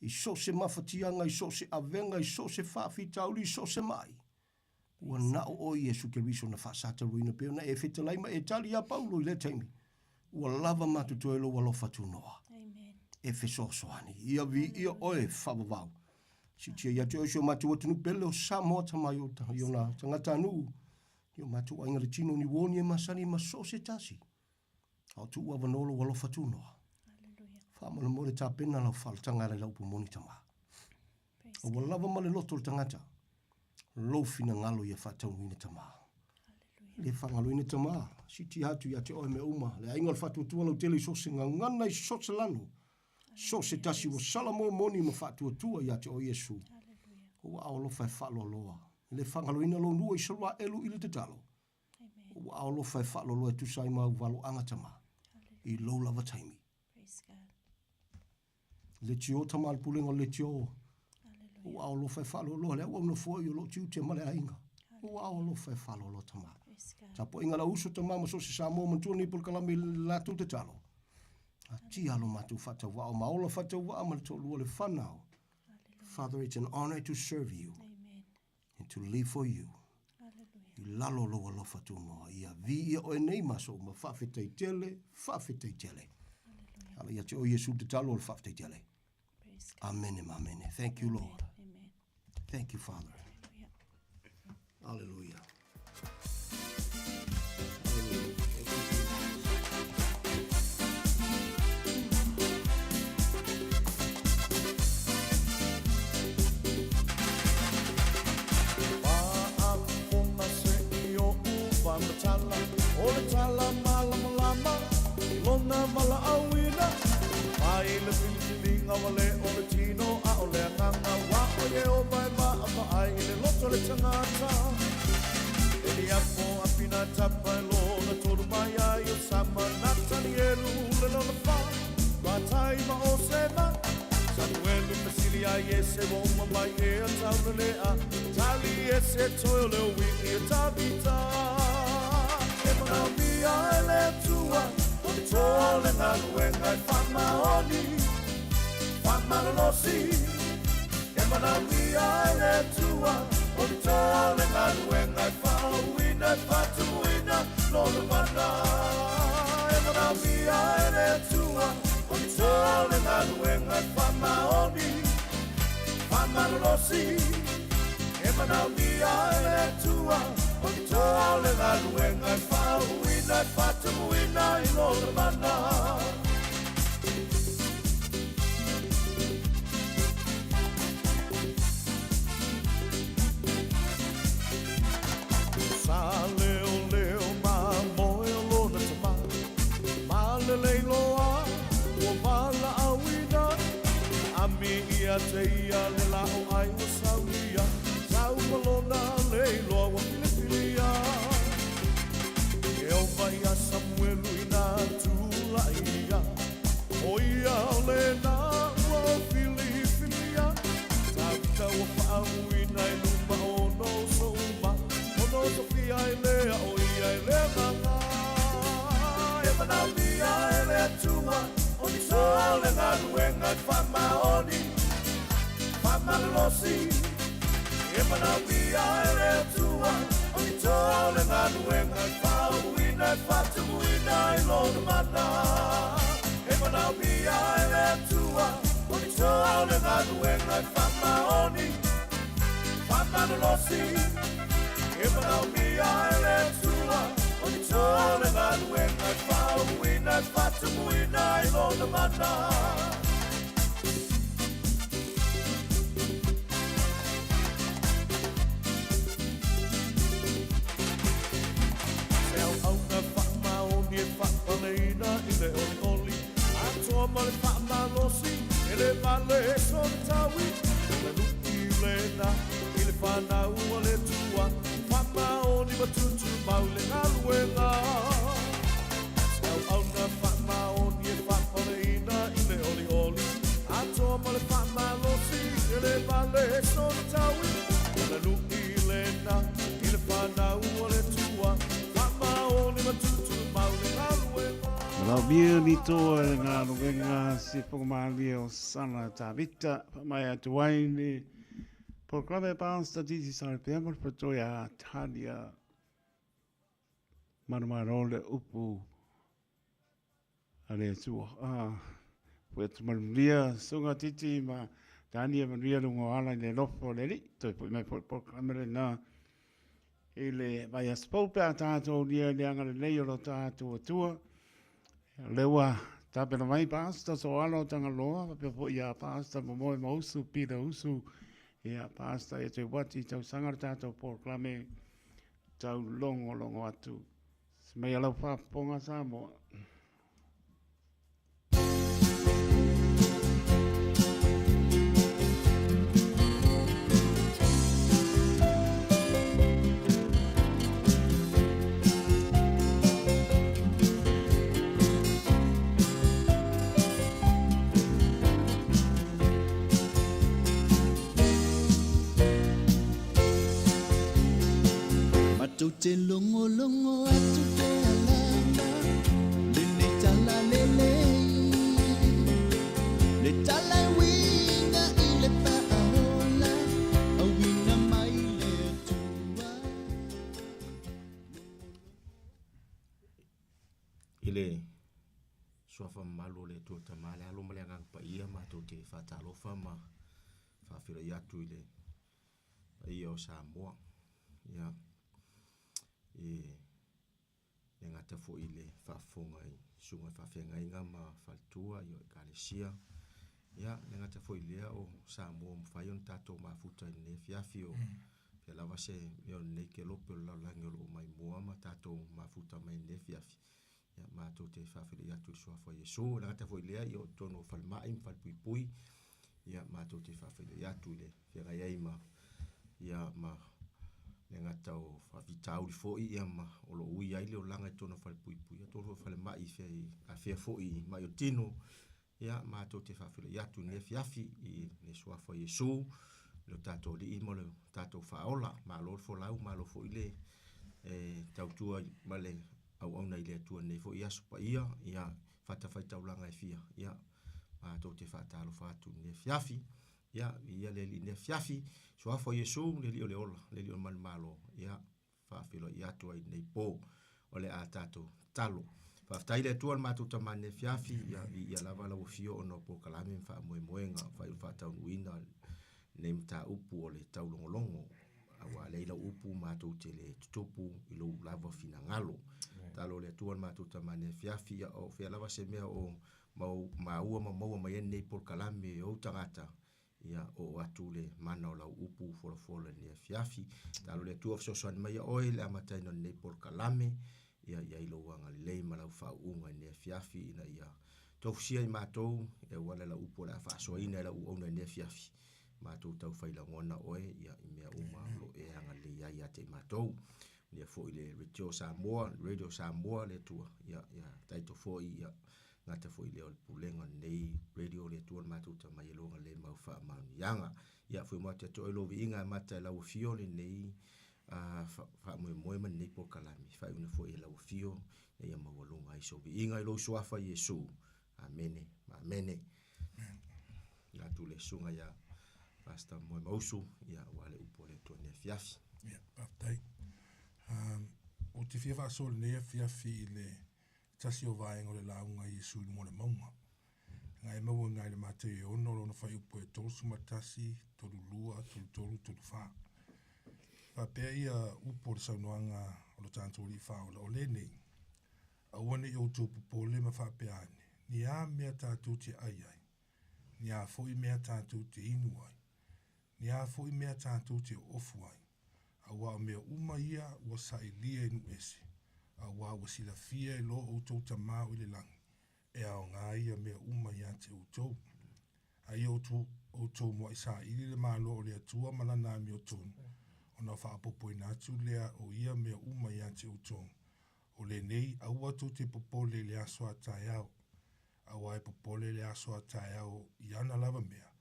M: I so se mawhatianga, I so se avenga, I so se whaafi tauli, I so se mai. O na o Yesu ke riso na whaasa tauina peo na e whetalaima e tali a Paulo I le taimi. O lava matu toelo walo fatu noa. E wheso soani. Ia vi ia oe whabavau. Si tia ia te oisio matu atunu pele o Samoa tamai o na tangata anu. Io matu ainga le tino ni woni e masani ma so se tasi. Au tu ua vanolo walo fatunoa. Whamana mo le tāpena lau whalatanga le laupu moni tama. O walava ma le loto le tangata. Lou fina ngalo ia whatauina tama. Le whangaloina tama. Si ti hatu ia te oe me uma. Le ainga le whatuatua lau tele so se ngangana I so se lano. So se tasi wa salamo moni ma whatuatua ia te o Yesu. O wa ao lofa e whalo loa. Le whangaloina lo nua I salwa elu ili te talo. O wa ao lofa e whalo loa tu sai mau walo angatama. I lo lava taimi. Le tio tamal pulenga le tio. O ao lo fai falo lo le o no foi lo tio te male ainga. O ao lo fai falo lo tama. Ta po inga la uso tama mo so se Samoa mo tuni pul kalami la tu te talo. A ti alo matu fata wa o maola fata wa ma to lo le fanao. Father, it's an honor to serve you. And to live for you. I lalo lo lo fatu no ia vi o nei maso ma fa fete tele. Ala ia te o Yesu te talo o fa fete tele. Amen and amen. Thank you, Lord. Amen. Thank you, Father. Hallelujah.
D: Tala, o tala malama lama, lona mala awina. Ai le filinga wale o le tino a o le nganga wa o ye o mai ma ama ai le loto le tangata. Eli apo apina tapa lo na toru mai ai o sama natani elu le lona fa. Wa tai ma o sema. Samuelu mesili ai ese wo mai e a tau le a. Tali ese toyo le wiki a tabita. Emana mia ele tua, o tole na luenga e fama oni, fama losi. Emana mia ele tua, o tole na luenga e fama wina e fatu wina no le mana. Emana mia ele tua, o tole na luenga e fama oni, fama losi. Emana mia ele tua. Tole la luenga e fa uina e fatu uina I lor mana. le leiloa, ua wala awina, ami ia te ia le lao ai o saunia, sau malona leiloa wa Filipilia. E o vai a Samuelu ina tula ia, o ia le na o Filipilia, tau ua whaauina i luma o no souma, o no sofia i lea o ia i lea nganga. E manau mia e lea tua, o ni soa le ngaluenga i whamaoni, whamalolosi. E manau mia e lea tua, o ni soa le ngaluenga i whauina i whatumuina i lona mana. E manau mia e lea tua, o ni soa le ngaluenga i whamaoni, whamalolosi. E manau mia e lea tua, o ni soa le ngaluenga i whauina i whatumuina i lona mana. Whapaleina i le oli atoa ma le whamalosi e le vale son tawi le luki lena i le whanau a le tua whamaoni matutu mau le ngaluenga Sau au na whamaoni e whapaleina i le oli atoa ma le whamalosi e le vale son tawi le luki lena i le whanau a le tua whamaoni matutu mau le ngaluenga.
C: Lau bia ni toa e ngā ruenga se whakamālia o sana tā vita, mai atu waini, programe pānsta titi sāre pēmar patoia a tālia marumarole upu a le tua. Puetu maruria, sunga titi ma tānia maruria rungo ala i le lofo le li, toi pui mai programe le nā. I le vai a spaupe a tātou lia leanga le leio lo tātou atua. Lewa, tāpena mai pāsta so alo tanga loa, pe po ia pāsta mo moe mausu, pira usu, ia pāsta e te wati tau sangar tātou porklame, tau longo atu. Semai alau whaponga Samoa.
P: Tu te longo atu te alama, le ne tala lele, le tala winga i le paola, a winga mai le tua.
Q: Ile soafa malu le tu tamale alo male ngang pa ia ma tu te fatalo fama fa fira ya tu ile ia o Samoa ya e ngata fo ile whafonga i sunga whawhenga inga ma whaltua i o Galesia. Ia, ngata fo ilea o Samoa mwhaion tātou mafuta i ne fiafi o pia lawa se meo nei ke lope o laulangi o mai mua ma tātou mafuta mai ne fiafi. Ia, mātou te whawhiri atu i soa fo Yesu. Ngata fo ilea i o tono whalmai mwhalpuipui. Ia, mātou te whawhiri atu i le whenga iei ma. Ia, ma le ngata o whawhitauri fōi ia ma o lo ui aile o langa i tono whalpuipui. A tōro whale mai a whea fōi mai o tino. Ia mātou te whawhila iatu ne fiafi i ne soafa Yesu. Leo tātou li i mo leo tātou whaola. Ma lor fo lau, ma lor fōi le tautua ma le au auna i le atua nei fōi aso pa ia. Ia whatawhai taulanga e fia. Ia mātou te whatalo whatu ne fiafi. Ia le li ne fiafi. Soafa Yesu le li o le ola. Le li o mani malo. Ia whawhila iatu ai nei pō. O le a tātou talo. Whaftai le tuan mātou tamane fiafi. Ia lava lau fio o no po kalame mwha moe moenga. Whai whatau nuina. Nei mta upu o le taulongolongo. Awa leila upu mātou te le tutupu. Ilo lava fina ngalo. Talo le tuan mātou tamane fiafi. O fia lava se mea o maua maua mai nei po kalame o tangata. Ia o atu le mana o lau upu fola ni fiafi. Talo le tua fsosoan mai oe le amatai no nei por kalame. ia i loanga lei ma lau whauunga nea fiafi ina ia tofusia i mātou e wala la upo la whaasoaina la uona nea fiafi mātou tau whaila ngona oe ia i mea lo e anga le ia te mātou ia fo i le Radio Samoa le tua ia taito fo i ia ngata fo i le pulenga nei radio le tua mātou ta mai longa le mau wha maunianga ia fo i mata to ilo vi inga mata lau fio le nei fa moe man nei po kalami fa una fo i lau fio ia mawalunga i so vi inga ilo suafa Yesu amene la tu le sunga ia Pastor moe mausu ia wale upo le tua ne fiafi
R: ia patai o te fia whaasole nea fiafi le tasi o vaenga o le launga Yesu i mone maunga. Ngai maua ngai le mate e ono rona whai upo e tolsu matasi, tolu lua, tolu wha. Whapea ia upo le saunoanga o le tātou li wha o le nei. Awane i o tōpu pole ma whapea ane. Ni a mea tātou te ai. Ni a fo i mea tātou te inu ai. Ni a fo i mea tātou te ofu ai. Awa mea uma ia ua sai lia inu ese. Awa ua sila fia e lo o tau tamau i le langi. E ao ngā ia mea uma ia te o tau. Ai o tau mua isa ili le malo o lea tua malana mi o tonu. O na whaapopo i natu lea o ia mea uma ia te o tau. O le nei aua tau te popole le aso a tai au. Awa e popole le aso a tai au i ana lava mea.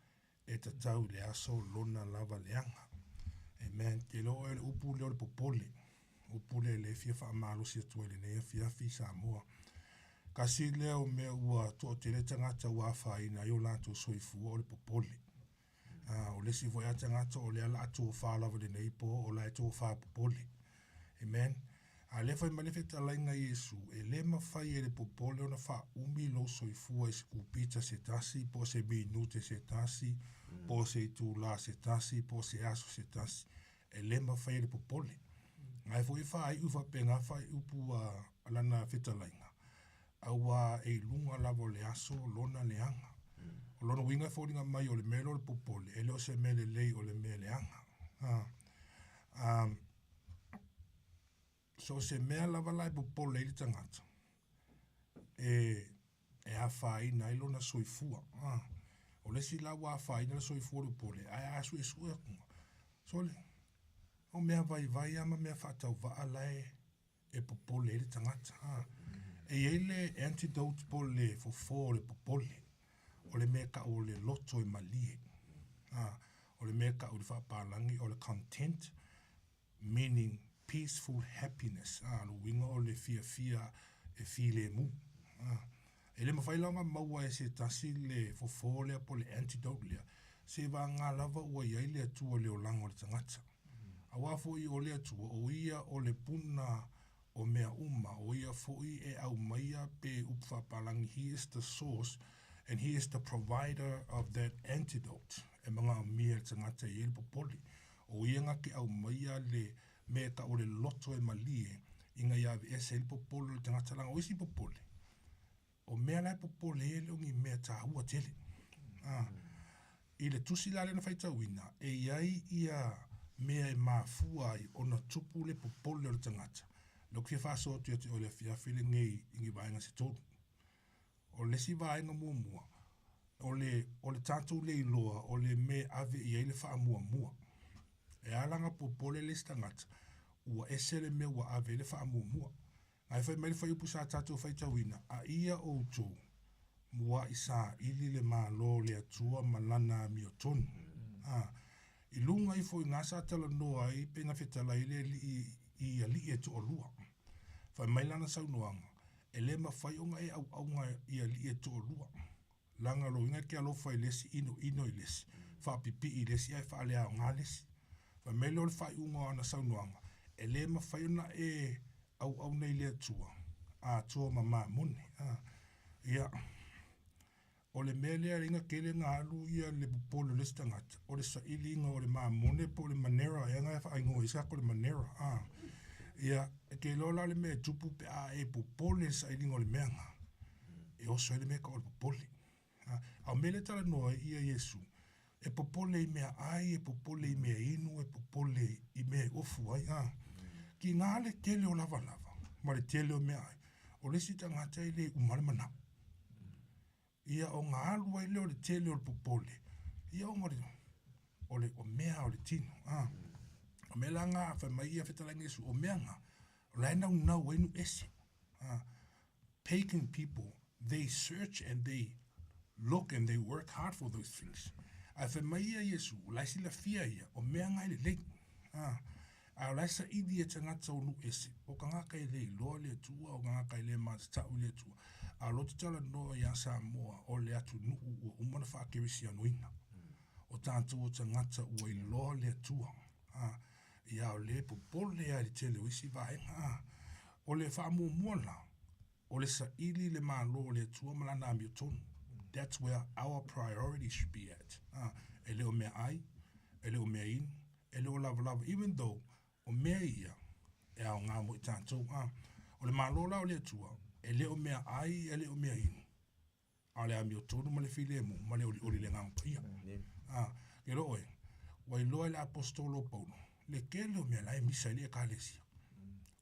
R: E ta tau le aso lona lava leanga. Amen. Ke lo e upu leo le popole. Upu le fia wha amalo si atua le nea fia fi Samoa. Kasi leo mea ua to te le tangata ua whaina i o lato soifua o le popole. O le si voia tangata o le ala ato whaalawa le neipo o la ato wha popole. Amen. A le whai malefe talainga Yesu e le mawhai e le popole o na wha umi lo soifua e se kupita se tasi po se minute se tasi po se tūla se tasi, po se aso se tasi, e le mawhai le popole. Ngai fo i whai uwha penga whai upu alana whetalainga. Awa e lunga lavo le aso lona le anga. O lona winga fōringa mai o le melo le popole, e leo se mele lei o le mele anga. So se mea lava lai popole ili tangata. E a whai na ilona soifua. O le si la wa fai na soi foro pole ai asu esu kunga sole o mea vai ama mea fatau va alai e popole le tangata e ele antidote pole for le popole o le meka o le loto e malie o le meka o le whapalangi o le content meaning peaceful happiness no winga o le fia e file mu e le mawhai launga maua e se tasi le fofo lea po le antidote lea. Se wa ngā lava ua iai lea tua leo lango le tangata. A wafo i o lea tua o ia o le puna o mea uma o ia fo i e au maia pe upfa palangi. He is the source and he is the provider of that antidote. E mga mea le tangata i ele popoli. O ia ngake au maia le mea ka o le loto e malie inga iawe e se ele popolo le tangata langa o isi popoli. O mea lai popole ele o ngi mea ta hua tele. I le tusi lale na whaitawina, e iai ia mea e mafua i o na tupu le popole o le tangata. Lok fia whaso tu ati o le fia while ngei ingi vaenga se tolu. O le si vaenga mua. O le tātou le iloa, o le me ave iai le wha mua. E alanga popole le tangata, ua esele me ua ave le wha mua. Ai fai mai fai upu sa tātou fai tawina, a ia o tō, mua isa ili le malo le atua malana mi o tonu. I lunga i fo i ngā sa tala noa i penga whetala i le i ali e to o lua. Fai mai lana sau noanga, e le ma fai onga e au aunga i ali e to o lua. Langa lo inga ke alofa i lesi ino i lesi, fa pipi i lesi ai fa alea o ngā lesi. Fai mai leo le fai unga ana sau noanga, e le ma fai ona e au nei lea tua, tua mama mune. Ia, o le mea lea ringa kele ngā alu ia le pupolo le stangata, o le sa ili inga o le maa mune po le manera, e ngai wha ingo isa ko le manera. Ia, e ke lola le mea tupu pe a e pupolo le sa ili inga o le mea nga, e oso e le mea ka o le pupole. Au mele tala noa ia Yesu, e popole i mea ai, e popole i mea inu, e popole i mea ofu ai. Ki ngā le kele o lava lava, ma le tele o mea ai. O le si tangata i le umare mana. Ia o ngā alua i le o le tele o le popole. Ia o mare, o mea o le tino. O mea la ngā wha mai ia whetalangi Yesu, o mea ngā, o la ena unau enu ese. Pagan people, they search and they look and they work hard for those things. A wha mai ia Yesu, o laisi la fia ia, o mea ngā i le lei. A o laisa idi e tangata o nu ese, o ka ngaka i le loa le tua, o ka ngaka i le mātatau le tua. A lo te tala noa ia Samoa, o le atu nuu ua umana whaakirisi anuina. O tātou o tangata ua i loa le tua. Ia o le popole a le tele o isi vaenga. O le whaamua la, o le saili le mālo le tua malana mi o tonu. That's where our priority should be at. E leo mea ai, e leo mea inu, e leo lava lava, even though o mea ia, e ao ngā mo i tātou. O le mālo la o le tua, e leo mea ai, e leo mea inu. A le ami o tonu ma le file mo, ma le oli le ngāmpa ia. Ke roe, wai loa le apostolo Paulo, le ke leo mea lai misa ili e kālesia.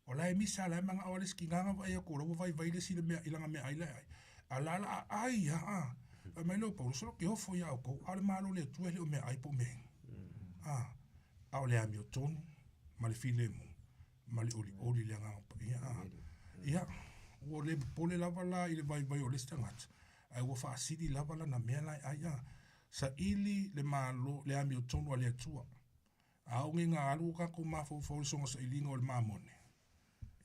R: O lai misa lai manga awale ski nganga vai a kora, wa vai le si le mea ilanga mea ai lai ai. A lala ai mai leo Paulo, solo ke hofo ia o kou, a le malo le tua leo mea ai po mea. A o le ami o tonu, ma le file mo, ma le oli le ngāmpa ia. Ia, o le pole lava la i le vai o le stangata. Ai ua whaasiri lava la na mea lai ai sa ili le malo le ami o tonu a le atua. A unge ngā alu kako mawhau songa sa ilinga o le mamone.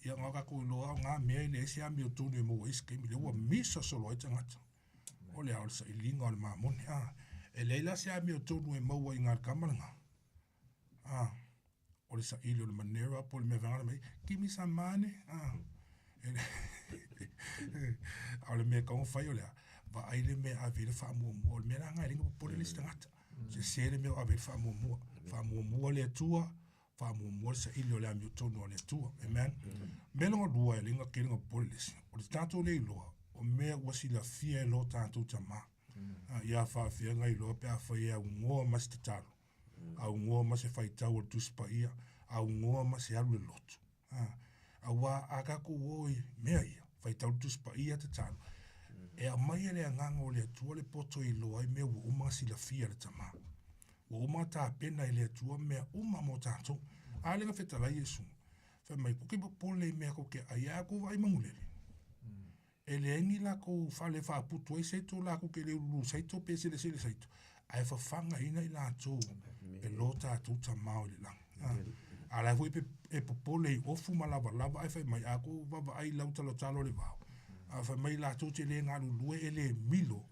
R: Ia ngā kako loa ngā mea i le esi ami o tonu e mua isi keimi le ua misa solo i tangata. O le aole sa ilinga o le mamone. E leila se ami o tonu e maua i ngā kamaranga. O le sa ili o le manera po le mea vangana mai. Kimi sa mane. A le mea kaunga whai o lea. Va aile me avele fa mua o le mea ngā ringa po le stangata. Se sere me avele fa mua. Fa mua le tua, fa mua sa ili o le ami o tonu o le tua. Amen. Melonga dua e linga kiringa po le lesi. O le tātou le iloa, o mea wasi la fia e lo tātou tama. Ia wha fia ngai loa pe a whai au ngoa mas te talo. Au ngoa mas e whai tau o tuspa ia. Au ngoa mas e alu le lotu. A wā a kako oi mea ia, whai tau tuspa ia te talo. E a mai e le nganga o le atua le poto i loa i mea ua uma si la fia le tama. Ua uma tā pena i le atua mea uma mo tātou. A lenga whetala Yesu. Whai mai kuke pole i mea koke a ia ko vai mangulele. E le engi la ko whale wha putu ai seito la kuke le ulu seito pese le sele seito. Ai whawhanga ina i la tō e lo tātou tamao le lang. A lai hui e popole i ofu ma lava lava ai whai mai a ko wava ai lau talo le vau. A whai mai la tō te le ngā lue e le milo.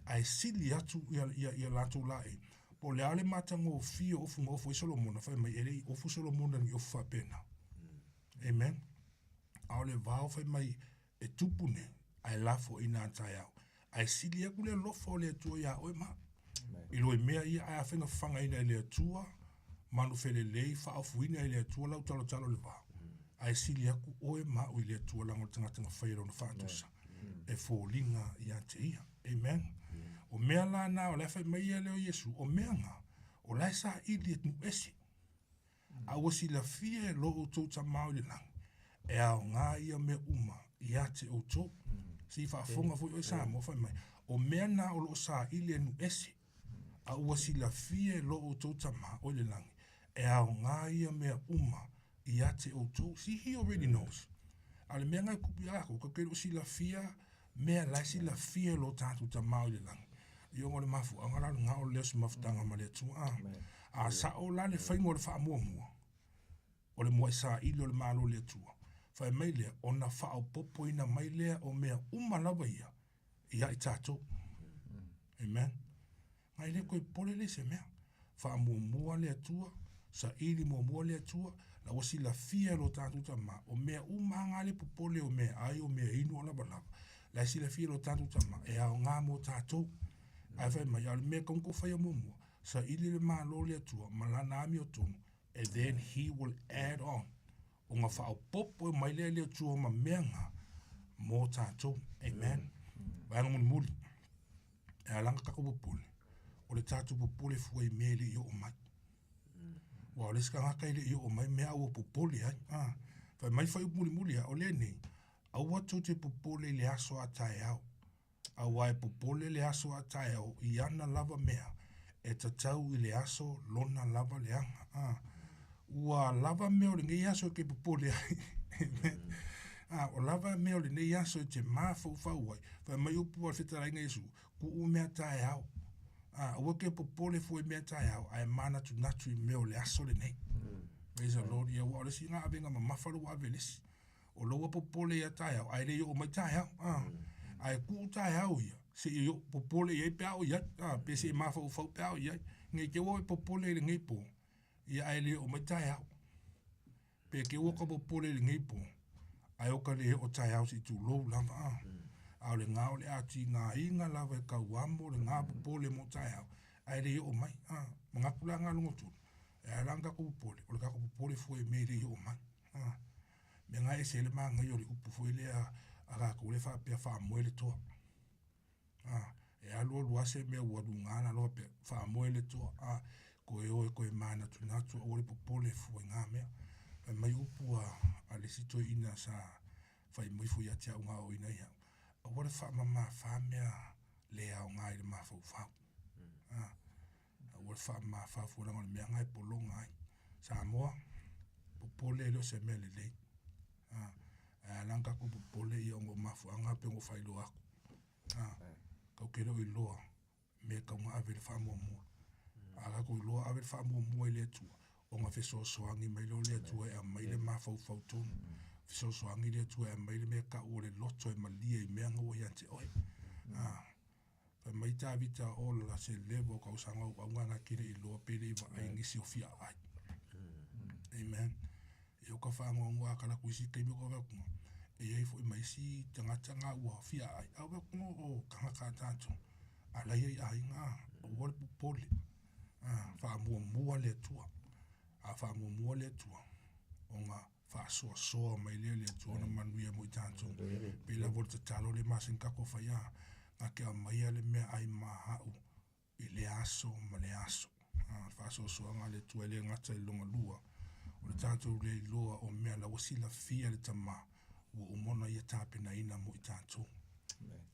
R: Ai sili atu ia la tō la e. Po le ale matango fio ofu ngofu i Solomona, whai mai ere i ofu Solomona ni ofu whapena. Amen. A le vau whai mai e tupune, ai lafo i nā tai au. Ai sili aku le lofo le atua ia oe ma. I loe mea ia ai a whenga whanga ina le atua, manu whele lei wha afu ina le atua lau talo le vau. Ai sili aku oe ma ui le atua lango tangatanga whaira na whaatosa. E fōlinga i ante ia. Amen. O mea la na o lefai mai e leo Yesu, o mea ngā, o lai sa ili et nu esi. A wasi la fia e lo o tō ta mau le lang. E ao ngā ia mea uma, i ate o tō. Si whaafonga fui o sa mo fai mai. O mea na o lo sa ili e nu esi. A wasi la fia e lo o tō ta mau le lang. E ao ngā ia mea uma, i ate o tō. See, he already knows. Ale mea ngai kupi ako, ka kero si la fia, mea lai si la fia lo tātou ta mau le lang. Yo ngore mafu angara nga o lesu mafutanga ma le tu a sa o la le fai ngore fa mua o le mo sa ili o le malo le tu fa mai le ona fa o popo ina mai le o mea uma lava ia i tato amen mai le ko pole le se mea fa mua le tu sa ili mua le tu la wasi la fia lo tatu tama o mea uma ngale popole o mea ai o mea inu la bala la si la fia lo tatu tama e a nga mo tato ai fai mai ale mea kaunko whai a mumu sa ili le maa lo le atua malana ami o tonu and then he will add on o ngā whao popo e mai le atua ma mea ngā mō tātou amen vanga muni muli e alanga kako popole o le tātou popole fuai mele i o mai wa o le ska ngaka i le i o mai mea ua popole ai Fa mai fai muli o le nei. Au watu te popole le aso a tae au. Au ai popole le aso a tae au I ana lava mea. E tatau I le aso lona lava le anga. Ua lava mea o le ngai aso ke popole ai. O lava mea o le nei aso te maa fau ai. Fa mai upu al fitarai ngai su. Ku u mea tae au. Ua ke popole fue mea tae au. Ai mana tu natu I mea o le aso le nei. Praise the Lord. Ia ua o le si ngā avenga ma mafaru wa velesi. O loa popole ia tae au. Ai le o mai tae au. Ai ku tae au ia. Se i popole ia pe au ia. Pe se maa fau pe au ia. Ngai ke ua popole le ngai po. Ia ai le o mai tae au. Pe ke ua ka popole le ngai po. Ai o ka le o tae au si tu lou lava. Au le ngā o le ati ngā inga lava e ka uambo le ngā popole mo tae au. Ai le o mai. Mga kula ngā lungo tū. E alanga ko popole. O le kako popole fue me le o mai. Me ngā e se le maa ngai o le upu fue le a kako le wha pia wha moe le toa. E alua luase mea ua ngana loa pia wha moe le toa. Ko e oe ko e mana tu natu o le popole fue ngā mea. E mai upu a le sito ina sa whai moifu ia tia unga o ina ia. A wale wha mama wha mea le au ngā i le maa fau whau. A wale wha mama wha fuaranga le mea ngai polo ngai. Samoa, popole leo se mea le lei. Langa ko popole i ongo mafu anga pe ngo whai lo aku. Kau kero I loa me kau ngā ave le wha mua mua. Aga ko I loa ave le wha mua mua I le atua. O ngā wheso soangi mai lo le atua e a mai le maa fau fau tonu. Wheso soangi le atua e a mai le mea ka o le loto e malia I mea ngau I ante oe. Mai tā vita o la se levo kau sanga au nganga kire I loa pere I wa ai ngisi o fia ai. Amen. E o ka whaango ngua kala kuisi keimi ko wakunga. E ei fo I maisi tangata ua fia ai. Au wakunga o kanga ka tātou. Ala iei ai ngā. O wale pupole. Wha mua le tua. Wha mua le tua. O ngā wha soa mai le tua na manuia mo I tātou. Pela vore te talo le masin kako whaia. Ngā kia maia le mea ai mahau. I le aso ma le aso. Wha soa ngā le tua le ngata I longa lua. O le tātou le loa o mea la wasila fia le tama. Ua umona ia tāpena ina mo I tātou.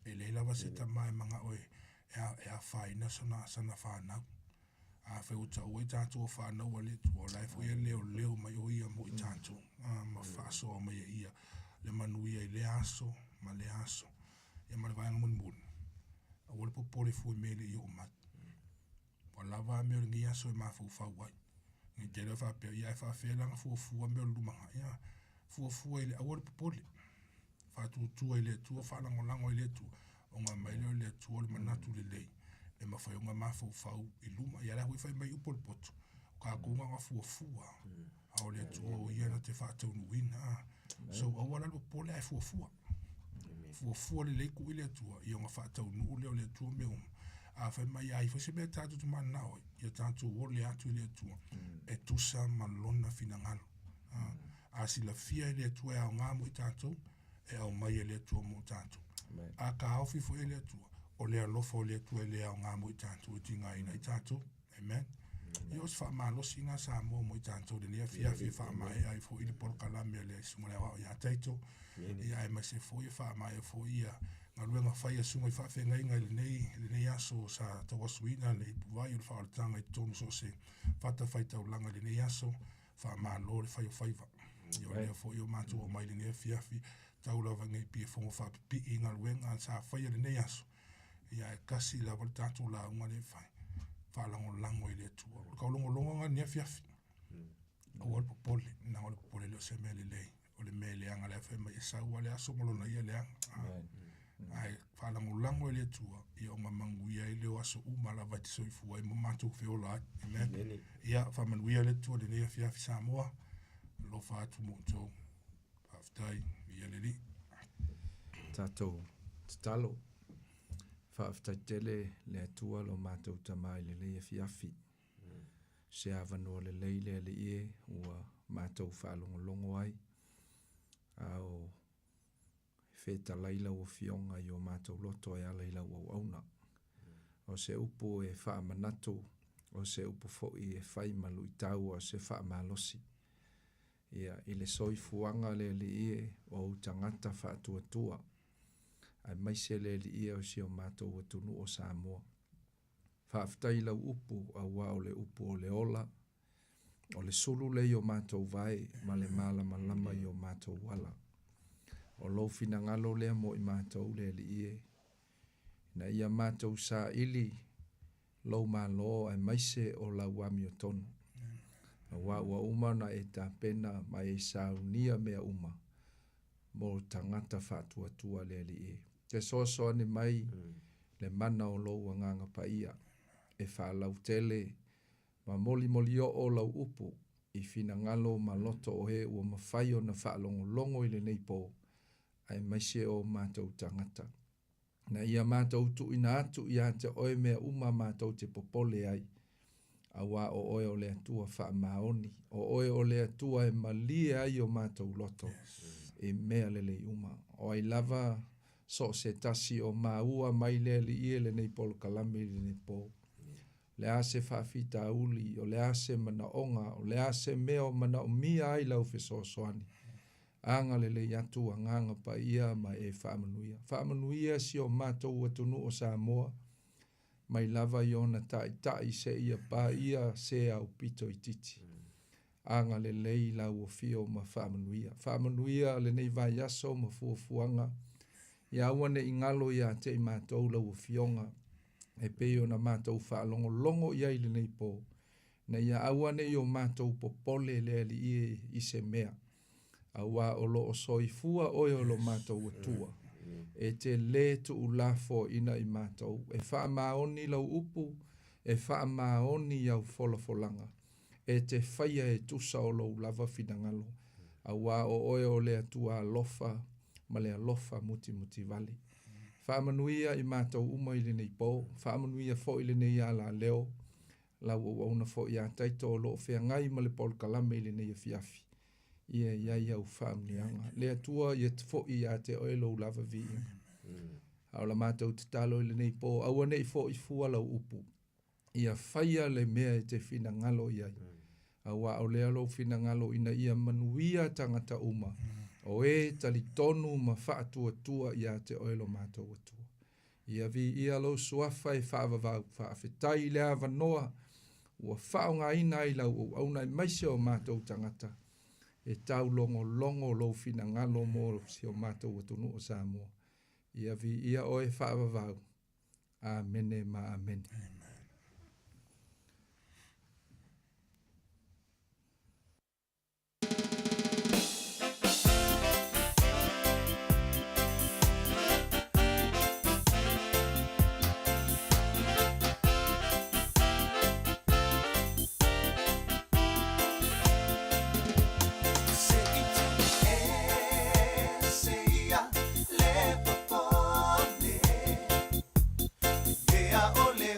R: E leila wa se tama e manga oe. E a whaina sana whanau. A wheuta ua I tātou whanau a le tua. O laifo ia leo mai o ia mo I tātou. Ma whaso o mai ia. Le manuia I le aso ma le aso. Ia ma le vaenga mun. A wale popole fui mele I o mai. Wa lava me o ngi aso e ma fau wai. Ni jere fa pe ia fa fe langa fu me lumanga ia fu ile awol popole fa tu ile tu fa lango ile tu o nga mai le tu le manatu le lei e ma fa nga ma fu I luma ia la wi fa mai upol pot ka ko nga fu a o le tu o ia na te fa tu wina so awala le popole ai fu le ku ile tu ia nga fa tu nu le tu me a fa mai ai fa se me tatu tu man nao ia tatu o le atu le tu e tusa malona finangalo a si la fia le tu e a ngā mo I tatu e au mai le tu mo tatu a ka au fifo le tu o le alofo le tu e le a ngā mo I tatu e tinga ina I tatu amen io se fa malo singa sa mo I tatu de le fia fa mai ai fo I por kalame le sumare wa ia taito ia ai ma se fo fa mai fo ia nga luenga whaia sunga I whawhenga inga le nei aso sa tawa suina le puwai ul whaoratanga I tonu so se whata whaitau langa le nei aso wha maa lo le whaio whaiva. Io lea fo io mātua o mai le nei fiafi tau lawa ngai pia whongo whapipi inga luenga sa whaia le nei aso. Ia e kasi la wale tātou la unga le whai. Whalango lango I le tua. Kaulongo longo nga nei fiafi. O wale popole, na wale popole leo se mea le lei. O le mea leanga le whaima I sau wale aso molona ia leanga. Ai whalango lango le tua I o mamanguia I leo aso umala vai te soifua I mamatu whiola ai. Amen. Ia whamanuia le tua le nea fiafi Samoa. Lo whaatu mo tau. Whaftai ia le li.
S: Tātou talo. Whaftai tele le tua lo mātou tamai le lea fiafi. Se avanoa le leile le ie ua mātou whalongo longo ai. Au feta laila o fionga I o mātou loto e ala ila o auna. O se upo e wha manato, o se upo fo I e whai malu I tau o se wha malosi. Ia, i le soifuanga le li e o tangata whaatuatua. Ai maise le li e o si o mātou atunu o Samoa. Whaaftai lau upu a wā o le upu o le ola. O le sulu le i o mātou vai, ma le malama lama i o mātou wala. O lou fina ngalo lea mo i mātou le li e. Na ia mātou sa ili, lou malo ai maise o lau wami o tonu. Na wā ua uma na e tā pena mai e saunia mea uma. Mo tangata whaatuatua le li e. Te soa ni mai le mana o lou nganga pa ia. E whaalau tele, ma moli o lau upu, i fina ngalo ma loto o he ua mawhaio na whaalongo longo i le neipo, ai maise o mātou tangata. Na ia mātou tu ina atu i te oe mea uma mātou te popole ai, a wā o oe o le atua wha maoni, o oe o le atua e malie ai o mātou loto, e mea lele uma. O ai lava so se tasi o maua mai le li ie le neipolo kalami le neipo. Le ase whaafita uli, o le ase mana onga, o le ase meo mana o mia ai lau feso soani. Anga le yatu anganga pa ia ma e whaamanuia. Whaamanuia si o mātou atunu o Samoa, mai lava i ona tai se ia pa ia se au pito i titi. Anga le lei lau o fio ma whaamanuia. Whaamanuia le nei vai aso ma fuafuanga, ia awane ingalo ia te i mātou lau o fionga, e peo na mātou whaalongo ia ili nei po. Na ia awane i o mātou popole le ali i se mea. Awa o lo o soifua oe o lo mātou atua. E te le tu ulafo ina i mātou. E wha maoni lau upu, e wha maoni iau folafolanga. E te whaia e tusa o lo lava finangalo. Awa o oe o le atua alofa, ma le alofa muti vali. Whaamanuia i mātou uma ili nei po, whaamanuia fo ili nei ala leo, lau o auna fo i a taito o lo whea ngai ma le pol kalame ili nei a fiafi. Ia iai au whaamnianga. Le atua i te fo i a te oelo lava vi inga. Au la mātou te talo ili nei po, aua nei fo i fua lau upu. Ia whaia le mea e te whina ngalo iai. Aua au lea lo whina ngalo ina ia manuia tangata uma. O e tali tonu ma whaatua ia te oelo mātou atua. Ia vi ia lo suafa e whaavavau, whaafetai lea vanoa, ua whaonga ina i lau au auna i maise o mātou tangata. E tau longo lo fina ngalo mo si o mātou atunu o Samoa. Ia vi ia o e whaavavau. Amene ma amene.
D: Ole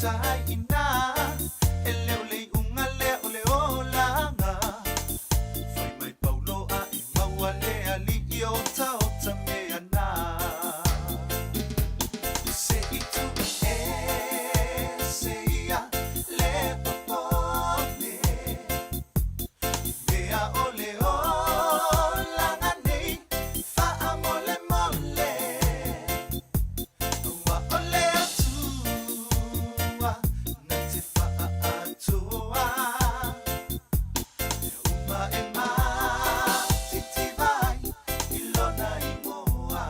P: tai ina e leo le unga leo le olanga fai mai paulo a I maua le ali I o tau ta mea na se I tu se ia le popone mea ole olanga nei fa amole mole wa ole atua na te fa atua uma e ma titi vai ilona I moa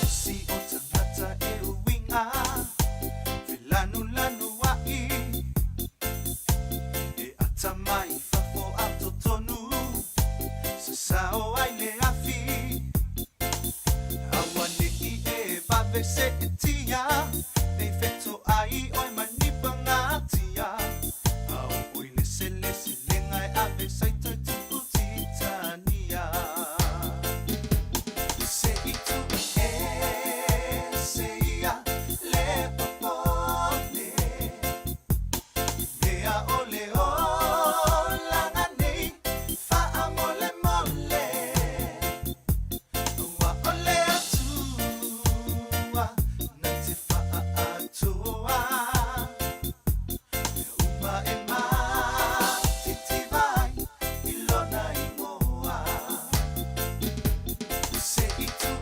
P: si o tangata e uinga Lanu lanu wai e atamai fafo atotonu se sao ai le afi awane I e babe se etia nei feto ai oi manipa ngatia au oi le lenga e ave saita tuku titania se itu se ia le popone mea ole olanga nei fa amole mole wa ole atua na te fa atua uma e ma titi vai ilona I moa se itu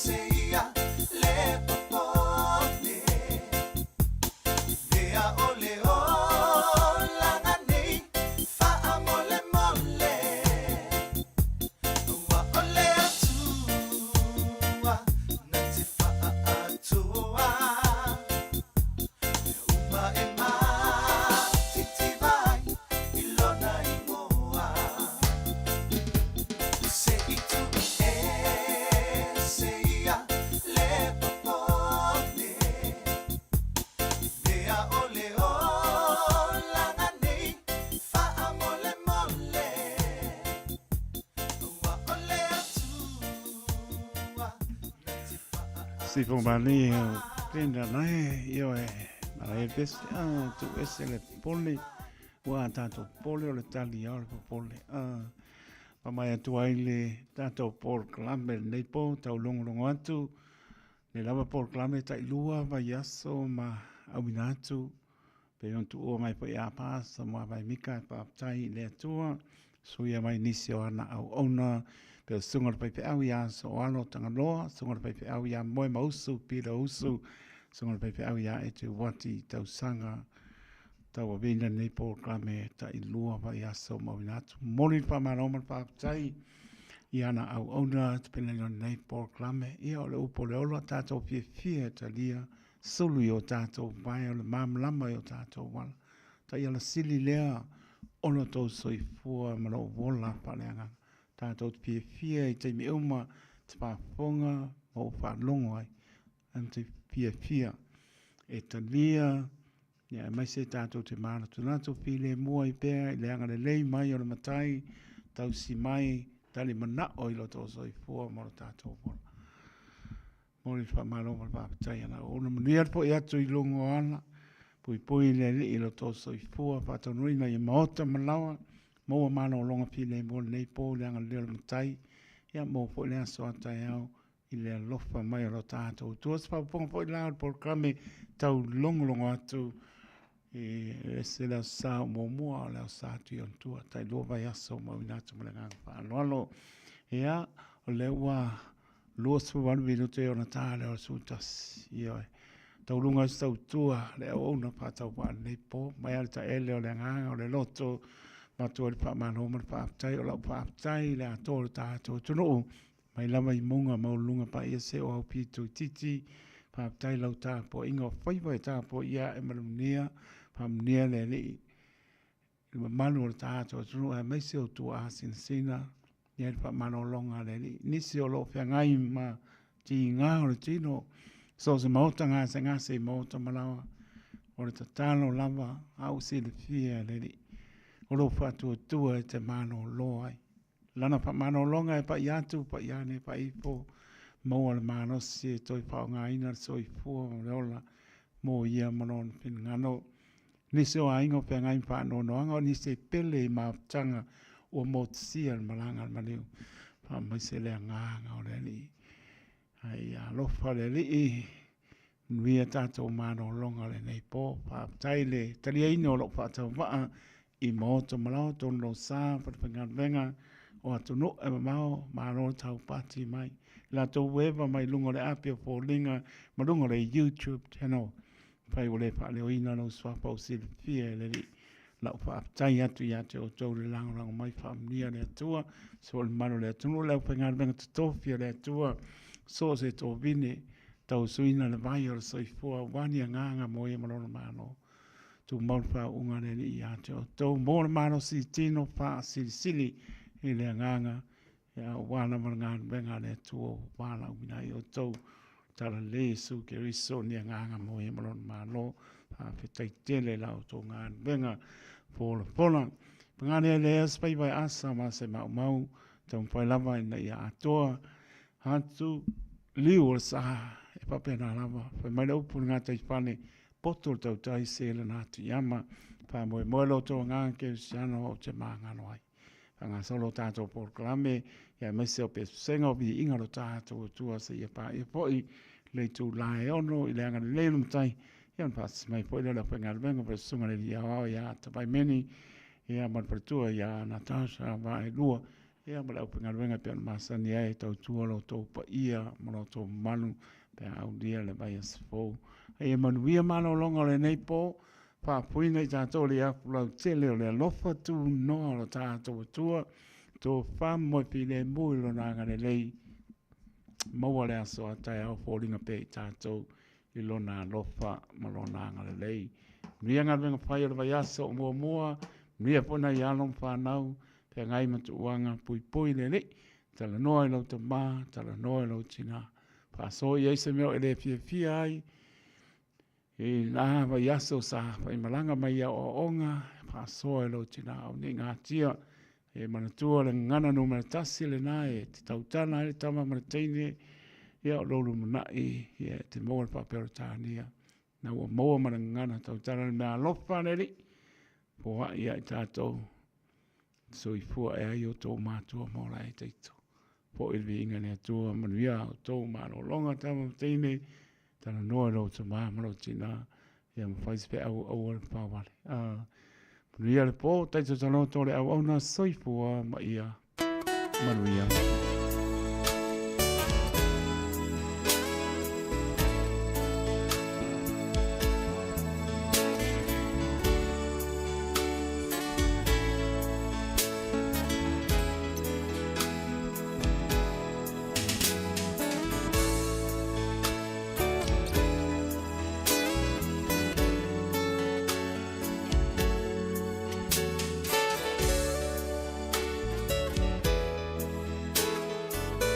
P: se ia le popone mea ole olanga nei fa amole mole wa ole atua na te fa atua uma e ma titi vai ilona I moa se itu se ia le popone mea ole olanga nei fa amole mole wa ole atua
C: Si fo mani pena nai io e ma e pes tu ese le pole wa tanto pole o le tali o le pole pa mai tu ai le tanto por clambe nei po tau longo atu le lava por clambe tai lua va yaso ma abinatu pe on tu o mai po ya pasa ma vai mika pa tai le tua so ia mai nisio ana au ona pe sunga pe pe au ya so ano tanga loa sunga pe pe au ya moi mausu pira usu sunga pe pe au ya e te wati tau sanga tau avina nei po klame ta I lua va ya so ma vinatu moli pa maroma pa tai iana au ona te pena nei po klame ia o le upo le olo tato fie fie ta lia sulu yo tato vai o le mamlama yo tato wala ta ia la sili lea ono tau soifua ma lo vola pa leanga tātou te pia I te mi uma te whaafonga o whaalongo ai. An te pia e ta lia, ia mai se tātou te māna tunatu pile mua I pēr, I leanga le lei mai o le matai, tau si mai, tali mana o I loto so I fua moro tātou moro. Mori wha malo moro whaapatai ana. Ona manuia po I atu I longo ana, pui le li I loto so I fua, whaatonuina I maota malawa, Moa mana o longa pile mo nei po le anga le matai ia mo po le so atai au I le lofa mai o tātou tuas pa ponga po I la por kame tau longo atu e se la sa mo mo la sa tu on tu tai lo vai aso mo inatu mo le nga pa lo ia o le wa lo so van vi te ona tale o sutas ia tau lunga sta tua le ona pa tau pa nei po mai alta ele o le nga o le loto matua le pa mano ma pa tai o la pa tai le ato ta to no mai lava I munga ma lunga pa ia se o pitu titi pa tai lau ta po ingo fai vai ta po ia e malunia pa mnia le ni le manu ta to no e mai se o tu a sin sina ia pa mano longa le ni se o lo fa ngai ma ti nga o ti no so se mota nga se mota malawa o le tatalo lava au se le fia le ni o lo whātua e te mano loa ai. Lana pa mano longa e pa i atu, pa i ane, pa i po maua le mano si e toi pao ngā ina so i fua o leola mo ia manon pin ngano. Nisi o aingo pe ngai pa no noanga o nisi pele i maaptanga o motsia le malanga le maniu. Pa mai se lea nganga o le li. Ai alofa le li i nuia tato mano longa le nei po. Pa taile talia ino lo pa tau waa i moto malao tono sa pa penga o atu no e mamao mano tau pati mai. La tau weva mai lungo le apia po linga ma lungo le YouTube channel. Pai o le pa leo ina no swapa o sili fia le li. Lau pa tai atu i ate o tau le lango mai pa mnia le atua. So le mano le atunu lau pengar venga tutofia le atua. So se to vine tau suina le vai o le soifua wani a nganga mo e malona mano. Tu maurpa unga le li i ate o tau mo le mano si tino pa sili sili i le nganga. Ya wana maranga venga le atua wana umina i o tau. Tala le su ke riso ni nganga mo e malon malo a petai tele la o to ngan venga pola pola pangane le spai vai asa ma se mau ton pai lava ina ia atoa hatu liu sa e pa pena lava pe mai lo pu ngata i pane potol tau tai se le na tu yama pa mo mo lo to ngan ke siano o te manga no ai anga solo tato por clame ya me se o pe sengo bi inga lo tato tua se ia pa e poi le tu lai ono i le anga le lum tai ian pas mai poi le pengal vengo per sunga le ia o ya ta pai meni ia man per tua ya Natasha va e lua ia ma le pengal venga per masani ai tau tua lo to pa ia ma lo to manu pe au dia le vai as fo e manu ia mano longa le nei po pa puina i tato le a lau tele le lofa tu no lo tato tua to fam mo pi le mui lo nanga le lei maua le aso a tai au fōringa pe i tātou i lona lofa ma lona anga le lei. Nia ngā venga whai o vai aso o mua mua, nia pona i along whanau, pe ngai matu uanga pui pui le le, tala noa i lau te mā, tala noa i lau tina. Pa so i eise meo e le fia fia ai, i nā vai aso sa, pa i malanga mai a o onga, pa so i lau tina au ni ngā tia, e manatua le ngana no manatasi le nā e te tautana e tama manateine ia o lolu manai ia te moa le papero tānia na ua moa mana ngana tautana le mea lofa le li po wa ia i tātou so i fua e ai o tō mātua mola e teito po ilvi inga ne atua manuia o tō mano longa tama manateine tana noa lo ta maa mano tina ia mwhaispe au au le pāwale Manuia le po, taito tano tō le au au na soifua ma ia manuia.